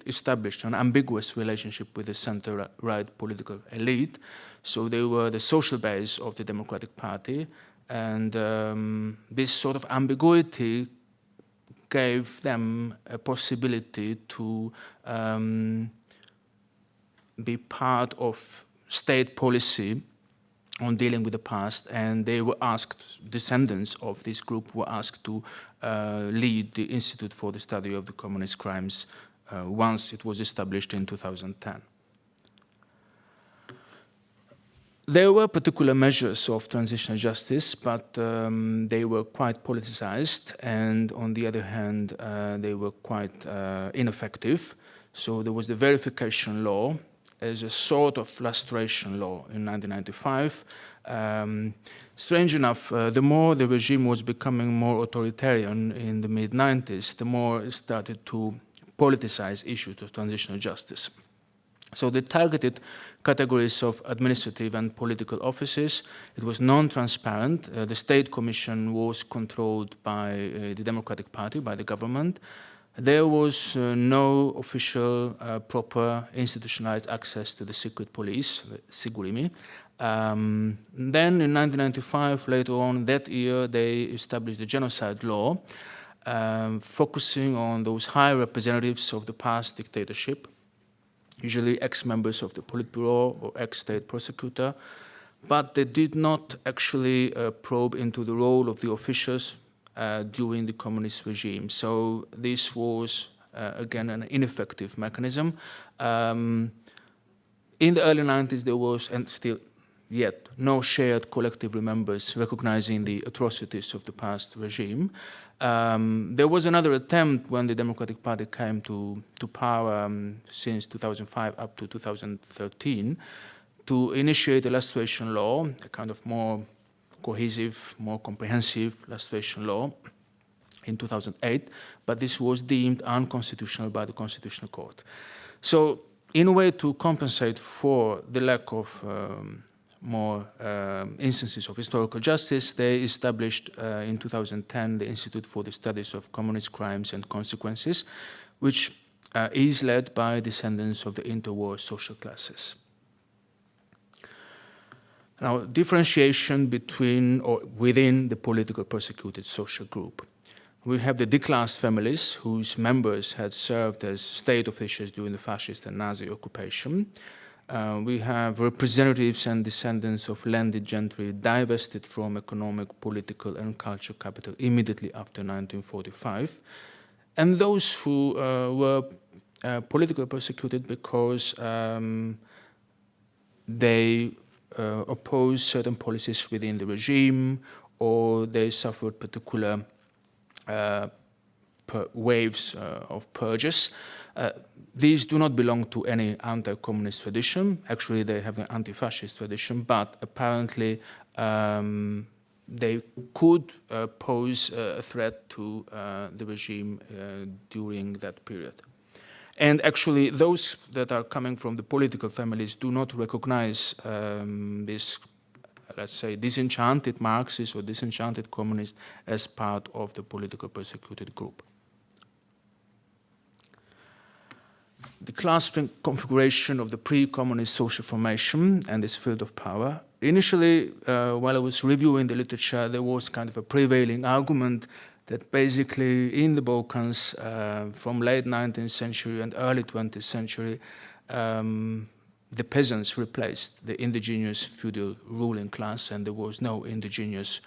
Speaker 21: established an ambiguous relationship with the center-right political elite. So they were the social base of the Democratic Party, and this sort of ambiguity gave them a possibility to be part of state policy on dealing with the past, and they were asked, descendants of this group were asked to lead the Institute for the Study of the Communist Crimes once it was established in 2010. There were particular measures of transitional justice, but they were quite politicized, and on the other hand, they were quite ineffective. So there was the verification law as a sort of lustration law in 1995. Strange enough, the more the regime was becoming more authoritarian in the mid-90s, the more it started to politicize issues of transitional justice. So they targeted categories of administrative and political offices. It was non-transparent. The State Commission was controlled by the Democratic Party, by the government. There was no official, proper, institutionalized access to the secret police, Sigurimi. Then in 1995, later on that year, they established the genocide law, focusing on those high representatives of the past dictatorship, usually ex-members of the Politburo or ex-state prosecutor, but they did not actually probe into the role of the officials during the communist regime. So this was, again, an ineffective mechanism. In the early 90s, there was, and still yet, no shared collective remembrance recognizing the atrocities of the past regime. There was another attempt when the Democratic Party came to power since 2005 up to 2013 to initiate a lustration law, a kind of more cohesive, more comprehensive lustration law. in 2008, but this was deemed unconstitutional by the Constitutional Court. So, in a way to compensate for the lack of more instances of historical justice, they established in 2010 the Institute for the Studies of Communist Crimes and Consequences, which is led by descendants of the interwar social classes. Now, differentiation between or within the political persecuted social group. We have the declassed families whose members had served as state officials during the fascist and Nazi occupation. We have representatives and descendants of landed gentry divested from economic, political, and cultural capital immediately after 1945. And those who were politically persecuted because they opposed certain policies within the regime, or they suffered particular waves of purges. These do not belong to any anti-communist tradition. Actually, they have an anti-fascist tradition, but apparently they could pose a threat to the regime during that period. And actually, those that are coming from the political families do not recognize this, let's say, disenchanted Marxist or disenchanted communist as part of the political persecuted group. The class configuration of the pre-communist social formation and its field of power. Initially, while I was reviewing the literature, there was kind of a prevailing argument that basically in the Balkans, from late 19th century and early 20th century, the peasants replaced the indigenous feudal ruling class, and there was no indigenous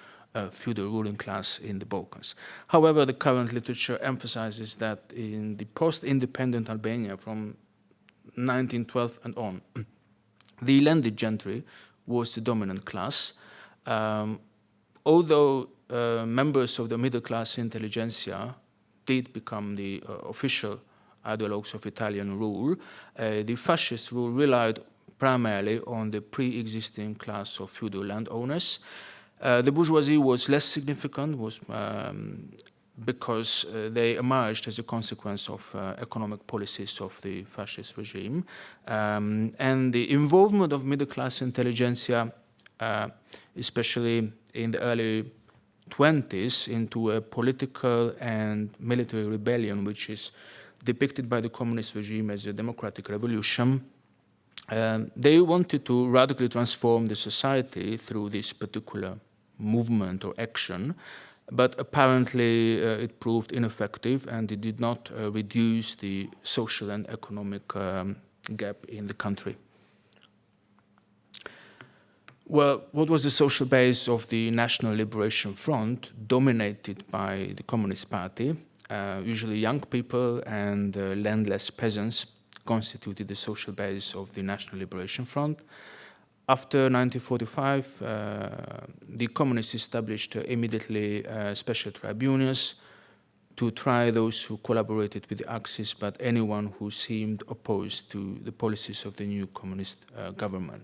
Speaker 21: feudal ruling class in the Balkans. However, the current literature emphasizes that in the post-independent Albania from 1912 and on, the landed gentry was the dominant class. Although members of the middle class intelligentsia did become the official ideologues of Italian rule, the fascist rule relied primarily on the pre-existing class of feudal landowners. The bourgeoisie was less significant because they emerged as a consequence of economic policies of the fascist regime. And the involvement of middle-class intelligentsia, especially in the early 20s, into a political and military rebellion, which is depicted by the communist regime as a democratic revolution. They wanted to radically transform the society through this particular movement or action, but apparently it proved ineffective, and it did not reduce the social and economic gap in the country. Well, what was the social base of the National Liberation Front, dominated by the Communist Party? Usually young people and landless peasants constituted the social base of the National Liberation Front. After 1945, the communists established immediately special tribunals to try those who collaborated with the Axis, but anyone who seemed opposed to the policies of the new communist government.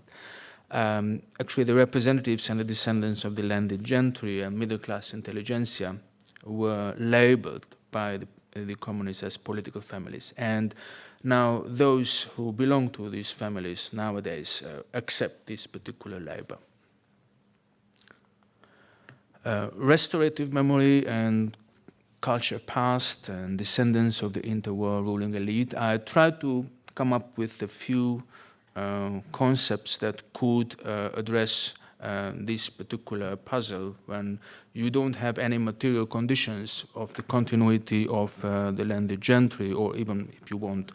Speaker 21: Actually, the representatives and the descendants of the landed gentry and middle-class intelligentsia were labeled by the communists as political families. And now those who belong to these families nowadays accept this particular label. Restorative memory and culture past and descendants of the interwar ruling elite. I tried to come up with a few concepts that could address this particular puzzle when you don't have any material conditions of the continuity of the landed gentry, or even, if you want,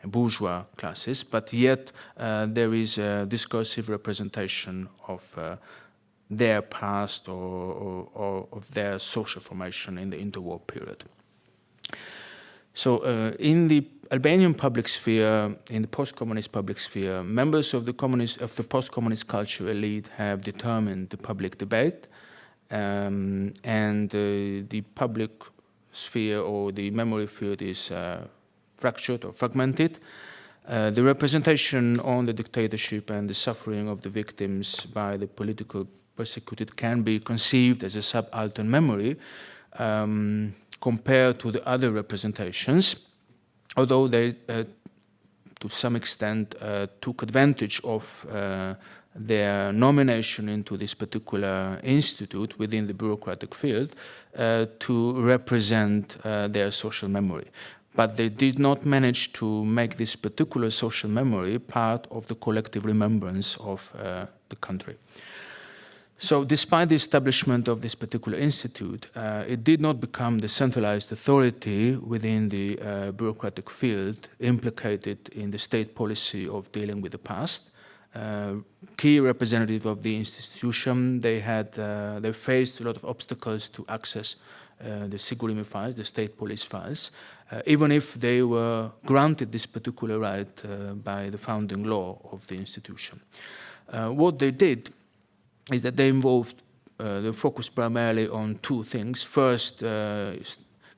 Speaker 21: bourgeois classes, but yet there is a discursive representation of their past or of their social formation in the interwar period. So in the Albanian public sphere, in the post-communist public sphere, members of the post-communist culture elite have determined the public debate, and the public sphere or the memory field is fractured or fragmented. The representation on the dictatorship and the suffering of the victims by the political persecuted can be conceived as a subaltern memory, compared to the other representations, although they, to some extent, took advantage of their nomination into this particular institute within the bureaucratic field to represent their social memory. But they did not manage to make this particular social memory part of the collective remembrance of the country. So despite the establishment of this particular institute, it did not become the centralized authority within the bureaucratic field implicated in the state policy of dealing with the past. Key representative of the institution, they faced a lot of obstacles to access the Sigurimi files, the state police files, even if they were granted this particular right by the founding law of the institution. What they did is that they focused primarily on two things. First,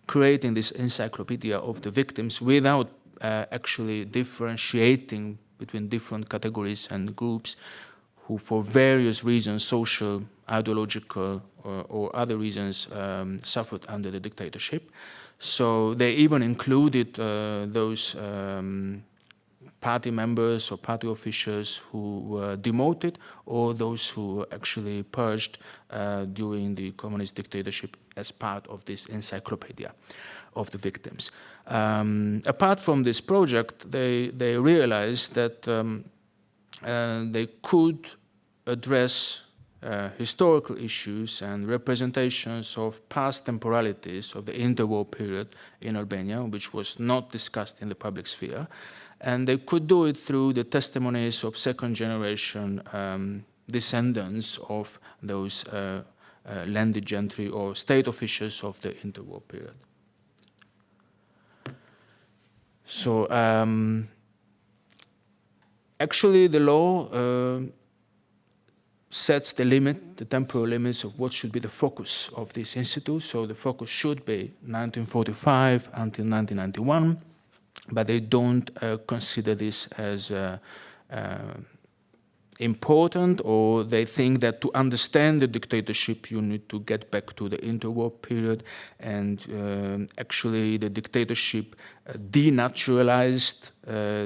Speaker 21: creating this encyclopedia of the victims without actually differentiating between different categories and groups who, for various reasons, social, ideological, or other reasons, suffered under the dictatorship. So they even included those party members or party officials who were demoted, or those who were actually purged during the communist dictatorship as part of this encyclopedia of the victims. Apart from this project, they realized that they could address historical issues and representations of past temporalities of the interwar period in Albania, which was not discussed in the public sphere. And they could do it through the testimonies of second-generation descendants of those landed gentry or state officials of the interwar period. So actually the law sets the limit, the temporal limits of what should be the focus of this institute. So the focus should be 1945 until 1991, but they don't consider this as important, or they think that to understand the dictatorship you need to get back to the interwar period, and actually the dictatorship denaturalized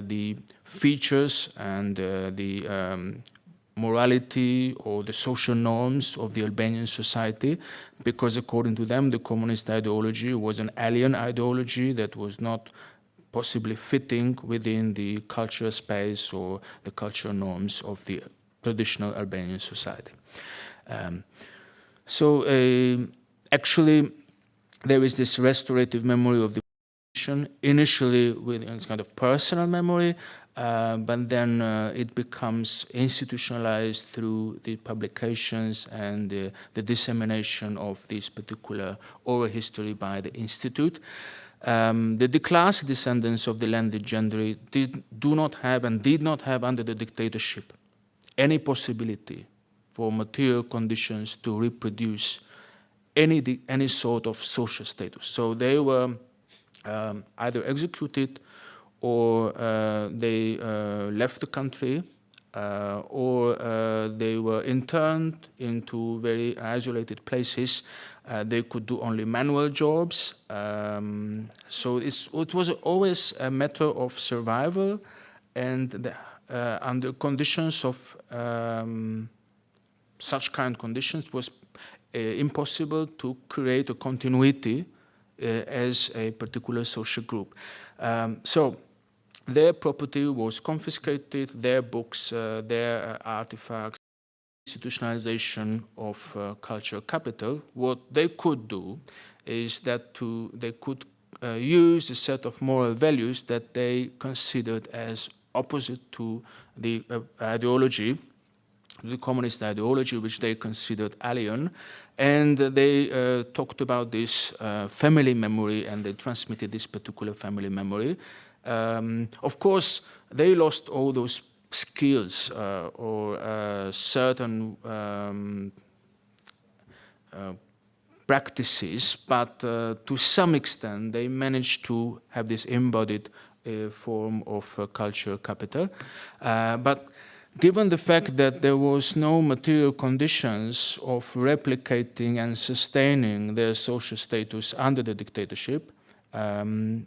Speaker 21: the features and the morality or the social norms of the Albanian society, because according to them the communist ideology was an alien ideology that was not possibly fitting within the cultural space or the cultural norms of the traditional Albanian society. Actually, there is this restorative memory of the nation, initially with its kind of personal memory, but then it becomes institutionalized through the publications and the dissemination of this particular oral history by the Institute. The declassed descendants of the landed gentry do not have and did not have under the dictatorship any possibility for material conditions to reproduce any sort of social status. So they were either executed, or they left the country, or they were interned into very isolated places. They could do only manual jobs. So it was always a matter of survival, and under conditions of such kind of conditions, it was impossible to create a continuity as a particular social group. So their property was confiscated, their books, their artifacts, institutionalization of cultural capital. What they could do is that they could use a set of moral values that they considered as opposite to the ideology, the communist ideology, which they considered alien, and they talked about this family memory, and they transmitted this particular family memory. Of course, they lost all those skills or certain practices, but to some extent they managed to have this embodied form of cultural capital. But given the fact that there was no material conditions of replicating and sustaining their social status under the dictatorship, and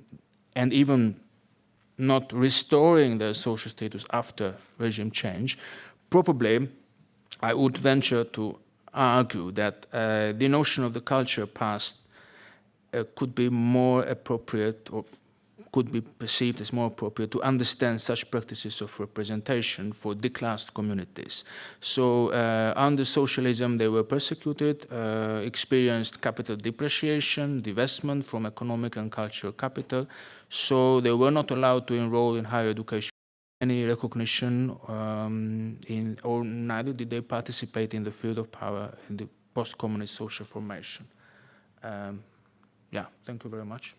Speaker 21: even not restoring their social status after regime change, probably I would venture to argue that the notion of the culture past could be more appropriate, or could be perceived as more appropriate to understand such practices of representation for declassed communities. So under socialism, they were persecuted, experienced capital depreciation, divestment from economic and cultural capital. So they were not allowed to enroll in higher education, any recognition, or neither did they participate in the field of power in the post-communist social formation. Yeah, thank you very much.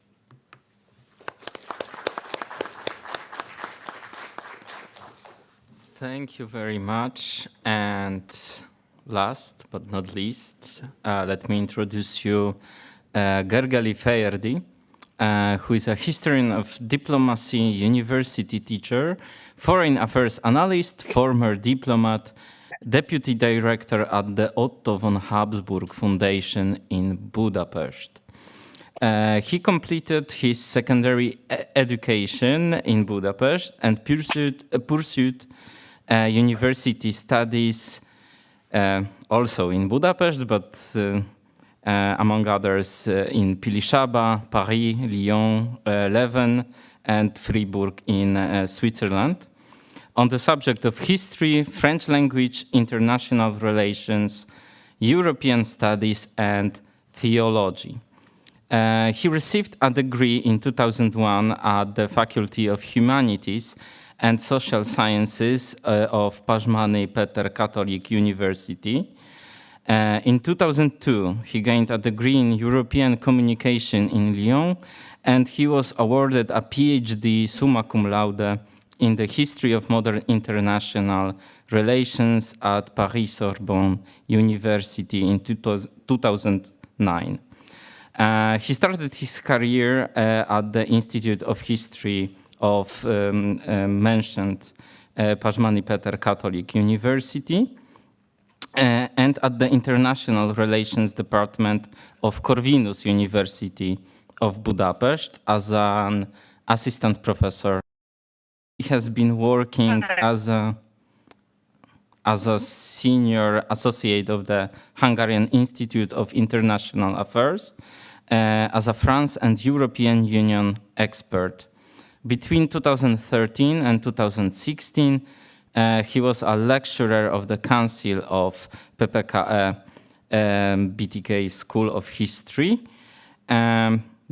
Speaker 18: Thank you very much. And last but not least, let me introduce you Gergely Fejerdi, who is a historian of diplomacy, university teacher, foreign affairs analyst, former diplomat, deputy director at the Otto von Habsburg Foundation in Budapest. He completed his secondary education in Budapest and pursued university studies also in Budapest, but among others in Pilisaba, Paris, Lyon, Leuven, and Fribourg in Switzerland, on the subject of history, French language, international relations, European studies, and theology. He received a degree in 2001 at the Faculty of Humanities and Social Sciences of Pazmany Peter Catholic University. In 2002, he gained a degree in European Communication in Lyon, and he was awarded a PhD summa cum laude in the history of modern international relations at Paris-Sorbonne University in 2009. He started his career at the Institute of History of mentioned Pazmany Peter Catholic University and at the International Relations Department of Corvinus University of Budapest as an assistant professor. He has been working as a senior associate of the Hungarian Institute of International Affairs, as a France and European Union expert. Between 2013 and 2016, he was a lecturer of the Council of PPKE BTK School of History.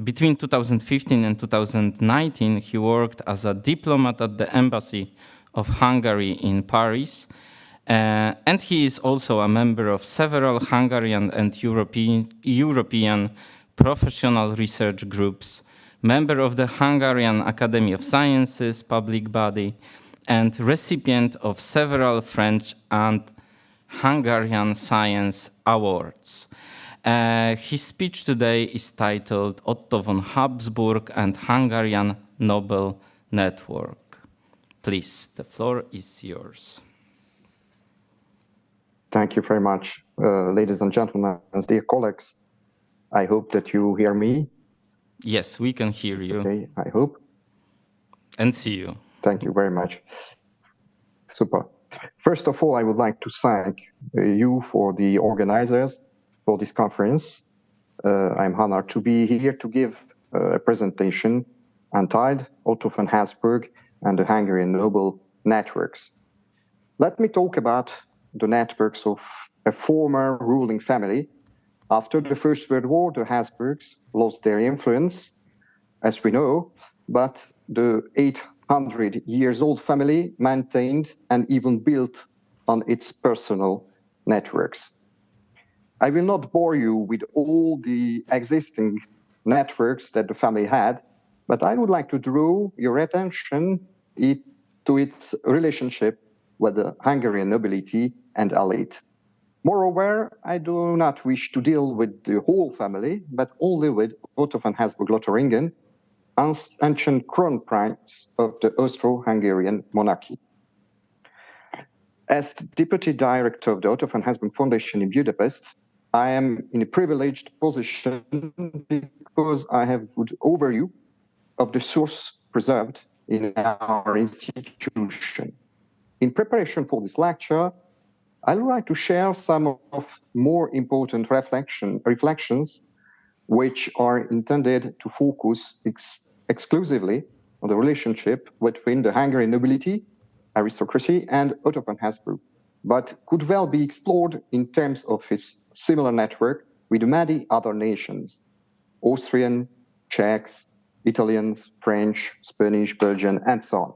Speaker 18: Between 2015 and 2019, he worked as a diplomat at the Embassy of Hungary in Paris, and he is also a member of several Hungarian and European professional research groups, member of the Hungarian Academy of Sciences public body, and recipient of several French and Hungarian Science Awards. His speech today is titled Otto von Habsburg and Hungarian Noble Network. Please, the floor is yours.
Speaker 5: Thank you very much, ladies and gentlemen, dear colleagues. I hope that you hear me.
Speaker 18: Yes, we can hear you.
Speaker 5: Okay, I hope.
Speaker 18: And see you.
Speaker 5: Thank you very much. Super. First of all, I would like to thank you for the organizers for this conference. I'm honored to be here to give a presentation entitled Otto von Habsburg and the Hungarian Noble Networks. Let me talk about the networks of a former ruling family. After the First World War, the Habsburgs lost their influence, as we know, but the 800-year-old family maintained and even built on its personal networks. I will not bore you with all the existing networks that the family had, but I would like to draw your attention to its relationship with the Hungarian nobility and elite. Moreover, I do not wish to deal with the whole family, but only with Otto von Habsburg-Lothringen, ancient crown prince of the Austro-Hungarian monarchy. As Deputy Director of the Otto von Habsburg Foundation in Budapest, I am in a privileged position because I have a good overview of the source preserved in our institution. In preparation for this lecture, I would like to share some of more important reflections which are intended to focus exclusively on the relationship between the Hungarian nobility, aristocracy, and Otto von Habsburg, but could well be explored in terms of its similar network with many other nations: Austrian, Czechs, Italians, French, Spanish, Belgian, and so on.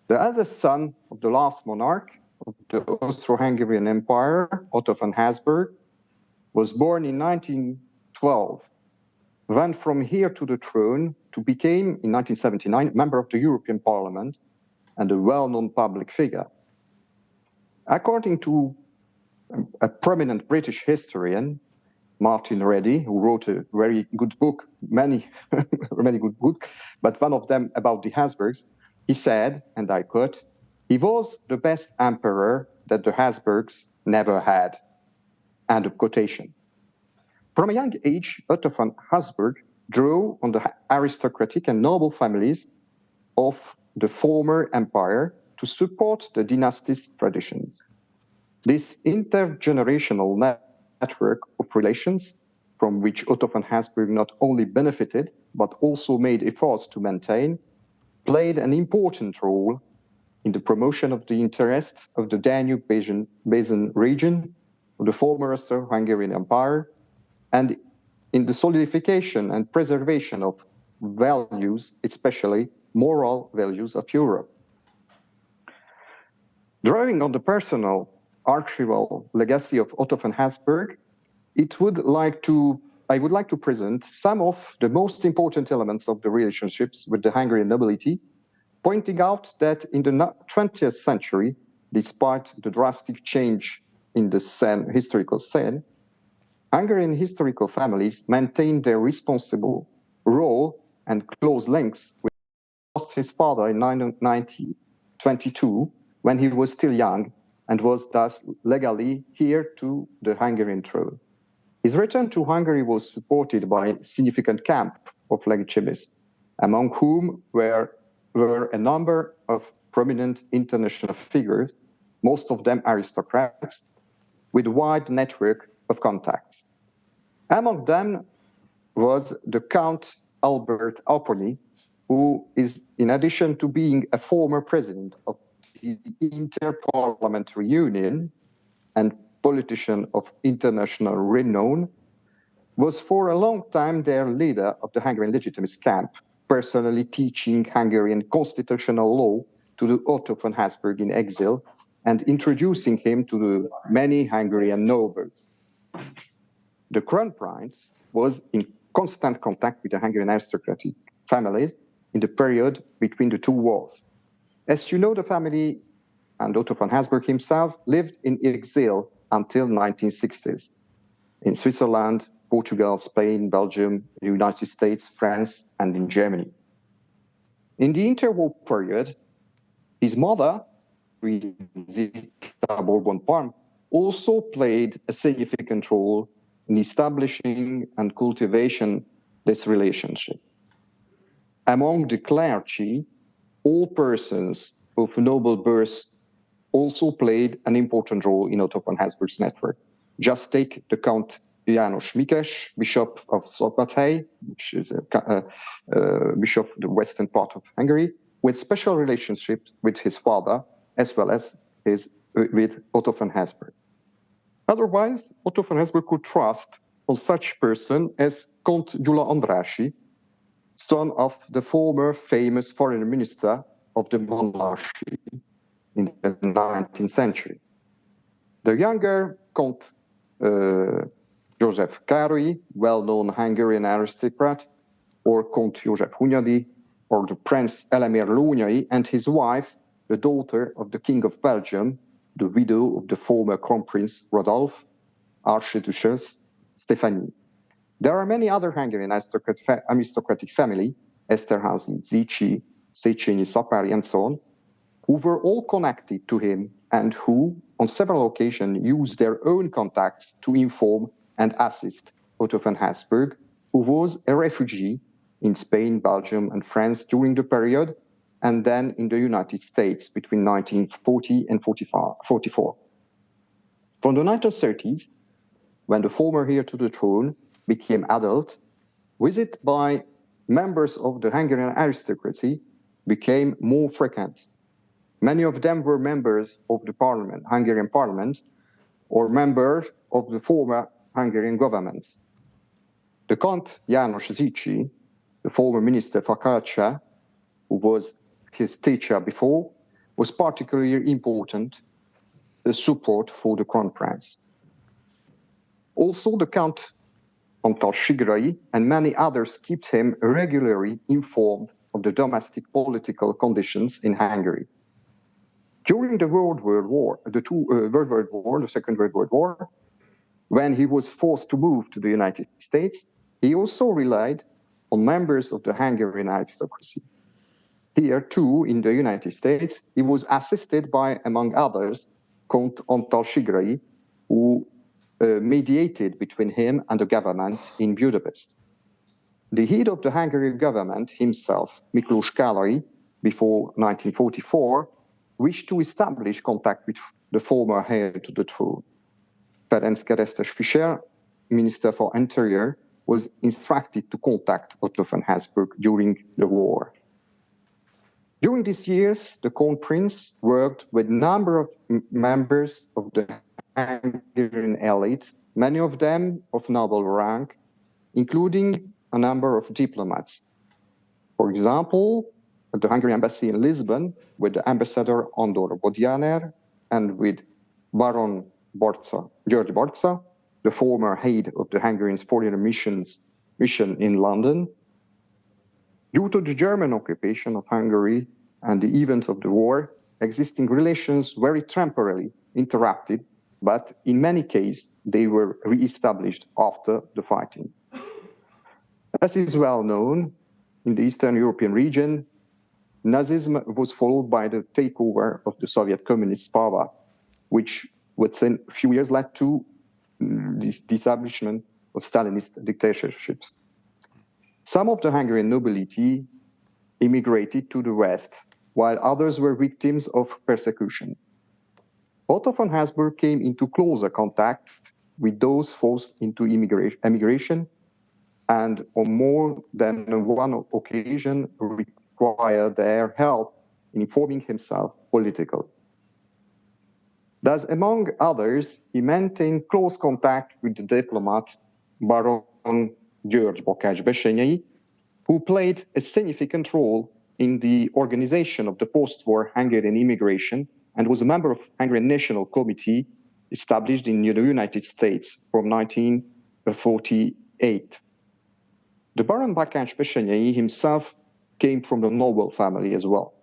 Speaker 5: The eldest son of the last monarch of the Austro-Hungarian Empire, Otto von Habsburg, was born in 1912, went from here to the throne to become, in 1979, member of the European Parliament and a well-known public figure. According to a prominent British historian, Martin Ready, who wrote a very good book, many good books, but one of them about the Habsburgs, he said, and I quote, "He was the best emperor that the Habsburgs never had." End of quotation. From a young age, Otto von Habsburg drew on the aristocratic and noble families of the former empire to support the dynasty's traditions. This intergenerational network of relations, from which Otto von Habsburg not only benefited, but also made efforts to maintain, played an important role in the promotion of the interests of the Danube Basin region of the former Austro-Hungarian Empire, and in the solidification and preservation of values, especially moral values of Europe. Drawing on the personal archival legacy of Otto von Habsburg, I would like to present some of the most important elements of the relationships with the Hungarian nobility, pointing out that in the 20th century, despite the drastic change in the historical scene, Hungarian historical families maintained their responsible role and close links with his father in 1922, when he was still young and was thus legally heir to the Hungarian throne. His return to Hungary was supported by a significant camp of legitimists, among whom were a number of prominent international figures, most of them aristocrats, with a wide network of contacts. Among them was the Count Albert Apponyi, who is, in addition to being a former president of the Interparliamentary Union and politician of international renown, was for a long time their leader of the Hungarian legitimist camp, personally teaching Hungarian constitutional law to the Otto von Habsburg in exile and introducing him to the many Hungarian nobles. The Crown Prince was in constant contact with the Hungarian aristocratic families in the period between the two wars. As you know, the family and Otto von Habsburg himself lived in exile until 1960s in Switzerland, Portugal, Spain, Belgium, the United States, France, and in Germany. In the interwar period, his mother, Rita Bourbon-Parme, also played a significant role in establishing and cultivation this relationship. Among the clergy, all persons of noble birth also played an important role in Otto von Habsburg's network. Just take the Count János Mikes, Bishop of Szombathely, which is a bishop of the western part of Hungary, with special relationship with his father, as well as with Otto von Habsburg. Otherwise, Otto von Habsburg could trust on such person as Count Gyula Andrássy, son of the former famous foreign minister of the monarchy in the 19th century. The younger Count József Károly, well-known Hungarian aristocrat, or Count József Hunyadi, or the Prince Elemér Lónyai, and his wife, the daughter of the King of Belgium, the widow of the former Crown Prince Rodolphe, Archduchess Stephanie. There are many other Hungarian aristocratic family, Esterházy, Zichy, Széchenyi, Szapáry, and so on, who were all connected to him and who, on several occasions, used their own contacts to inform and assist Otto von Habsburg, who was a refugee in Spain, Belgium, and France during the period, and then in the United States between 1940 and 44. From the 1930s, when the former heir to the throne became adult, visits by members of the Hungarian aristocracy became more frequent. Many of them were members of the parliament, Hungarian parliament, or members of the former Hungarian government. The Count János Zichy, the former minister for culture, who was his teacher before, was particularly important support for the crown prince. Also, the Count Antal and many others kept him regularly informed of the domestic political conditions in Hungary. During the Second World War, when he was forced to move to the United States, he also relied on members of the Hungarian aristocracy. Here, too, in the United States, he was assisted by, among others, Count Antal who mediated between him and the government in Budapest. The head of the Hungarian government himself, Miklós Kállai, before 1944, wished to establish contact with the former heir to the throne. Ferenc Keresztes Fischer, Minister for Interior, was instructed to contact Otto von Habsburg during the war. During these years, the Crown Prince worked with a number of members of the Hungarian elite, many of them of noble rank, including a number of diplomats. For example, at the Hungarian embassy in Lisbon, with the ambassador Andor Bodjáner and with Baron György Barca, the former head of the Hungarian foreign mission in London. Due to the German occupation of Hungary and the events of the war, existing relations very temporarily interrupted, but in many cases, they were re-established after the fighting. As is well known, in the Eastern European region, Nazism was followed by the takeover of the Soviet communist power, which within a few years led to the establishment of Stalinist dictatorships. Some of the Hungarian nobility immigrated to the West, while others were victims of persecution. Otto von Habsburg came into closer contact with those forced into emigration, and on more than one occasion required their help in informing himself politically. Thus, among others, he maintained close contact with the diplomat Baron György Bakács-Bessenyei, who played a significant role in the organization of the post-war Hungarian immigration and was a member of Hungarian National Committee established in the United States from 1948. The Baron Bakács-Bessenyei himself came from the noble family as well.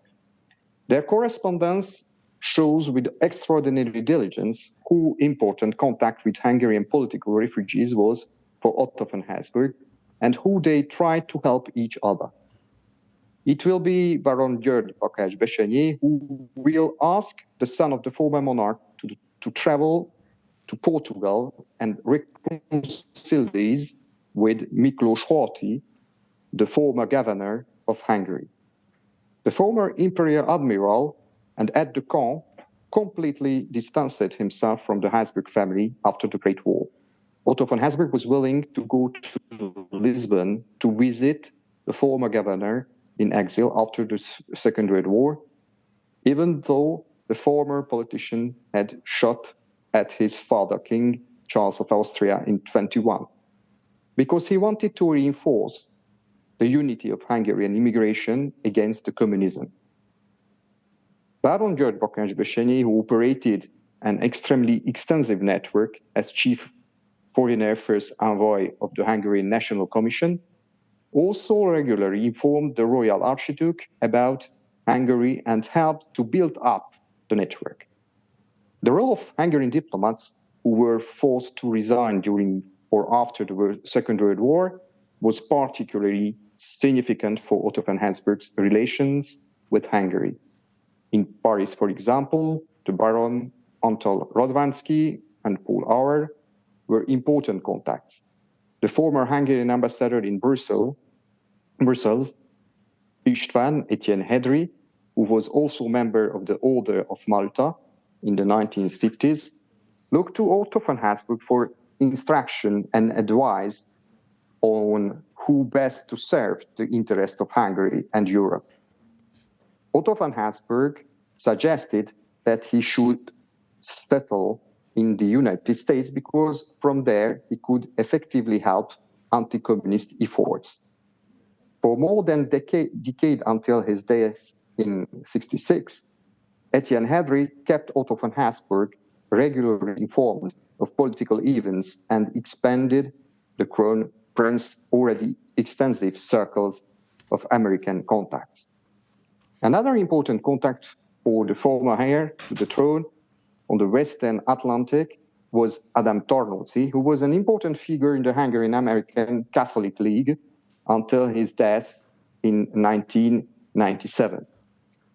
Speaker 5: Their correspondence shows with extraordinary diligence who important contact with Hungarian political refugees was for Otto von Habsburg and who they tried to help each other. It will be Baron György Bakács-Bessenyei who will ask the son of the former monarch to travel to Portugal and reconcile with Miklós Horthy, the former governor of Hungary. The former imperial admiral and aide de camp completely distanced himself from the Habsburg family after the Great War. Otto von Habsburg was willing to go to Lisbon to visit the former governor in exile after the Second World War, even though the former politician had shot at his father, King Charles of Austria, in 1921, because he wanted to reinforce the unity of Hungarian immigration against the communism. Baron György Bakács-Bessenyei, who operated an extremely extensive network as chief foreign affairs envoy of the Hungarian National Commission, also regularly informed the Royal Archduke about Hungary and helped to build up the network. The role of Hungarian diplomats who were forced to resign during or after the Second World War was particularly significant for Otto von Habsburg's relations with Hungary. In Paris, for example, the Baron Antal Radwanski and Paul Auer were important contacts. The former Hungarian ambassador in Brussels, István Etienne Hedry, who was also a member of the Order of Malta in the 1950s, looked to Otto von Habsburg for instruction and advice on who best to serve the interest of Hungary and Europe. Otto von Habsburg suggested that he should settle in the United States because from there he could effectively help anti-communist efforts. For more than a decade until his death in 1966, Etienne Hedry kept Otto von Habsburg regularly informed of political events and expanded the Crown Prince's already extensive circles of American contacts. Another important contact for the former heir to the throne on the Western Atlantic was Adam Tarnóci, who was an important figure in the Hungarian-American Catholic League until his death in 1997.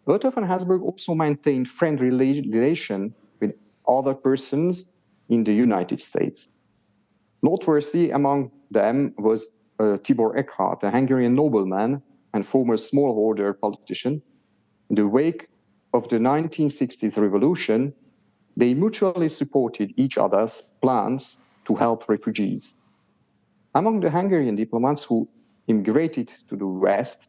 Speaker 5: Otto von Habsburg also maintained friendly relations with other persons in the United States. Noteworthy among them was Tibor Eckhardt, a Hungarian nobleman and former smallholder politician. In the wake of the 1960s revolution, they mutually supported each other's plans to help refugees. Among the Hungarian diplomats who immigrated to the West,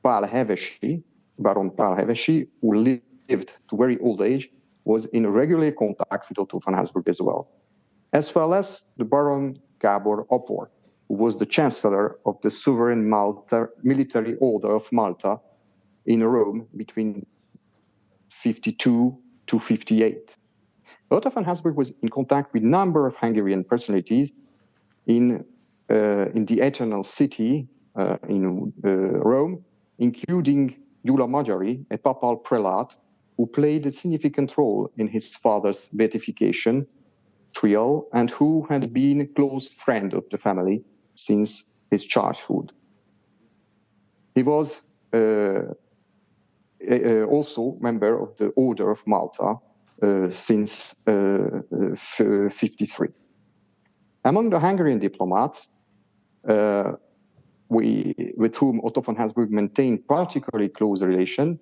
Speaker 5: Pál Hevesi, Baron Pál Hevesi, who lived to very old age, was in regular contact with Otto von Habsburg as well as the Baron Gábor Apor, who was the Chancellor of the Sovereign Military Order of Malta in Rome between 52 to 58. Otto von Habsburg was in contact with a number of Hungarian personalities in the Eternal City in Rome, including Gyula Magyari, a papal prelate who played a significant role in his father's beatification trial and who had been a close friend of the family since his childhood. He was also member of the Order of Malta since 1953. Among the Hungarian diplomats with whom Otto von Habsburg maintained particularly close relation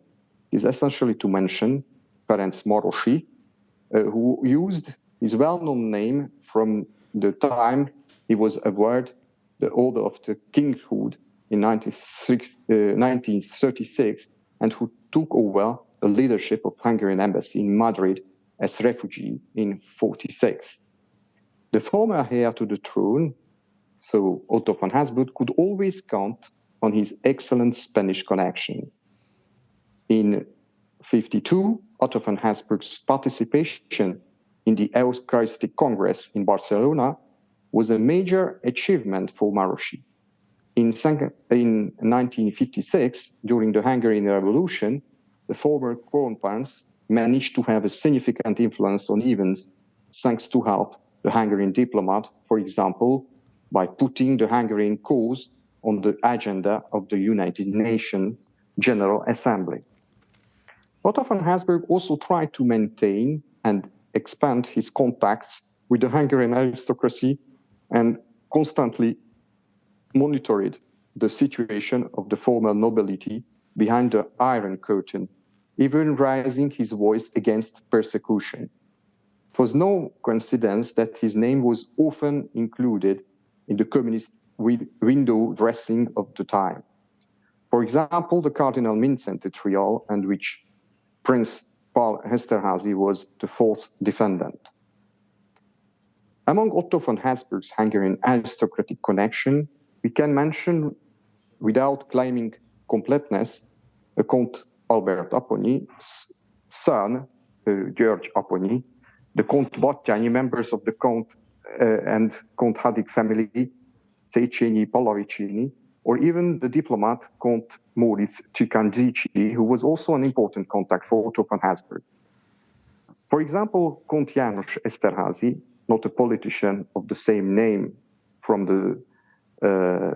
Speaker 5: is essentially to mention Ferenc Marosi, who used his well-known name from the time he was awarded the Order of the Kinghood in 1936, and who took over the leadership of Hungarian embassy in Madrid as refugee in 1946. The former heir to the throne, so Otto von Habsburg, could always count on his excellent Spanish connections. In 1952, Otto von Habsburg's participation in the Eucharistic Congress in Barcelona was a major achievement for Marosi. In 1956, during the Hungarian Revolution, the former Crown Prince managed to have a significant influence on events thanks to help the Hungarian diplomat, for example, by putting the Hungarian cause on the agenda of the United Nations General Assembly. Otto von Habsburg also tried to maintain and expand his contacts with the Hungarian aristocracy and constantly monitored the situation of the former nobility behind the Iron Curtain, even raising his voice against persecution. It was no coincidence that his name was often included in the communist window dressing of the time. For example, the Cardinal Mindszenty trial, and which Prince Paul Esterházy was the fourth defendant. Among Otto von Habsburg's Hungarian aristocratic connection, we can mention, without claiming completeness, the Count Albert Apponyi's son, George Apponyi, the Count Batthyány, members of the Count and Count Hadik family, Széchenyi Pallavicini, or even the diplomat Count Móricz Csikandzicsi, who was also an important contact for Otto von Habsburg. For example, Count János Esterházy, not a politician of the same name from the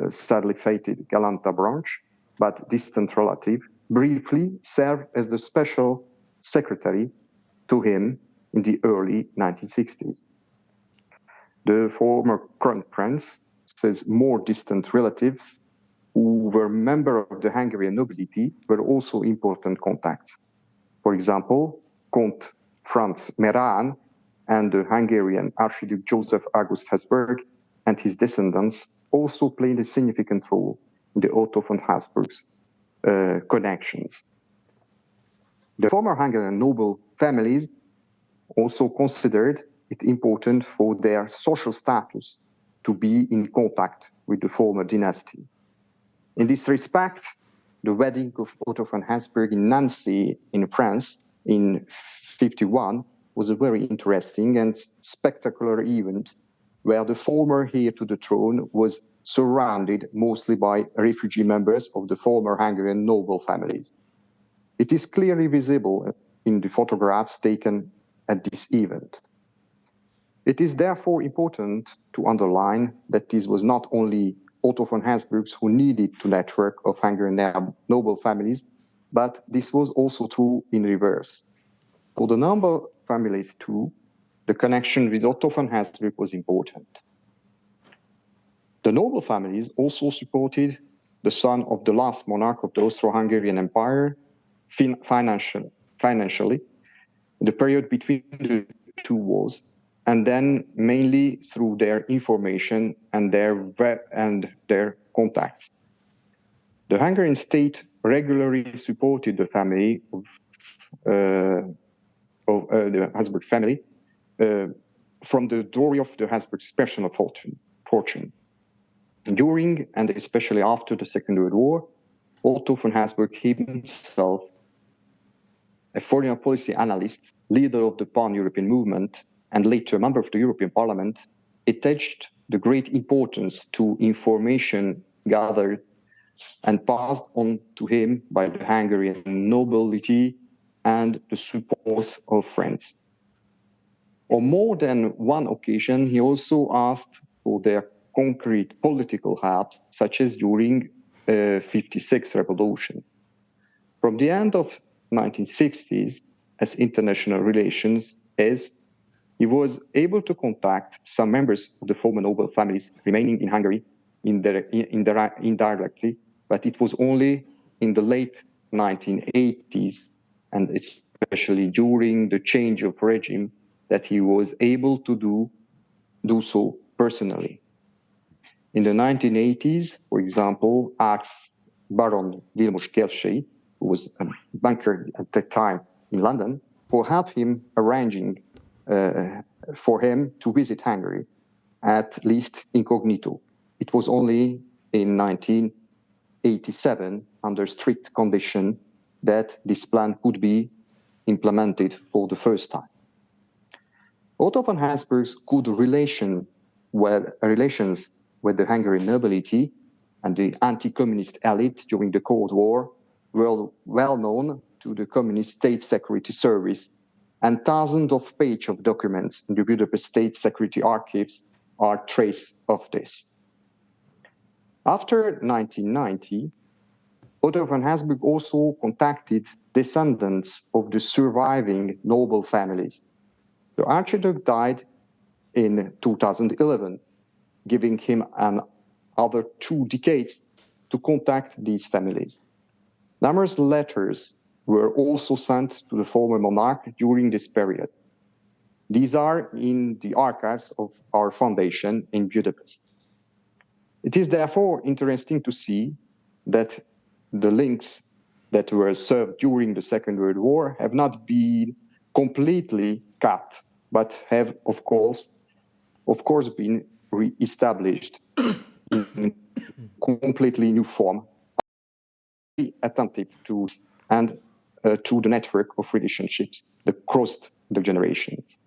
Speaker 5: sadly fated Galanta branch, but distant relative, briefly served as the special secretary to to him in the early 1960s. The former Crown Prince says more distant relatives who were members of the Hungarian nobility were also important contacts. For example, Count Franz Meran and the Hungarian Archduke Joseph August Habsburg and his descendants also played a significant role in the Otto von Habsburg's connections. The former Hungarian noble families also considered it important for their social status to be in contact with the former dynasty. In this respect, the wedding of Otto von Habsburg in Nancy in France in 1951 was a very interesting and spectacular event where the former heir to the throne was surrounded mostly by refugee members of the former Hungarian noble families. It is clearly visible in the photographs taken at this event. It is therefore important to underline that this was not only Otto von Habsburg who needed to network of Hungarian noble families, but this was also true in reverse. For the noble families too, the connection with Otto von Habsburg was important. The noble families also supported the son of the last monarch of the Austro-Hungarian Empire financially in the period between the two wars, and then mainly through their information and their contacts. The Hungarian state regularly supported the family of the Habsburg family from the glory of the Habsburg's personal fortune. During and especially after the Second World War, Otto von Habsburg himself, a foreign policy analyst, leader of the pan-European movement, and later member of the European Parliament, attached the great importance to information gathered and passed on to him by the Hungarian nobility and the support of friends. On more than one occasion, he also asked for their concrete political help, such as during the 1956 revolution. From the end of 1960s, as international relations, he was able to contact some members of the former noble families remaining in Hungary indirectly, but it was only in the late 1980s, and especially during the change of regime, that he was able to do so personally. In the 1980s, for example, asked Baron Vilmos Gergely, who was a banker at that time in London, for help him arranging for him to visit Hungary, at least incognito. It was only in 1987, under strict condition, that this plan could be implemented for the first time. Otto von Habsburg's good relations with the Hungarian nobility and the anti-communist elite during the Cold War were well known to the Communist State Security Service, and thousands of pages of documents in the Budapest State Security Archives are trace of this. After 1990, Otto von Habsburg also contacted descendants of the surviving noble families. The Archduke died in 2011, giving him another 2 decades to contact these families. Numerous letters were also sent to the former monarch during this period. These are in the archives of our foundation in Budapest. It is therefore interesting to see that the links that were served during the Second World War have not been completely cut, but have, of course, been re-established in completely new form, attentive to and to the network of relationships that crossed the generations.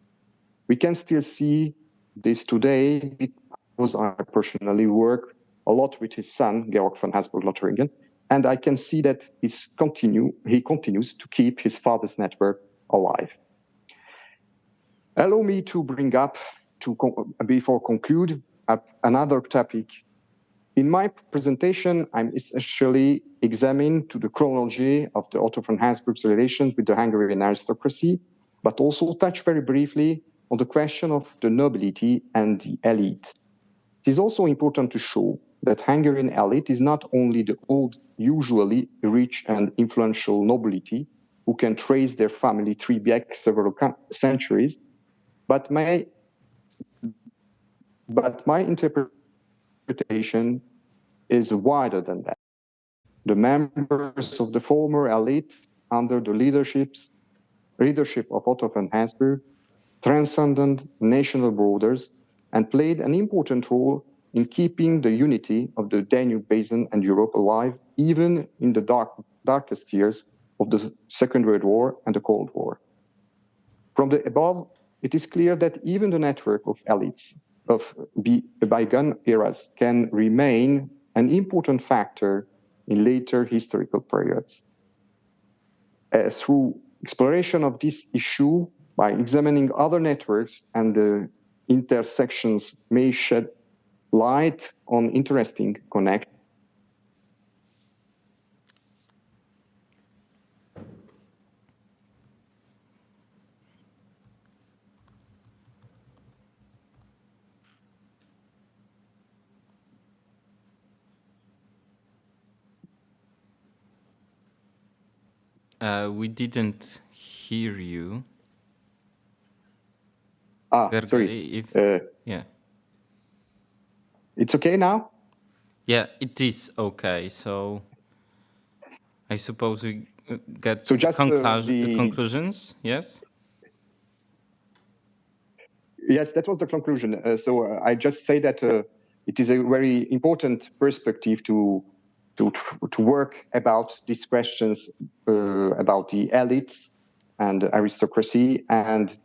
Speaker 5: We can still see this today because I personally work a lot with his son, Georg von Habsburg-Lothringen, and I can see that he continues to keep his father's network alive. Allow me to bring up, before conclude, another topic. In my presentation, I'm essentially examining to the chronology of the Otto von Habsburg's relations with the Hungarian aristocracy, but also touch very briefly on the question of the nobility and the elite. It is also important to show that Hungarian elite is not only the old, usually rich and influential nobility who can trace their family tree back several centuries, but my interpretation is wider than that. The members of the former elite under the leadership of Otto von Habsburg transcended national borders and played an important role in keeping the unity of the Danube Basin and Europe alive, even in the darkest years of the Second World War and the Cold War. From the above, it is clear that even the network of elites of bygone eras can remain an important factor in later historical periods. Through exploration of this issue, by examining other networks and the intersections may shed light on interesting connections.
Speaker 18: We didn't hear you.
Speaker 5: Sorry.
Speaker 18: Yeah.
Speaker 5: It's okay now?
Speaker 18: Yeah, it is okay. So I suppose we get
Speaker 5: just
Speaker 18: conclusions, yes?
Speaker 5: Yes, that was the conclusion. I just say that it is a very important perspective to work about these questions about the elites and aristocracy and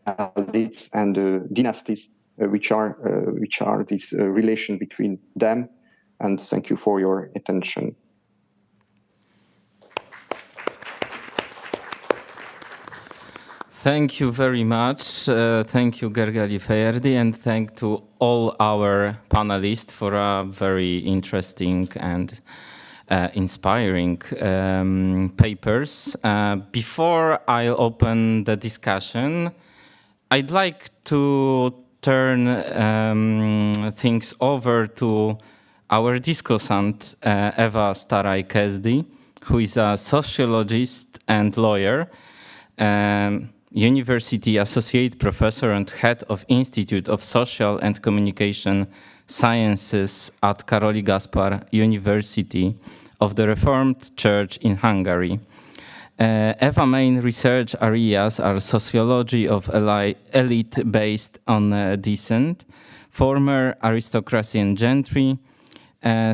Speaker 5: elites and dynasties, which are this relation between them. And thank you for your attention.
Speaker 18: Thank you very much. Thank you, Gergely Fejerdi, and thank to all our panelists for a very interesting and inspiring papers. Before I open the discussion, I'd like to turn things over to our discussant, Eva Staraj-Kezdy, who is a sociologist and lawyer, University Associate Professor and Head of Institute of Social and Communication Sciences at Karoli Gaspar University of the Reformed Church in Hungary. Eva's main research areas are sociology of elite based on descent, former aristocracy and gentry,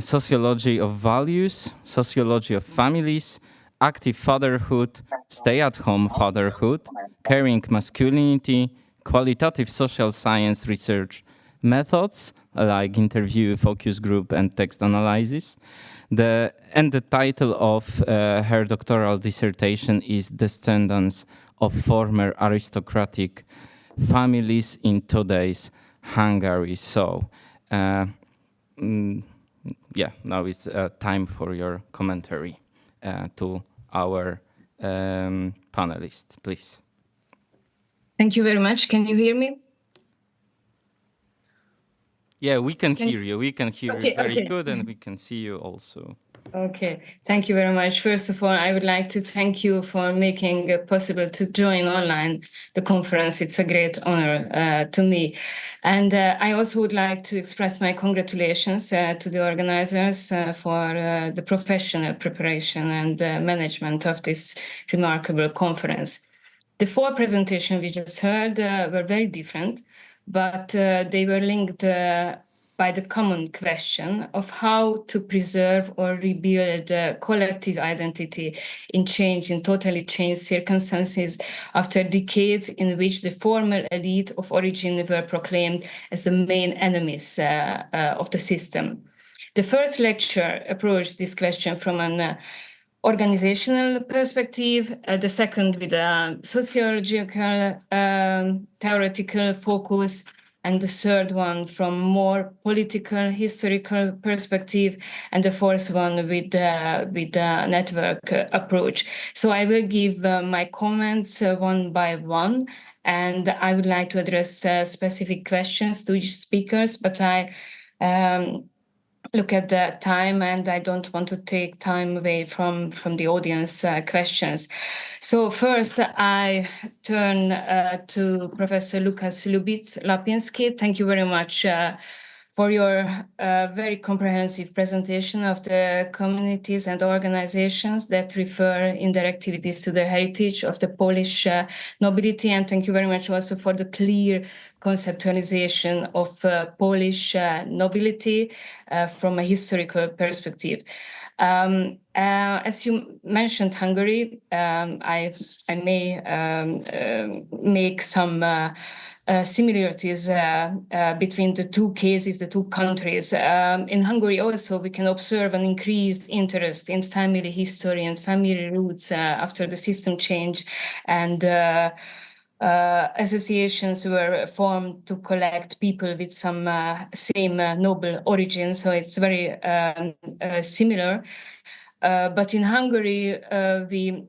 Speaker 18: sociology of values, sociology of families, active fatherhood, stay-at-home fatherhood, caring masculinity, qualitative social science research methods like interview, focus group, and text analysis. And the title of her doctoral dissertation is Descendants of Former Aristocratic Families in Today's Hungary. So, yeah, now it's time for your commentary to our panelists, please.
Speaker 6: Thank you very much. Can you hear me?
Speaker 18: Yeah, we can hear you. We can hear you very good, and we can see you also.
Speaker 6: Okay, thank you very much. First of all, I would like to thank you for making it possible to join online the conference. It's a great honor to me. And I also would like to express my congratulations to the organizers for the professional preparation and management of this remarkable conference. The four presentations we just heard were very different, but they were linked by the common question of how to preserve or rebuild collective identity in totally changed circumstances after decades in which the former elite of origin were proclaimed as the main enemies of the system. The first lecture approached this question from an organizational perspective, the second with a sociological theoretical focus, and the third one from more political, historical perspective, and the fourth one with the network approach. So I will give my comments one by one, and I would like to address specific questions to each speakers, but I look at the time and I don't want to take time away from the audience questions. So first I turn to Professor Lukas Lapinski. Thank you very much for your very comprehensive presentation of the communities and organizations that refer in their activities to the heritage of the Polish nobility. And thank you very much also for the clear conceptualization of Polish nobility from a historical perspective. As you mentioned Hungary, I may make some similarities between the two cases, the two countries. In Hungary also we can observe an increased interest in family history and family roots after the system change, and associations were formed to collect people with some same noble origin, so it's very similar. But in Hungary, we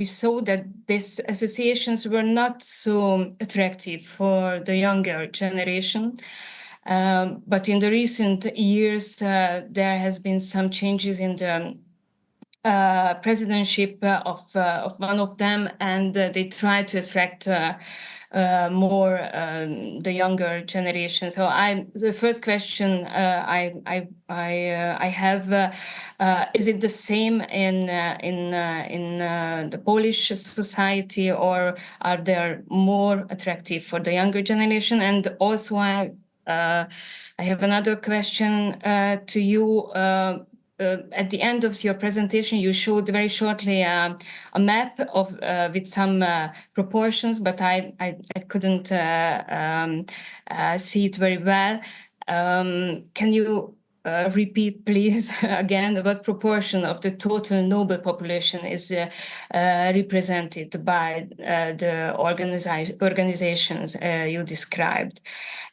Speaker 6: saw that these associations were not so attractive for the younger generation. But in the recent years, there has been some changes in the presidency of one of them, and they try to attract more the younger generation. So the first question I have, is it the same in the Polish society, or are they more attractive for the younger generation? And also I have another question to you. At the end of your presentation, you showed very shortly a map of with some proportions, but I couldn't see it very well. Can you repeat, please, again, what proportion of the total noble population is represented by the organizations you described?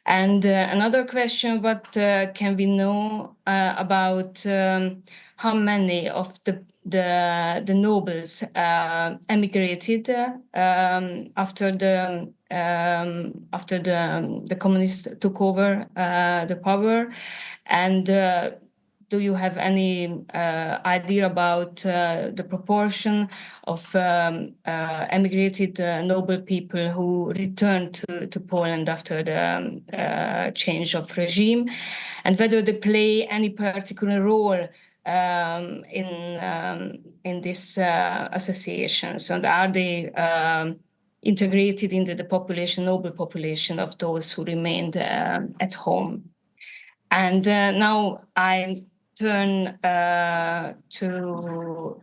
Speaker 6: And another question, what can we know about how many of the nobles emigrated after the communists took over the power? And do you have any idea about the proportion of emigrated noble people who returned to Poland after the change of regime, and whether they play any particular role in this associations, and are they integrated into the population, noble population of those who remained at home? And now I turn to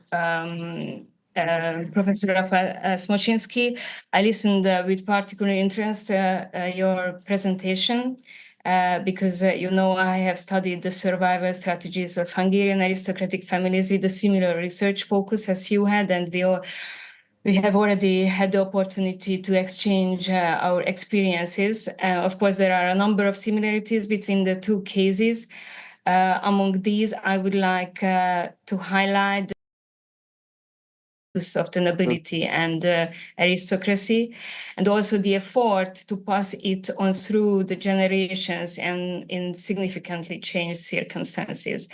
Speaker 6: Professor Rafał Smoczyński. I listened with particular interest your presentation because you know I have studied the survival strategies of Hungarian aristocratic families with a similar research focus as you had, and we have already had the opportunity to exchange our experiences. Of course, there are a number of similarities between the two cases. Among these, I would like to highlight the use of the nobility and aristocracy, and also the effort to pass it on through the generations and in significantly changed circumstances.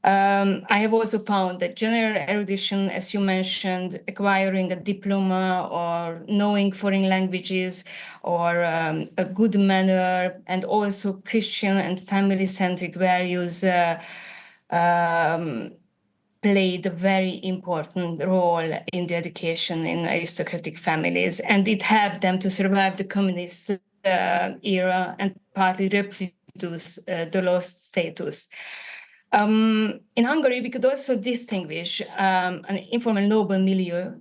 Speaker 6: I have also found that general erudition, as you mentioned, acquiring a diploma or knowing foreign languages or a good manner, and also Christian and family-centric values played a very important role in the education in aristocratic families, and it helped them to survive the communist era and partly reproduce the lost status. In Hungary, we could also distinguish an informal noble milieu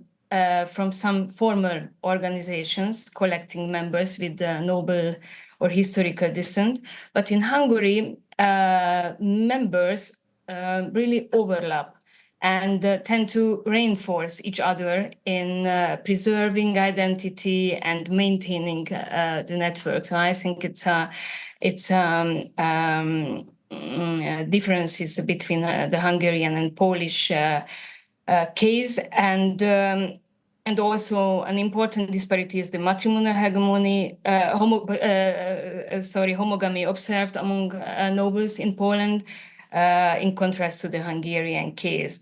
Speaker 6: from some formal organizations collecting members with noble or historical descent. But in Hungary, members really overlap and tend to reinforce each other in preserving identity and maintaining the network. So I think it's differences between the Hungarian and Polish case, and also an important disparity is the matrimonial hegemony, homogamy observed among nobles in Poland, in contrast to the Hungarian case.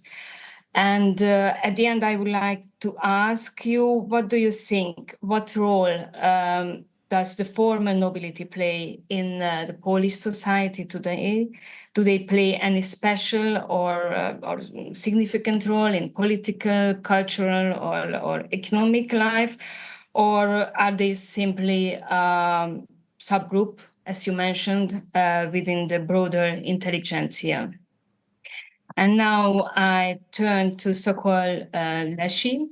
Speaker 6: And at the end, I would like to ask you, what do you think? What role does the former nobility play in the Polish society today? Do they play any special or significant role in political, cultural, or economic life? Or are they simply subgroup, as you mentioned, within the broader intelligentsia? And now I turn to Sokol Leshi.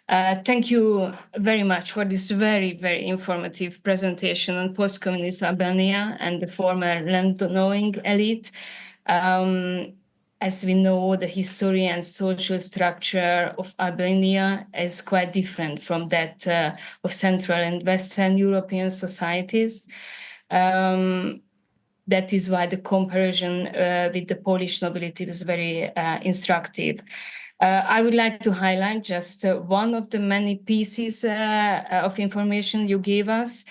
Speaker 6: Thank you very much for this very, very informative presentation on post-communist Albania and the former landowning elite. As we know, the history and social structure of Albania is quite different from that of Central and Western European societies. That is why the comparison with the Polish nobility is very instructive. I would like to highlight just one of the many pieces of information you gave us.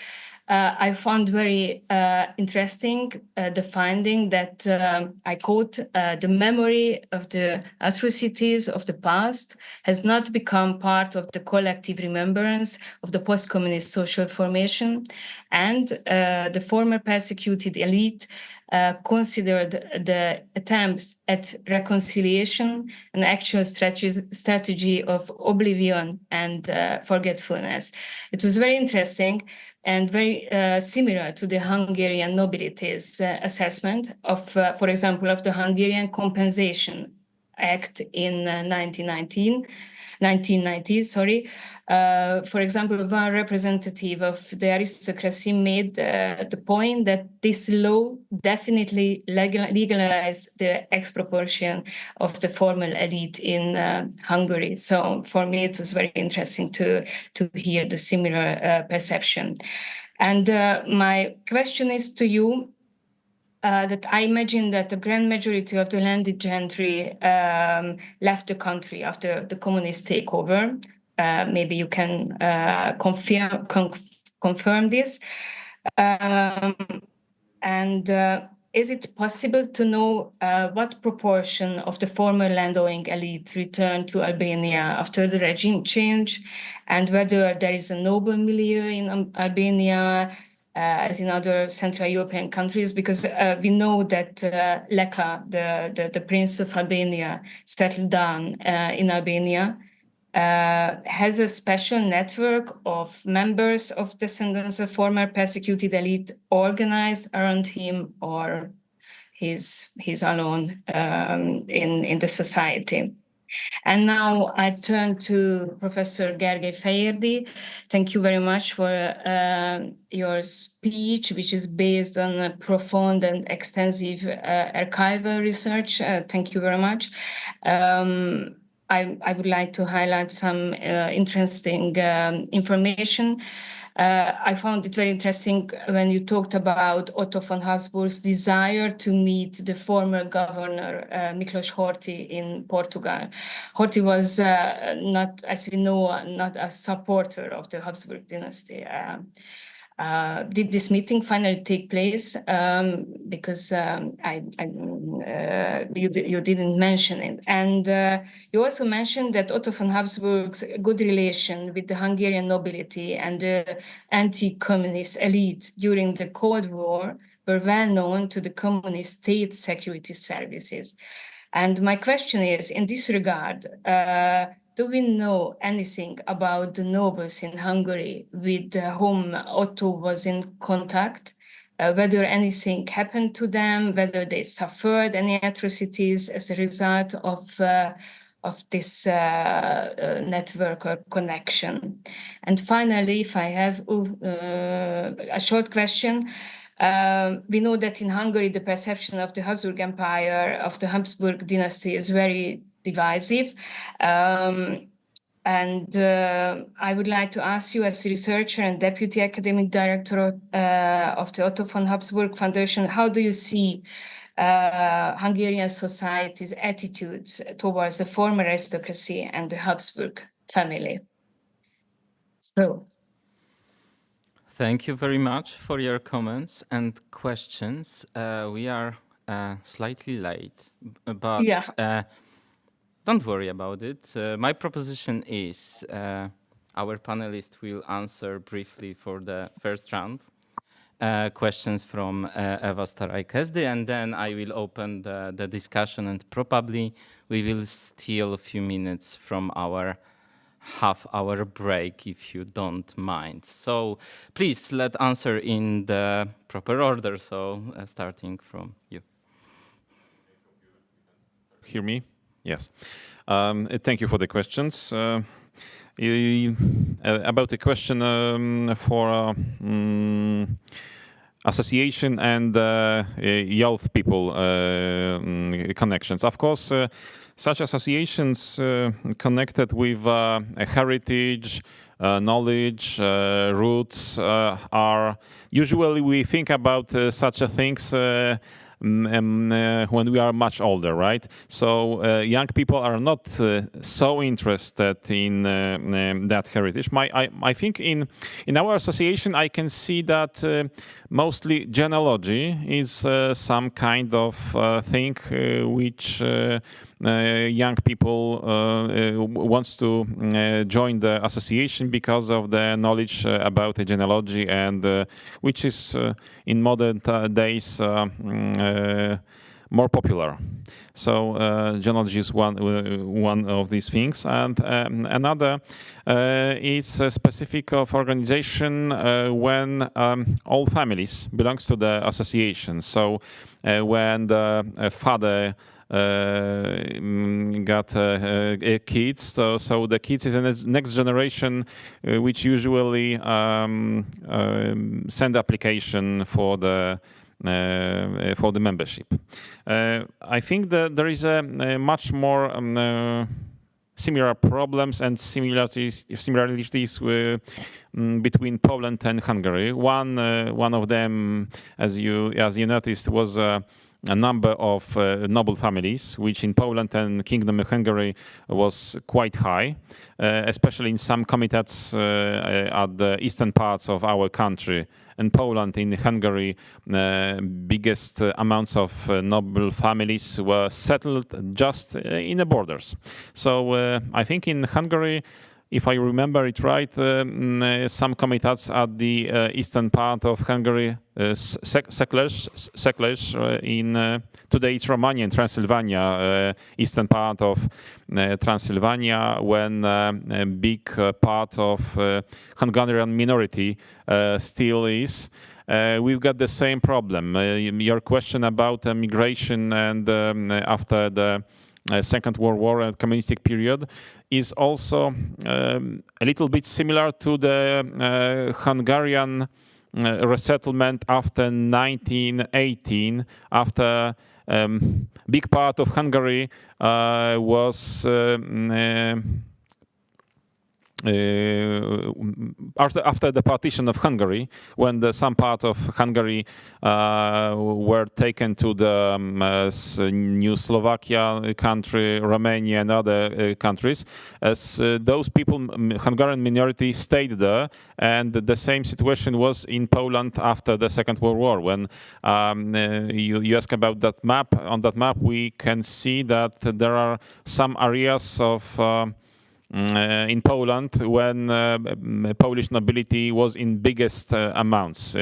Speaker 6: I found very interesting the finding that, I quote, the memory of the atrocities of the past has not become part of the collective remembrance of the post-communist social formation, and the former persecuted elite considered the attempts at reconciliation an actual strategy of oblivion and forgetfulness. It was very interesting and very similar to the Hungarian nobility's assessment of, for example, of the Hungarian Compensation Act in 1990. For example, one representative of the aristocracy made the point that this law definitely legalized the expropriation of the formal elite in Hungary. So for me, it was very interesting to hear the similar perception. And my question is to you, that I imagine that the grand majority of the landed gentry left the country after the communist takeover. Maybe you can confirm this. Is it possible to know what proportion of the former landowning elite returned to Albania after the regime change, and whether there is a noble milieu in Albania, as in other Central European countries? Because we know that Leka, the Prince of Albania, settled down in Albania, has a special network of members of descendants of former persecuted elite organized around him, or he's alone in the society. And now I turn to Professor Gergely Fejérdi. Thank you very much for your speech, which is based on a profound and extensive archival research. Thank you very much. I would like to highlight some interesting information. I found it very interesting when you talked about Otto von Habsburg's desire to meet the former governor, Miklos Horthy, in Portugal. Horthy was not, as we know, not a supporter of the Habsburg dynasty. Did this meeting finally take place? Because you didn't mention it. And you also mentioned that Otto von Habsburg's good relation with the Hungarian nobility and the anti-communist elite during the Cold War were well known to the communist state security services. And my question is, in this regard, do we know anything about the nobles in Hungary with whom Otto was in contact? Whether anything happened to them, whether they suffered any atrocities as a result of this network or connection? And finally, if I have a short question, we know that in Hungary, the perception of the Habsburg Empire, of the Habsburg dynasty, is very divisive. And I would like to ask you, as a researcher and deputy academic director of the Otto von Habsburg Foundation, how do you see Hungarian society's attitudes towards the former aristocracy and the Habsburg family? So,
Speaker 18: thank you very much for your comments and questions. We are slightly late, but don't worry about it. My proposition is our panelists will answer briefly for the first round. Questions from Eva Staraj-Kezdy, and then I will open the discussion, and probably we will steal a few minutes from our half-hour break, if you don't mind. So please, let's answer in the proper order, so starting from you.
Speaker 19: Hear me? Yes. Thank you for the questions. About the question for association and youth people connections. Of course, such associations connected with heritage, knowledge, roots are usually we think about such things when we are much older, right? So young people are not so interested in that heritage. I think in our association, I can see that mostly genealogy is some kind of thing which young people wants to join the association because of the knowledge about the genealogy, and which is in modern days more popular. So genealogy is one of these things, and another is a specific of organization when all families belongs to the association. So when the father got kids, so the kids is the next generation which usually send application for the membership. I think that there is a much more similar problems and similarities between Poland and Hungary. One of them, as you noticed, was a number of noble families, which in Poland and Kingdom of Hungary was quite high, especially in some comitates at the eastern parts of our country. In Poland, in Hungary, biggest amounts of noble families were settled just in the borders. So I think in Hungary, if I remember it right, some comitates at the eastern part of Hungary, settlers in today it's Romania and Transylvania, eastern part of Transylvania, when a big part of Hungarian minority still is. We've got the same problem. Your question about migration and after the Second World War and communistic period is also a little bit similar to the Hungarian resettlement after 1918, after big part of Hungary was after the partition of Hungary, when some parts of Hungary were taken to the new Slovakia country, Romania and other countries, as those people, Hungarian minority, stayed there, and the same situation was in Poland after the Second World War. When you ask about that map, on that map we can see that there are some areas of in Poland when Polish nobility was in biggest amounts.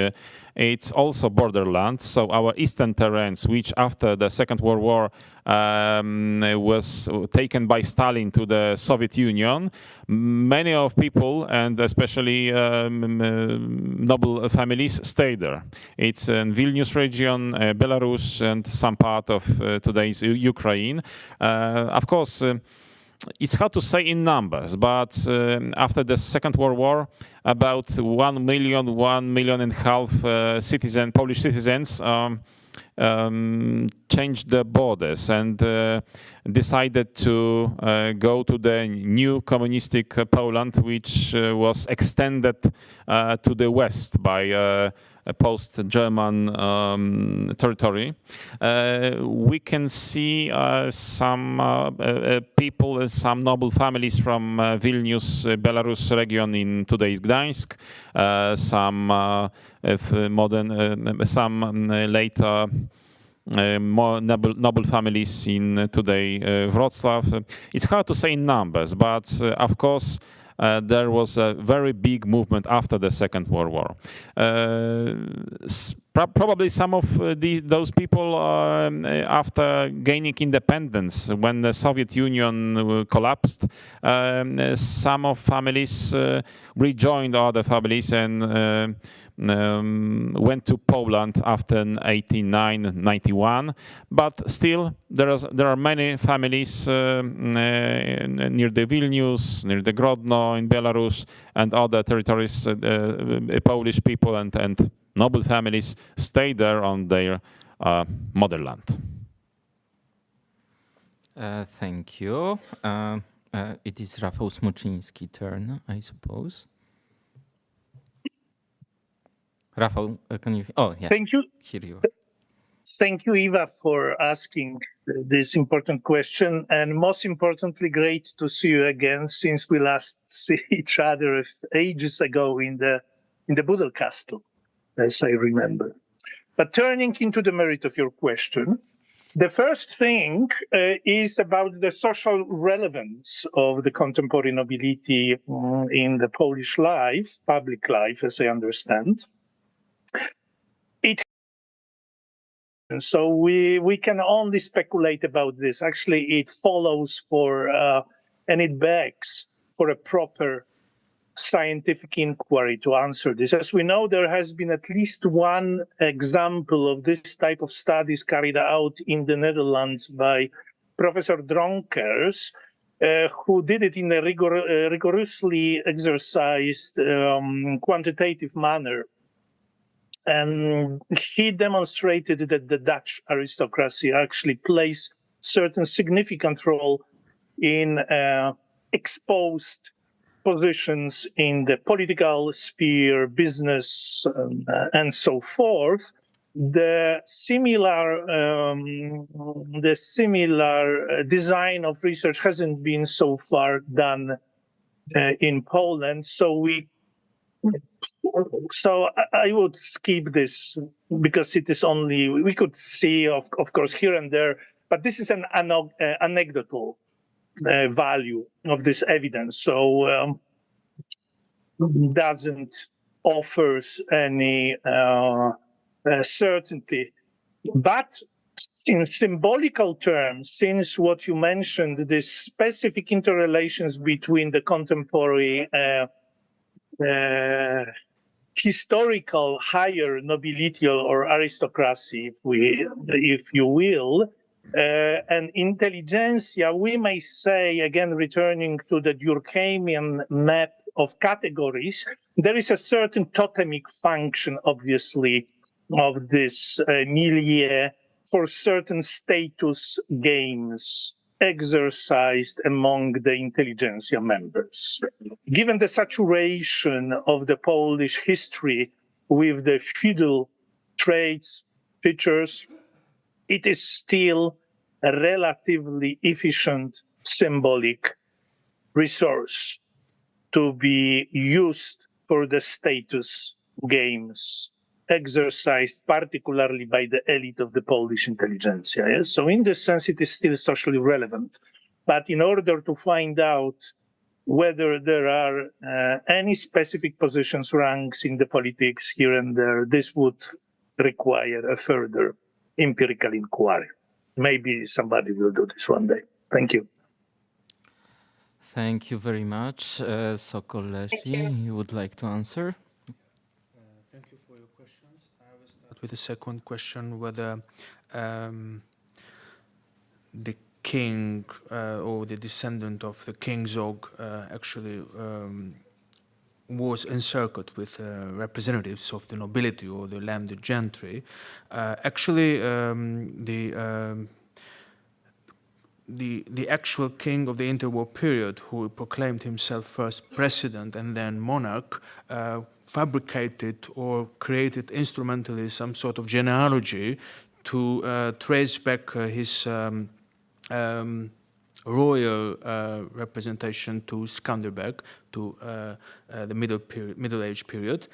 Speaker 19: It's also borderland, so our eastern terrains, which after the Second World War was taken by Stalin to the Soviet Union, many of people, and especially noble families, stayed there. It's in Vilnius region, Belarus, and some part of today's Ukraine. Of course, it's hard to say in numbers, but after the Second World War, about 1 million and a half Polish citizens changed the borders and decided to go to the new communistic Poland, which was extended to the west by a post-German territory. We can see some people, some noble families from Vilnius, Belarus region in today's Gdańsk, some later more noble families in today Wrocław. It's hard to say in numbers, but of course there was a very big movement after the Second World War. Probably some of those people, after gaining independence, when the Soviet Union collapsed, some of families rejoined other families and went to Poland after 1891, but still there are many families near the Vilnius, near the Grodno in Belarus and other territories, Polish people and noble families stay there on their motherland.
Speaker 18: Thank you. It is Rafał Smoczyński's turn, I suppose. Rafał, can you? Oh, yeah.
Speaker 20: Thank you.
Speaker 18: Here you are.
Speaker 20: Thank you, Eva, for asking this important question. And most importantly, great to see you again since we last see each other ages ago in the Budel Castle, as I remember. But turning into the merit of your question, the first thing is about the social relevance of the contemporary nobility in the Polish life, public life, as I understand. So we can only speculate about this. Actually, it follows for, and it begs for a proper scientific inquiry to answer this. As we know, there has been at least one example of this type of studies carried out in the Netherlands by Professor Dronkers, who did it in a rigorously exercised quantitative manner. And he demonstrated that the Dutch aristocracy actually plays certain significant role in exposed positions in the political sphere, business, and so forth. The similar design of research hasn't been so far done in Poland, so I would skip this because it is only, we could see, of course, here and there, but this is an anecdotal value of this evidence. So doesn't offers any certainty. But in symbolical terms, since what you mentioned, the specific interrelations between the contemporary historical higher nobility or aristocracy, if you will, and intelligentsia, we may say, again, returning to the Durkheimian map of categories, there is a certain totemic function, obviously, of this milieu for certain status games exercised among the intelligentsia members. Given the saturation of the Polish history with the feudal traits, features, it is still a relatively efficient symbolic resource to be used for the status games exercised particularly by the elite of the Polish intelligentsia. Yes? So in this sense, it is still socially relevant. But in order to find out whether there are any specific positions, ranks in the politics here and there, this would require a further empirical inquiry. Maybe somebody will do this one day. Thank you.
Speaker 18: Thank you very much. Sokol Leśni, you would like to answer?
Speaker 21: Thank you for your questions. I will start with the second question, whether the king or the descendant of the King Zog actually was encircled with representatives of the nobility or the landed gentry. Actually, the actual king of the interwar period, who proclaimed himself first president and then monarch, fabricated or created instrumentally some sort of genealogy to trace back his royal representation to Skanderbeg, to the Middle Age period.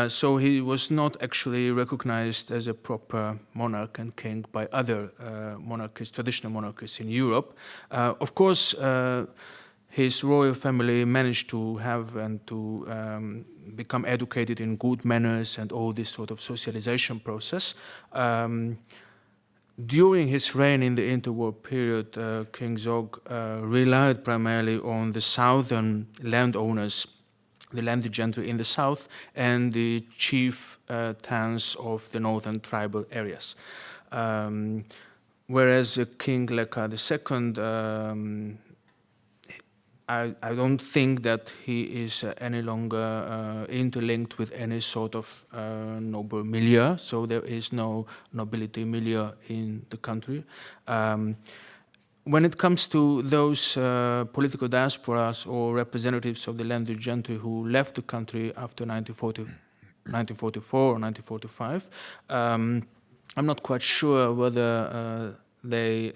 Speaker 21: So he was not actually recognized as a proper monarch and king by other monarchies, traditional monarchies in Europe. Of course, his royal family managed to have and to become educated in good manners and all this sort of socialization process. During his reign in the interwar period, King Zog relied primarily on the southern landowners, the landed gentry in the south, and the chief towns of the northern tribal areas. Whereas King Leka II, I don't think that he is any longer interlinked with any sort of noble milieu, so there is no nobility milieu in the country. When it comes to those political diasporas or representatives of the landed gentry who left the country after 1944 or 1945, I'm not quite sure whether they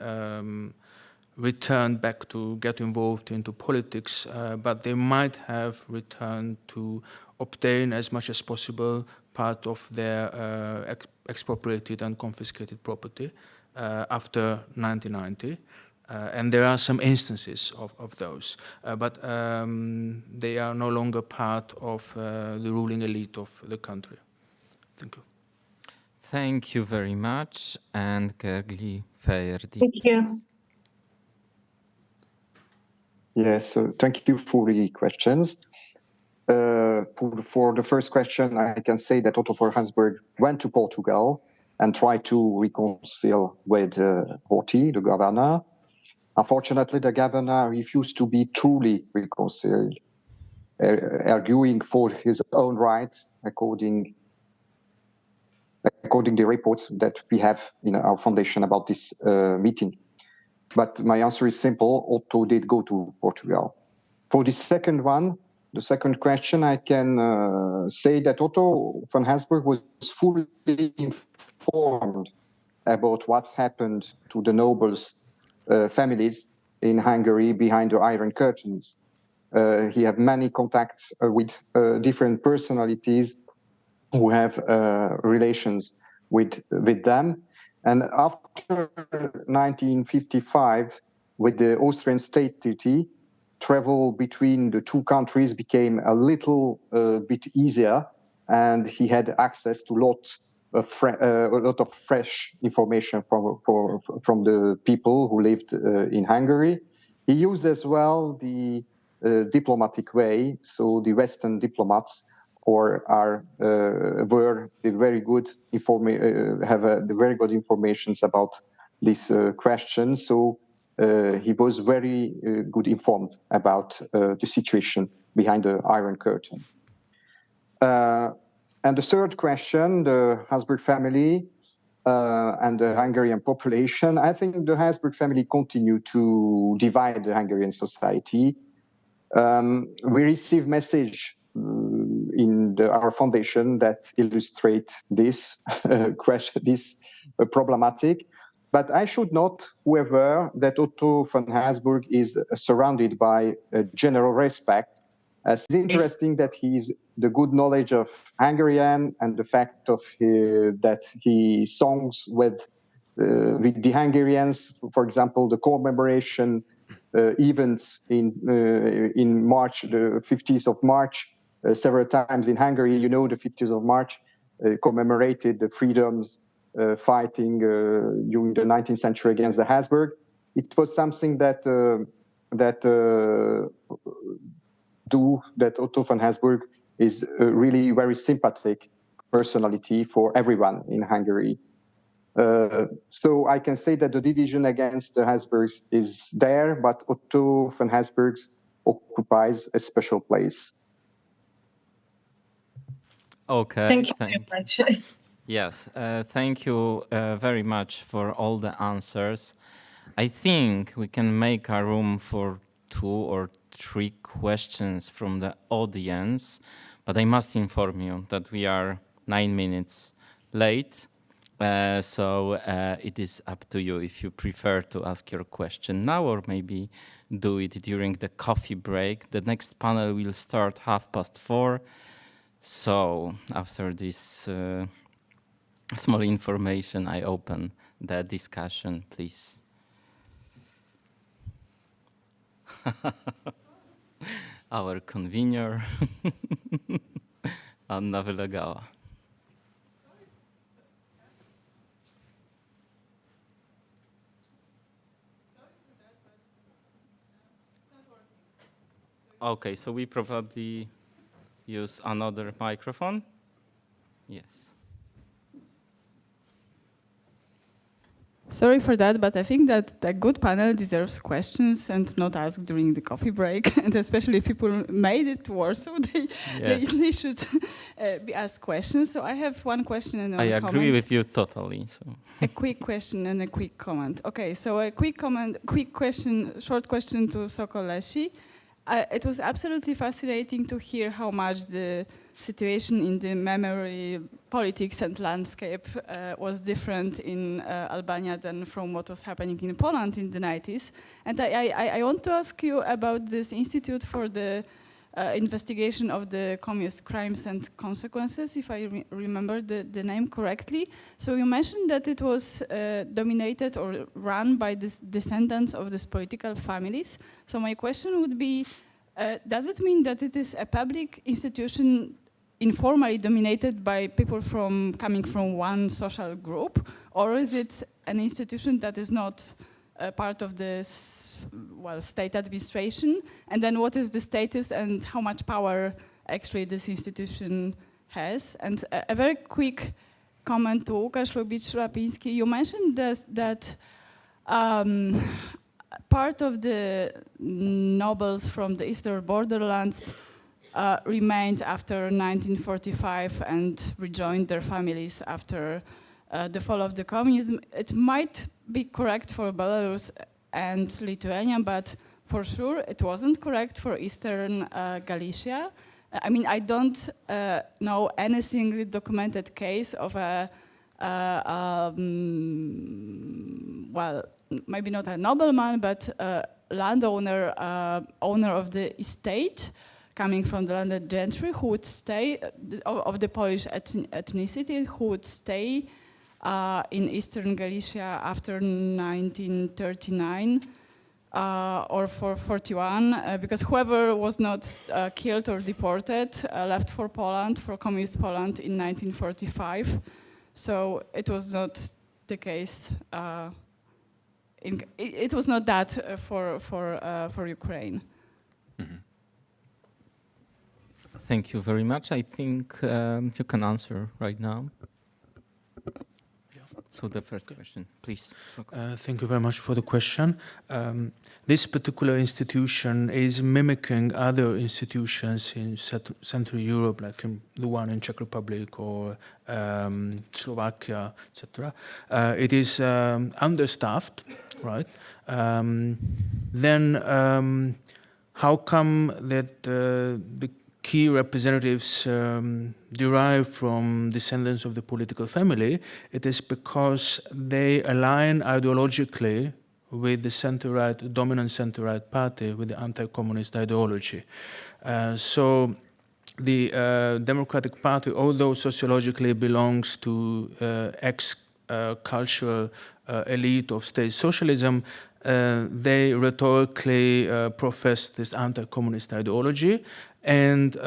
Speaker 21: returned back to get involved into politics, but they might have returned to obtain as much as possible part of their expropriated and confiscated property after 1990. And there are some instances of those, but they are no longer part of the ruling elite of the country. Thank you.
Speaker 18: Thank you very much, and Gergely Feierdi.
Speaker 6: Thank you.
Speaker 5: Yes, so thank you for the questions. For the first question, I can say that Otto von Habsburg went to Portugal and tried to reconcile with Horthy, the governor. Unfortunately, the governor refused to be truly reconciled, arguing for his own right, according to the reports that we have in our foundation about this meeting. But my answer is simple. Otto did go to Portugal. For the second one, the second question, I can say that Otto von Habsburg was fully informed about what's happened to the nobles' families in Hungary behind the Iron Curtains. He had many contacts with different personalities who have relations with them. And after 1955, with the Austrian state treaty, travel between the two countries became a little bit easier, and he had access to a lot of fresh information from the people who lived in Hungary. He used as well the diplomatic way, so the Western diplomats were very good the very good informations about this question. So he was very good informed about the situation behind the Iron Curtain. And the third question, the Habsburg family and the Hungarian population. I think the Habsburg family continued to divide the Hungarian society. We receive message in our foundation that illustrate this problematic. But I should note, however, that Otto von Habsburg is surrounded by a general respect. It's interesting that he's the good knowledge of Hungarian and the fact of that he songs with the Hungarians, for example, the commemoration events in March, the 50th of March, several times in Hungary. You know, the 50th of March commemorated the freedoms fighting during the 19th century against the Habsburg. It was something that Otto von Habsburg is a really very sympathetic personality for everyone in Hungary. So I can say that the division against the Habsburgs is there, but Otto von Habsburg occupies a special place.
Speaker 18: Okay.
Speaker 6: Thank you very much.
Speaker 18: Yes, thank you very much for all the answers. I think we can make a room for 2 or 3 questions from the audience, but I must inform you that we are 9 minutes late. So it is up to you if you prefer to ask your question now or maybe do it during the coffee break. The next panel will start 4:30. So after this small information, I open the discussion, please. Our convener, Anna wylegała. Okay, so we probably use another microphone. Yes.
Speaker 2: Sorry for that, but I think that a good panel deserves questions and not asked during the coffee break. And especially if people made it to Warsaw, they should be asked questions. So I have one question and a comment.
Speaker 18: I agree with you totally. So.
Speaker 2: A quick question and a quick comment. Okay, so a quick comment, short question to Sokolesi. It was absolutely fascinating to hear how much the situation in the memory politics and landscape was different in Albania than from what was happening in Poland in the 90s. And I want to ask you about this Institute for the Investigation of the Communist Crimes and Consequences, if I remember the name correctly. So you mentioned that it was dominated or run by the descendants of these political families. So my question would be, does it mean that it is a public institution informally dominated by people coming from one social group, or is it an institution that is not part of this, state administration? And then what is the status and how much power actually this institution has? And a very quick comment to Łukasz Lubicz-Lapiński. You mentioned that part of the nobles from the eastern borderlands remained after 1945 and rejoined their families after the fall of the communism. It might be correct for Belarus and Lithuania, but for sure it wasn't correct for Eastern Galicia. I mean, I don't know any single documented case of a, maybe not a nobleman, but a landowner, owner of the estate, coming from the landed gentry, who would stay, of the Polish ethnicity, who would stay in Eastern Galicia after 1939 or for 41, because whoever was not killed or deported left for Poland, for communist Poland in 1945. So it was not the case. It was not that for Ukraine.
Speaker 18: Mm-hmm. Thank you very much. I think you can answer right now. So the first question, please.
Speaker 21: Thank you very much for the question. This particular institution is mimicking other institutions in Central Europe, like the one in Czech Republic or Slovakia, etc. It is understaffed, right? Then how come that the key representatives derive from descendants of the political family? It is because they align ideologically with the center-right, dominant center-right party, with the anti-communist ideology. So the Democratic Party, although sociologically belongs to ex-cultural elite of state socialism, they rhetorically profess this anti-communist ideology. And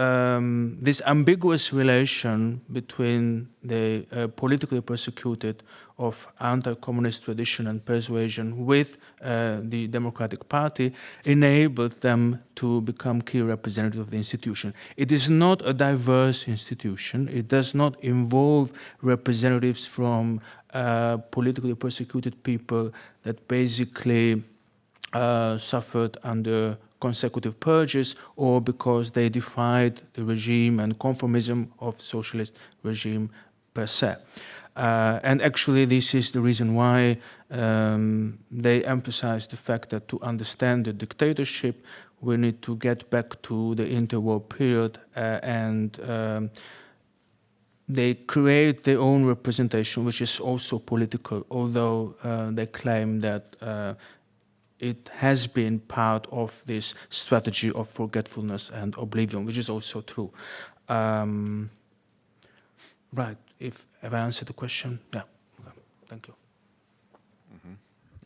Speaker 21: this ambiguous relation between the politically persecuted of anti-communist tradition and persuasion with the Democratic Party enabled them to become key representatives of the institution. It is not a diverse institution. It does not involve representatives from politically persecuted people that basically suffered under consecutive purges or because they defied the regime and conformism of socialist regime per se. And actually this is the reason why they emphasize the fact that to understand the dictatorship, we need to get back to the interwar period and they create their own representation, which is also political, although they claim that it has been part of this strategy of forgetfulness and oblivion, which is also true. Right, have I answered the question? Yeah, okay. Thank you.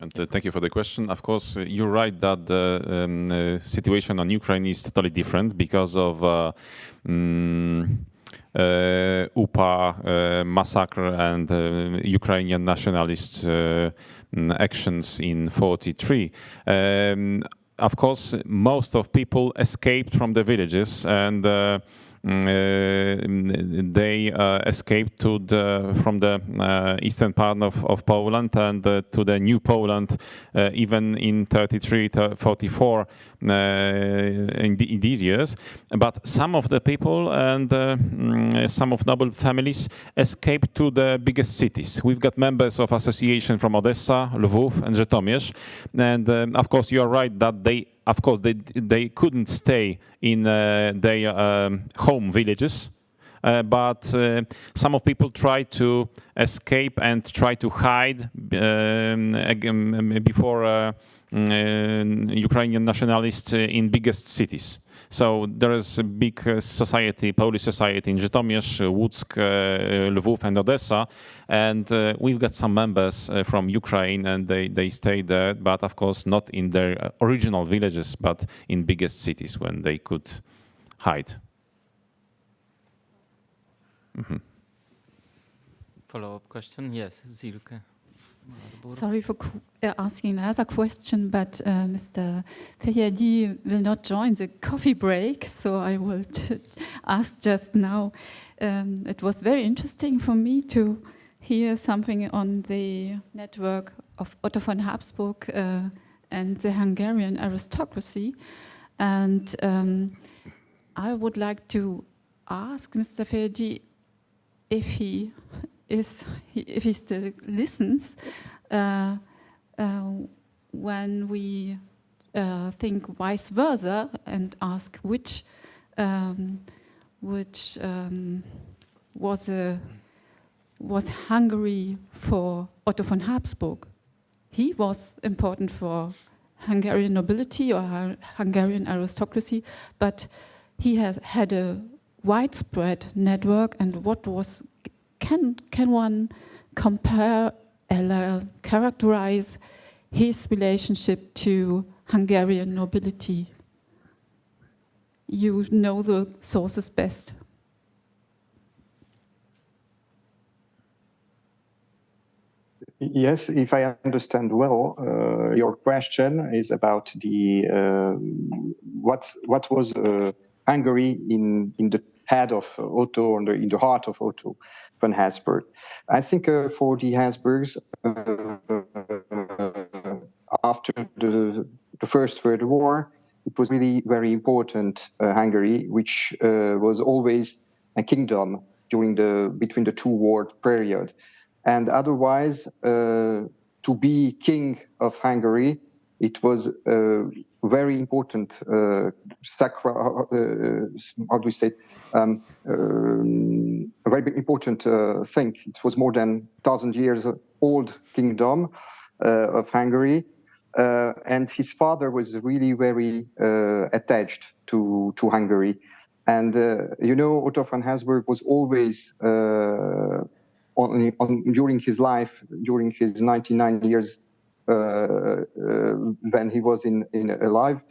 Speaker 7: And thank you for the question. Of course, you're right that the situation on Ukraine is totally different because of UPA massacre and Ukrainian nationalist actions in '43. Of course, most of people escaped from the villages and they escaped from the eastern part of Poland and to the new Poland even in 33, 44 in these years. But some of the people and some of noble families escaped to the biggest cities. We've got members of association from Odessa, Lwów and Żytomierz. And of course, you are right that they couldn't stay in their home villages, but some of people tried to escape and try to hide before Ukrainian nationalists in biggest cities. So there is a big society, Polish society in Żytomierz, Łódzk, Lwów and Odessa, and we've got some members from Ukraine and they stay there, but of course not in their original villages, but in biggest cities when they could hide.
Speaker 18: Follow-up question? Yes, Zilke.
Speaker 22: Sorry for asking another question, but Mr. Feryadi will not join the coffee break, so I will ask just now. It was very interesting for me to hear something on the network of Otto von Habsburg and the Hungarian aristocracy. And I would like to ask Mr. Feryadi if he still listens, when we think vice versa and ask which was Hungary for Otto von Habsburg. He was important for Hungarian nobility or Hungarian aristocracy, but he had a widespread network. And what was can one compare or characterize his relationship to Hungarian nobility? You know the sources best.
Speaker 5: Yes, if I understand well, your question is about the what was Hungary in the head of Otto, or in the heart of Otto von Habsburg. I think for the Habsburgs, after the First World War, it was really very important, Hungary, which was always a kingdom between the two war period. And otherwise, to be king of Hungary, it was very important, how do we say, a very important thing. It was more than 1,000 years old kingdom of Hungary, and his father was really very attached to Hungary. And Otto von Habsburg was always during his life, during his 99 years. When he was alive,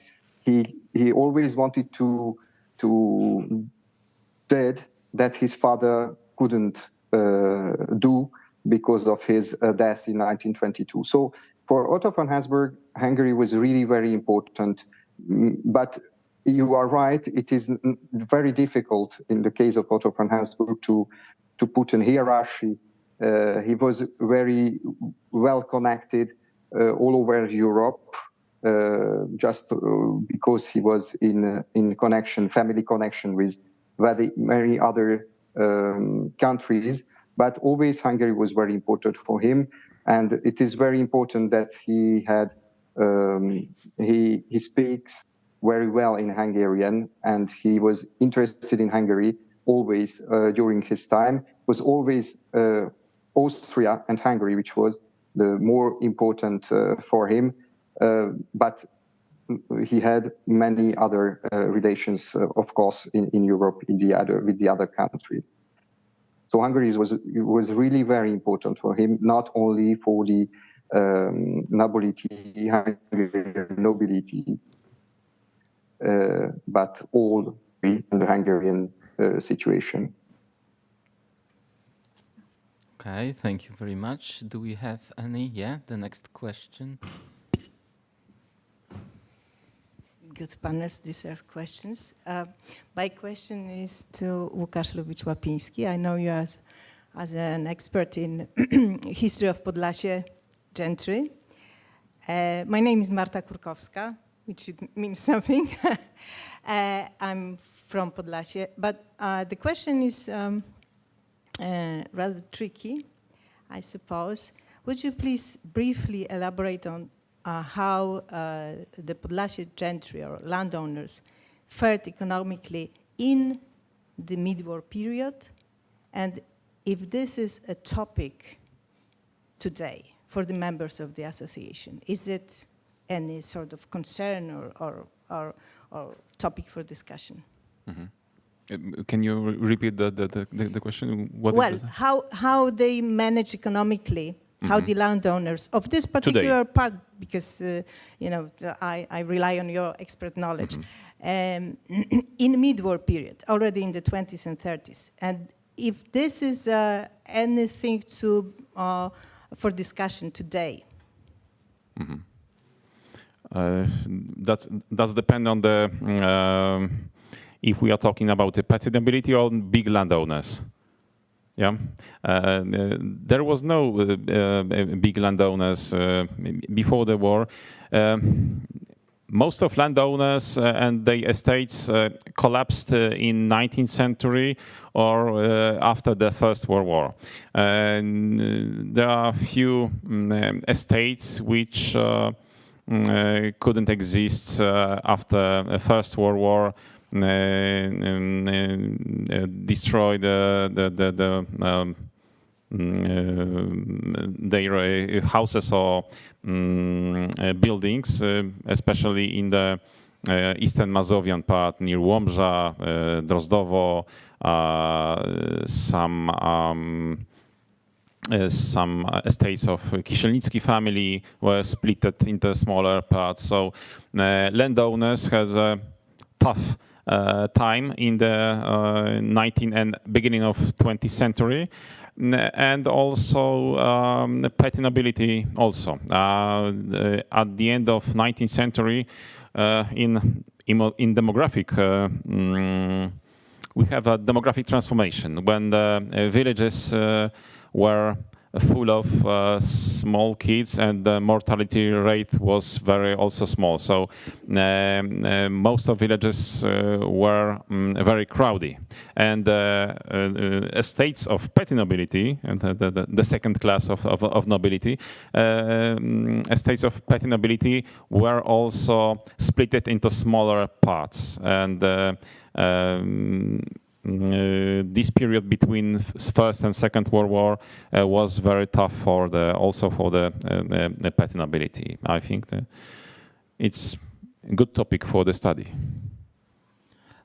Speaker 5: he always wanted to did that his father couldn't do because of his death in 1922. So for Otto von Habsburg, Hungary was really very important. But you are right; it is very difficult in the case of Otto von Habsburg to put in hierarchy. He was very well connected all over Europe, just because he was in connection, family connection with many other countries, but always Hungary was very important for him. And it is very important that he had, he speaks very well in Hungarian, and he was interested in Hungary always during his time. It was always Austria and Hungary, which was the more important for him. But he had many other relations, of course, in Europe, with the other countries. So Hungary was really very important for him, not only for the nobility, nobility, but all in the Hungarian situation.
Speaker 18: Okay, thank you very much. Do we have any? Yeah, the next question.
Speaker 8: Good panels deserve questions. My question is to Łukasz Lubicz-Łapiński. I know you as an expert in history of Podlasie, Gentry. My name is Marta Kurkowska, which should mean something. I'm from Podlasie, but the question is rather tricky, I suppose. Would you please briefly elaborate on how the Podlasie gentry or landowners fared economically in the mid-war period, and if this is a topic today for the members of the association? Is it any sort of concern or topic for discussion?
Speaker 7: Mm-hmm. Can you repeat the question?
Speaker 8: How they manage economically, how the landowners of this particular part, because I rely on your expert knowledge, in mid-war period, already in the 20s and 30s, and if this is anything for discussion today.
Speaker 7: Mm-hmm. That's depend on the if we are talking about the petty nobility or big landowners. Yeah, there was no big landowners before the war. Most of landowners and the estates collapsed in 19th century or after the First World War. There are a few estates which couldn't exist after the First World War. Destroyed their houses or buildings, especially in the eastern Mazovian part near Łomża, Drozdowo, some estates of Kisielnicki family were split into smaller parts. So landowners has a tough time in the 19th and beginning of 20th century, and also petty nobility also. At the end of 19th century, in demographic, we have a demographic transformation when the villages were full of small kids, and the mortality rate was also small. So most of villages were very crowded, and estates of petty nobility and the second class of nobility, estates of petty nobility were also split into smaller parts, and this period between First and Second World War was very tough for the petty nobility. I think it's a good topic for the study.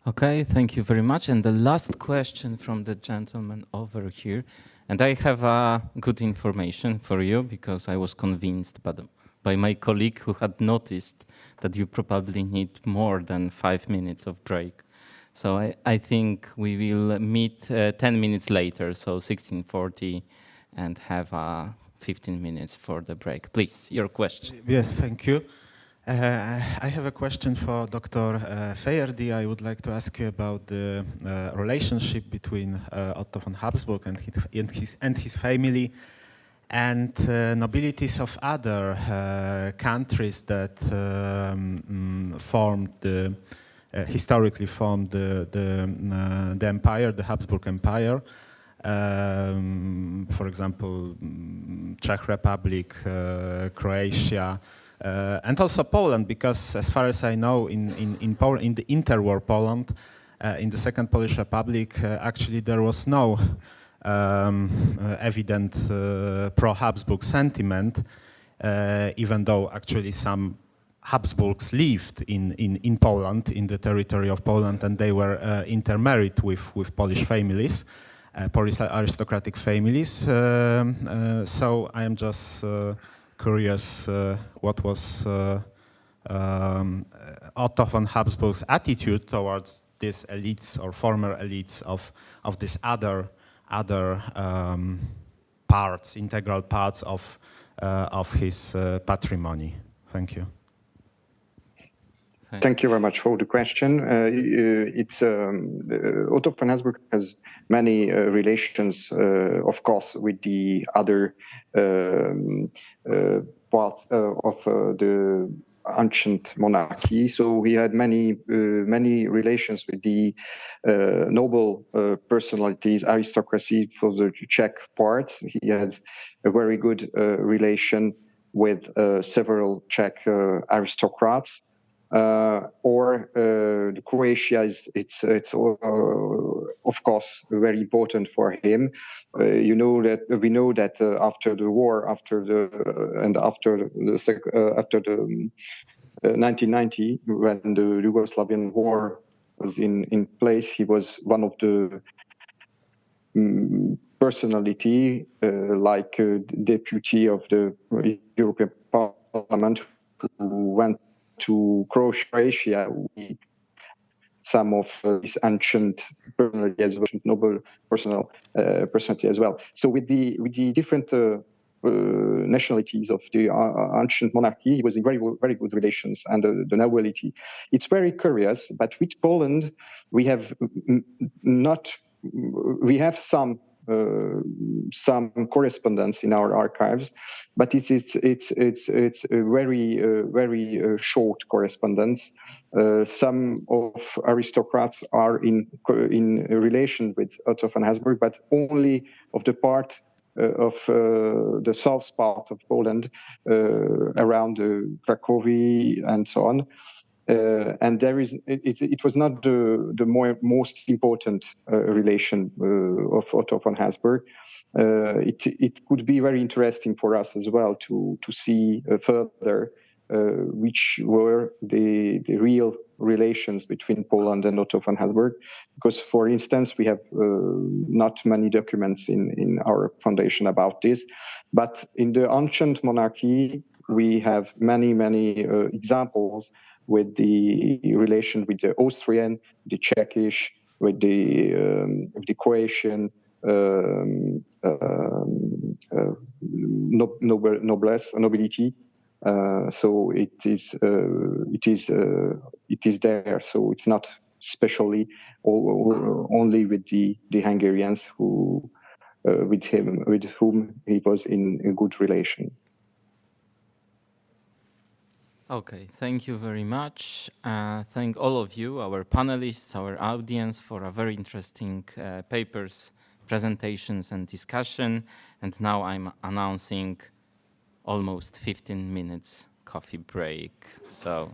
Speaker 18: Okay, thank you very much. And the last question from the gentleman over here. And I have good information for you, because I was convinced by my colleague who had noticed that you probably need more than 5 minutes of break. So I think we will meet 10 minutes later, so 16:40, and have 15 minutes for the break. Please, your question.
Speaker 9: Yes, thank you. I have a question for Dr. Fejerdi. I would like to ask you about the relationship between Otto von Habsburg and his family and nobilities of other countries that formed the historically formed the empire, the Habsburg Empire. For example, Czech Republic, Croatia, and also Poland, because as far as I know, in the interwar Poland, in the Second Polish Republic, actually there was no evident pro-Habsburg sentiment, even though actually some Habsburgs lived in Poland, in the territory of Poland, and they were intermarried with Polish families, Polish aristocratic families. So I am just curious what was Otto von Habsburg's attitude towards these elites or former elites of these other parts, integral parts of his patrimony. Thank you.
Speaker 5: Thank you very much for the question. Otto von Habsburg has many relations, of course, with the other parts of the ancient monarchy. So he had many relations with the noble personalities, aristocracy for the Czech part. He had a very good relation with several Czech aristocrats. Croatia it's of course very important for him. We know that after the war, after the 1990, when the Yugoslavian war was in place, he was one of the personality, like deputy of the European Parliament, who went to Croatia with some of his ancient personality as well, noble personality as well. So with the different nationalities of the ancient monarchy, he was in very good relations, and the nobility. It's very curious, but with Poland, we have some correspondence in our archives, but it's a very short correspondence. Some of aristocrats are in relation with Otto von Habsburg, but only of the part of the south part of Poland, around Cracovia and so on. And it was not the most important relation of Otto von Habsburg. It could be very interesting for us as well to see further which were the real relations between Poland and Otto von Habsburg, because, for instance, we have not many documents in our foundation about this, but in the ancient monarchy we have many examples with the relation with the Austrian, the Czechish, with the Croatian nobility. So it is there. So it's not especially only with the Hungarians with whom he was in good relations.
Speaker 18: Okay, thank you very much. Thank all of you, our panelists, our audience, for a very interesting papers, presentations, and discussion. And now I'm announcing almost 15 minutes coffee break. So.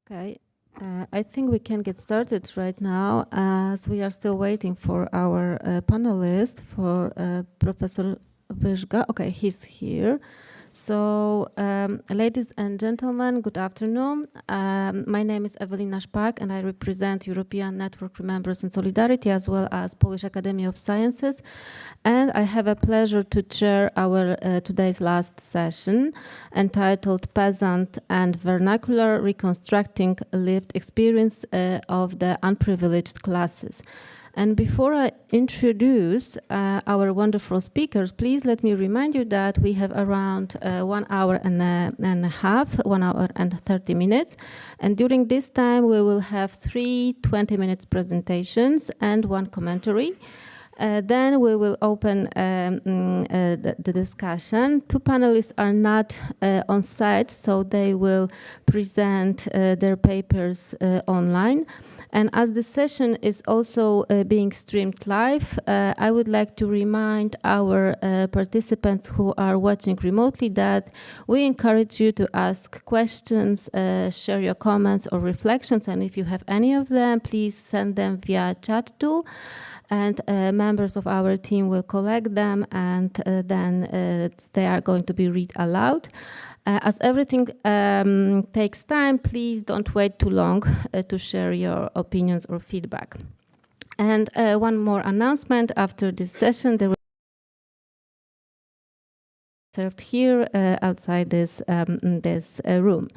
Speaker 11: Okay, I think we can get started right now as we are still waiting for our panelist, for Professor Wyżga. Okay, he's here. So, ladies and gentlemen, good afternoon. My name is Ewelina Szpak and I represent European Network Remembrance and Solidarity as well as Polish Academy of Sciences. And I have a pleasure to chair our today's last session entitled Peasant and Vernacular, Reconstructing Lived Experience of the Unprivileged Classes. And before I introduce our wonderful speakers, please let me remind you that we have around 1 hour and a half, 1 hour and 30 minutes. And during this time, we will have 3 20-minute presentations and 1 commentary. Then we will open the discussion. 2 panelists are not on site, so they will present their papers online. And as the session is also being streamed live, I would like to remind our participants who are watching remotely that we encourage you to ask questions, share your comments or reflections, and if you have any of them, please send them via chat tool. And members of our team will collect them, and then they are going to be read aloud. As everything takes time, please don't wait too long to share your opinions or feedback. And one more announcement: after this session, there will be served here outside this room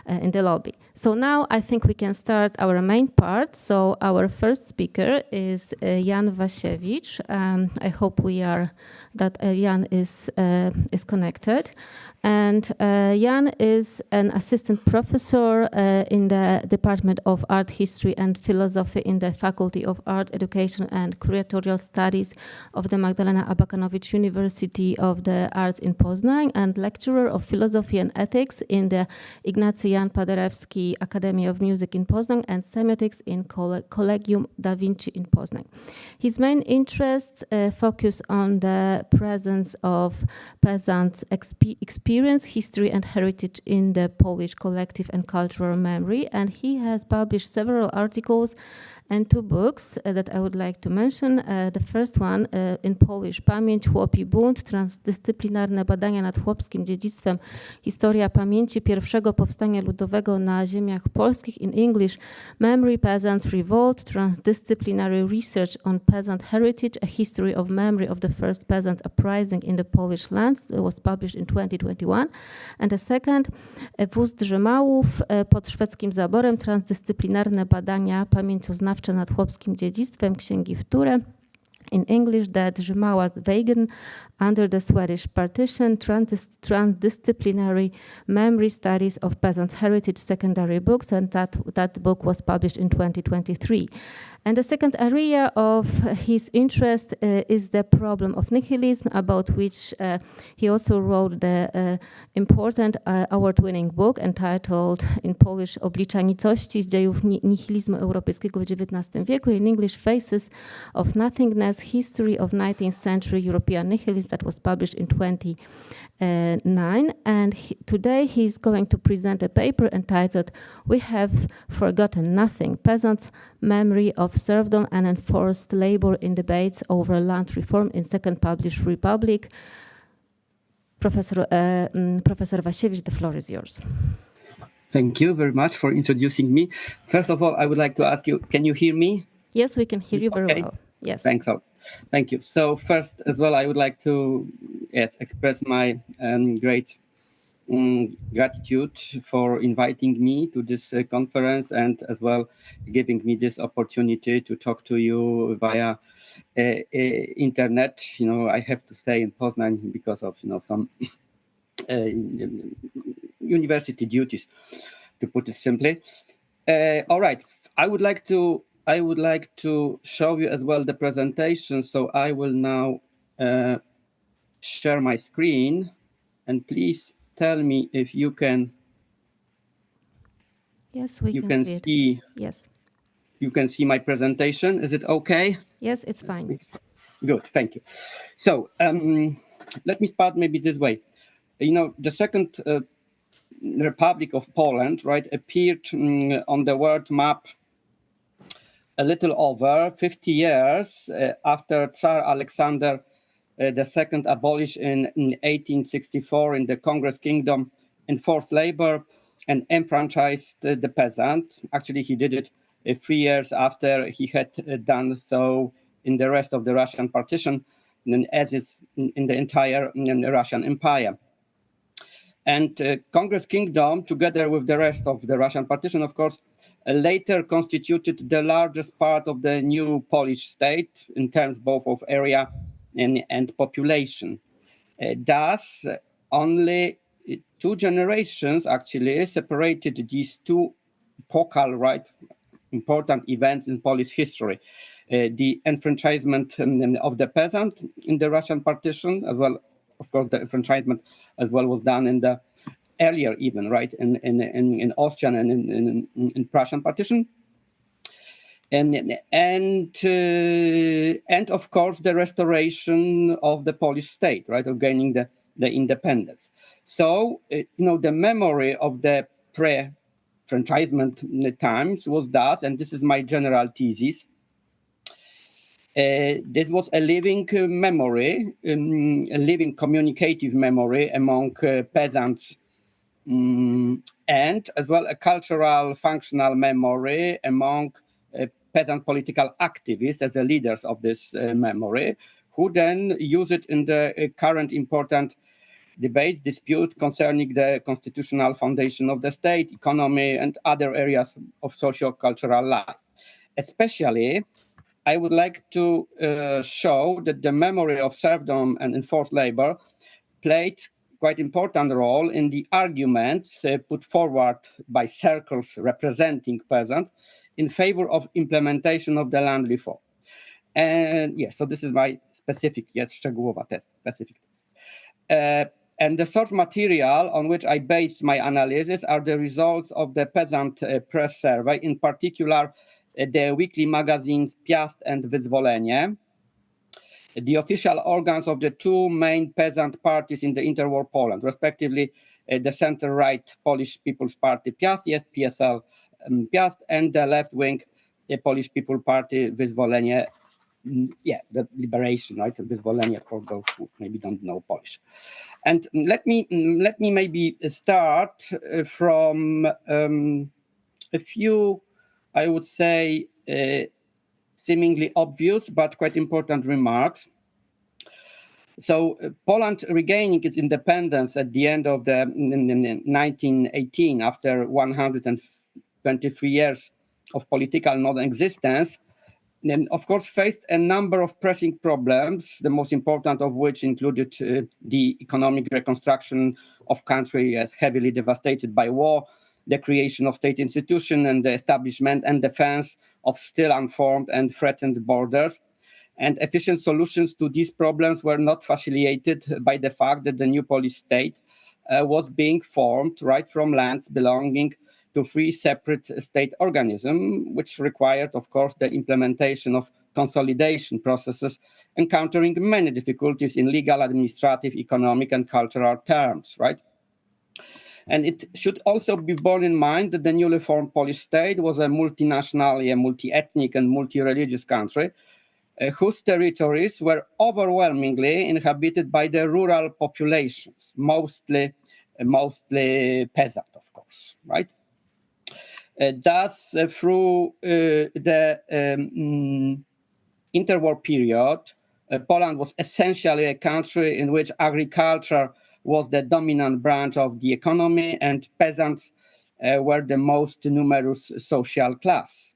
Speaker 11: in the lobby. So now I think we can start our main part. So our first speaker is Jan Wasiewicz. I hope that Jan is connected. And Jan is an assistant professor in the Department of Art History and Philosophy in the Faculty of Art Education and Curatorial Studies of the Magdalena Abakanowicz University of the Arts in Poznań, and lecturer of philosophy and ethics in the Ignacy Jan Paderewski Academy of Music in Poznań and semiotics in Collegium da Vinci in Poznań. His main interests focus on the presence of peasants' experience, history and heritage in the Polish collective and cultural memory, and he has published several articles and 2 books that I would like to mention. The first one in Polish, Pamięć, Chłopi Bunt, transdyscyplinarne badania nad chłopskim dziedzictwem, historia pamięci pierwszego powstania ludowego na ziemiach polskich. In English, Memory, Peasants, Revolt, Transdisciplinary Research on Peasant Heritage, a History of Memory of the First Peasant Uprising in the Polish Lands, was published in 2021. And the second, Wóz Drzemałów, pod szwedzkim zaborem, transdyscyplinarne badania pamięcioznawcze nad chłopskim dziedzictwem, księgi wtóre. In English, the Drzemałas-Wagen under the Swedish partition, transdisciplinary memory studies of peasant heritage, secondary books, and that book was published in 2023. And the second area of his interest is the problem of nihilism, about which he also wrote the important award-winning book entitled in Polish Oblicza nicości z dziejów nihilizmu europejskiego w XIX wieku, in English Faces of Nothingness, History of 19th Century European Nihilism, that was published in 2009. And today he's going to present a paper entitled We Have Forgotten Nothing, Peasants' Memory of Serfdom and Enforced Labor in Debates over Land Reform in Second Polish Republic. Professor Wasiewicz, the floor is yours.
Speaker 12: Thank you very much for introducing me. First of all, I would like to ask you, can you hear me?
Speaker 11: Yes, we can hear you very well. Yes.
Speaker 12: Thanks a lot. Thank you. So first, as well, I would like to express my great gratitude for inviting me to this conference, and as well giving me this opportunity to talk to you via internet. You know, I have to stay in Poznań because of some university duties, to put it simply. All right, I would like to show you as well the presentation. So I will now share my screen, and please tell me if you can.
Speaker 11: Yes, we can
Speaker 12: see.
Speaker 11: Yes.
Speaker 12: You can see my presentation. Is it okay?
Speaker 11: Yes, it's fine.
Speaker 12: Good, thank you. So let me start maybe this way. The second Republic of Poland, right, appeared on the world map a little over 50 years after Tsar Alexander II abolished in 1864 in the Congress Kingdom enforced labor and enfranchised the peasant. Actually, he did it 3 years after he had done so in the rest of the Russian partition, as is in the entire Russian Empire. And Congress Kingdom, together with the rest of the Russian partition, of course, later constituted the largest part of the new Polish state in terms both of area and population. Thus, only 2 generations actually separated these two epochal, right, important events in Polish history. The enfranchisement of the peasant in the Russian partition, as well, of course, the enfranchisement as well was done in the earlier even, right, in Austrian and in Prussian partition. And of course, the restoration of the Polish state, right, of gaining the independence. So, the memory of the pre-enfranchisement times was thus, and this is my general thesis, this was a living memory, a living communicative memory among peasants, and as well a cultural functional memory among peasant political activists as the leaders of this memory, who then use it in the current important dispute concerning the constitutional foundation of the state, economy, and other areas of socio-cultural life. Especially, I would like to show that the memory of serfdom and enforced labor played quite important role in the arguments put forward by circles representing peasants in favor of implementation of the land reform. And yes, so this is my specific, szczegółowa test, specific test. And the source material on which I based my analysis are the results of the peasant press survey, in particular the weekly magazines Piast and Wyzwolenie, the official organs of the 2 main peasant parties in the interwar Poland, respectively the center-right Polish People's Party Piast, yes, PSL Piast, and the left-wing Polish People Party Wyzwolenie, the liberation, right, Wyzwolenie for those who maybe don't know Polish. And let me maybe start from a few, I would say, seemingly obvious but quite important remarks. So Poland regaining its independence at the end of the 1918, after 123 years of political non-existence, of course faced a number of pressing problems, the most important of which included the economic reconstruction of country as heavily devastated by war, the creation of state institutions, and the establishment and defense of still unformed and threatened borders. And efficient solutions to these problems were not facilitated by the fact that the new Polish state was being formed right from lands belonging to 3 separate state organisms, which required, of course, the implementation of consolidation processes, encountering many difficulties in legal, administrative, economic, and cultural terms, right? And it should also be borne in mind that the newly formed Polish state was a multinational, multi-ethnic, and multi-religious country, whose territories were overwhelmingly inhabited by the rural populations, mostly peasant, of course, right? Thus, through the interwar period, Poland was essentially a country in which agriculture was the dominant branch of the economy, and peasants were the most numerous social class.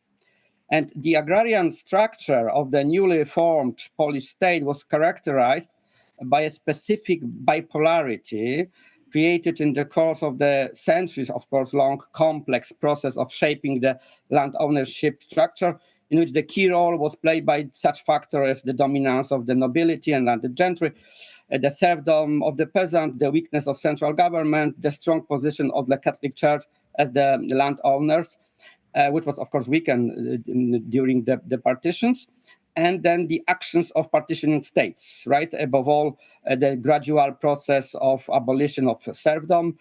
Speaker 12: And the agrarian structure of the newly formed Polish state was characterized by a specific bipolarity created in the course of the centuries, of course, long, complex process of shaping the land ownership structure, in which the key role was played by such factors as the dominance of the nobility and landed gentry, the serfdom of the peasant, the weakness of central government, the strong position of the Catholic Church as the landowners, which was, of course, weakened during the partitions, and then the actions of partitioning states, right? Above all, the gradual process of abolition of serfdom,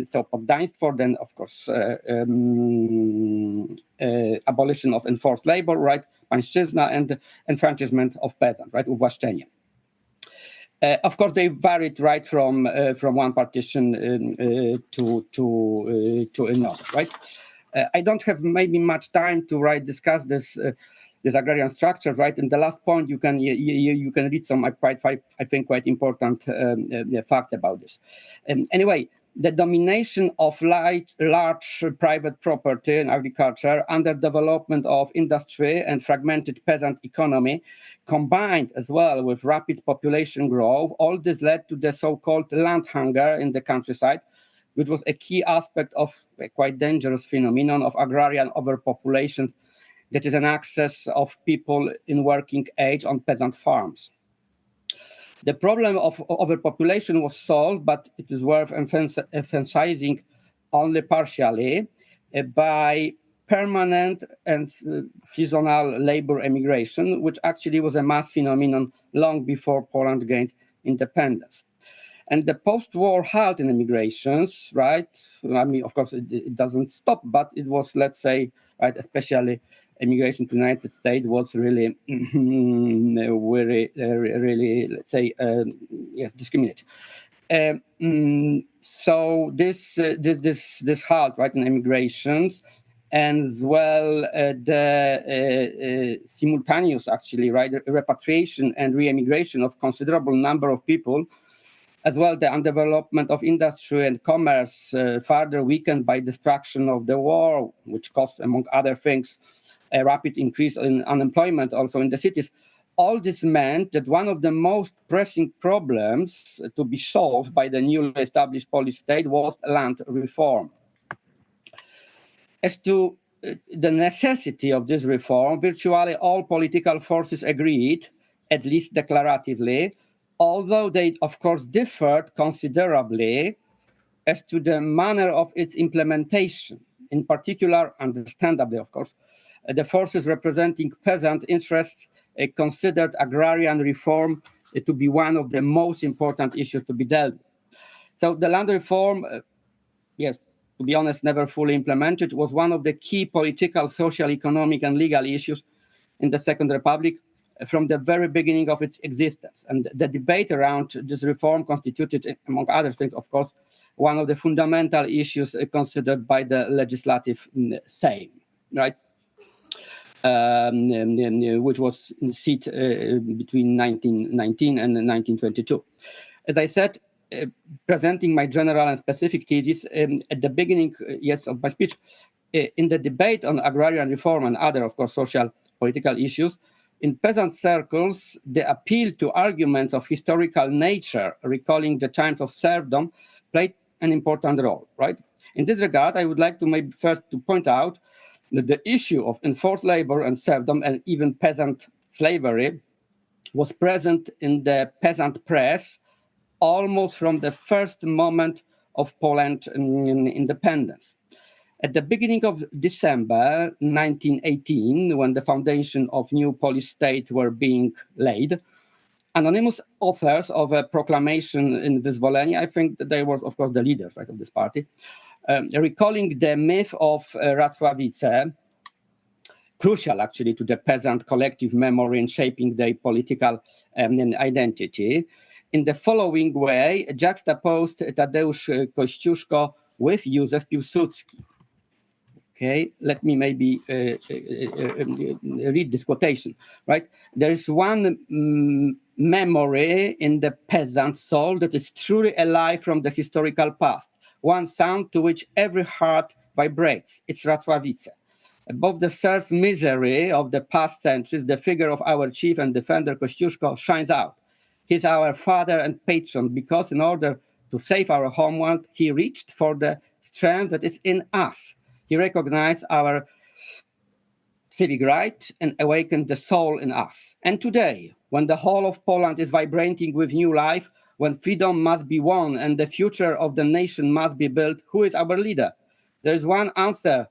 Speaker 12: so Poddaństwo, then of course abolition of enforced labor, right? Pańszczyzna, and enfranchisement of peasants, right? Uwłaszczenie. Of course, they varied right from one partition to another, right? I don't have maybe much time to discuss this agrarian structures, right? And the last point, you can read some I think quite important facts about this. Anyway, the domination of large private property in agriculture, underdevelopment of industry, and fragmented peasant economy, combined as well with rapid population growth, all this led to the so-called land hunger in the countryside, which was a key aspect of a quite dangerous phenomenon of agrarian overpopulation, that is an excess of people in working age on peasant farms. The problem of overpopulation was solved, but it is worth emphasizing only partially by permanent and seasonal labor emigration, which actually was a mass phenomenon long before Poland gained independence. And the post-war halt in immigrations, right? I mean, of course, it doesn't stop, but it was, let's say, right, especially immigration to the United States was really, really, let's say, yes, discriminatory. So this halt, right, in immigrations, and as well the simultaneous, actually, right, repatriation and re-immigration of considerable number of people, as well the undevelopment of industry and commerce, further weakened by destruction of the war, which caused, among other things, a rapid increase in unemployment also in the cities. All this meant that one of the most pressing problems to be solved by the newly established Polish state was land reform. As to the necessity of this reform, virtually all political forces agreed, at least declaratively, although they, of course, differed considerably as to the manner of its implementation. In particular, understandably, of course, the forces representing peasant interests considered agrarian reform to be one of the most important issues to be dealt with. So the land reform, yes, to be honest, never fully implemented, was one of the key political, social, economic, and legal issues in the Second Republic from the very beginning of its existence. And the debate around this reform constituted, among other things, of course, one of the fundamental issues considered by the legislative Sejm, right? Which was in seat between 1919 and 1922. As I said, presenting my general and specific thesis at the beginning, yes, of my speech, in the debate on agrarian reform and other, of course, social political issues, in peasant circles, the appeal to arguments of historical nature, recalling the times of serfdom, played an important role, right? In this regard, I would like to maybe first to point out that the issue of enforced labor and serfdom and even peasant slavery was present in the peasant press almost from the first moment of Poland independence. At the beginning of December 1918, when the foundation of new Polish state were being laid, anonymous authors of a proclamation in Wyzwolenie, I think that they were, of course, the leaders, right, of this party, recalling the myth of Racławice, crucial actually to the peasant collective memory in shaping their political identity, in the following way, juxtaposed Tadeusz Kościuszko with Józef Piłsudski. Okay, let me maybe read this quotation, right? There is one memory in the peasant soul that is truly alive from the historical past, one sound to which every heart vibrates. It's Racławice. Above the serf's misery of the past centuries, the figure of our chief and defender Kościuszko shines out. He's our father and patron because in order to save our homeland, he reached for the strength that is in us. He recognized our civic right and awakened the soul in us. And today, when the whole of Poland is vibrating with new life, when freedom must be won and the future of the nation must be built, who is our leader? There is one answer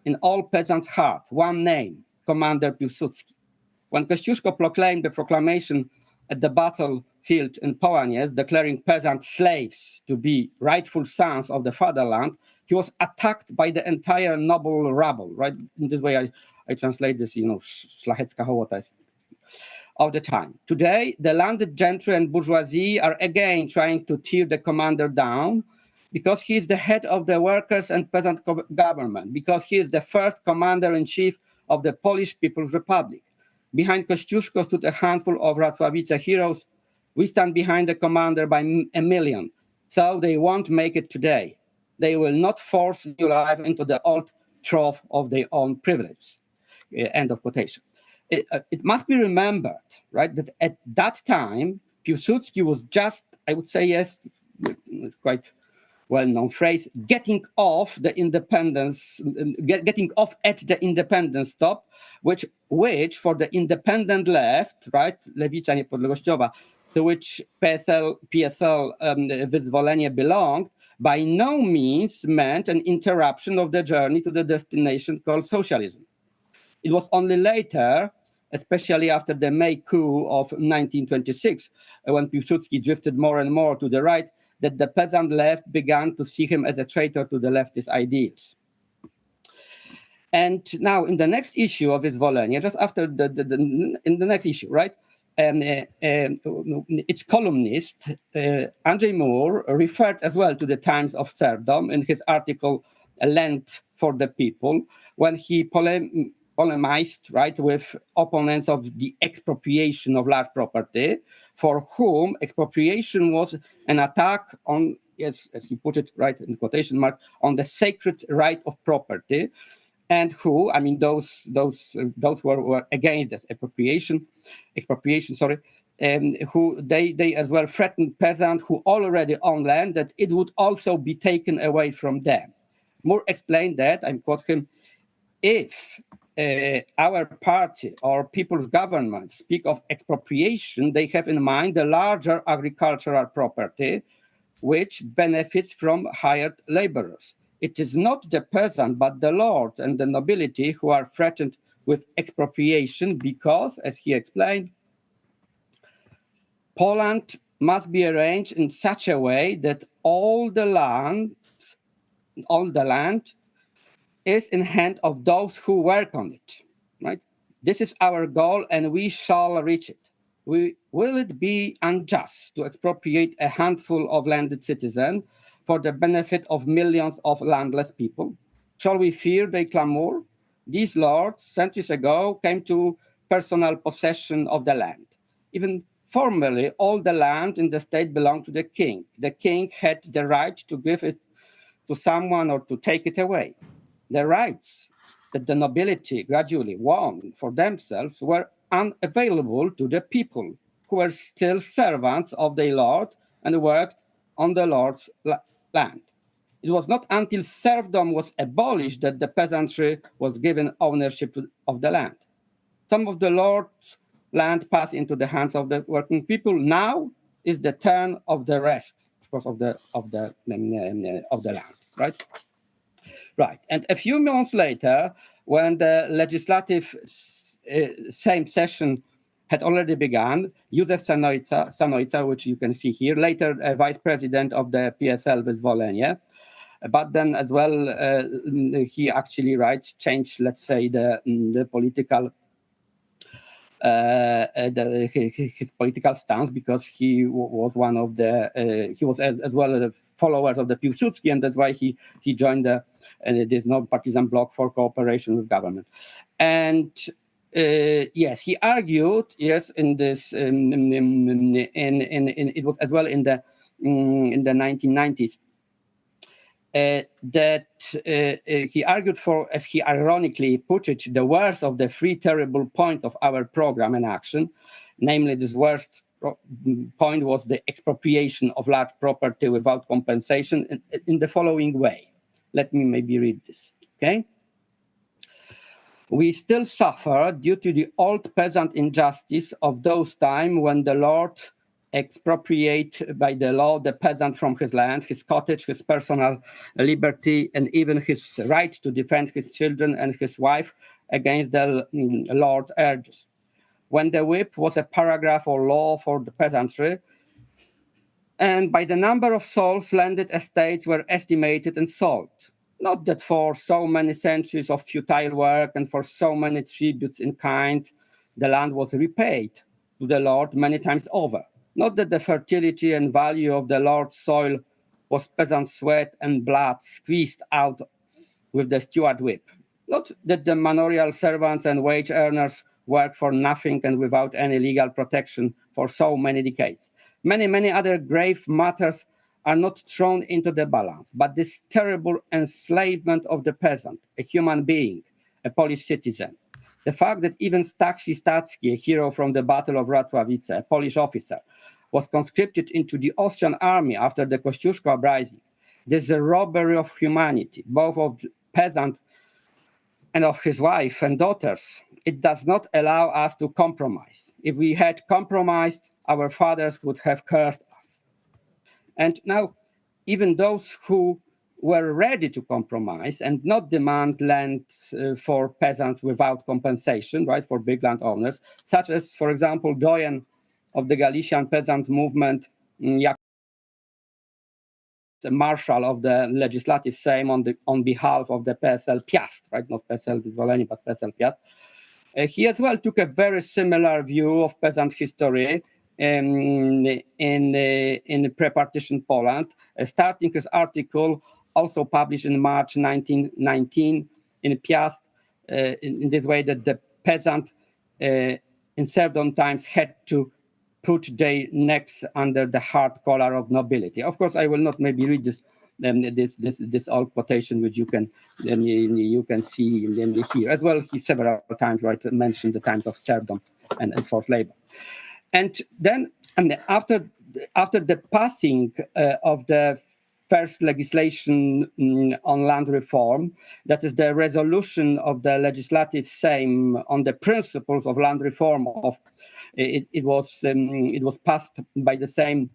Speaker 12: in all peasants' heart, one name, Commander Piłsudski. When Kościuszko proclaimed the proclamation at the battlefield in Poland, declaring peasant slaves to be rightful sons of the fatherland, he was attacked by the entire noble rabble, right? In this way, I translate this, szlachecka hołota of the time. Today, the landed gentry and bourgeoisie are again trying to tear the commander down because he is the head of the workers and peasant government, because he is the first commander-in-chief of the Polish People's Republic. Behind Kościuszko stood a handful of Wrocławice heroes. We stand behind the commander by a million. So they won't make it today. They will not force new life into the old trough of their own privileges. End of quotation. It must be remembered, right, that at that time, Piłsudski was just, I would say, yes, quite well-known phrase, getting off at the independence stop, which for the independent left, right, lewica niepodległościowa, to which PSL Wyzwolenie belonged, by no means meant an interruption of the journey to the destination called socialism. It was only later, especially after the May coup of 1926, when Piłsudski drifted more and more to the right, that the peasant left began to see him as a traitor to the leftist ideals. And now, in the next issue of Wyzwolenie, just after in the next issue, right, its columnist, Andrzej Moore, referred as well to the times of serfdom in his article, Land for the People, when he polemized, right, with opponents of the expropriation of large property, for whom expropriation was an attack on, yes, as he put it, right, in quotation mark, on the sacred right of property, and who, I mean, those were against this expropriation, who they as well threatened peasants who already own land that it would also be taken away from them. Moore explained that, I quote him, if our party or people's government speak of expropriation, they have in mind the larger agricultural property, which benefits from hired laborers. It is not the peasant, but the lord and the nobility who are threatened with expropriation because, as he explained, Poland must be arranged in such a way that all the land is in hand of those who work on it, right? This is our goal and we shall reach it. Will it be unjust to expropriate a handful of landed citizens for the benefit of millions of landless people? Shall we fear they clamor? These lords, centuries ago, came to personal possession of the land. Even formally, all the land in the state belonged to the king. The king had the right to give it to someone or to take it away. The rights that the nobility gradually won for themselves were unavailable to the people, who were still servants of their lord and worked on the lord's land. It was not until serfdom was abolished that the peasantry was given ownership of the land. Some of the lord's land passed into the hands of the working people. Now is the turn of the rest, of course, of the land, right? Right, and a few months later, when the legislative same session had already begun, Józef Sanojca, which you can see here, later vice president of the PSL Wyzwolenie, but then as well, he actually changed, let's say, the political his political stance, because he was one of the he was as well a follower of the Piłsudski, and that's why he joined this non-partisan bloc for cooperation with government. And yes, he argued, yes, in this it was as well in the 1990s. That he argued for, as he ironically put it, the worst of the three terrible points of our program and action. Namely, this worst point was the expropriation of large property without compensation in the following way. Let me maybe read this, okay? We still suffer due to the old peasant injustice of those times when the lord expropriate by the law the peasant from his land, his cottage, his personal liberty, and even his right to defend his children and his wife against the lord's urges. when the whip was a paragraph or law for the peasantry, and by the number of souls landed estates were estimated and sold. Not that for so many centuries of futile work and for so many tributes in kind, the land was repaid to the Lord many times over. Not that the fertility and value of the Lord's soil was peasant sweat and blood squeezed out with the steward whip. Not that the manorial servants and wage earners worked for nothing and without any legal protection for so many decades. Many other grave matters are not thrown into the balance, but this terrible enslavement of the peasant, a human being, a Polish citizen. The fact that even Stanisław Stacki, a hero from the Battle of Wrocławice, a Polish officer, was conscripted into the Austrian army after the Kościuszko uprising. This is a robbery of humanity, both of the peasant and of his wife and daughters. It does not allow us to compromise. If we had compromised, our fathers would have cursed us. And now, even those who were ready to compromise and not demand land for peasants without compensation, right, for big landowners, such as, for example, Doyen of the Galician peasant movement, the marshal of the legislative Sejm on behalf of the PSL Piast, right, not PSL Wyzwolenie, but PSL Piast. He as well took a very similar view of peasant history in pre-partition Poland, starting his article, also published in March 1919 in Piast, in this way that the peasant in serfdom times had to put their necks under the hard collar of nobility. Of course, I will not maybe read this old quotation, which you can see here as well. He several times mentioned the times of serfdom and forced labor. And then after the passing of the first legislation on land reform, that is the resolution of the legislative Sejm on the principles of land reform, it was passed by the Sejm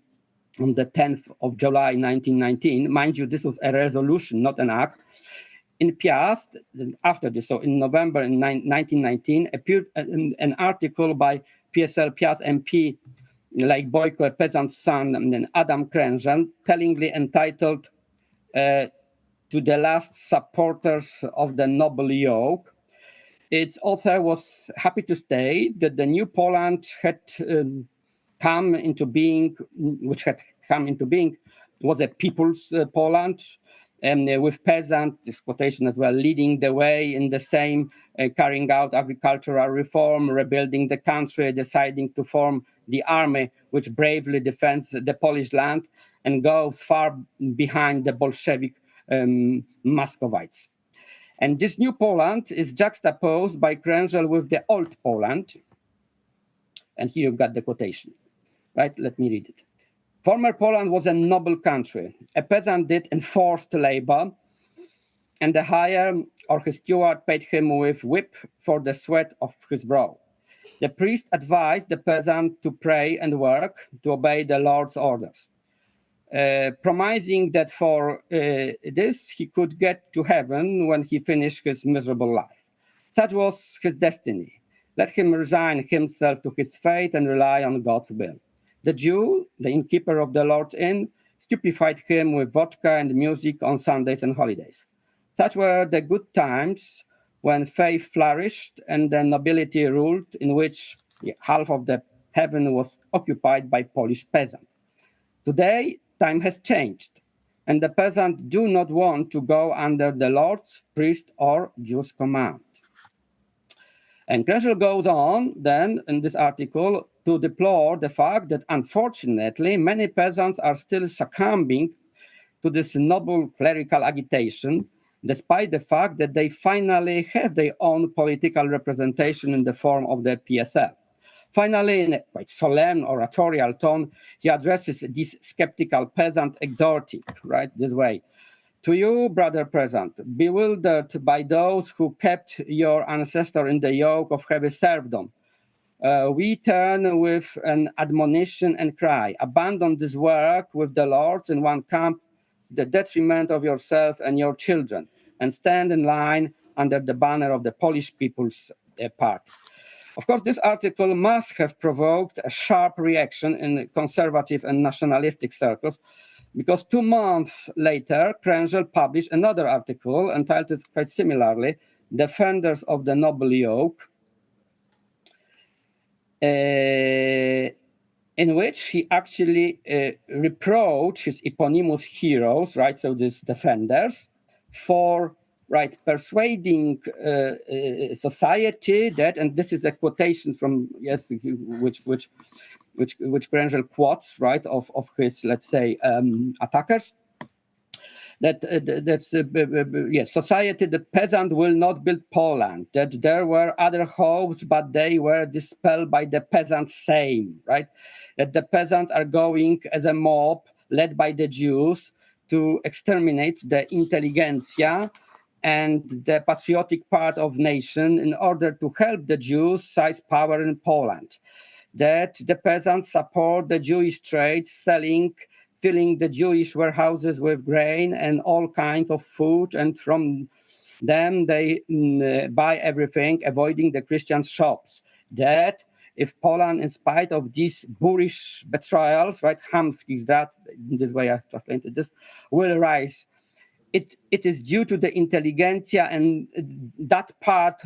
Speaker 12: on the 10th of July 1919. Mind you, this was a resolution, not an act. In Piast, after this, so in November 1919, appeared an article by PSL Piast MP, like Boyko, a peasant's son, and Adam Krężel, tellingly entitled To the Last Supporters of the Noble Yoke. Its author was happy to state that the new Poland had come into being, was a people's Poland, with peasant, this quotation as well, leading the way in the same, carrying out agricultural reform, rebuilding the country, deciding to form the army, which bravely defends the Polish land and goes far behind the Bolshevik Muscovites. And this new Poland is juxtaposed by Krężel with the old Poland. And here you've got the quotation, right? Let me read it. Former Poland was a noble country. A peasant did enforced labor, and the hire or his steward paid him with whip for the sweat of his brow. The priest advised the peasant to pray and work, to obey the Lord's orders, promising that for this he could get to heaven when he finished his miserable life. Such was his destiny. Let him resign himself to his fate and rely on God's will. The Jew, the innkeeper of the Lord's Inn, stupefied him with vodka and music on Sundays and holidays. Such were the good times when faith flourished and the nobility ruled, in which half of the heaven was occupied by Polish peasants. Today, time has changed, and the peasants do not want to go under the Lord's, priest, or Jew's command. And Krężel goes on then in this article to deplore the fact that unfortunately many peasants are still succumbing to this noble clerical agitation, despite the fact that they finally have their own political representation in the form of the PSL. Finally, in a quite solemn oratorial tone, he addresses this skeptical peasant, exhorting, right, this way. To you, brother peasant, bewildered by those who kept your ancestor in the yoke of heavy serfdom, we turn with an admonition and cry, abandon this work with the lords in one camp, the detriment of yourself and your children, and stand in line under the banner of the Polish People's Party. Of course, this article must have provoked a sharp reaction in conservative and nationalistic circles, because 2 months later, Krężel published another article entitled quite similarly, Defenders of the Noble Yoke, in which he actually reproached his eponymous heroes, right, so these defenders, for persuading society that, and this is a quotation from, yes, which Krężel quotes, right, of his, let's say, attackers, that yes, society, the peasant will not build Poland, that there were other hopes, but they were dispelled by the peasants same, right? That the peasants are going as a mob led by the Jews to exterminate the intelligentsia and the patriotic part of nation in order to help the Jews seize power in Poland. That the peasants support the Jewish trade, filling the Jewish warehouses with grain and all kinds of food, and from them they buy everything, avoiding the Christian shops. That if Poland, in spite of these boorish betrayals, right, chamskich zdrad, in this way I translated this, will rise, it is due to the intelligentsia and that part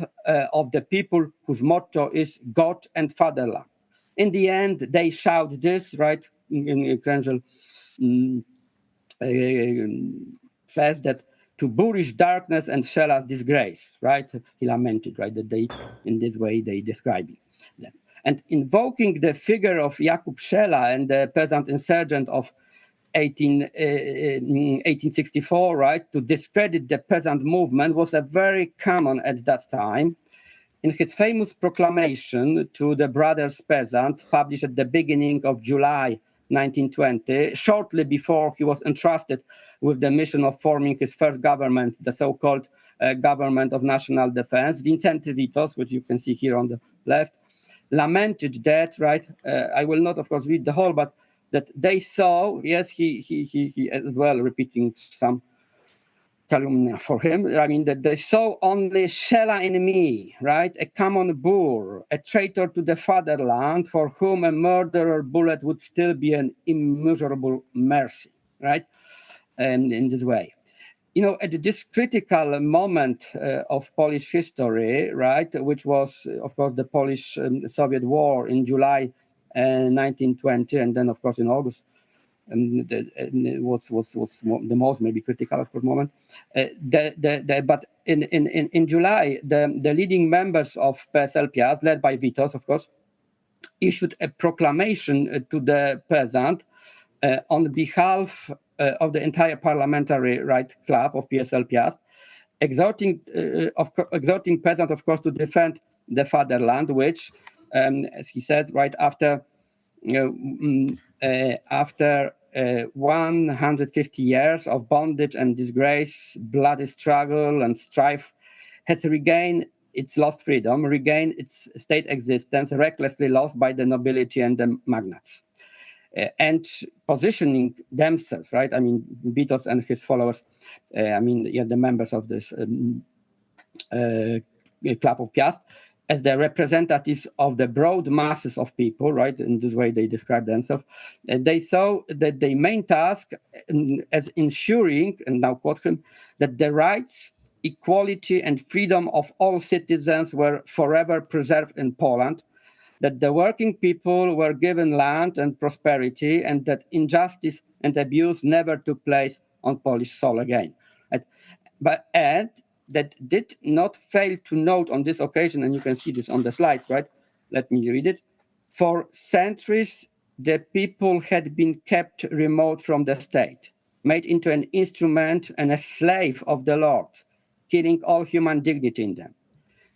Speaker 12: of the people whose motto is God and fatherland. In the end, they shout this, right? Krężel says that to boorish darkness and Shela's disgrace, right? He lamented, right, that they, in this way, they describe them. And invoking the figure of Jakub Szela and the peasant insurgent of 1864, right, to discredit the peasant movement was a very common at that time. In his famous proclamation to the Brothers Peasant, published at the beginning of July 1920, shortly before he was entrusted with the mission of forming his first government, the so-called Government of National Defense, Wincenty Witos, which you can see here on the left, lamented that, right, I will not, of course, read the whole, but that they saw, yes, he as well repeating some calumnia for him, I mean, that they saw only Szela in me, right, a common boor, a traitor to the fatherland, for whom a murderer bullet would still be an immeasurable mercy, right, and in this way. You know, at this critical moment of Polish history, right, which was, of course, the Polish-Soviet War in July 1920, and then, of course, in August, was the most maybe critical, of course, moment. But in July, the leading members of PSL Piast, led by Witos, of course, issued a proclamation to the peasant on behalf of the entire parliamentary right club of PSL Piast, exhorting peasant, of course, to defend the fatherland, which, as he said, right after 150 years of bondage and disgrace, bloody struggle and strife, has regained its lost freedom, regained its state existence, recklessly lost by the nobility and the magnates. And positioning themselves, right? I mean, Witos and his followers, I mean, yeah, the members of this Club of Piast, as the representatives of the broad masses of people, right? In this way they describe themselves. They saw that their main task as ensuring, and now quote him, that the rights, equality, and freedom of all citizens were forever preserved in Poland, that the working people were given land and prosperity, and that injustice and abuse never took place on Polish soil again. But that did not fail to note on this occasion, and you can see this on the slide, right? Let me read it. For centuries, the people had been kept remote from the state, made into an instrument and a slave of the Lord, killing all human dignity in them.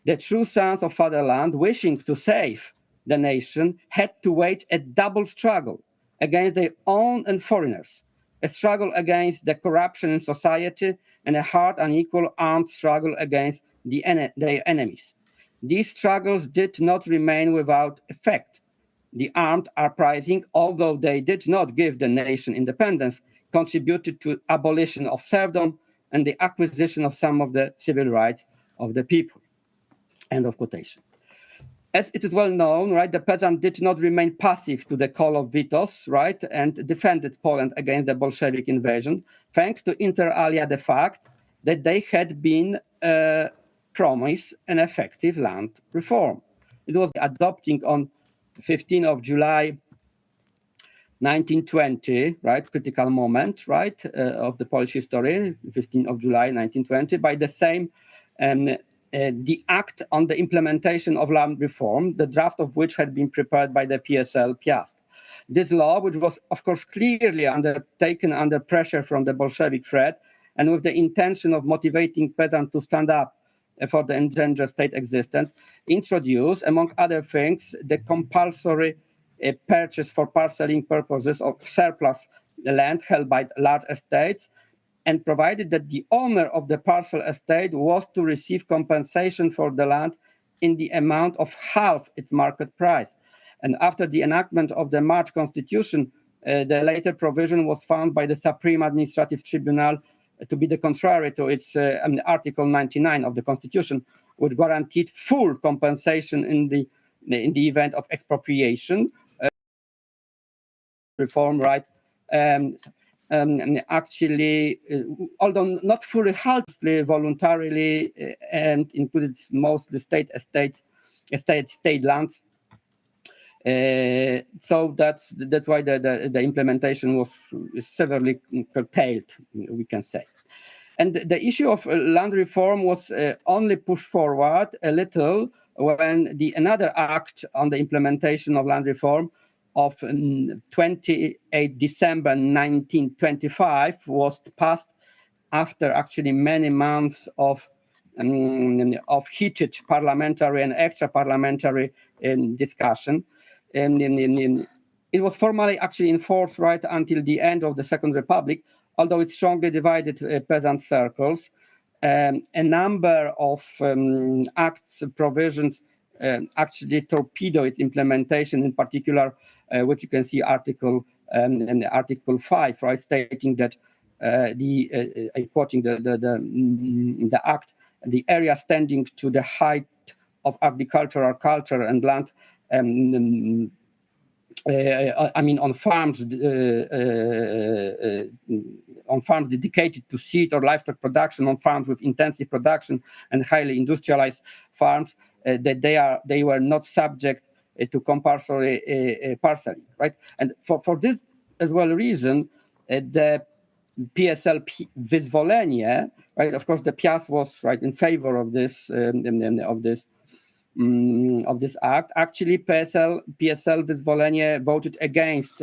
Speaker 12: The true sons of fatherland, wishing to save the nation, had to wage a double struggle against their own and foreigners, a struggle against the corruption in society and a hard, unequal, armed struggle against their enemies. These struggles did not remain without effect. The armed uprising, although they did not give the nation independence, contributed to abolition of serfdom and the acquisition of some of the civil rights of the people. End of quotation. as it is well known, right, the peasant did not remain passive to the call of vetoes, right, and defended Poland against the Bolshevik invasion, thanks to inter alia the fact that they had been promised an effective land reform. It was adopting on 15th of July 1920, right, critical moment, right, of the Polish history, 15th of July 1920, by the same the act on the implementation of land reform, the draft of which had been prepared by the PSL Piast. This law, which was, of course, clearly undertaken under pressure from the Bolshevik threat and with the intention of motivating peasants to stand up for the endangered state existence, introduced, among other things, the compulsory purchase for parceling purposes of surplus land held by large estates, and provided that the owner of the parcel estate was to receive compensation for the land in the amount of half its market price. And after the enactment of the March Constitution, the later provision was found by the Supreme Administrative Tribunal to be the contrary to its Article 99 of the Constitution, which guaranteed full compensation in the event of expropriation. Reform, right? Actually, although not fully haltedly, voluntarily, and included most the state lands. So that's why the implementation was severely curtailed, we can say. And the issue of land reform was only pushed forward a little when another act on the implementation of land reform of 28 December 1925 was passed after actually many months of heated parliamentary and extra-parliamentary discussion. It was formally actually enforced right until the end of the Second Republic, although it strongly divided peasant circles. A number of acts, provisions actually torpedo its implementation, in particular, which you can see Article 5, right, stating that quoting the act, the area standing to the height of agricultural culture and land, I mean, on farms dedicated to seed or livestock production, on farms with intensive production and highly industrialized farms, that they were not subject to compulsory parceling, right? And for this as well reason, the PSL wyzwolenie, right? Of course, the Piast was right in favor of this act. Actually, PSL wyzwolenie voted against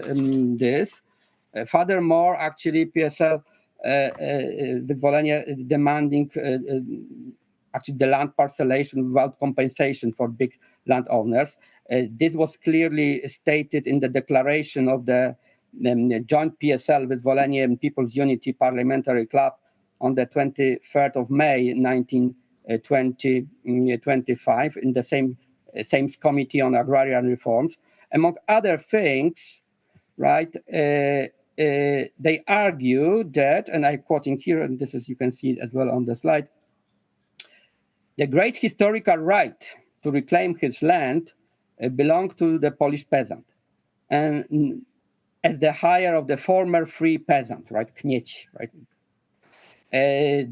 Speaker 12: this. Furthermore, actually, PSL wyzwolenie demanding actually the land parcelation without compensation for big landowners. This was clearly stated in the declaration of the joint PSL wyzwolenie and People's Unity Parliamentary Club on the 23rd of May 1925 in the same Committee on Agrarian Reforms. Among other things, right, they argue that, and I'm quoting here, and this is, you can see it as well on the slide, the great historical right to reclaim his land belonged to the Polish peasant, and as the hire of the former free peasant, right, knieć, right,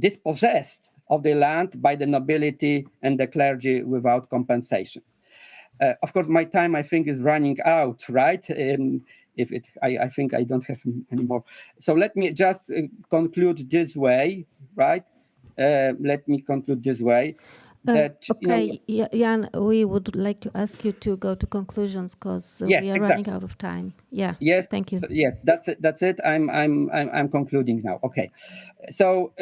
Speaker 12: dispossessed of the land by the nobility and the clergy without compensation. Of course, my time, I think, is running out, right? I think I don't have any more. So let me just conclude this way, right? Let me conclude this way. That,
Speaker 11: okay, Jan, we would like to ask you to go to conclusions because
Speaker 12: yes,
Speaker 11: we are running out of time. Yeah.
Speaker 12: Yes.
Speaker 11: Thank you.
Speaker 12: So, yes, that's it. That's it. I'm concluding now. Okay. So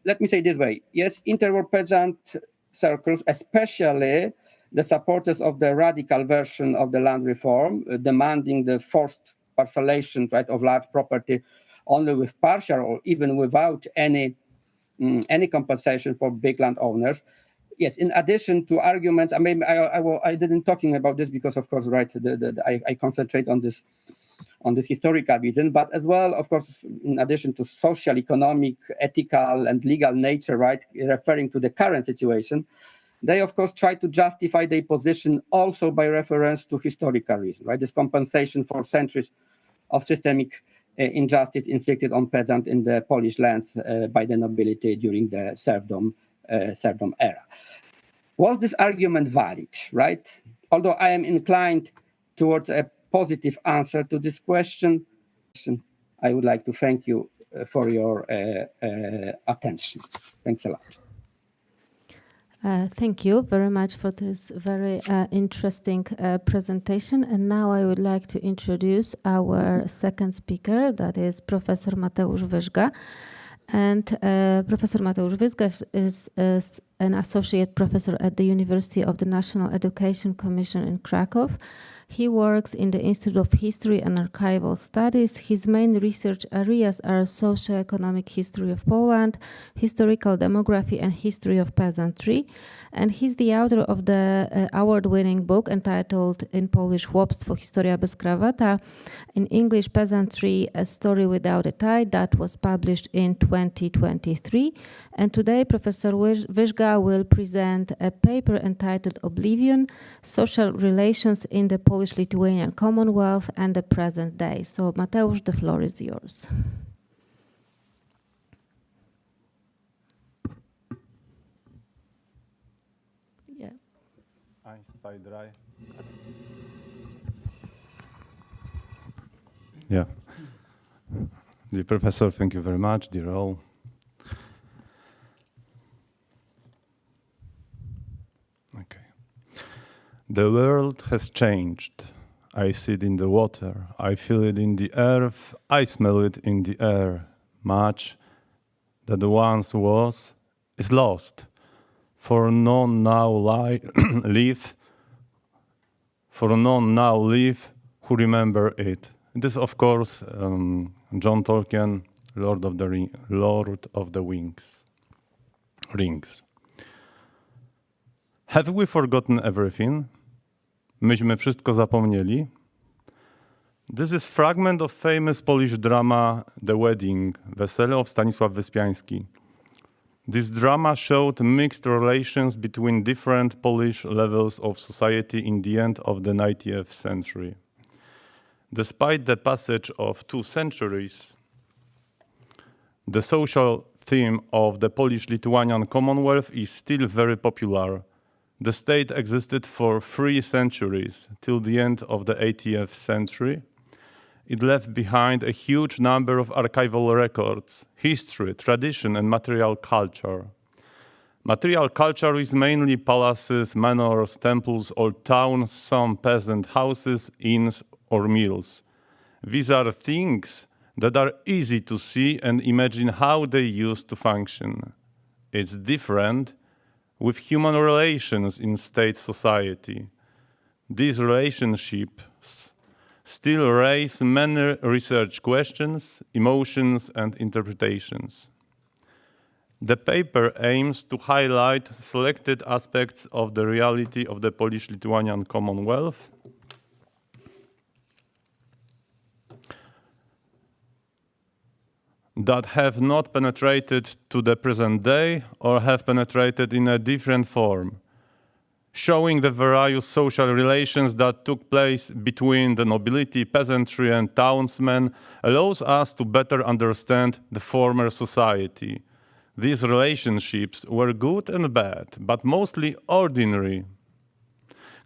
Speaker 12: let me say this way. Yes, interwar peasant circles, especially the supporters of the radical version of the land reform, demanding the forced parcelation, right, of large property, only with partial or even without any compensation for big landowners. Yes, in addition to arguments, I mean, I didn't talking about this because, of course, right, I concentrate on this historical reason, but as well, of course, in addition to social, economic, ethical, and legal nature, right, referring to the current situation, they of course try to justify their position also by reference to historical reasons, right? This compensation for centuries of systemic injustice inflicted on peasants in the Polish lands by the nobility during the serfdom era. Was this argument valid, right? Although I am inclined towards a positive answer to this question, I would like to thank you for your attention. Thanks a lot.
Speaker 11: Thank you very much for this very interesting presentation. And now I would like to introduce our second speaker, that is Professor Mateusz Wyżga. And Professor Mateusz Wyżga is an associate professor at the University of the National Education Commission in Krakow. He works in the Institute of History and Archival Studies. His main research areas are socioeconomic history of Poland, historical demography, and history of peasantry. And he's the author of the award-winning book entitled in Polish Chłopstwo, Historia bez krawata, in English Peasantry, A Story Without a Tie, that was published in 2023. And today Professor Wyżga will present a paper entitled Oblivion, Social Relations in the Polish-Lithuanian Commonwealth and the Present Day. So Mateusz, the floor is yours. Yeah.
Speaker 4: Yeah. Dear Professor, thank you very much, dear all. Okay. The world has changed. I see it in the water. I feel it in the earth. I smell it in the air. Much that once was is lost. For none now live. For none now live who remember it. It is, of course, John Tolkien, Lord of the Rings. Have we forgotten everything? Myśmy wszystko zapomnieli. This is fragment of famous Polish drama The Wedding, Wesele of Stanisław Wyspiański. This drama showed mixed relations between different Polish levels of society in the end of the 19th century. Despite the passage of 2 centuries, the social theme of the Polish-Lithuanian Commonwealth is still very popular. The state existed for 3 centuries, till the end of the 18th century. It left behind a huge number of archival records, history, tradition, and material culture. Material culture is mainly palaces, manors, temples, old towns, some peasant houses, inns, or mills. These are things that are easy to see and imagine how they used to function. It's different with human relations in state society. These relationships still raise many research questions, emotions, and interpretations. The paper aims to highlight selected aspects of the reality of the Polish-Lithuanian Commonwealth that have not penetrated to the present day or have penetrated in a different form, showing the various social relations that took place between the nobility, peasantry, and townsmen allows us to better understand the former society. These relationships were good and bad, but mostly ordinary.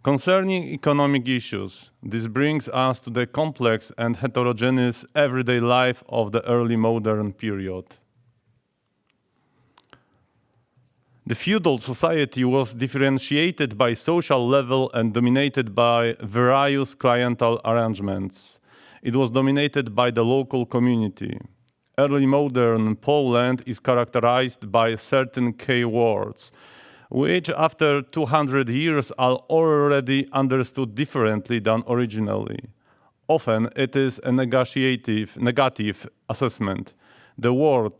Speaker 4: Concerning economic issues, this brings us to the complex and heterogeneous everyday life of the early modern period. The feudal society was differentiated by social level and dominated by various cliental arrangements. It was dominated by the local community. Early modern Poland is characterized by certain key words, which after 200 years are already understood differently than originally. Often it is a negative assessment. The word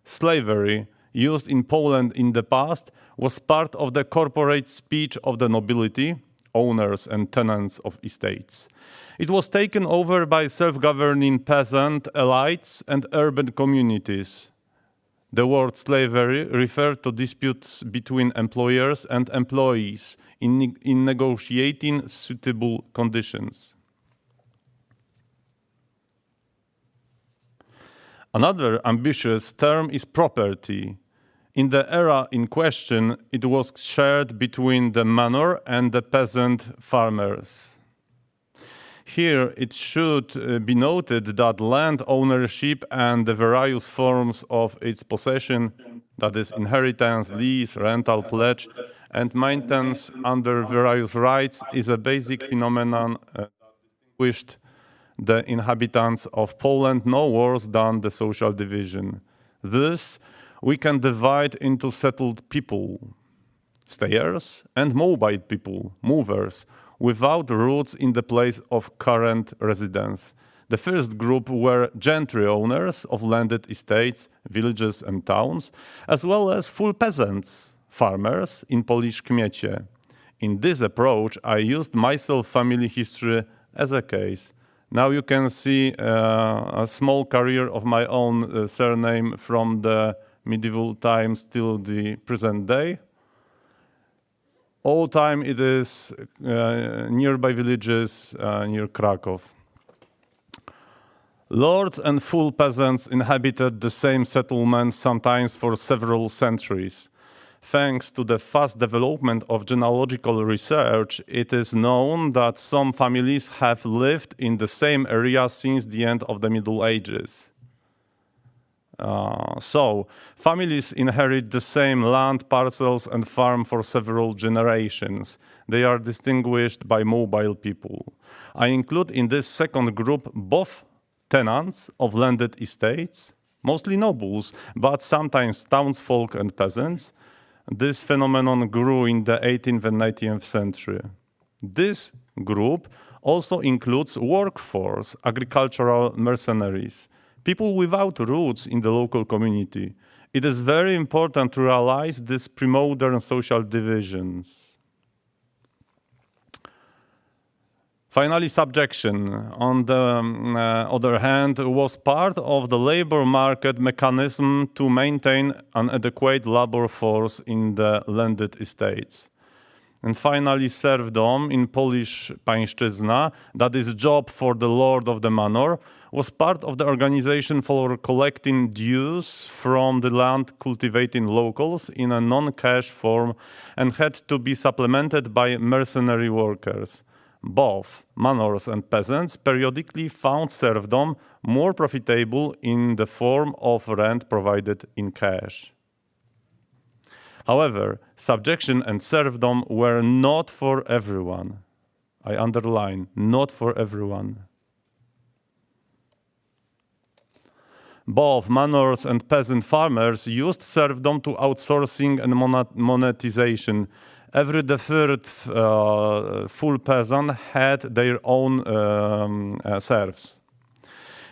Speaker 4: slavery used in Poland in the past was part of the corporate speech of the nobility, owners and tenants of estates. It was taken over by self-governing peasant elites and urban communities. The word slavery referred to disputes between employers and employees in negotiating suitable conditions. Another ambitious term is property. In the era in question, it was shared between the manor and the peasant farmers. Here, it should be noted that land ownership and the various forms of its possession, that is inheritance, lease, rental, pledge, and maintenance under various rights, is a basic phenomenon that distinguished the inhabitants of Poland no worse than the social division. This we can divide into settled people, stayers, and mobile people, movers, without roots in the place of current residence. The first group were gentry owners of landed estates, villages and towns, as well as full peasants, farmers in Polish kmiecie. In this approach, I used my family history as a case. Now you can see a small career of my own surname from the medieval times till the present day. All time it is nearby villages near Krakow. Lords and full peasants inhabited the same settlements sometimes for several centuries. Thanks to the fast development of genealogical research, it is known that some families have lived in the same area since the end of the Middle Ages. So, families inherit the same land parcels and farm for several generations. They are distinguished by mobile people. I include in this second group both tenants of landed estates, mostly nobles, but sometimes townsfolk and peasants. This phenomenon grew in the 18th and 19th century. This group also includes workforce, agricultural mercenaries, people without roots in the local community. It is very important to realize these pre-modern social divisions. Finally, subjection, on the other hand, was part of the labor market mechanism to maintain an adequate labor force in the landed estates. And finally, serfdom in Polish pańszczyzna, that is job for the lord of the manor, was part of the organization for collecting dues from the land cultivating locals in a non-cash form and had to be supplemented by mercenary workers. Both manors and peasants periodically found serfdom more profitable in the form of rent provided in cash. However, subjection and serfdom were not for everyone. I underline, not for everyone. Both manors and peasant farmers used serfdom to outsourcing and monetization. Every third full peasant had their own serfs.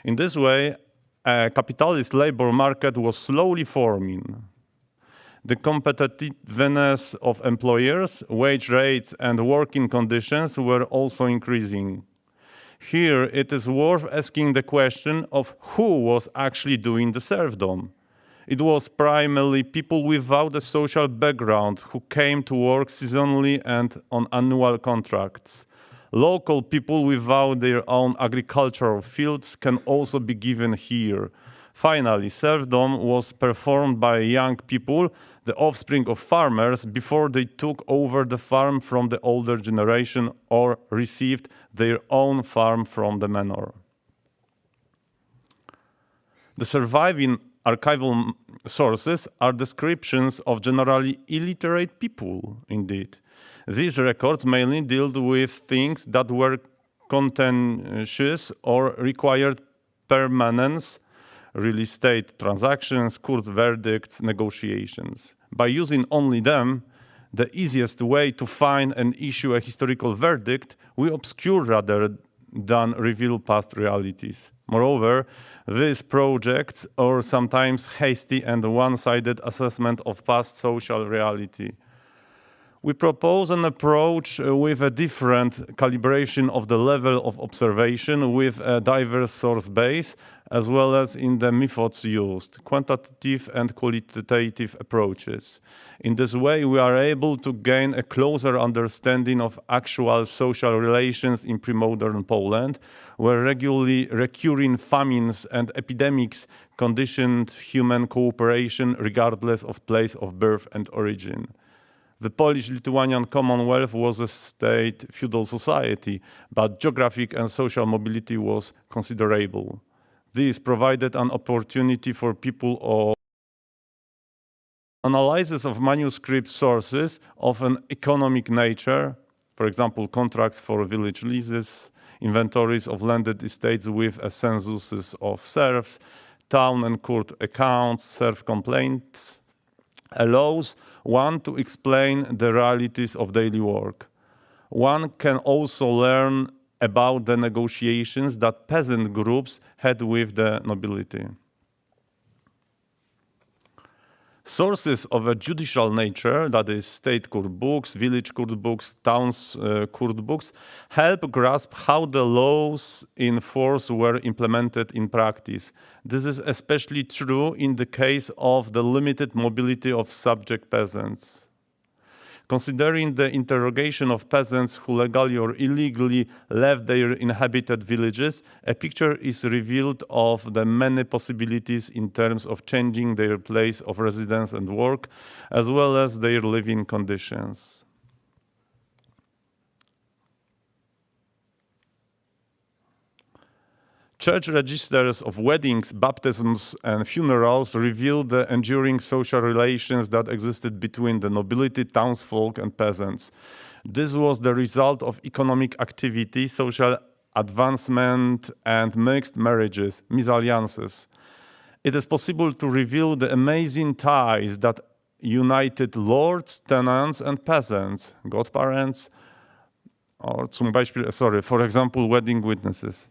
Speaker 4: In this way, a capitalist labor market was slowly forming. The competitiveness of employers, wage rates, and working conditions were also increasing. Here, it is worth asking the question of who was actually doing the serfdom. It was primarily people without a social background who came to work seasonally and on annual contracts. Local people without their own agricultural fields can also be given here. Finally, serfdom was performed by young people, the offspring of farmers, before they took over the farm from the older generation or received their own farm from the manor. The surviving archival sources are descriptions of generally illiterate people, indeed. These records mainly deal with things that were contentious or required permanence, real estate transactions, court verdicts, negotiations. By using only them, the easiest way to find and issue a historical verdict, we obscure rather than reveal past realities. Moreover, these projects are sometimes hasty and one-sided assessment of past social reality. We propose an approach with a different calibration of the level of observation with a diverse source base, as well as in the methods used, quantitative and qualitative approaches. In this way, we are able to gain a closer understanding of actual social relations in pre-modern Poland, where regularly recurring famines and epidemics conditioned human cooperation regardless of place of birth and origin. The Polish-Lithuanian Commonwealth was a state feudal society, but geographic and social mobility was considerable. This provided an opportunity for people of analysis of manuscript sources of an economic nature, for example, contracts for village leases, inventories of landed estates with a censuses of serfs, town and court accounts, serf complaints, allows one to explain the realities of daily work. One can also learn about the negotiations that peasant groups had with the nobility. Sources of a judicial nature, that is state court books, village court books, towns court books, help grasp how the laws in force were implemented in practice. This is especially true in the case of the limited mobility of subject peasants. Considering the interrogation of peasants who legally or illegally left their inhabited villages, a picture is revealed of the many possibilities in terms of changing their place of residence and work, as well as their living conditions. Church registers of weddings, baptisms, and funerals reveal the enduring social relations that existed between the nobility, townsfolk, and peasants. This was the result of economic activity, social advancement, and mixed marriages, mésalliances. It is possible to reveal the amazing ties that united lords, tenants, and peasants, godparents, or for example, wedding witnesses.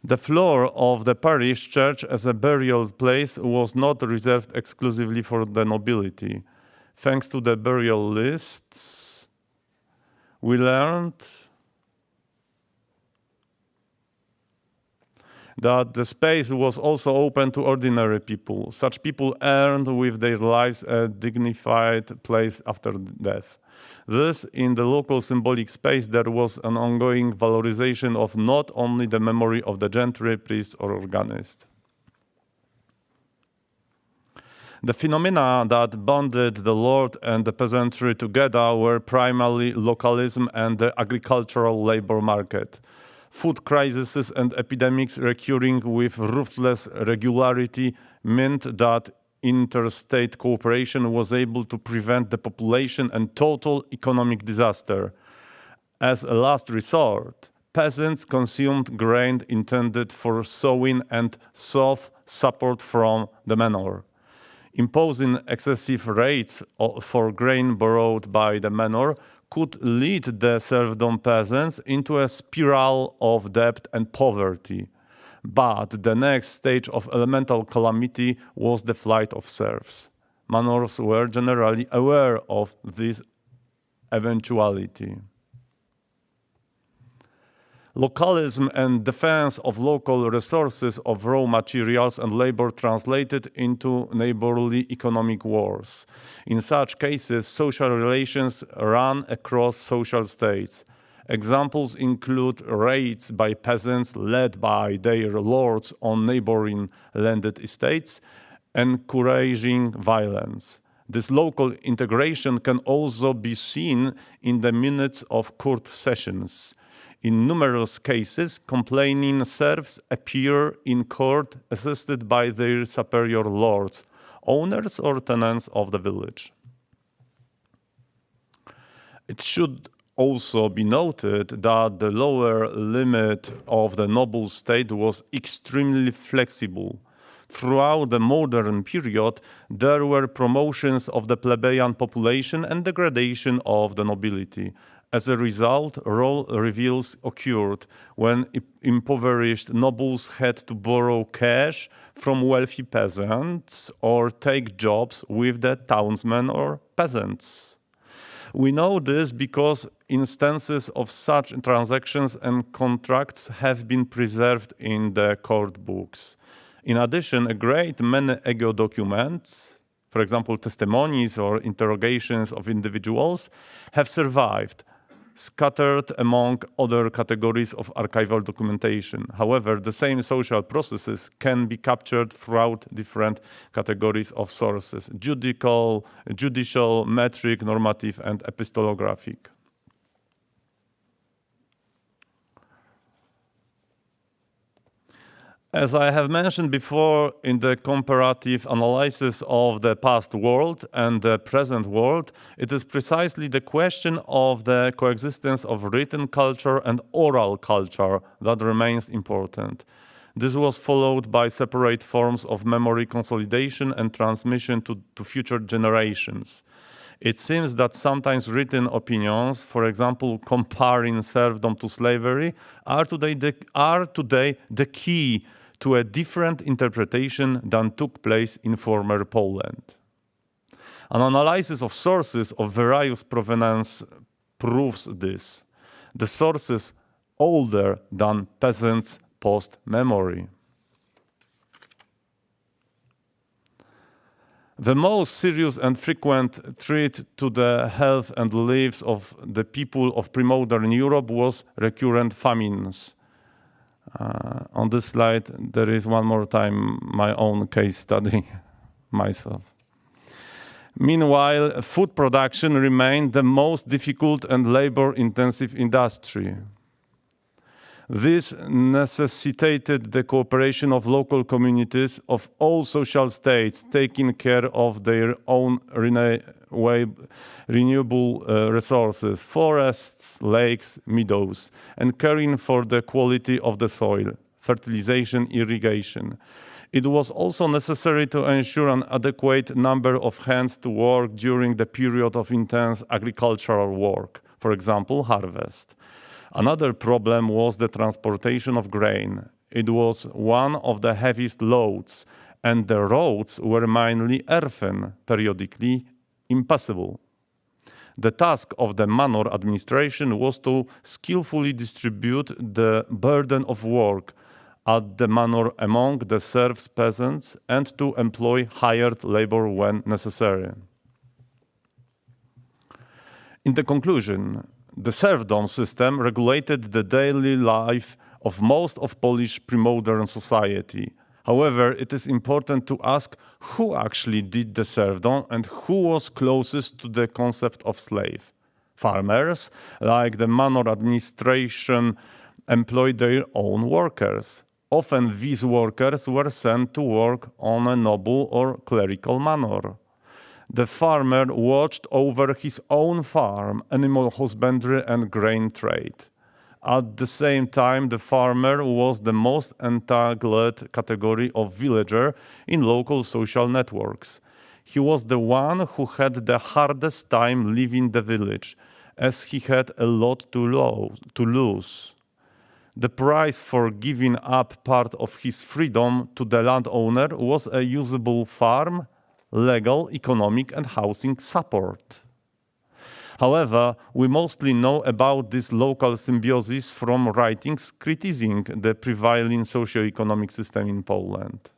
Speaker 4: The floor of the parish church as a burial place was not reserved exclusively for the nobility. Thanks to the burial lists, we learned that the space was also open to ordinary people. Such people earned with their lives a dignified place after death. Thus, in the local symbolic space, there was an ongoing valorization of not only the memory of the gentry, priest, or organist. The phenomena that bonded the lord and the peasantry together were primarily localism and the agricultural labor market. Food crises and epidemics recurring with ruthless regularity meant that interstate cooperation was able to prevent the population and total economic disaster. As a last resort, peasants consumed grain intended for sowing and sought support from the manor. Imposing excessive rates for grain borrowed by the manor could lead the serfdom peasants into a spiral of debt and poverty. But the next stage of elemental calamity was the flight of serfs. Manors were generally aware of this eventuality. Localism and defense of local resources of raw materials and labor translated into neighborly economic wars. In such cases, social relations ran across social states. Examples include raids by peasants led by their lords on neighboring landed estates, encouraging violence. This local integration can also be seen in the minutes of court sessions. In numerous cases, complaining serfs appear in court assisted by their superior lords, owners or tenants of the village. It should also be noted that the lower limit of the noble state was extremely flexible. Throughout the modern period, there were promotions of the plebeian population and degradation of the nobility. As a result, role reveals occurred when impoverished nobles had to borrow cash from wealthy peasants or take jobs with the townsmen or peasants. We know this because instances of such transactions and contracts have been preserved in the court books. In addition, a great many ego documents, for example, testimonies or interrogations of individuals, have survived, scattered among other categories of archival documentation. However, the same social processes can be captured throughout different categories of sources: judicial, metric, normative, and epistolographic. As I have mentioned before, in the comparative analysis of the past world and the present world, it is precisely the question of the coexistence of written culture and oral culture that remains important. This was followed by separate forms of memory consolidation and transmission to future generations. It seems that sometimes written opinions, for example, comparing serfdom to slavery, are today the key to a different interpretation than took place in former Poland. An analysis of sources of various provenance proves this. The sources older than peasants' post-memory. The most serious and frequent threat to the health and lives of the people of pre-modern Europe was recurrent famines. On this slide, there is one more time my own case study, myself. Meanwhile, food production remained the most difficult and labor-intensive industry. This necessitated the cooperation of local communities of all social states taking care of their own renewable resources, forests, lakes, meadows, and caring for the quality of the soil, fertilization, irrigation. It was also necessary to ensure an adequate number of hands to work during the period of intense agricultural work, for example, harvest. Another problem was the transportation of grain. It was one of the heaviest loads, and the roads were mainly earthen, periodically impassable. The task of the manor administration was to skillfully distribute the burden of work at the manor among the serfs, peasants, and to employ hired labor when necessary. In the conclusion, the serfdom system regulated the daily life of most of Polish pre-modern society. However, it is important to ask who actually did the serfdom and who was closest to the concept of slave. Farmers, like the manor administration, employed their own workers. Often these workers were sent to work on a noble or clerical manor. The farmer watched over his own farm, animal husbandry, and grain trade. At the same time, the farmer was the most entangled category of villager in local social networks. He was the one who had the hardest time leaving the village, as he had a lot to lose. The price for giving up part of his freedom to the landowner was a usable farm, legal, economic, and housing support. However, we mostly know about this local symbiosis from writings criticizing the prevailing socio-economic system in Poland.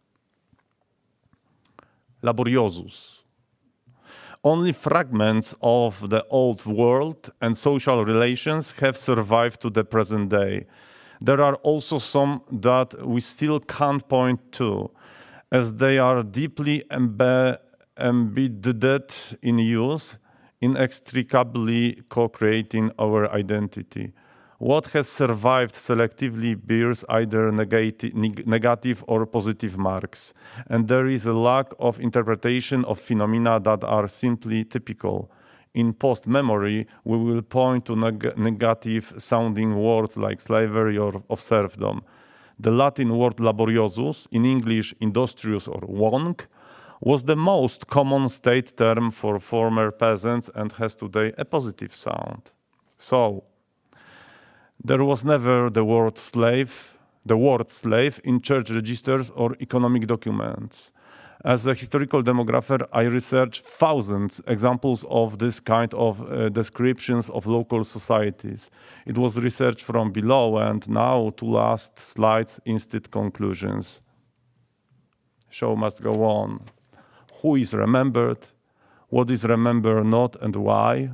Speaker 4: Laboriosus. Only fragments of the old world and social relations have survived to the present day. There are also some that we still can't point to, as they are deeply embedded in use, inextricably co-creating our identity. What has survived selectively bears either negative or positive marks, and there is a lack of interpretation of phenomena that are simply typical. In post-memory, we will point to negative-sounding words like slavery or of serfdom. The Latin word laboriosus, in English industrious or wong, was the most common state term for former peasants and has today a positive sound. So, there was never the word slave in church registers or economic documents. As a historical demographer, I researched thousands examples of this kind of descriptions of local societies. It was research from below, and now to last slides, instead conclusions. Show must go on. Who is remembered? What is remembered not, and why?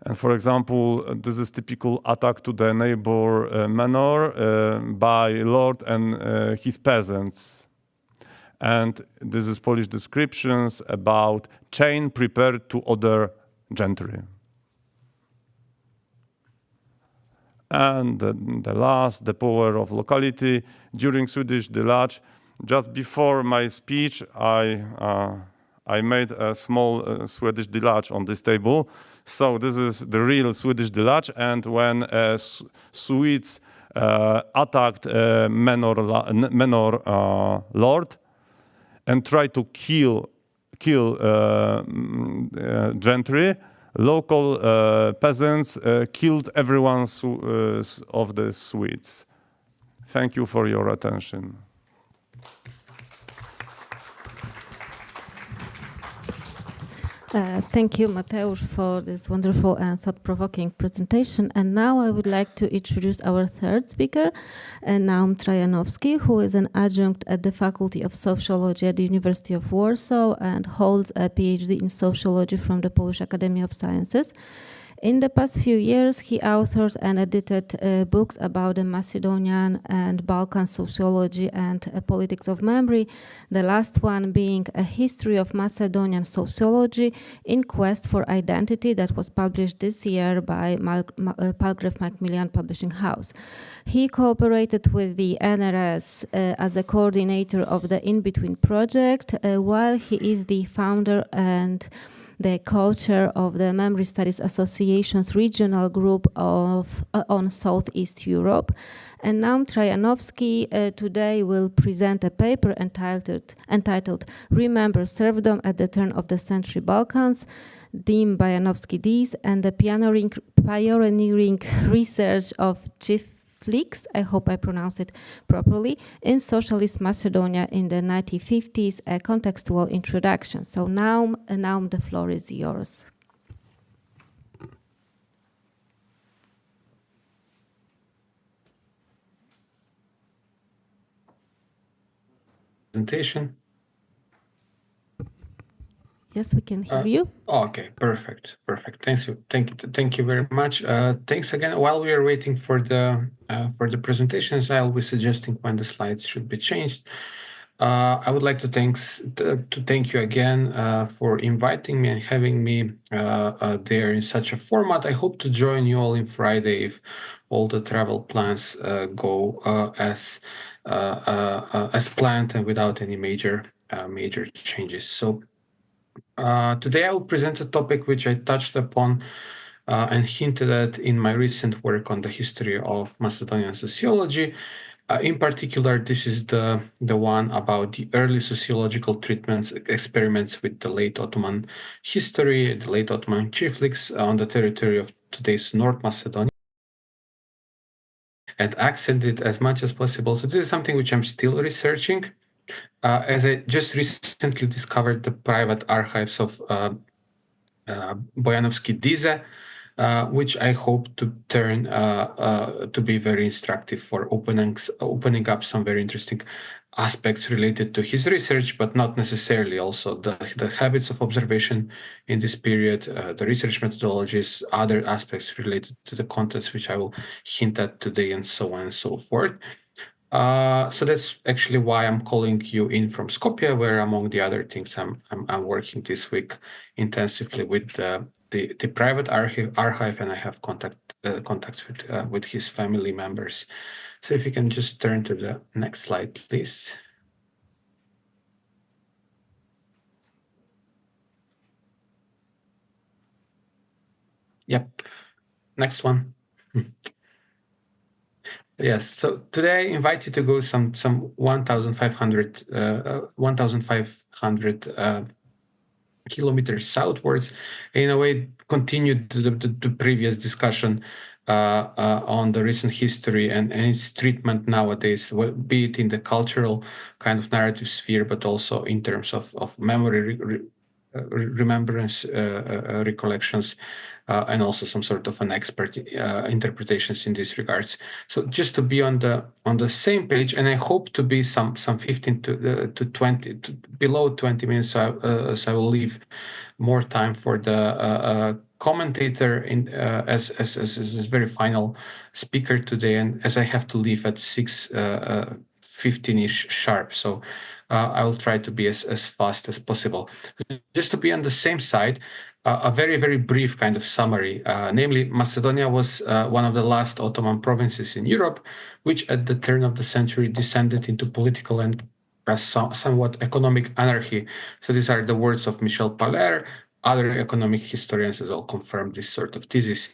Speaker 4: And for example, this is typical attack to the neighbor manor by lord and his peasants. And this is Polish descriptions about chain prepared to other gentry. And the last, the power of locality. During Swedish Deluge, just before my speech, I made a small Swedish Deluge on this table. So this is the real Swedish Deluge, and when Swedes attacked manor lord and tried to kill gentry, local peasants killed everyone of the Swedes. Thank you for your attention.
Speaker 11: Thank you, Mateusz, for this wonderful and thought-provoking presentation. And now I would like to introduce our third speaker, Naum Trajanowski, who is an adjunct at the Faculty of Sociology at the University of Warsaw and holds a PhD in sociology from the Polish Academy of Sciences. In the past few years, he authored and edited books about the Macedonian and Balkan sociology and politics of memory, the last one being A History of Macedonian Sociology in Quest for Identity, that was published this year by Palgrave Macmillan Publishing House. He cooperated with the ENRS as a coordinator of the In-Between project, while he is the founder and the co-chair of the Memory Studies Association's regional group on Southeast Europe. And Naum Trajanowski today will present a paper entitled Remember Serfdom at the Turn of the Century Balkans, Dim Bajanowski-Dies, and the pioneering research of Chief Flix, I hope I pronounced it properly, in socialist Macedonia in the 1950s, a contextual introduction. So now, the floor is yours.
Speaker 3: Presentation.
Speaker 11: Yes, we can hear you.
Speaker 3: Okay, perfect. Thank you very much. Thanks again. While we are waiting for the presentations, I'll be suggesting when the slides should be changed. I would like to thank you again for inviting me and having me there in such a format. I hope to join you all in Friday if all the travel plans go as planned and without any major changes. So. Today I will present a topic which I touched upon and hinted at in my recent work on the history of Macedonian sociology. In particular, this is the one about the early sociological experiments with the late Ottoman history, the late Ottoman chiefliks on the territory of today's North Macedonia, and accent it as much as possible. So this is something which I'm still researching. As I just recently discovered the private archives of Bajanowski-Dies, which I hope to turn to be very instructive for opening up some very interesting aspects related to his research, but not necessarily also the habits of observation in this period, the research methodologies, other aspects related to the contents, which I will hint at today, and so on and so forth. So that's actually why I'm calling you in from Skopje, where among the other things I'm working this week intensively with the private archive, and I have contacts with his family members. So if you can just turn to the next slide, please. Yep, next one. Yes, so today I invite you to go some 1,500 kilometers southwards. In a way, continue the previous discussion on the recent history and its treatment nowadays, be it in the cultural kind of narrative sphere, but also in terms of memory, remembrance, recollections, and also some sort of an expert interpretations in these regards. So just to be on the same page, and I hope to be some 15 to 20 to below 20 minutes. So I will leave more time for the commentator as a very final speaker today, and as I have to leave at 6:15-ish sharp. So I will try to be as fast as possible. Just to be on the same side, a very, very brief kind of summary. Namely, Macedonia was one of the last Ottoman provinces in Europe, which at the turn of the century descended into political and somewhat economic anarchy. So these are the words of Michel Paller. Other economic historians as well confirm this sort of thesis.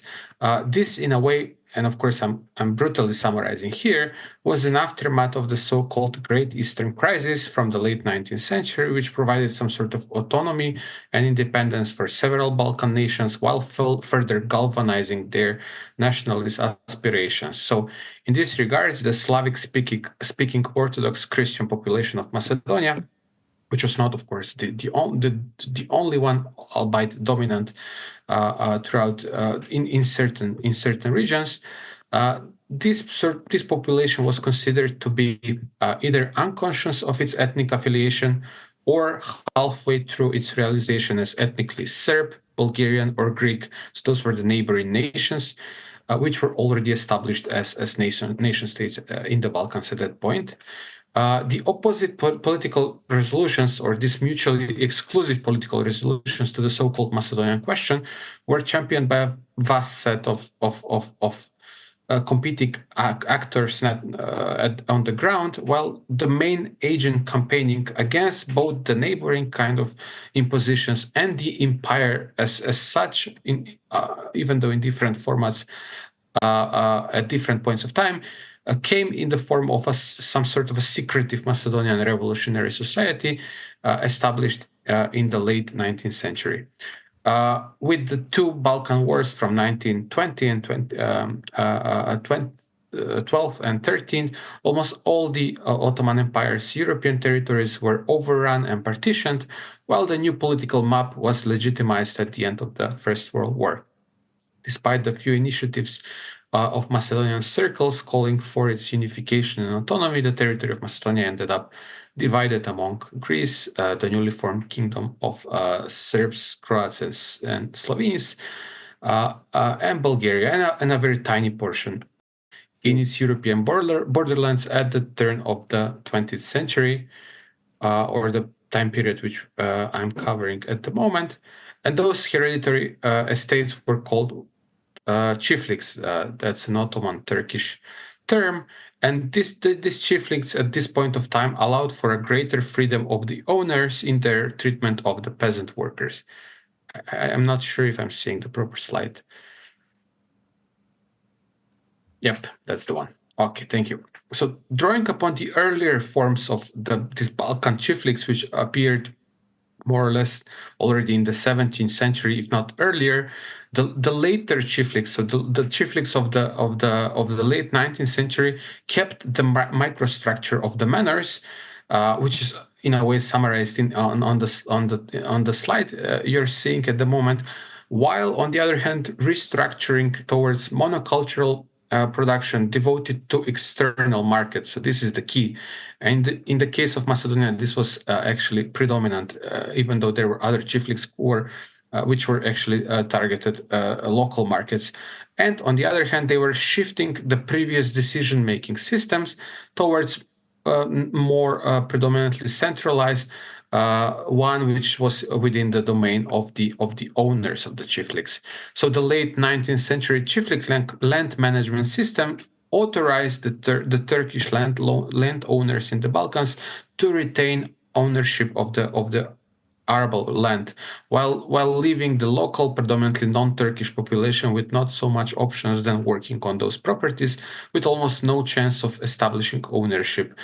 Speaker 3: This, in a way, and of course I'm brutally summarizing here, was an aftermath of the so-called Great Eastern Crisis from the late 19th century, which provided some sort of autonomy and independence for several Balkan nations while further galvanizing their nationalist aspirations. So in this regard, the Slavic-speaking Orthodox Christian population of Macedonia, which was not, of course, the only one, albeit dominant throughout in certain regions. This population was considered to be either unconscious of its ethnic affiliation or halfway through its realization as ethnically Serb, Bulgarian, or Greek. So those were the neighboring nations, which were already established as nation states in the Balkans at that point. The opposite political resolutions, or these mutually exclusive political resolutions to the so-called Macedonian question, were championed by a vast set of competing actors on the ground, while the main agent campaigning against both the neighboring kind of impositions and the empire as such, even though in different formats at different points of time, came in the form of some sort of a secretive Macedonian revolutionary society established in the late 19th century. With the two Balkan wars from 1920 and 12 and 13, almost all the Ottoman Empire's European territories were overrun and partitioned, while the new political map was legitimized at the end of the First World War. Despite the few initiatives of Macedonian circles calling for its unification and autonomy, the territory of Macedonia ended up divided among Greece, the newly formed kingdom of Serbs, Croats, and Slovenes, and Bulgaria, and a very tiny portion in its European borderlands at the turn of the 20th century, or the time period which I'm covering at the moment. And those hereditary estates were called chiefliks. That's an Ottoman Turkish term, and these chiefliks at this point of time allowed for a greater freedom of the owners in their treatment of the peasant workers. I'm not sure if I'm seeing the proper slide. Yep, that's the one. Okay, thank you. So drawing upon the earlier forms of these Balkan chiefliks, which appeared more or less already in the 17th century, if not earlier, the later chiefliks, so the chiefliks of the late 19th century, kept the microstructure of the manors, which is in a way summarized on the slide you're seeing at the moment, while on the other hand restructuring towards monocultural production devoted to external markets. So this is the key. And in the case of Macedonia, this was actually predominant, even though there were other chiefliks which were actually targeted local markets. And on the other hand, they were shifting the previous decision-making systems towards more predominantly centralized one, which was within the domain of the owners of the chiefliks. So the late 19th century chieflik land management system authorized the Turkish landowners in the Balkans to retain ownership of the arable land, while leaving the local, predominantly non-Turkish population with not so much options than working on those properties, with almost no chance of establishing ownership.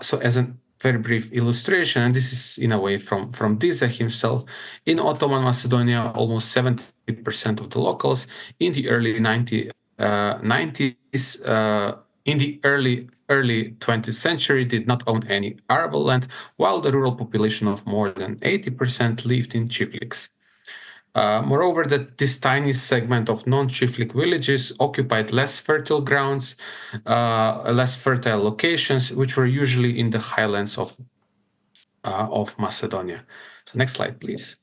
Speaker 3: So as a very brief illustration, and this is in a way from Diza himself, in Ottoman Macedonia, almost 70% of the locals in the early 19th 90s, in the early 20th century, did not own any arable land, while the rural population of more than 80% lived in chiefliks. Moreover, this tiny segment of non-chieflik villages occupied less fertile grounds, less fertile locations, which were usually in the highlands of Macedonia. So next slide, please.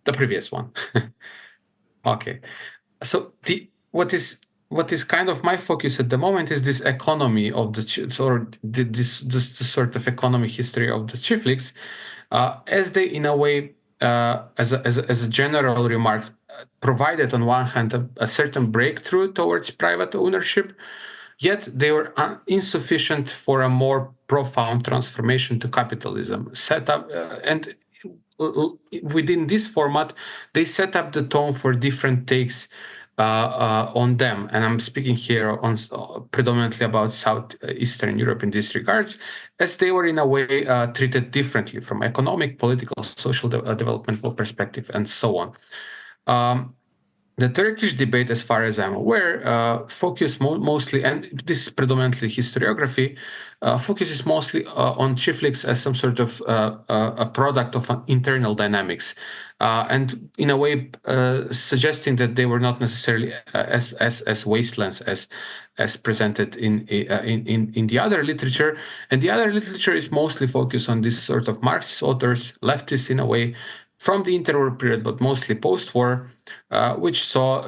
Speaker 3: The previous one. Okay. So what is kind of my focus at the moment is this economy of this sort of economy history of the chiefliks, as they, in a way, as a general remark, provided on one hand a certain breakthrough towards private ownership, yet they were insufficient for a more profound transformation to capitalism. Set up and within this format, they set up the tone for different takes on them. And I'm speaking here on predominantly about Southeastern Europe in this regards, as they were in a way treated differently from economic, political, social developmental perspective, and so on. The Turkish debate, as far as I'm aware, focuses mostly, and this is predominantly historiography, focuses mostly on chiefliks as some sort of a product of internal dynamics, and in a way suggesting that they were not necessarily as wastelands as presented in the other literature. And the other literature is mostly focused on this sort of Marxist authors, leftists in a way, from the interwar period, but mostly post-war, which saw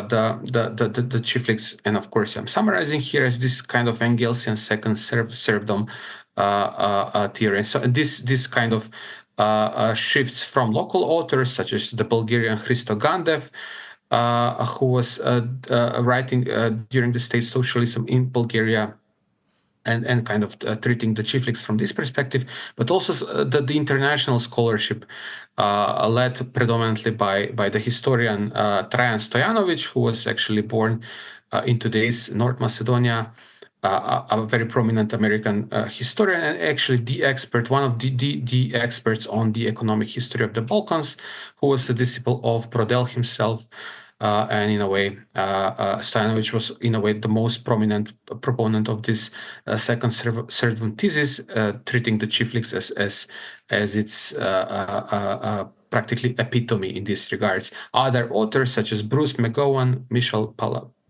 Speaker 3: the chiefliks, and of course I'm summarizing here as this kind of Engelsian second serfdom theory. So this kind of shifts from local authors such as the Bulgarian Hristo Gandev, who was writing during the state socialism in Bulgaria, and kind of treating the chiefliks from this perspective, but also the international scholarship led predominantly by the historian Trajan Stojanovic, who was actually born in today's North Macedonia, a very prominent American historian, and actually one of the experts on the economic history of the Balkans, who was a disciple of Rydel himself. And in a way, Stojanovic was in a way the most prominent proponent of this second serfdom thesis, treating the chiefliks as its practically epitome in this regards. Other authors such as Bruce McGowan, Michel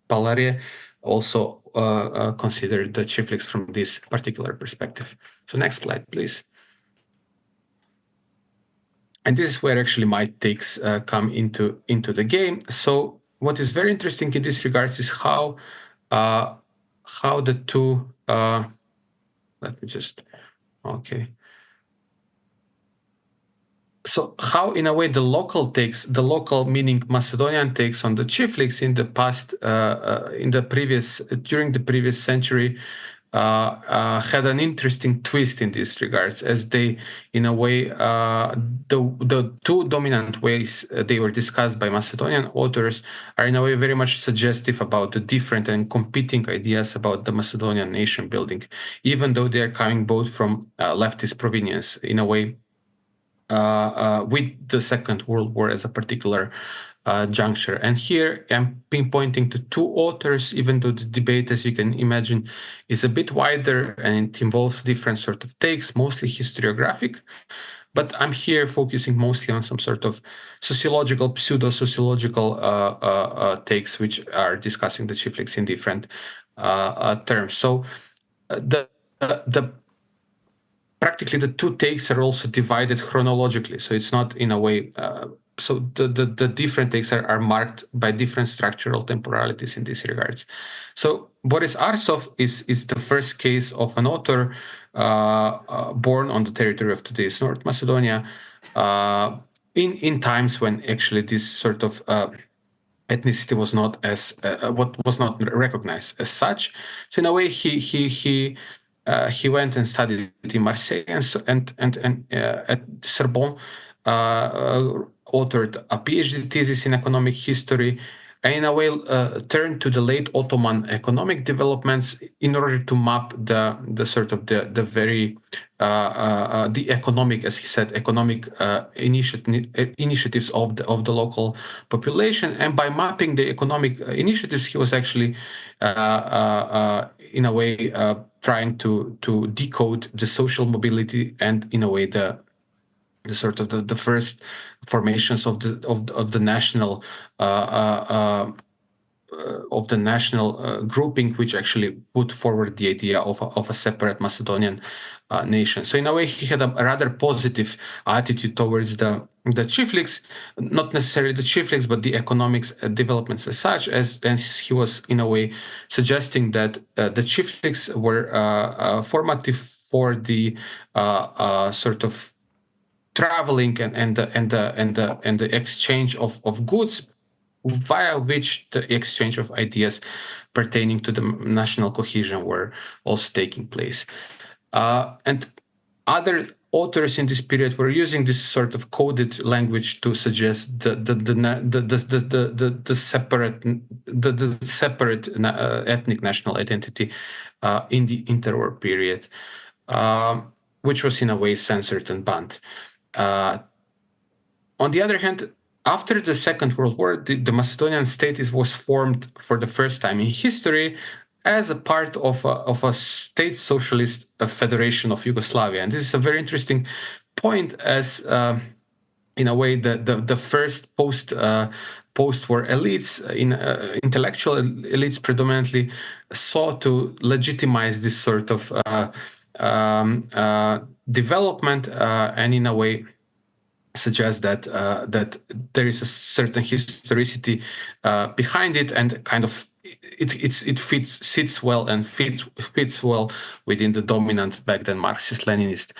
Speaker 3: Pallarier also consider the chiefliks from this particular perspective. So next slide, please. And this is where actually my takes come into the game. So what is very interesting in this regards is how the two, let me just, okay. So how, in a way, the local meaning Macedonian takes on the chiefliks in the past, during the previous century, had an interesting twist in this regards, as they, in a way, the two dominant ways they were discussed by Macedonian authors are in a way very much suggestive about the different and competing ideas about the Macedonian nation building, even though they are coming both from leftist provenience, in a way, with the Second World War as a particular juncture. And here I'm pinpointing to two authors, even though the debate, as you can imagine, is a bit wider and it involves different sort of takes, mostly historiographic. But I'm here focusing mostly on some sort of sociological, pseudo-sociological takes, which are discussing the chiefliks in different terms. So practically the two takes are also divided chronologically. So it's not in a way, so the different takes are marked by different structural temporalities in this regards. So Boris Arsov is the first case of an author born on the territory of today's North Macedonia, in times when actually this sort of ethnicity was not was not recognized as such. So in a way, he went and studied in Marseille and at Sorbonne, authored a PhD thesis in economic history, and in a way turned to the late Ottoman economic developments in order to map the sort of the very the economic, as he said, economic initiatives of the local population. And by mapping the economic initiatives, he was actually in a way trying to decode the social mobility and in a way the sort of the first formations of the national grouping, which actually put forward the idea of a separate Macedonian nation. So in a way, he had a rather positive attitude towards the chiefliks, not necessarily the chiefliks, but the economics developments as such, as then he was in a way suggesting that the chiefliks were formative for the sort of traveling and the exchange of goods, via which the exchange of ideas pertaining to the national cohesion were also taking place. And other authors in this period were using this sort of coded language to suggest the separate ethnic national identity in the interwar period, which was in a way censored and banned. On the other hand, after the Second World War, the Macedonian state was formed for the first time in history as a part of a state socialist federation of Yugoslavia. And this is a very interesting point, as in a way the first post-war elites, intellectual elites predominantly, sought to legitimize this sort of development and in a way suggest that there is a certain historicity behind it, and kind of it sits well and fits well within the dominant back then Marxist-Leninist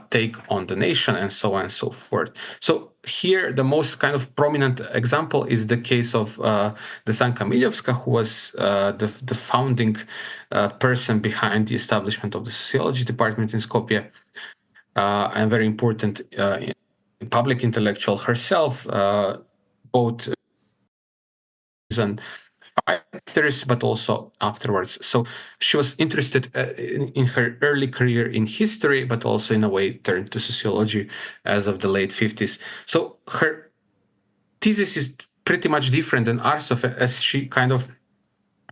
Speaker 3: take on the nation, and so on and so forth. So here the most kind of prominent example is the case of Desanka Miljovska, who was the founding person behind the establishment of the sociology department in Skopje, and very important public intellectual herself, both and fighters, but also afterwards. So she was interested in her early career in history, but also in a way turned to sociology as of the late 50s. So her thesis is pretty much different than Arsov, as she kind of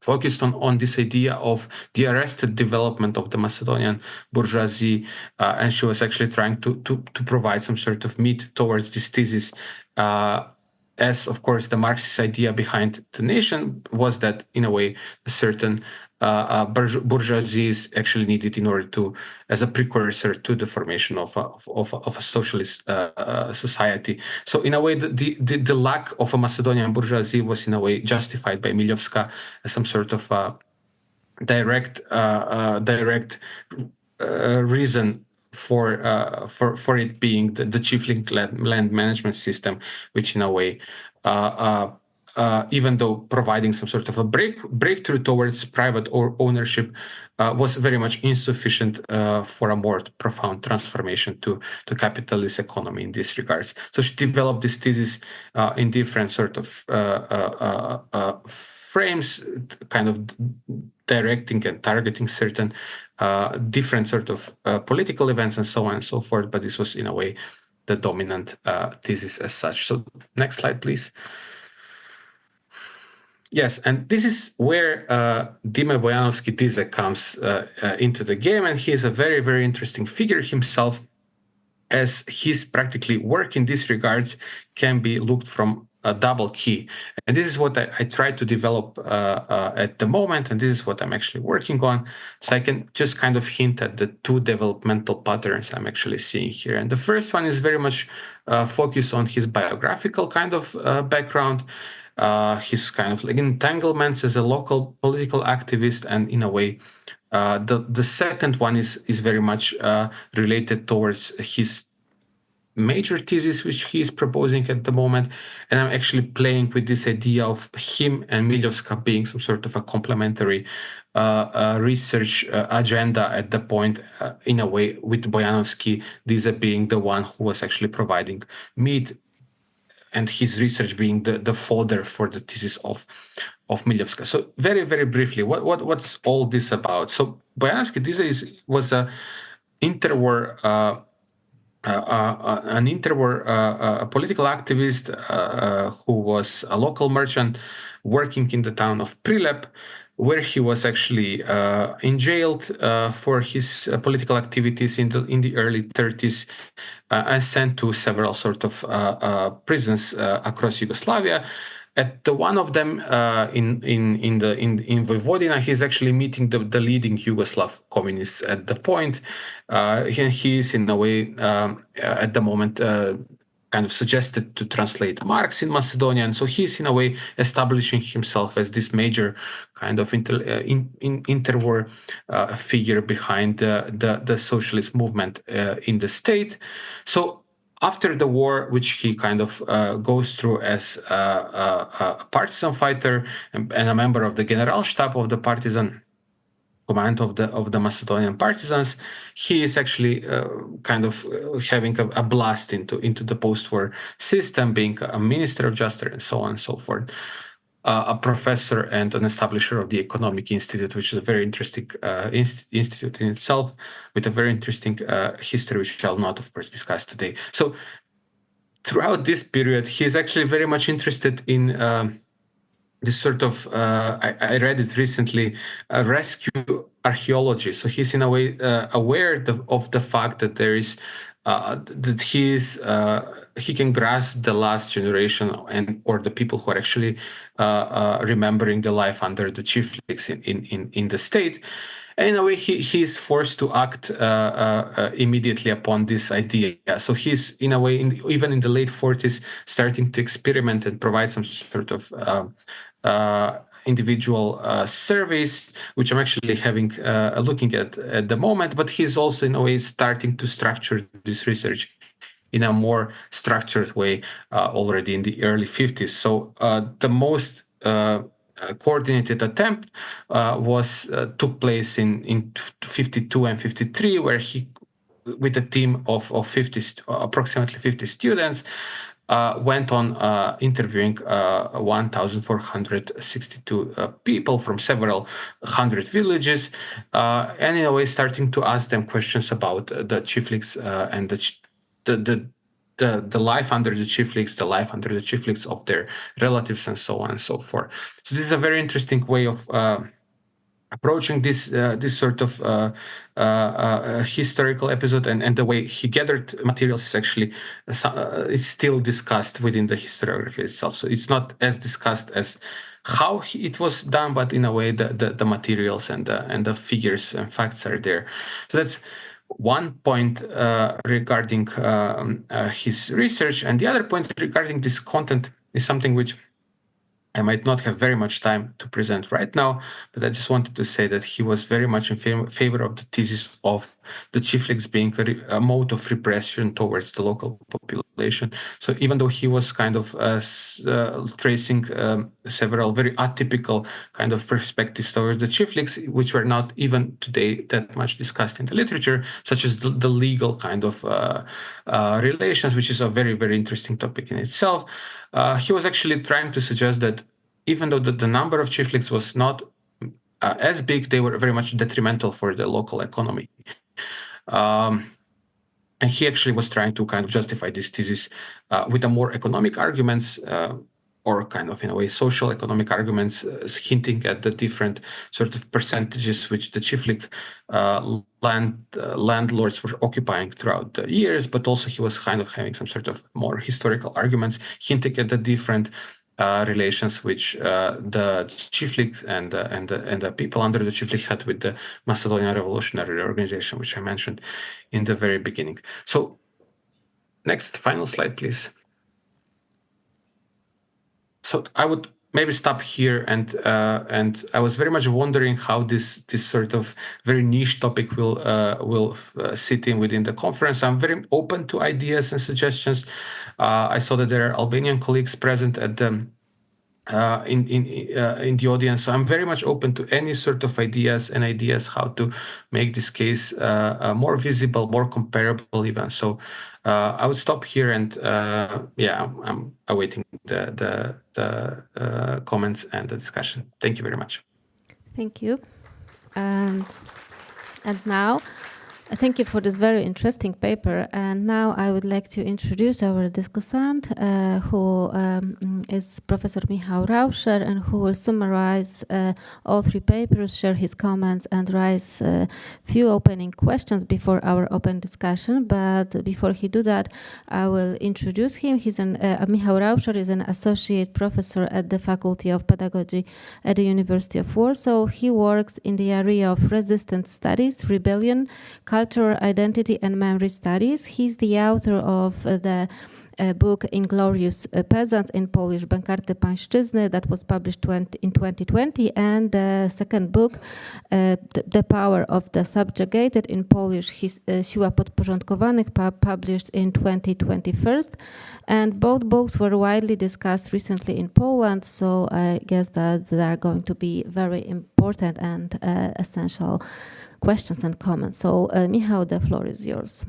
Speaker 3: focused on this idea of the arrested development of the Macedonian bourgeoisie, and she was actually trying to provide some sort of meat towards this thesis, as of course the Marxist idea behind the nation was that in a way a certain bourgeoisie is actually needed in order to, as a precursor to the formation of a socialist society. So in a way, the lack of a Macedonian bourgeoisie was in a way justified by Miljovska as some sort of direct reason for it being the chiefling land management system, which in a way, even though providing some sort of a breakthrough towards private ownership, was very much insufficient for a more profound transformation to capitalist economy in this regards. So she developed this thesis in different sort of frames, kind of directing and targeting certain different sort of political events and so on and so forth. But this was in a way the dominant thesis as such. So next slide, please. Yes, and this is where Dime Bojanovski-Tize comes into the game, and he is a very, very interesting figure himself, as his practically work in this regards can be looked from a double key. And this is what I try to develop at the moment, and this is what I'm actually working on. So I can just kind of hint at the two developmental patterns I'm actually seeing here. And the first one is very much focused on his biographical kind of background, his kind of like entanglements as a local political activist, and in a way, the second one is very much related towards his major thesis, which he is proposing at the moment. And I'm actually playing with this idea of him and Miljovska being some sort of a complementary research agenda at the point, in a way, with Bojanovski, Tize being the one who was actually providing meat and his research being the fodder for the thesis of Milewska. So very, very briefly, what's all this about? So Bojanski was a interwar political activist who was a local merchant working in the town of Prilep, where he was actually jailed for his political activities in the early 30s and sent to several sort of prisons across Yugoslavia. At one of them in Vojvodina, he's actually meeting the leading Yugoslav communists at the point. He is in a way at the moment kind of suggested to translate Marx in Macedonian. So he's in a way establishing himself as this major kind of interwar figure behind the socialist movement in the state. So after the war, which he kind of goes through as a partisan fighter and a member of the Generalstab of the partisan command of the Macedonian partisans, he is actually kind of having a blast into the post-war system, being a minister of justice and so on and so forth. A professor and an establisher of the Economic Institute, which is a very interesting institute in itself, with a very interesting history, which I will not, of course, discuss today. So throughout this period, he is actually very much interested in this sort of, I read it recently, rescue archaeology. So he's in a way aware of the fact that there is, that he can grasp the last generation or the people who are actually remembering the life under the chiefliks in the state. And in a way, he is forced to act immediately upon this idea. So he's, in a way, even in the late 40s, starting to experiment and provide some sort of individual surveys, which I'm actually having looking at the moment. But he's also, in a way, starting to structure this research in a more structured way already in the early 50s. So the most coordinated attempt took place in 52 and 53, where he, with a team of approximately 50 students, went on interviewing 1,462 people from several hundred villages, and in a way starting to ask them questions about the chiefliks and the life under the chiefliks, of their relatives, and so on and so forth. So this is a very interesting way of approaching this sort of historical episode, and the way he gathered materials is actually it's still discussed within the historiography itself. So it's not as discussed as how it was done, but in a way the materials and the figures and facts are there. So that's one point regarding his research, and the other point regarding this content is something which I might not have very much time to present right now, but I just wanted to say that he was very much in favor of the thesis of the chiefliks being a mode of repression towards the local population. So even though he was kind of tracing several very atypical kind of perspectives towards the chiefliks, which were not even today that much discussed in the literature, such as the legal kind of relations, which is a very, very interesting topic in itself. He was actually trying to suggest that even though the number of chiefliks was not as big, they were very much detrimental for the local economy. And he actually was trying to kind of justify this thesis with a more economic arguments, or kind of in a way social economic arguments, hinting at the different sort of percentages which the chieflik landlords were occupying throughout the years. But also he was kind of having some sort of more historical arguments, hinting at the different relations which the chieflik and the people under the chieflik had with the Macedonian Revolutionary Organization, which I mentioned in the very beginning. So next, final slide, please. So I would maybe stop here, and I was very much wondering how this sort of very niche topic will sit in within the conference. I'm very open to ideas and suggestions. I saw that there are Albanian colleagues present at in the audience. So I'm very much open to any sort of ideas how to make this case more visible, more comparable even. So I would stop here and I'm awaiting the comments and the discussion. Thank you very much.
Speaker 11: Thank you. And now, thank you for this very interesting paper. And now I would like to introduce our discussant, who is Professor Michał Rauscher, and who will summarize all three papers, share his comments, and raise a few opening questions before our open discussion. But before he do that, I will introduce him. Michał Rauscher is an associate professor at the Faculty of Pedagogy at the University of Warsaw. He works in the area of resistance studies, rebellion, cultural identity and memory studies. He's the author of the book Inglorious Peasant in Polish, Bankarty Pańszczyzny, that was published in 2020, and the second book, The Power of the Subjugated, in Polish, Siła Podporządkowanych, published in 2021. And both books were widely discussed recently in Poland, so I guess that they are going to be very important and essential questions and comments. So, Michał, the floor is yours.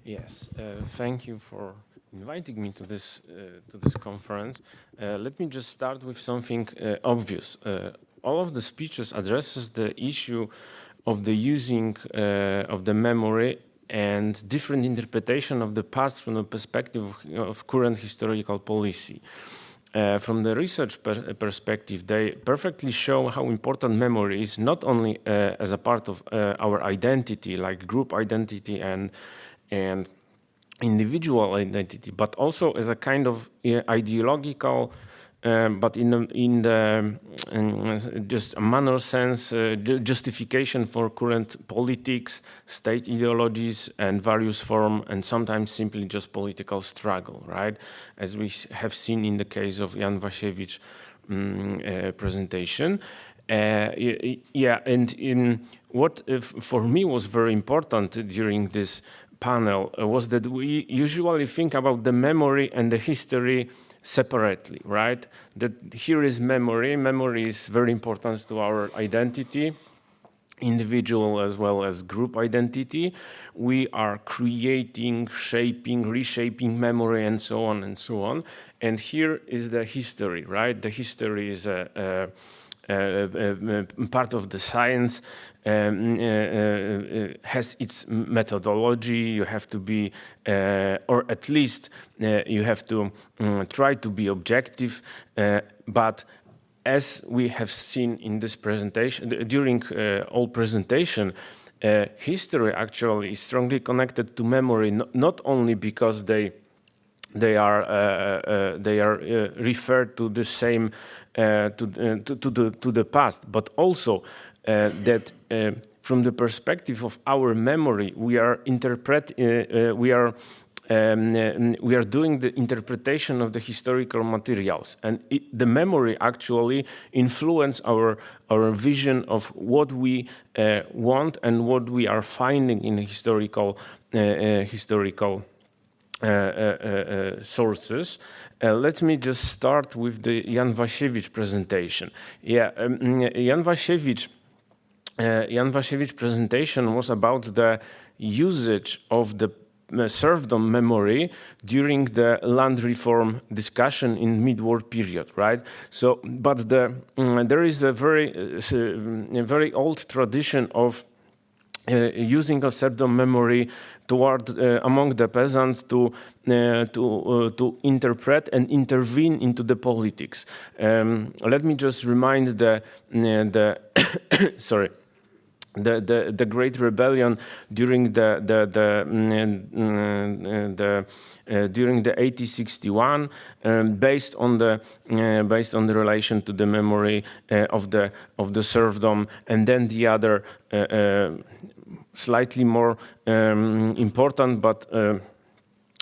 Speaker 10: Yes, thank you for inviting me to this conference. Let me just start with something obvious. All of the speeches addresses the issue of the using of the memory and different interpretation of the past from the perspective of current historical policy. From the research perspective, they perfectly show how important memory is, not only as a part of our identity, like group identity and individual identity, but also as a kind of ideological, but in just a manner sense, justification for current politics, state ideologies, and various form, and sometimes simply just political struggle, right? As we have seen in the case of Jan Wasiewicz presentation. And what for me was very important during this panel was that we usually think about the memory and the history separately, right? That here is memory. Memory is very important to our identity, individual as well as group identity. We are creating, shaping, reshaping memory, and so on and so on. And here is the history, right? The history is a part of the science, has its methodology. You have to be, or at least you have to try to be objective. But as we have seen in this presentation, during all presentation, history actually is strongly connected to memory, not only because they are referred to the same to the past, but also that from the perspective of our memory, we are doing the interpretation of the historical materials, and the memory actually influence our vision of what we want and what we are finding in historical sources. Let me just start with the Jan Wasiewicz presentation. Jan Wasiewicz presentation was about the usage of the serfdom memory during the land reform discussion in mid-war period, right? So, but there is a very old tradition of using of serfdom memory toward among the peasants to interpret and intervene into the politics. Let me just remind the sorry. The Great Rebellion during the 1861, based on the relation to the memory of the serfdom, and then the other slightly more important but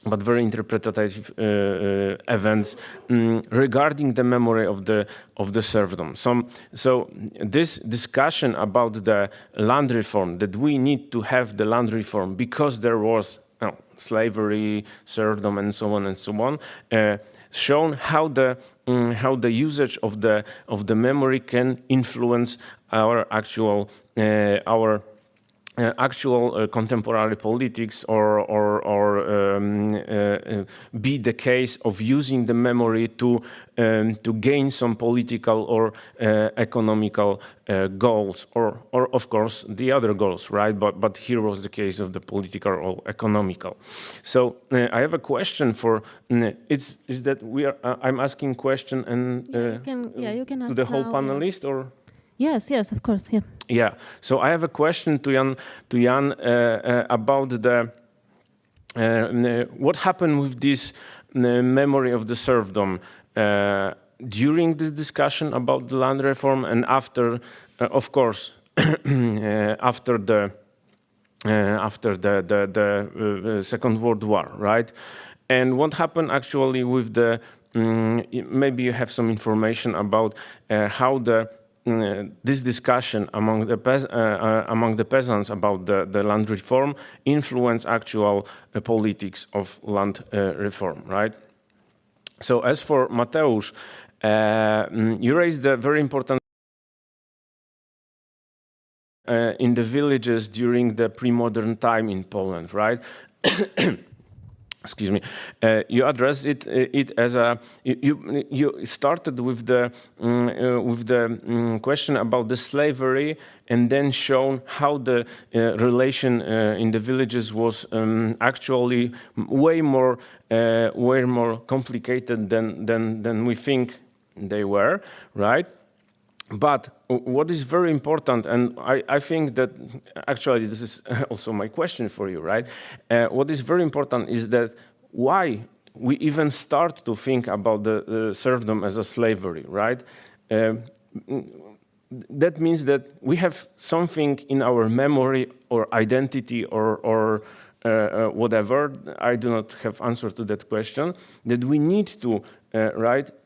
Speaker 10: but very interpretative events regarding the memory of the serfdom. So this discussion about the land reform, that we need to have the land reform because there was slavery, serfdom, and so on, shown how the usage of the memory can influence our actual contemporary politics, or be the case of using the memory to gain some political or economical goals, or of course the other goals, right? But here was the case of the political or economical. So I have a question for is that I'm asking question and
Speaker 11: you can ask
Speaker 10: to the whole
Speaker 11: now,
Speaker 10: panelist, or
Speaker 11: yes, of course, yeah.
Speaker 10: Yeah, so I have a question to Jan about the what happened with this memory of the serfdom during this discussion about the land reform, and after, of course, after the Second World War, right? And what happened actually with the maybe you have some information about how this discussion among the peasants about the land reform influenced actual politics of land reform, right? So as for Mateusz, you raised a very important in the villages during the pre-modern time in Poland, right? Excuse me. You addressed it as a you started with the question about the slavery, and then shown how the relation in the villages was actually way more complicated than we think they were, right? But what is very important, and I think that actually this is also my question for you, right? What is very important is that why we even start to think about the serfdom as a slavery, right? That means that we have something in our memory or identity or whatever. I do not have answer to that question, that we need to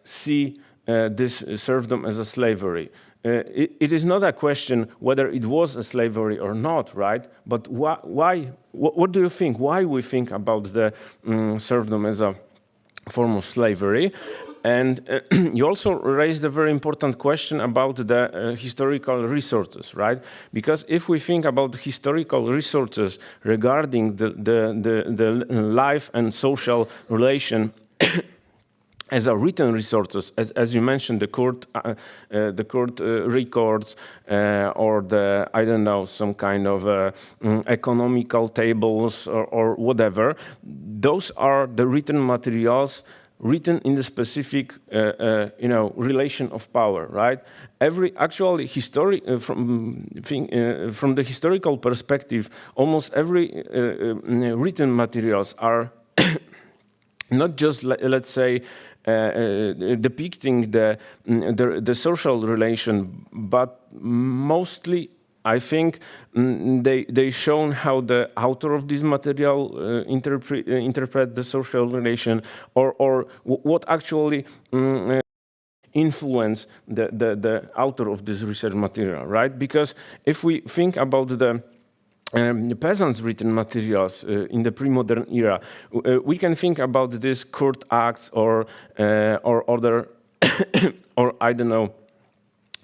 Speaker 10: see this serfdom as a slavery. It is not a question whether it was a slavery or not, right? But why? What do you think? Why we think about the serfdom as a form of slavery? And you also raised a very important question about the historical resources, right? Because if we think about historical resources regarding the life and social relation as a written resources, as you mentioned, the court records, or the, I don't know, some kind of economical tables or whatever, those are the written materials written in the specific, relation of power, right? Actually, from the historical perspective, almost every written materials are not just, let's say, depicting the social relation, but mostly, I think, they shown how the author of this material interpret the social relation, or what actually influence the author of this research material, right? Because if we think about the peasants' written materials in the pre-modern era, we can think about these court acts or other, or I don't know,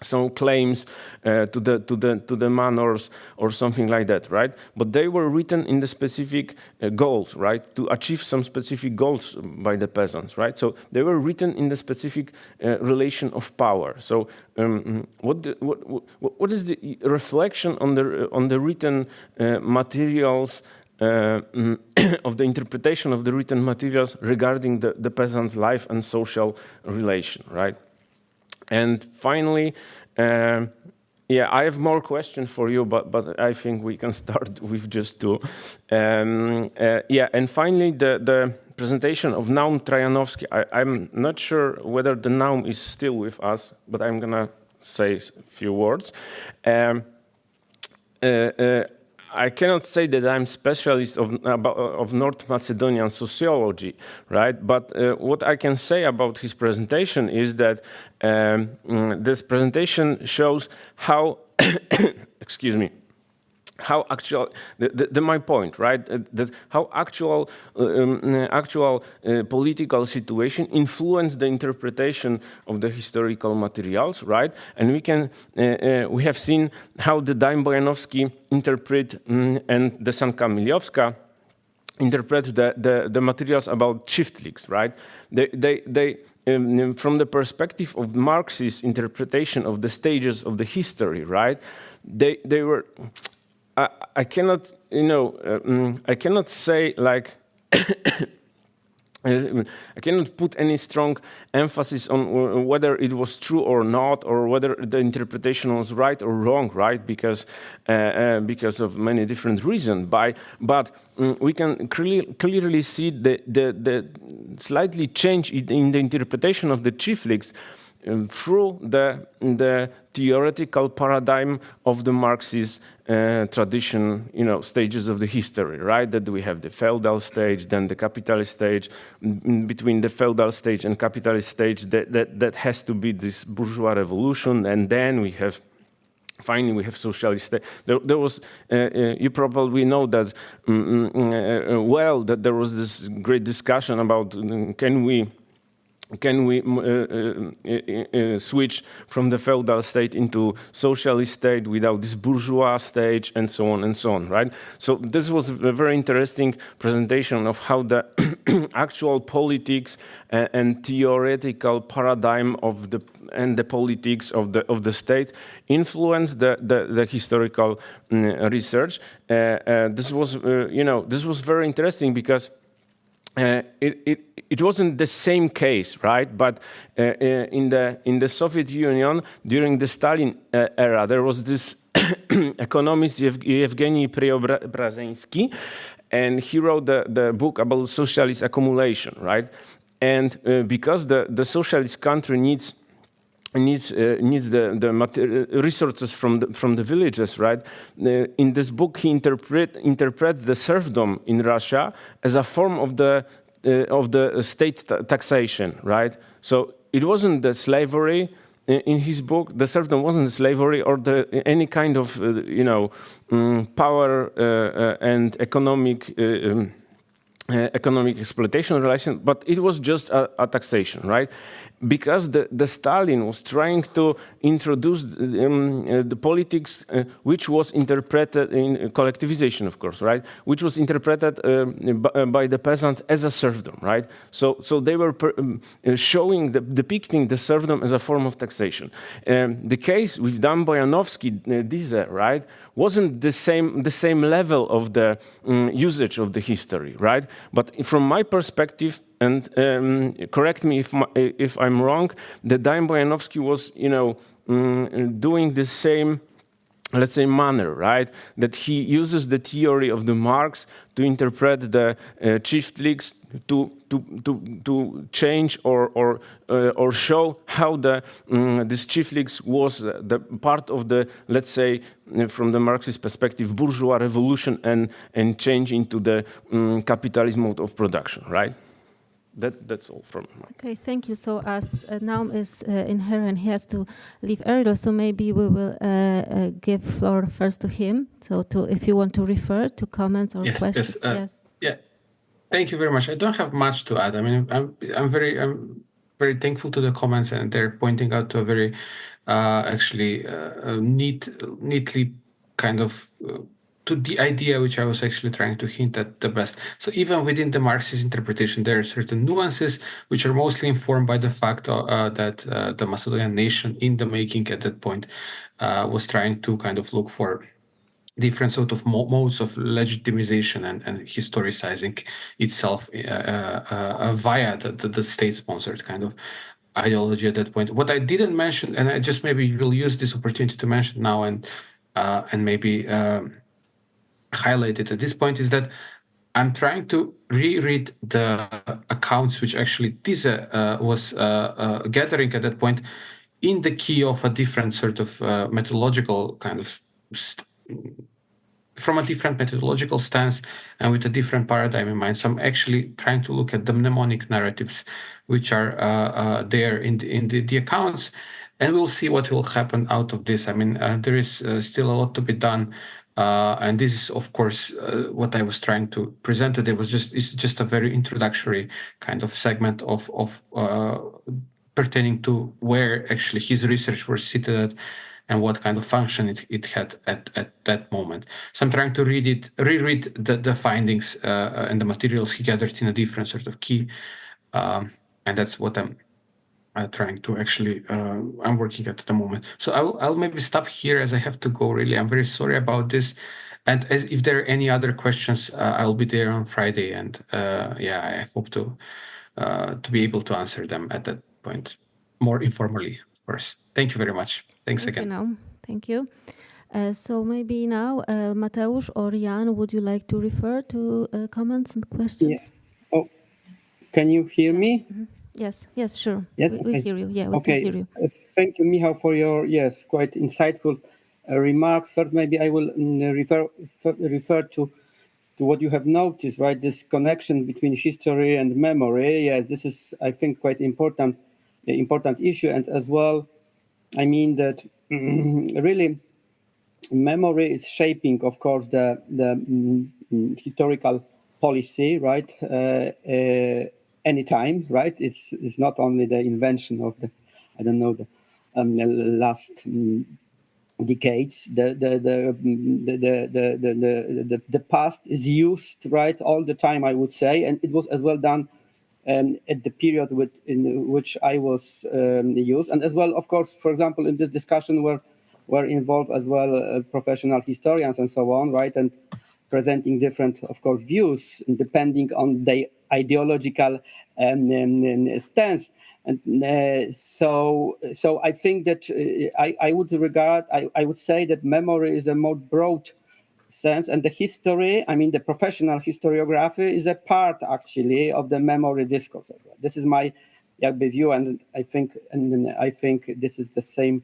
Speaker 10: some claims to the manors or something like that, right? But they were written in the specific goals, right? To achieve some specific goals by the peasants, right? So they were written in the specific relation of power. So what is the reflection on the written materials of the interpretation of the written materials regarding the peasants' life and social relation, right? And finally, I have more questions for you, but I think we can start with just two. And finally, the presentation of Naum Trajanowski. I'm not sure whether the Naum is still with us, but I'm gonna say a few words. I cannot say that I'm specialist of North Macedonian sociology, right? But what I can say about his presentation is that this presentation shows how, excuse me, how actual, my point, right? That how actual political situation influenced the interpretation of the historical materials, right? And we have seen how the Dym-Bojanowski interpret and the Sankamiliowska interpret the materials about shiftlings, right? They from the perspective of Marxist interpretation of the stages of the history, right? They were. I cannot, I cannot say like, I cannot put any strong emphasis on whether it was true or not, or whether the interpretation was right or wrong, right? Because of many different reasons. But we can clearly see the slightly change in the interpretation of the chiefligs through the theoretical paradigm of the Marxist tradition, stages of the history, right? That we have the feudal stage, then the capitalist stage. Between the feudal stage and capitalist stage, that has to be this bourgeois revolution, and then finally we have socialist state. There was, you probably know that that there was this great discussion about can we switch from the feudal state into socialist state without this bourgeois stage, and so on, right? So this was a very interesting presentation of how the actual politics and theoretical paradigm of the politics of the state influenced the historical research. This was this was very interesting because it wasn't the same case, right? But in the Soviet Union during the Stalin era, there was this economist Evgeny Preobrazhensky, and he wrote the book about socialist accumulation, right? And because the socialist country needs the resources from the villages, right? In this book, he interprets the serfdom in Russia as a form of the state taxation, right? So it wasn't the slavery in his book. The serfdom wasn't slavery or any kind of power and economic exploitation relation, but it was just a taxation, right? Because the Stalin was trying to introduce the politics which was interpreted in collectivization, of course, right? Which was interpreted by the peasants as a serfdom, right? So they were depicting the serfdom as a form of taxation. The case with Dym-Bojanowski, right, wasn't the same level of the usage of the history, right? But from my perspective, and correct me if I'm wrong, the Dym-Bojanowski was, doing the same, let's say, manner, right? That he uses the theory of the Marx to interpret the chiefligs to change or show how this chiefligs was the part of the, let's say, from the Marxist perspective, bourgeois revolution and change into the capitalist mode of production, right? That's all from me.
Speaker 11: Okay, thank you. So as Naum is in here and he has to leave earlier, so maybe we will give floor first to him. So if you want to refer to comments or questions.
Speaker 3: Yes. Yeah. Thank you very much. I don't have much to add. I mean, I'm very thankful to the comments, and they're pointing out to a very neatly kind of to the idea which I was actually trying to hint at the best. So even within the Marxist interpretation, there are certain nuances which are mostly informed by the fact that the Macedonian nation in the making at that point was trying to kind of look for different sort of modes of legitimization and historicizing itself via the state-sponsored kind of ideology at that point. What I didn't mention, and I just maybe will use this opportunity to mention now and maybe highlight it at this point, is that I'm trying to reread the accounts which actually Tise was gathering at that point in the key of a different sort of methodological kind of from a different methodological stance and with a different paradigm in mind. So I'm actually trying to look at the mnemonic narratives which are there in the accounts, and we'll see what will happen out of this. I mean, there is still a lot to be done, and this is, of course, what I was trying to present today. It's just a very introductory kind of segment of pertaining to where actually his research was seated at and what kind of function it had at that moment. So I'm trying to reread the findings and the materials he gathered in a different sort of key, and that's what I'm trying to actually, I'm working at the moment. So I'll maybe stop here as I have to go, really. I'm very sorry about this. And if there are any other questions, I'll be there on Friday. And yeah, I hope to be able to answer them at that point, more informally, of course. Thank you very much. Thanks again.
Speaker 11: Thank you. So maybe now, Mateusz or Jan, would you like to refer to comments and questions?
Speaker 12: Yeah. Oh, can you hear me?
Speaker 11: Mm-hmm. Yes, sure.
Speaker 12: Yes,
Speaker 11: we hear you. Yeah, we can hear you.
Speaker 12: Thank you, Michał, for your quite insightful remarks. First, maybe I will refer to what you have noticed, right? This connection between history and memory. Yeah, this is, I think, quite important issue, and as well, I mean that really memory is shaping, of course, the historical policy, right? Anytime, right? It's not only the invention of the, I don't know, the last decades. The past is used, right, all the time, I would say, and it was as well done at the period in which I was used, and as well, of course, for example, in this discussion were involved as well professional historians and so on, right, and presenting different, of course, views depending on the ideological stance. And so I think that I would say that memory is a more broad sense, and the history, I mean, the professional historiography is a part actually of the memory discourse. This is my view, and I think this is the same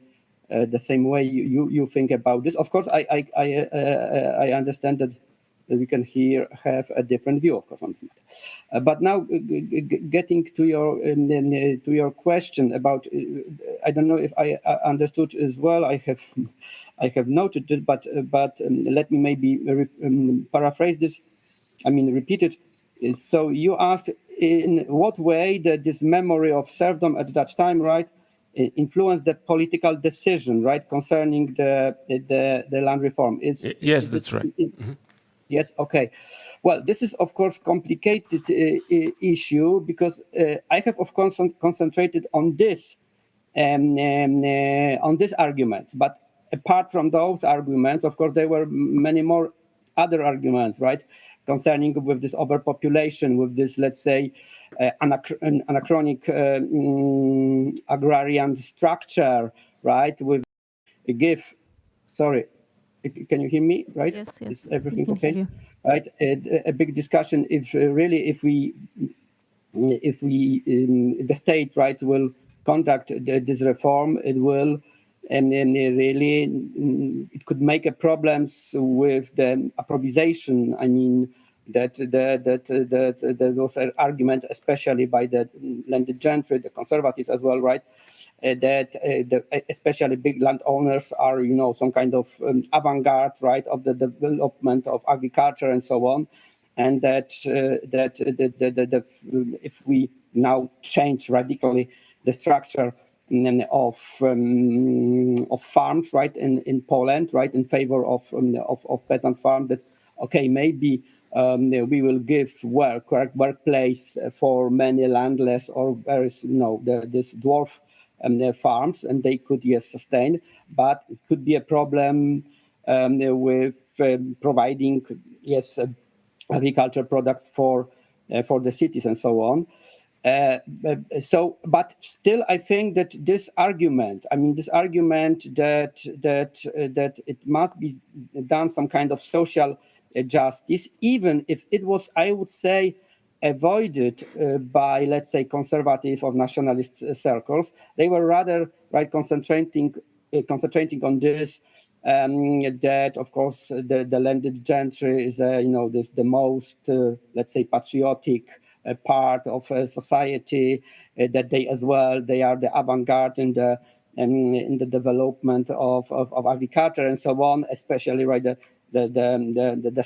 Speaker 12: way you think about this. Of course, I understand that we can have a different view, of course, on this matter. But now, getting to your question about, I don't know if I understood as well. I have noted this, but let me maybe paraphrase this. I mean, repeat it. So you asked in what way that this memory of serfdom at that time, right, influenced the political decision, right, concerning the land reform.
Speaker 10: Yes, that's right.
Speaker 12: Yes. Okay. Well, this is of course complicated issue because I have of course concentrated on this arguments. But apart from those arguments, of course, there were many more other arguments, right, concerning with this overpopulation, with this, let's say, anachronic agrarian structure, right, with can you hear me, right?
Speaker 11: Yes.
Speaker 12: Is everything okay? Right. A big discussion if we the state, right, will conduct this reform, it will really it could make a problems with the appropriation. I mean that was an argument, especially by the landed gentry, the conservatives as well, right? That especially big landowners are, some kind of avant-garde, right, of the development of agriculture and so on, and that if we now change radically the structure of farms, right, in Poland, right, in favor of peasant farm, that okay, maybe we will give workplace for many landless or this dwarf farms, and they could sustain, but it could be a problem with providing agriculture products for the cities and so on. But still, I think that this argument that it must be done some kind of social justice, even if it was, I would say, avoided by, let's say, conservative or nationalist circles. They were rather, right, concentrating on this that of course the landed gentry is the most let's say patriotic part of society, that they are the avant-garde in the development of agriculture and so on, especially right the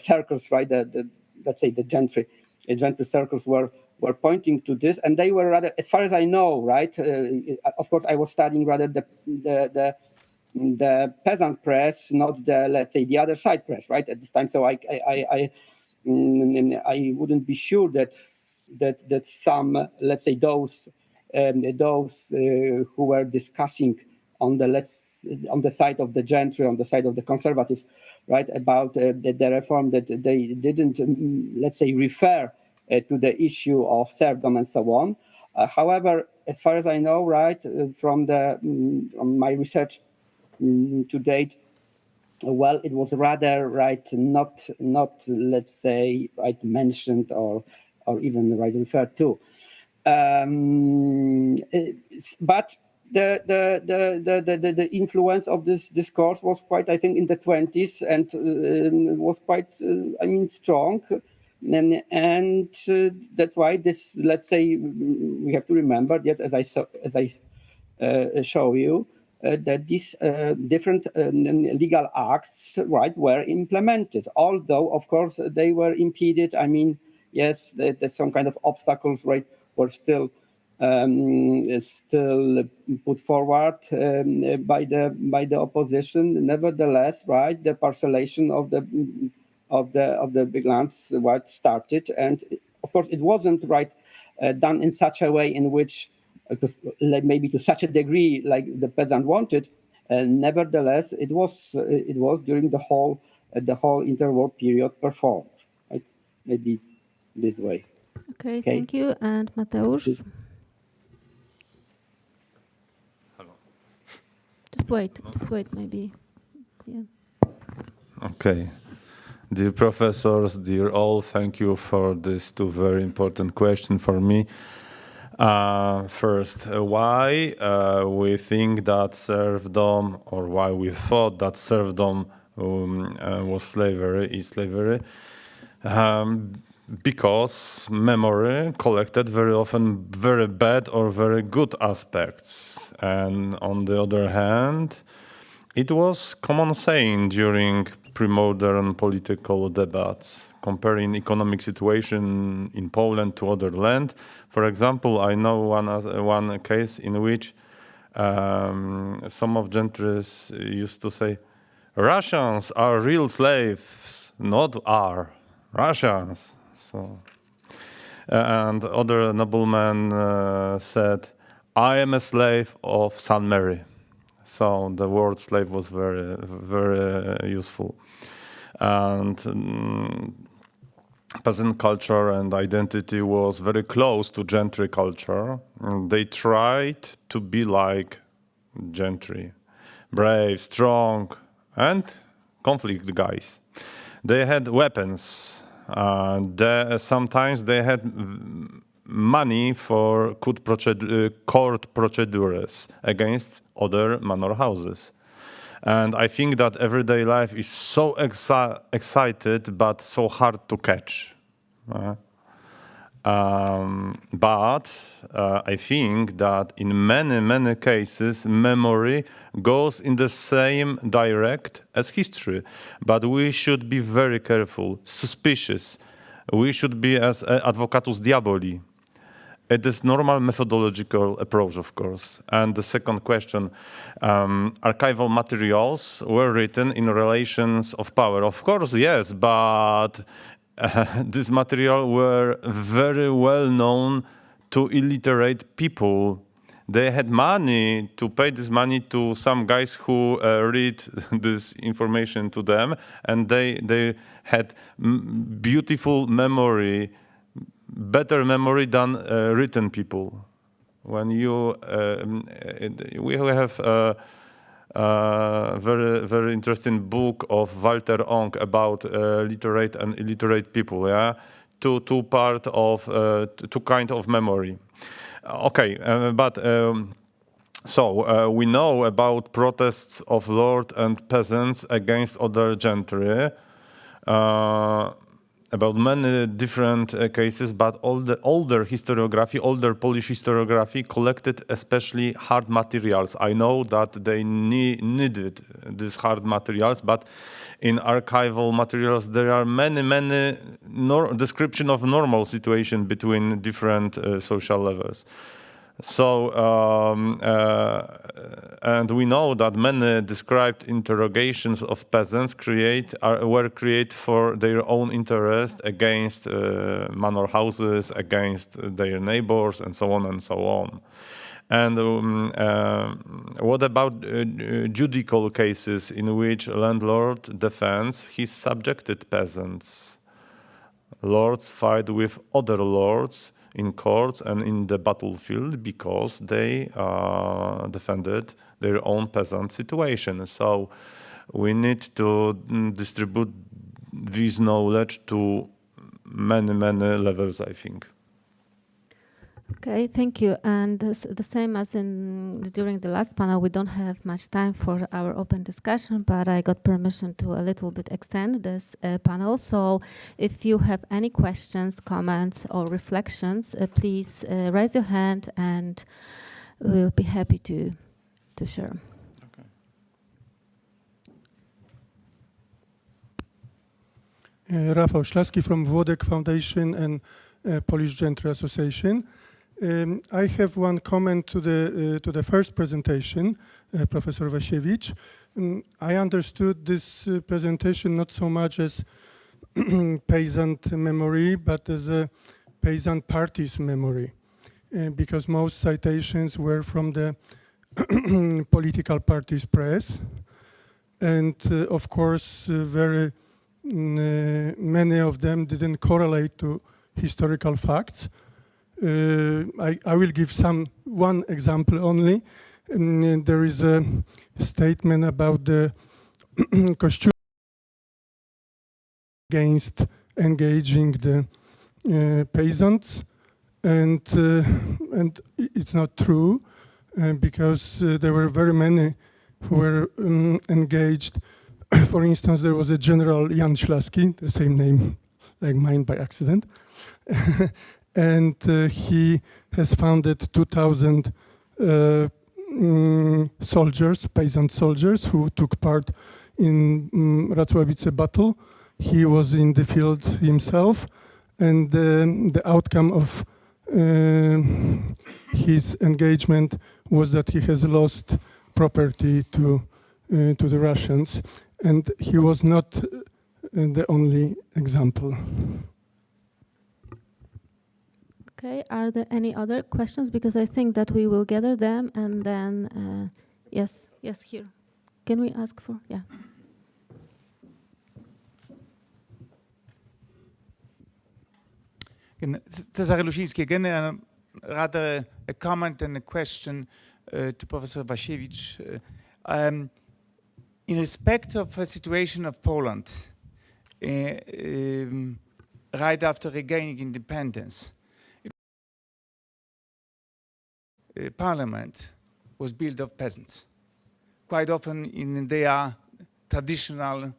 Speaker 12: circles, right, let's say the gentry circles were pointing to this, and they were rather, as far as I know, right, of course I was studying rather the peasant press, not the, let's say, the other side press, right, at this time. So I wouldn't be sure that some, let's say, those who were discussing on the side of the gentry, on the side of the conservatives, right, about the reform, that they didn't, let's say, refer to the issue of serfdom and so on. However, as far as I know, right, from my research to date, well, it was rather, right, not let's say, right, mentioned or even, right, referred to. But the influence of this discourse was quite, I think, in the 20s, and was quite, I mean, strong. And that's why this, let's say, we have to remember that, as I show you, that these different legal acts, right, were implemented. Although, of course, they were impeded. I mean, yes, there's some kind of obstacles, right, were still put forward by the opposition. Nevertheless, right, the parcellation of the big lands, right, started, and of course it wasn't, right, done in such a way in which maybe to such a degree like the peasant wanted. Nevertheless, it was during the whole interwar period performed, right? Maybe this way.
Speaker 11: Okay, thank you. And Mateusz?
Speaker 4: Hello.
Speaker 11: Just wait, maybe. Yeah.
Speaker 4: Okay. Dear professors, dear all, thank you for these two very important questions for me. First, why we think that serfdom, or why we thought that serfdom was slavery. Because memory collected very often very bad or very good aspects. And on the other hand, it was common saying during pre-modern political debates, comparing economic situation in Poland to other land. For example, I know one case in which some of gentries used to say, Russians are real slaves, not are Russians. So, and other nobleman said, I am a slave of St. Mary. So the word slave was very, very useful. And peasant culture and identity was very close to gentry culture. They tried to be like gentry, brave, strong, and conflict guys. They had weapons. Sometimes they had money for court procedures against other manor houses. And I think that everyday life is so excited, but so hard to catch. But I think that in many cases, memory goes in the same direct as history. But we should be very careful, suspicious. We should be as advocatus diaboli. It is normal methodological approach, of course. And the second question, archival materials were written in relations of power. Of course, yes, but these materials were very well known to illiterate people. They had money to pay this money to some guys who read this information to them, and they had beautiful memory, better memory than written people. When you, we have a very interesting book of Walter Ong about literate and illiterate people. Yeah, two kind of memory. Okay, but So we know about protests of lords and peasants against other gentry, about many different cases, but all the older historiography, older Polish historiography collected especially hard materials. I know that they needed these hard materials, but in archival materials there are many description of normal situation between different social levels. So, and we know that many described interrogations of peasants were created for their own interest against manor houses, against their neighbors, and so on and so on. And what about judicial cases in which a landlord defends his subjected peasants? Lords fight with other lords in courts and in the battlefield because they defended their own peasant situation. So we need to distribute this knowledge to many levels, I think.
Speaker 11: Okay, thank you. And the same as during the last panel, we don't have much time for our open discussion, but I got permission to a little bit extend this panel. So if you have any questions, comments, or reflections, please raise your hand and we'll be happy to share.
Speaker 16: Rafał Szlaski from Włodek Foundation and Polish Gentry Association. I have one comment to the first presentation, Professor Wasiewicz. I understood this presentation not so much as peasant memory, but as a peasant party's memory, because most citations were from the political party's press, and of course, very many of them didn't correlate to historical facts. I will give one example only. There is a statement about the Kościół against engaging the peasants, and it's not true because there were very many who were engaged. For instance, there was a General Jan Ślaski, the same name like mine by accident. And he has founded 2,000 soldiers, peasant soldiers, who took part in Racławice battle. He was in the field himself, and the outcome of his engagement was that he has lost property to the Russians, and he was not the only example.
Speaker 11: Okay, are there any other questions? Because I think that we will gather them and then, yes, here. Can we ask for, yeah.
Speaker 17: Cezary Lusiński again, rather a comment and a question to Professor Wasiewicz. In respect of the situation of Poland, right after regaining independence, parliament was built of peasants, quite often in their traditional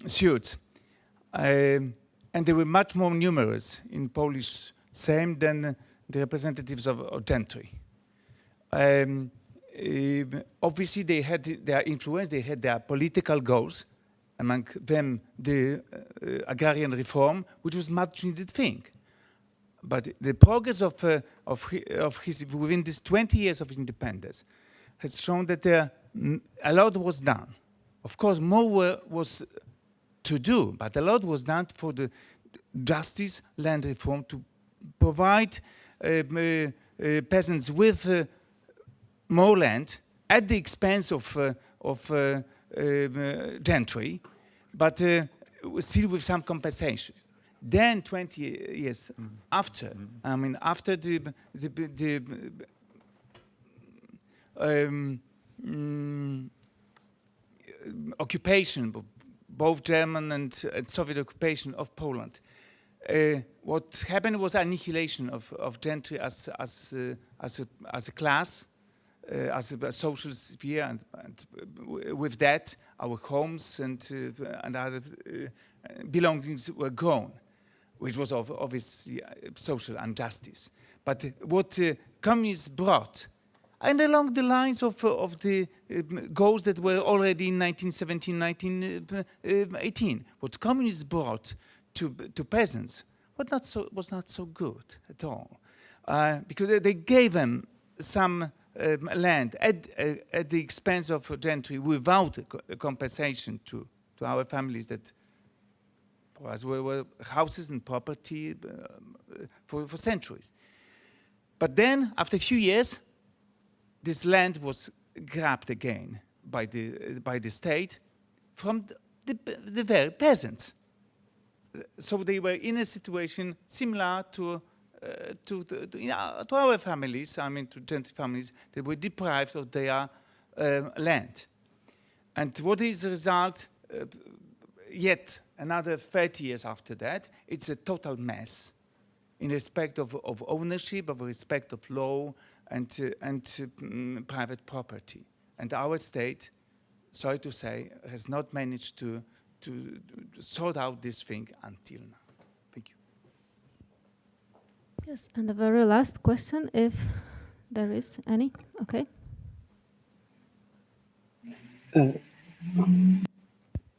Speaker 17: suits. And they were much more numerous in Polish Sejm than the representatives of Gentry. Obviously, they had their influence, they had their political goals, among them the agrarian reform, which was much needed thing. But the progress of his within these 20 years of independence has shown that a lot was done. Of course, more was to do, but a lot was done for the justice, land reform, to provide peasants with more land at the expense of gentry, but still with some compensation. Then 20 years after, I mean, after the occupation, both German and Soviet occupation of Poland, what happened was annihilation of gentry as a class, as a social sphere, and with that our homes and other belongings were gone, which was obviously social injustice. But what communists brought, and along the lines of the goals that were already in 1917, 1918, what communists brought to peasants was not so good at all, because they gave them some land at the expense of gentry without a compensation to our families that for us were houses and property for centuries. But then, after a few years, this land was grabbed again by the state from the very peasants. So they were in a situation similar to our families, I mean to gentry families, that were deprived of their land. And what is the result? Yet another 30 years after that, it's a total mess in respect of ownership, of respect of law, and private property. And our state, sorry to say, has not managed to sort out this thing until now. Thank you.
Speaker 11: Yes, and the very last question, if there is any. Okay.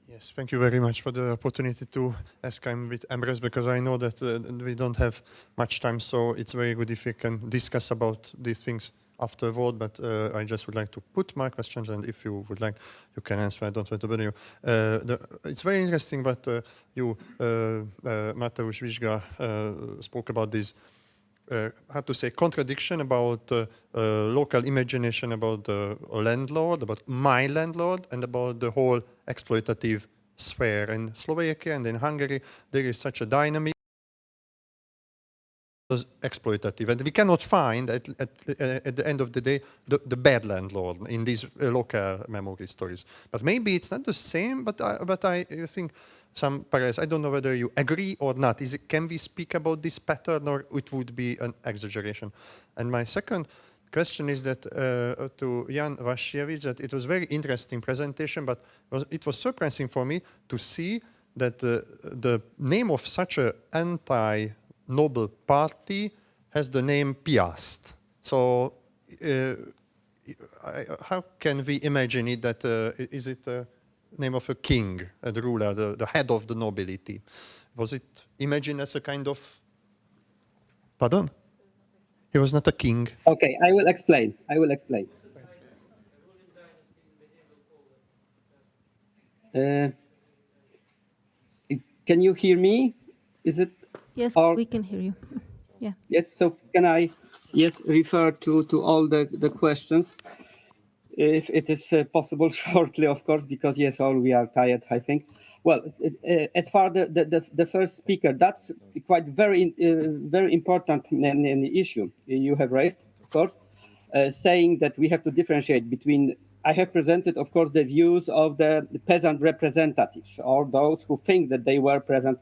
Speaker 14: Yes, thank you very much for the opportunity to ask. I'm with ENRS because I know that we don't have much time, so it's very good if we can discuss about these things afterward, but I just would like to put my questions, and if you would like, you can answer. I don't want to bother you. It's very interesting that you, Mateusz Vizsga, spoke about this, how to say, contradiction about local imagination about the landlord, about my landlord, and about the whole exploitative sphere. In Slovakia and in Hungary, there is such a dynamic exploitative, and we cannot find at the end of the day the bad landlord in these local memory stories. But maybe it's not the same, but I think some parallels. I don't know whether you agree or not. Can we speak about this pattern, or it would be an exaggeration? And my second question is that to Jan Wasiewicz, that it was very interesting presentation, but it was surprising for me to see that the name of such an anti-noble party has the name Piast. So how can we imagine it that, is it name of a king, the ruler, the head of the nobility? Was it imagined as a kind of, pardon? He was not a king.
Speaker 12: Okay, I will explain. Can you hear me? Is it?
Speaker 11: Yes, we can hear you. Yeah.
Speaker 12: Yes, so can I, refer to all the questions? If it is possible shortly, of course, because all we are tired, I think. Well, as far the first speaker, that's quite very important issue you have raised, of course, saying that we have to differentiate between. I have presented, of course, the views of the peasant representatives, or those who think that they were present.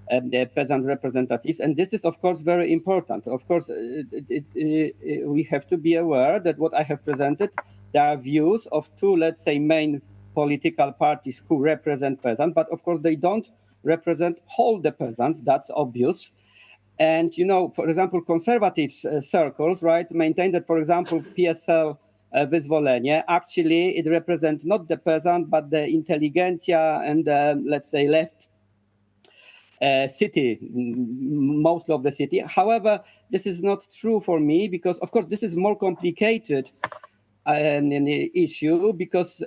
Speaker 12: The peasant representatives, and this is of course very important. Of course, we have to be aware that what I have presented, there are views of two, let's say, main political parties who represent peasants, but of course they don't represent all the peasants. That's obvious. And for example, conservative circles, right, maintain that, for example, PSL Wyzwolenie, actually it represents not the peasant but the intelligentsia and let's say left city, most of the city. However, this is not true for me, because of course this is more complicated issue, because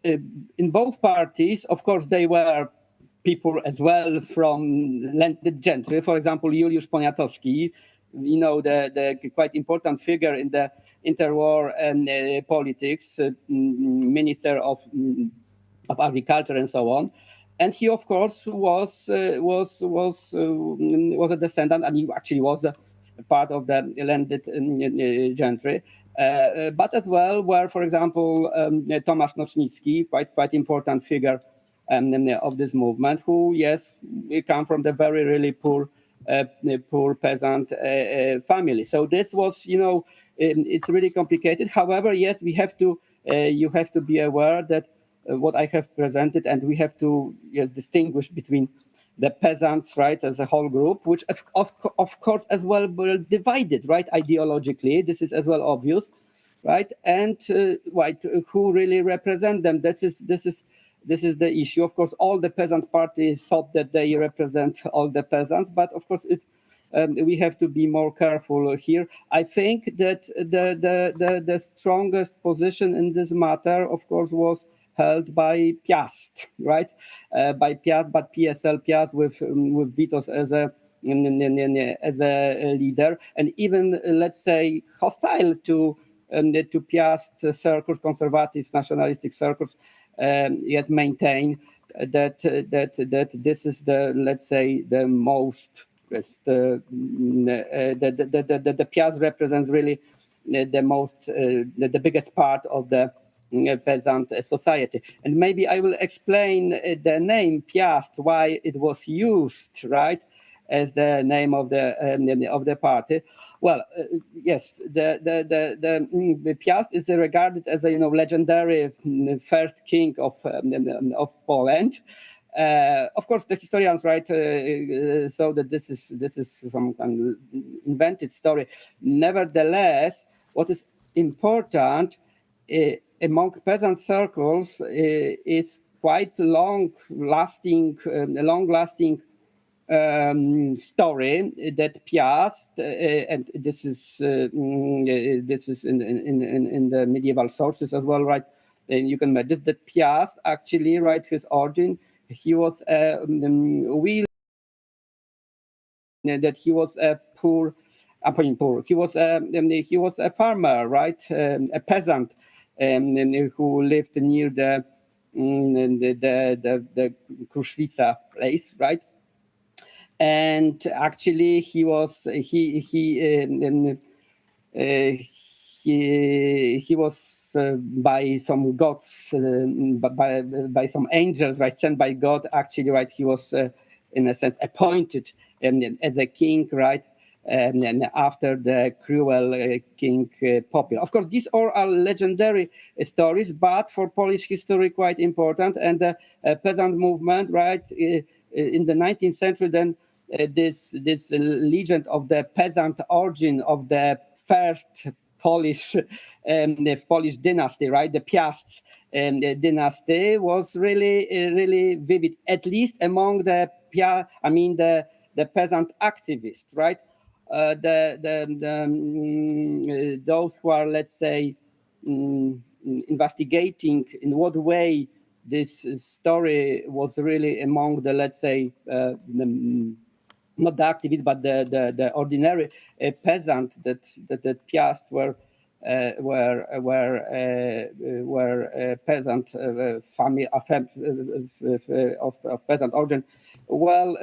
Speaker 12: in both parties, of course, they were people as well from landed gentry. For example, Juliusz Poniatowski, the quite important figure in the interwar politics, minister of agriculture and so on. And he, of course, was a descendant, and he actually was a part of the landed gentry. But as well were, for example, Tomasz Nocznicki, quite important figure of this movement, who, yes, come from the very really poor peasant family. So this was, you know, it's really complicated. However, yes, we have to, you have to be aware that what I have presented, and we have to, yes, distinguish between the peasants, right, as a whole group, which of course as well were divided, right, ideologically. This is as well obvious, right, and who really represent them. This is the issue. Of course, all the peasant party thought that they represent all the peasants, but of course we have to be more careful here. I think that the strongest position in this matter, of course, was held by Piast, right? By Piast, but PSL Piast with Witos as a leader, and even, let's say, hostile to Piast circles, conservative nationalistic circles, yes, maintain that this is the, let's say, the most, the Piast represents really the most, the biggest part of the peasant society. And maybe I will explain the name Piast, why it was used, right, as the name of the party. Well, yes, the Piast is regarded as a, you know, legendary first king of Poland. Of course, the historians write so that this is some kind of invented story. Nevertheless, what is important among peasant circles is quite long-lasting story that Piast, and this is in the medieval sources as well, right? And you can imagine this, that Piast actually, right, his origin, he was that he was a poor. He was a farmer, right? A peasant, who lived near the Kruszwica place, right? And actually, he was by some gods, by some angels, right, sent by God. Actually, right, he was in a sense appointed as a king, right, and after the cruel King Popil. Of course, these all are legendary stories, but for Polish history, quite important. And the peasant movement, right, in the 19th century, then this legend of the peasant origin of the first Polish dynasty, right, the Piast dynasty, was really vivid, at least among the peasant activists, right? Those who are, let's say, investigating in what way this story was really among the, let's say, not the activists, but the ordinary peasant that Piast were peasant family of peasant origin. Well,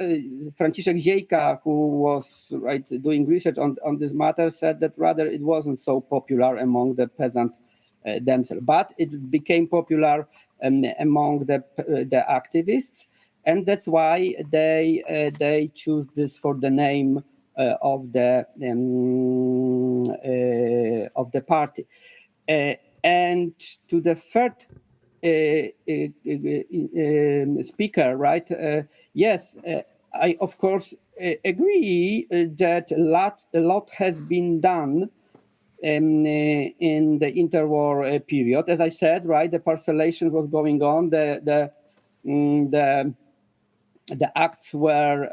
Speaker 12: Franciszek Ziejka, who was, right, doing research on this matter, said that rather it wasn't so popular among the peasant themselves, but it became popular among the activists, and that's why they choose this for the name of the party. And to the third speaker, right? Yes, I of course agree that a lot has been done in the interwar period. As I said, right, the parcellation was going on. The acts were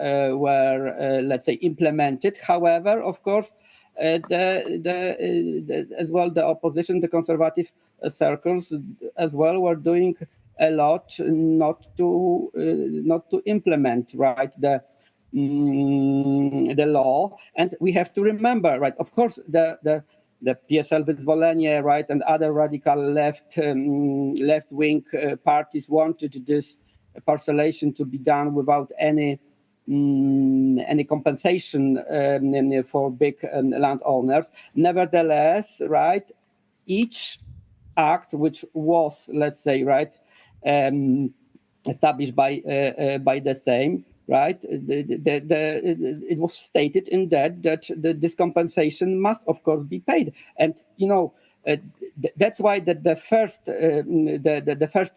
Speaker 12: let's say, implemented. However, of course, as well the opposition, the conservative circles as well, were doing a lot not to implement, right, the law. And we have to remember, right, of course, the PSL Wyzwolenie, right, and other radical left-wing parties wanted this parcellation to be done without any compensation for big landowners. Nevertheless, right, each act which was, let's say, right, established by the Sejm, right? It was stated in that this compensation must, of course, be paid, and that's why the first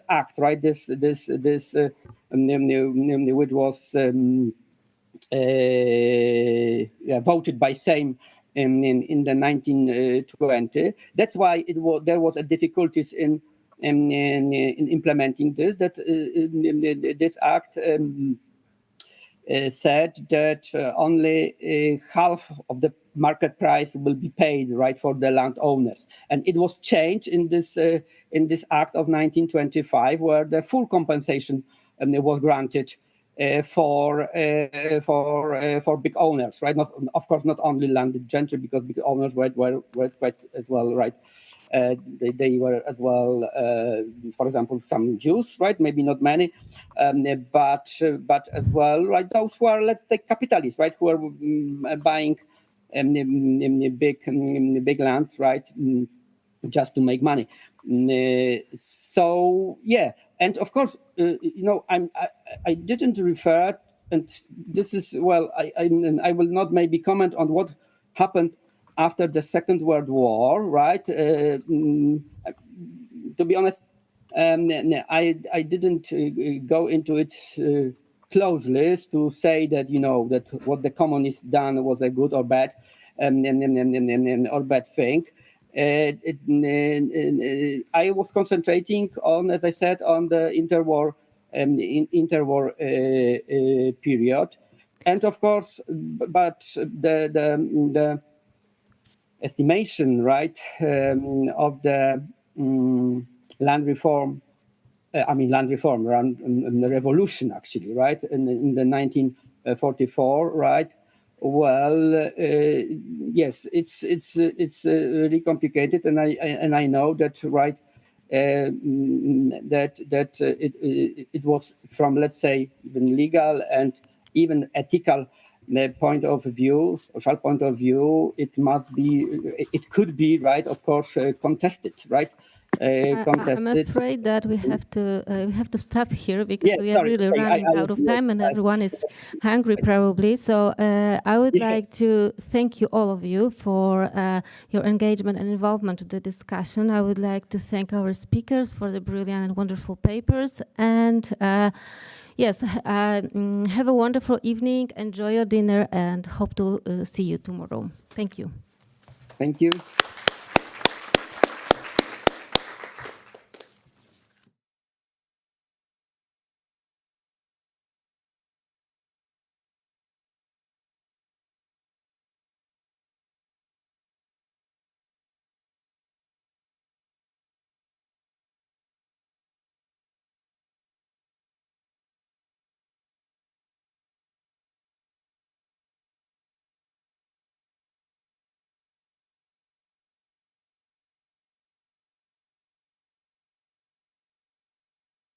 Speaker 12: act, right? This which was voted by Sejm in the 1920. That's why there was a difficulties in implementing this. That this act said that only half of the market price will be paid, right, for the landowners, and it was changed in this act of 1925, where the full compensation was granted for big owners, right? Not, of course, not only landed gentry, because big owners were quite as well, right? They were as well, for example, some Jews, right? Maybe not many, but as well, right? Those who are, let's say, capitalists, right? Who are buying big lands, right? Just to make money. So yeah, and of course, I didn't refer, and this is, well, I will not maybe comment on what happened after the Second World War, right? To be honest, I didn't go into it closely to say that that what the communists done was a good or bad or bad thing. I was concentrating on, as I said, on the interwar period, and of course, but the estimation, right, of the land reform, around the revolution, actually, right, in the 1944, right. Well, yes, it's really complicated, and I know that, right, that it was from, let's say, even legal and even ethical point of view, social point of view, it could be, right, of course, contested, right.
Speaker 11: I'm afraid that we have to stop here, because we are really running out of time, and everyone is hungry probably. So I would like to thank you, all of you, for your engagement and involvement in the discussion. I would like to thank our speakers for the brilliant and wonderful papers. And yes, have a wonderful evening, enjoy your dinner, and hope to see you tomorrow. Thank you.
Speaker 12: Thank you.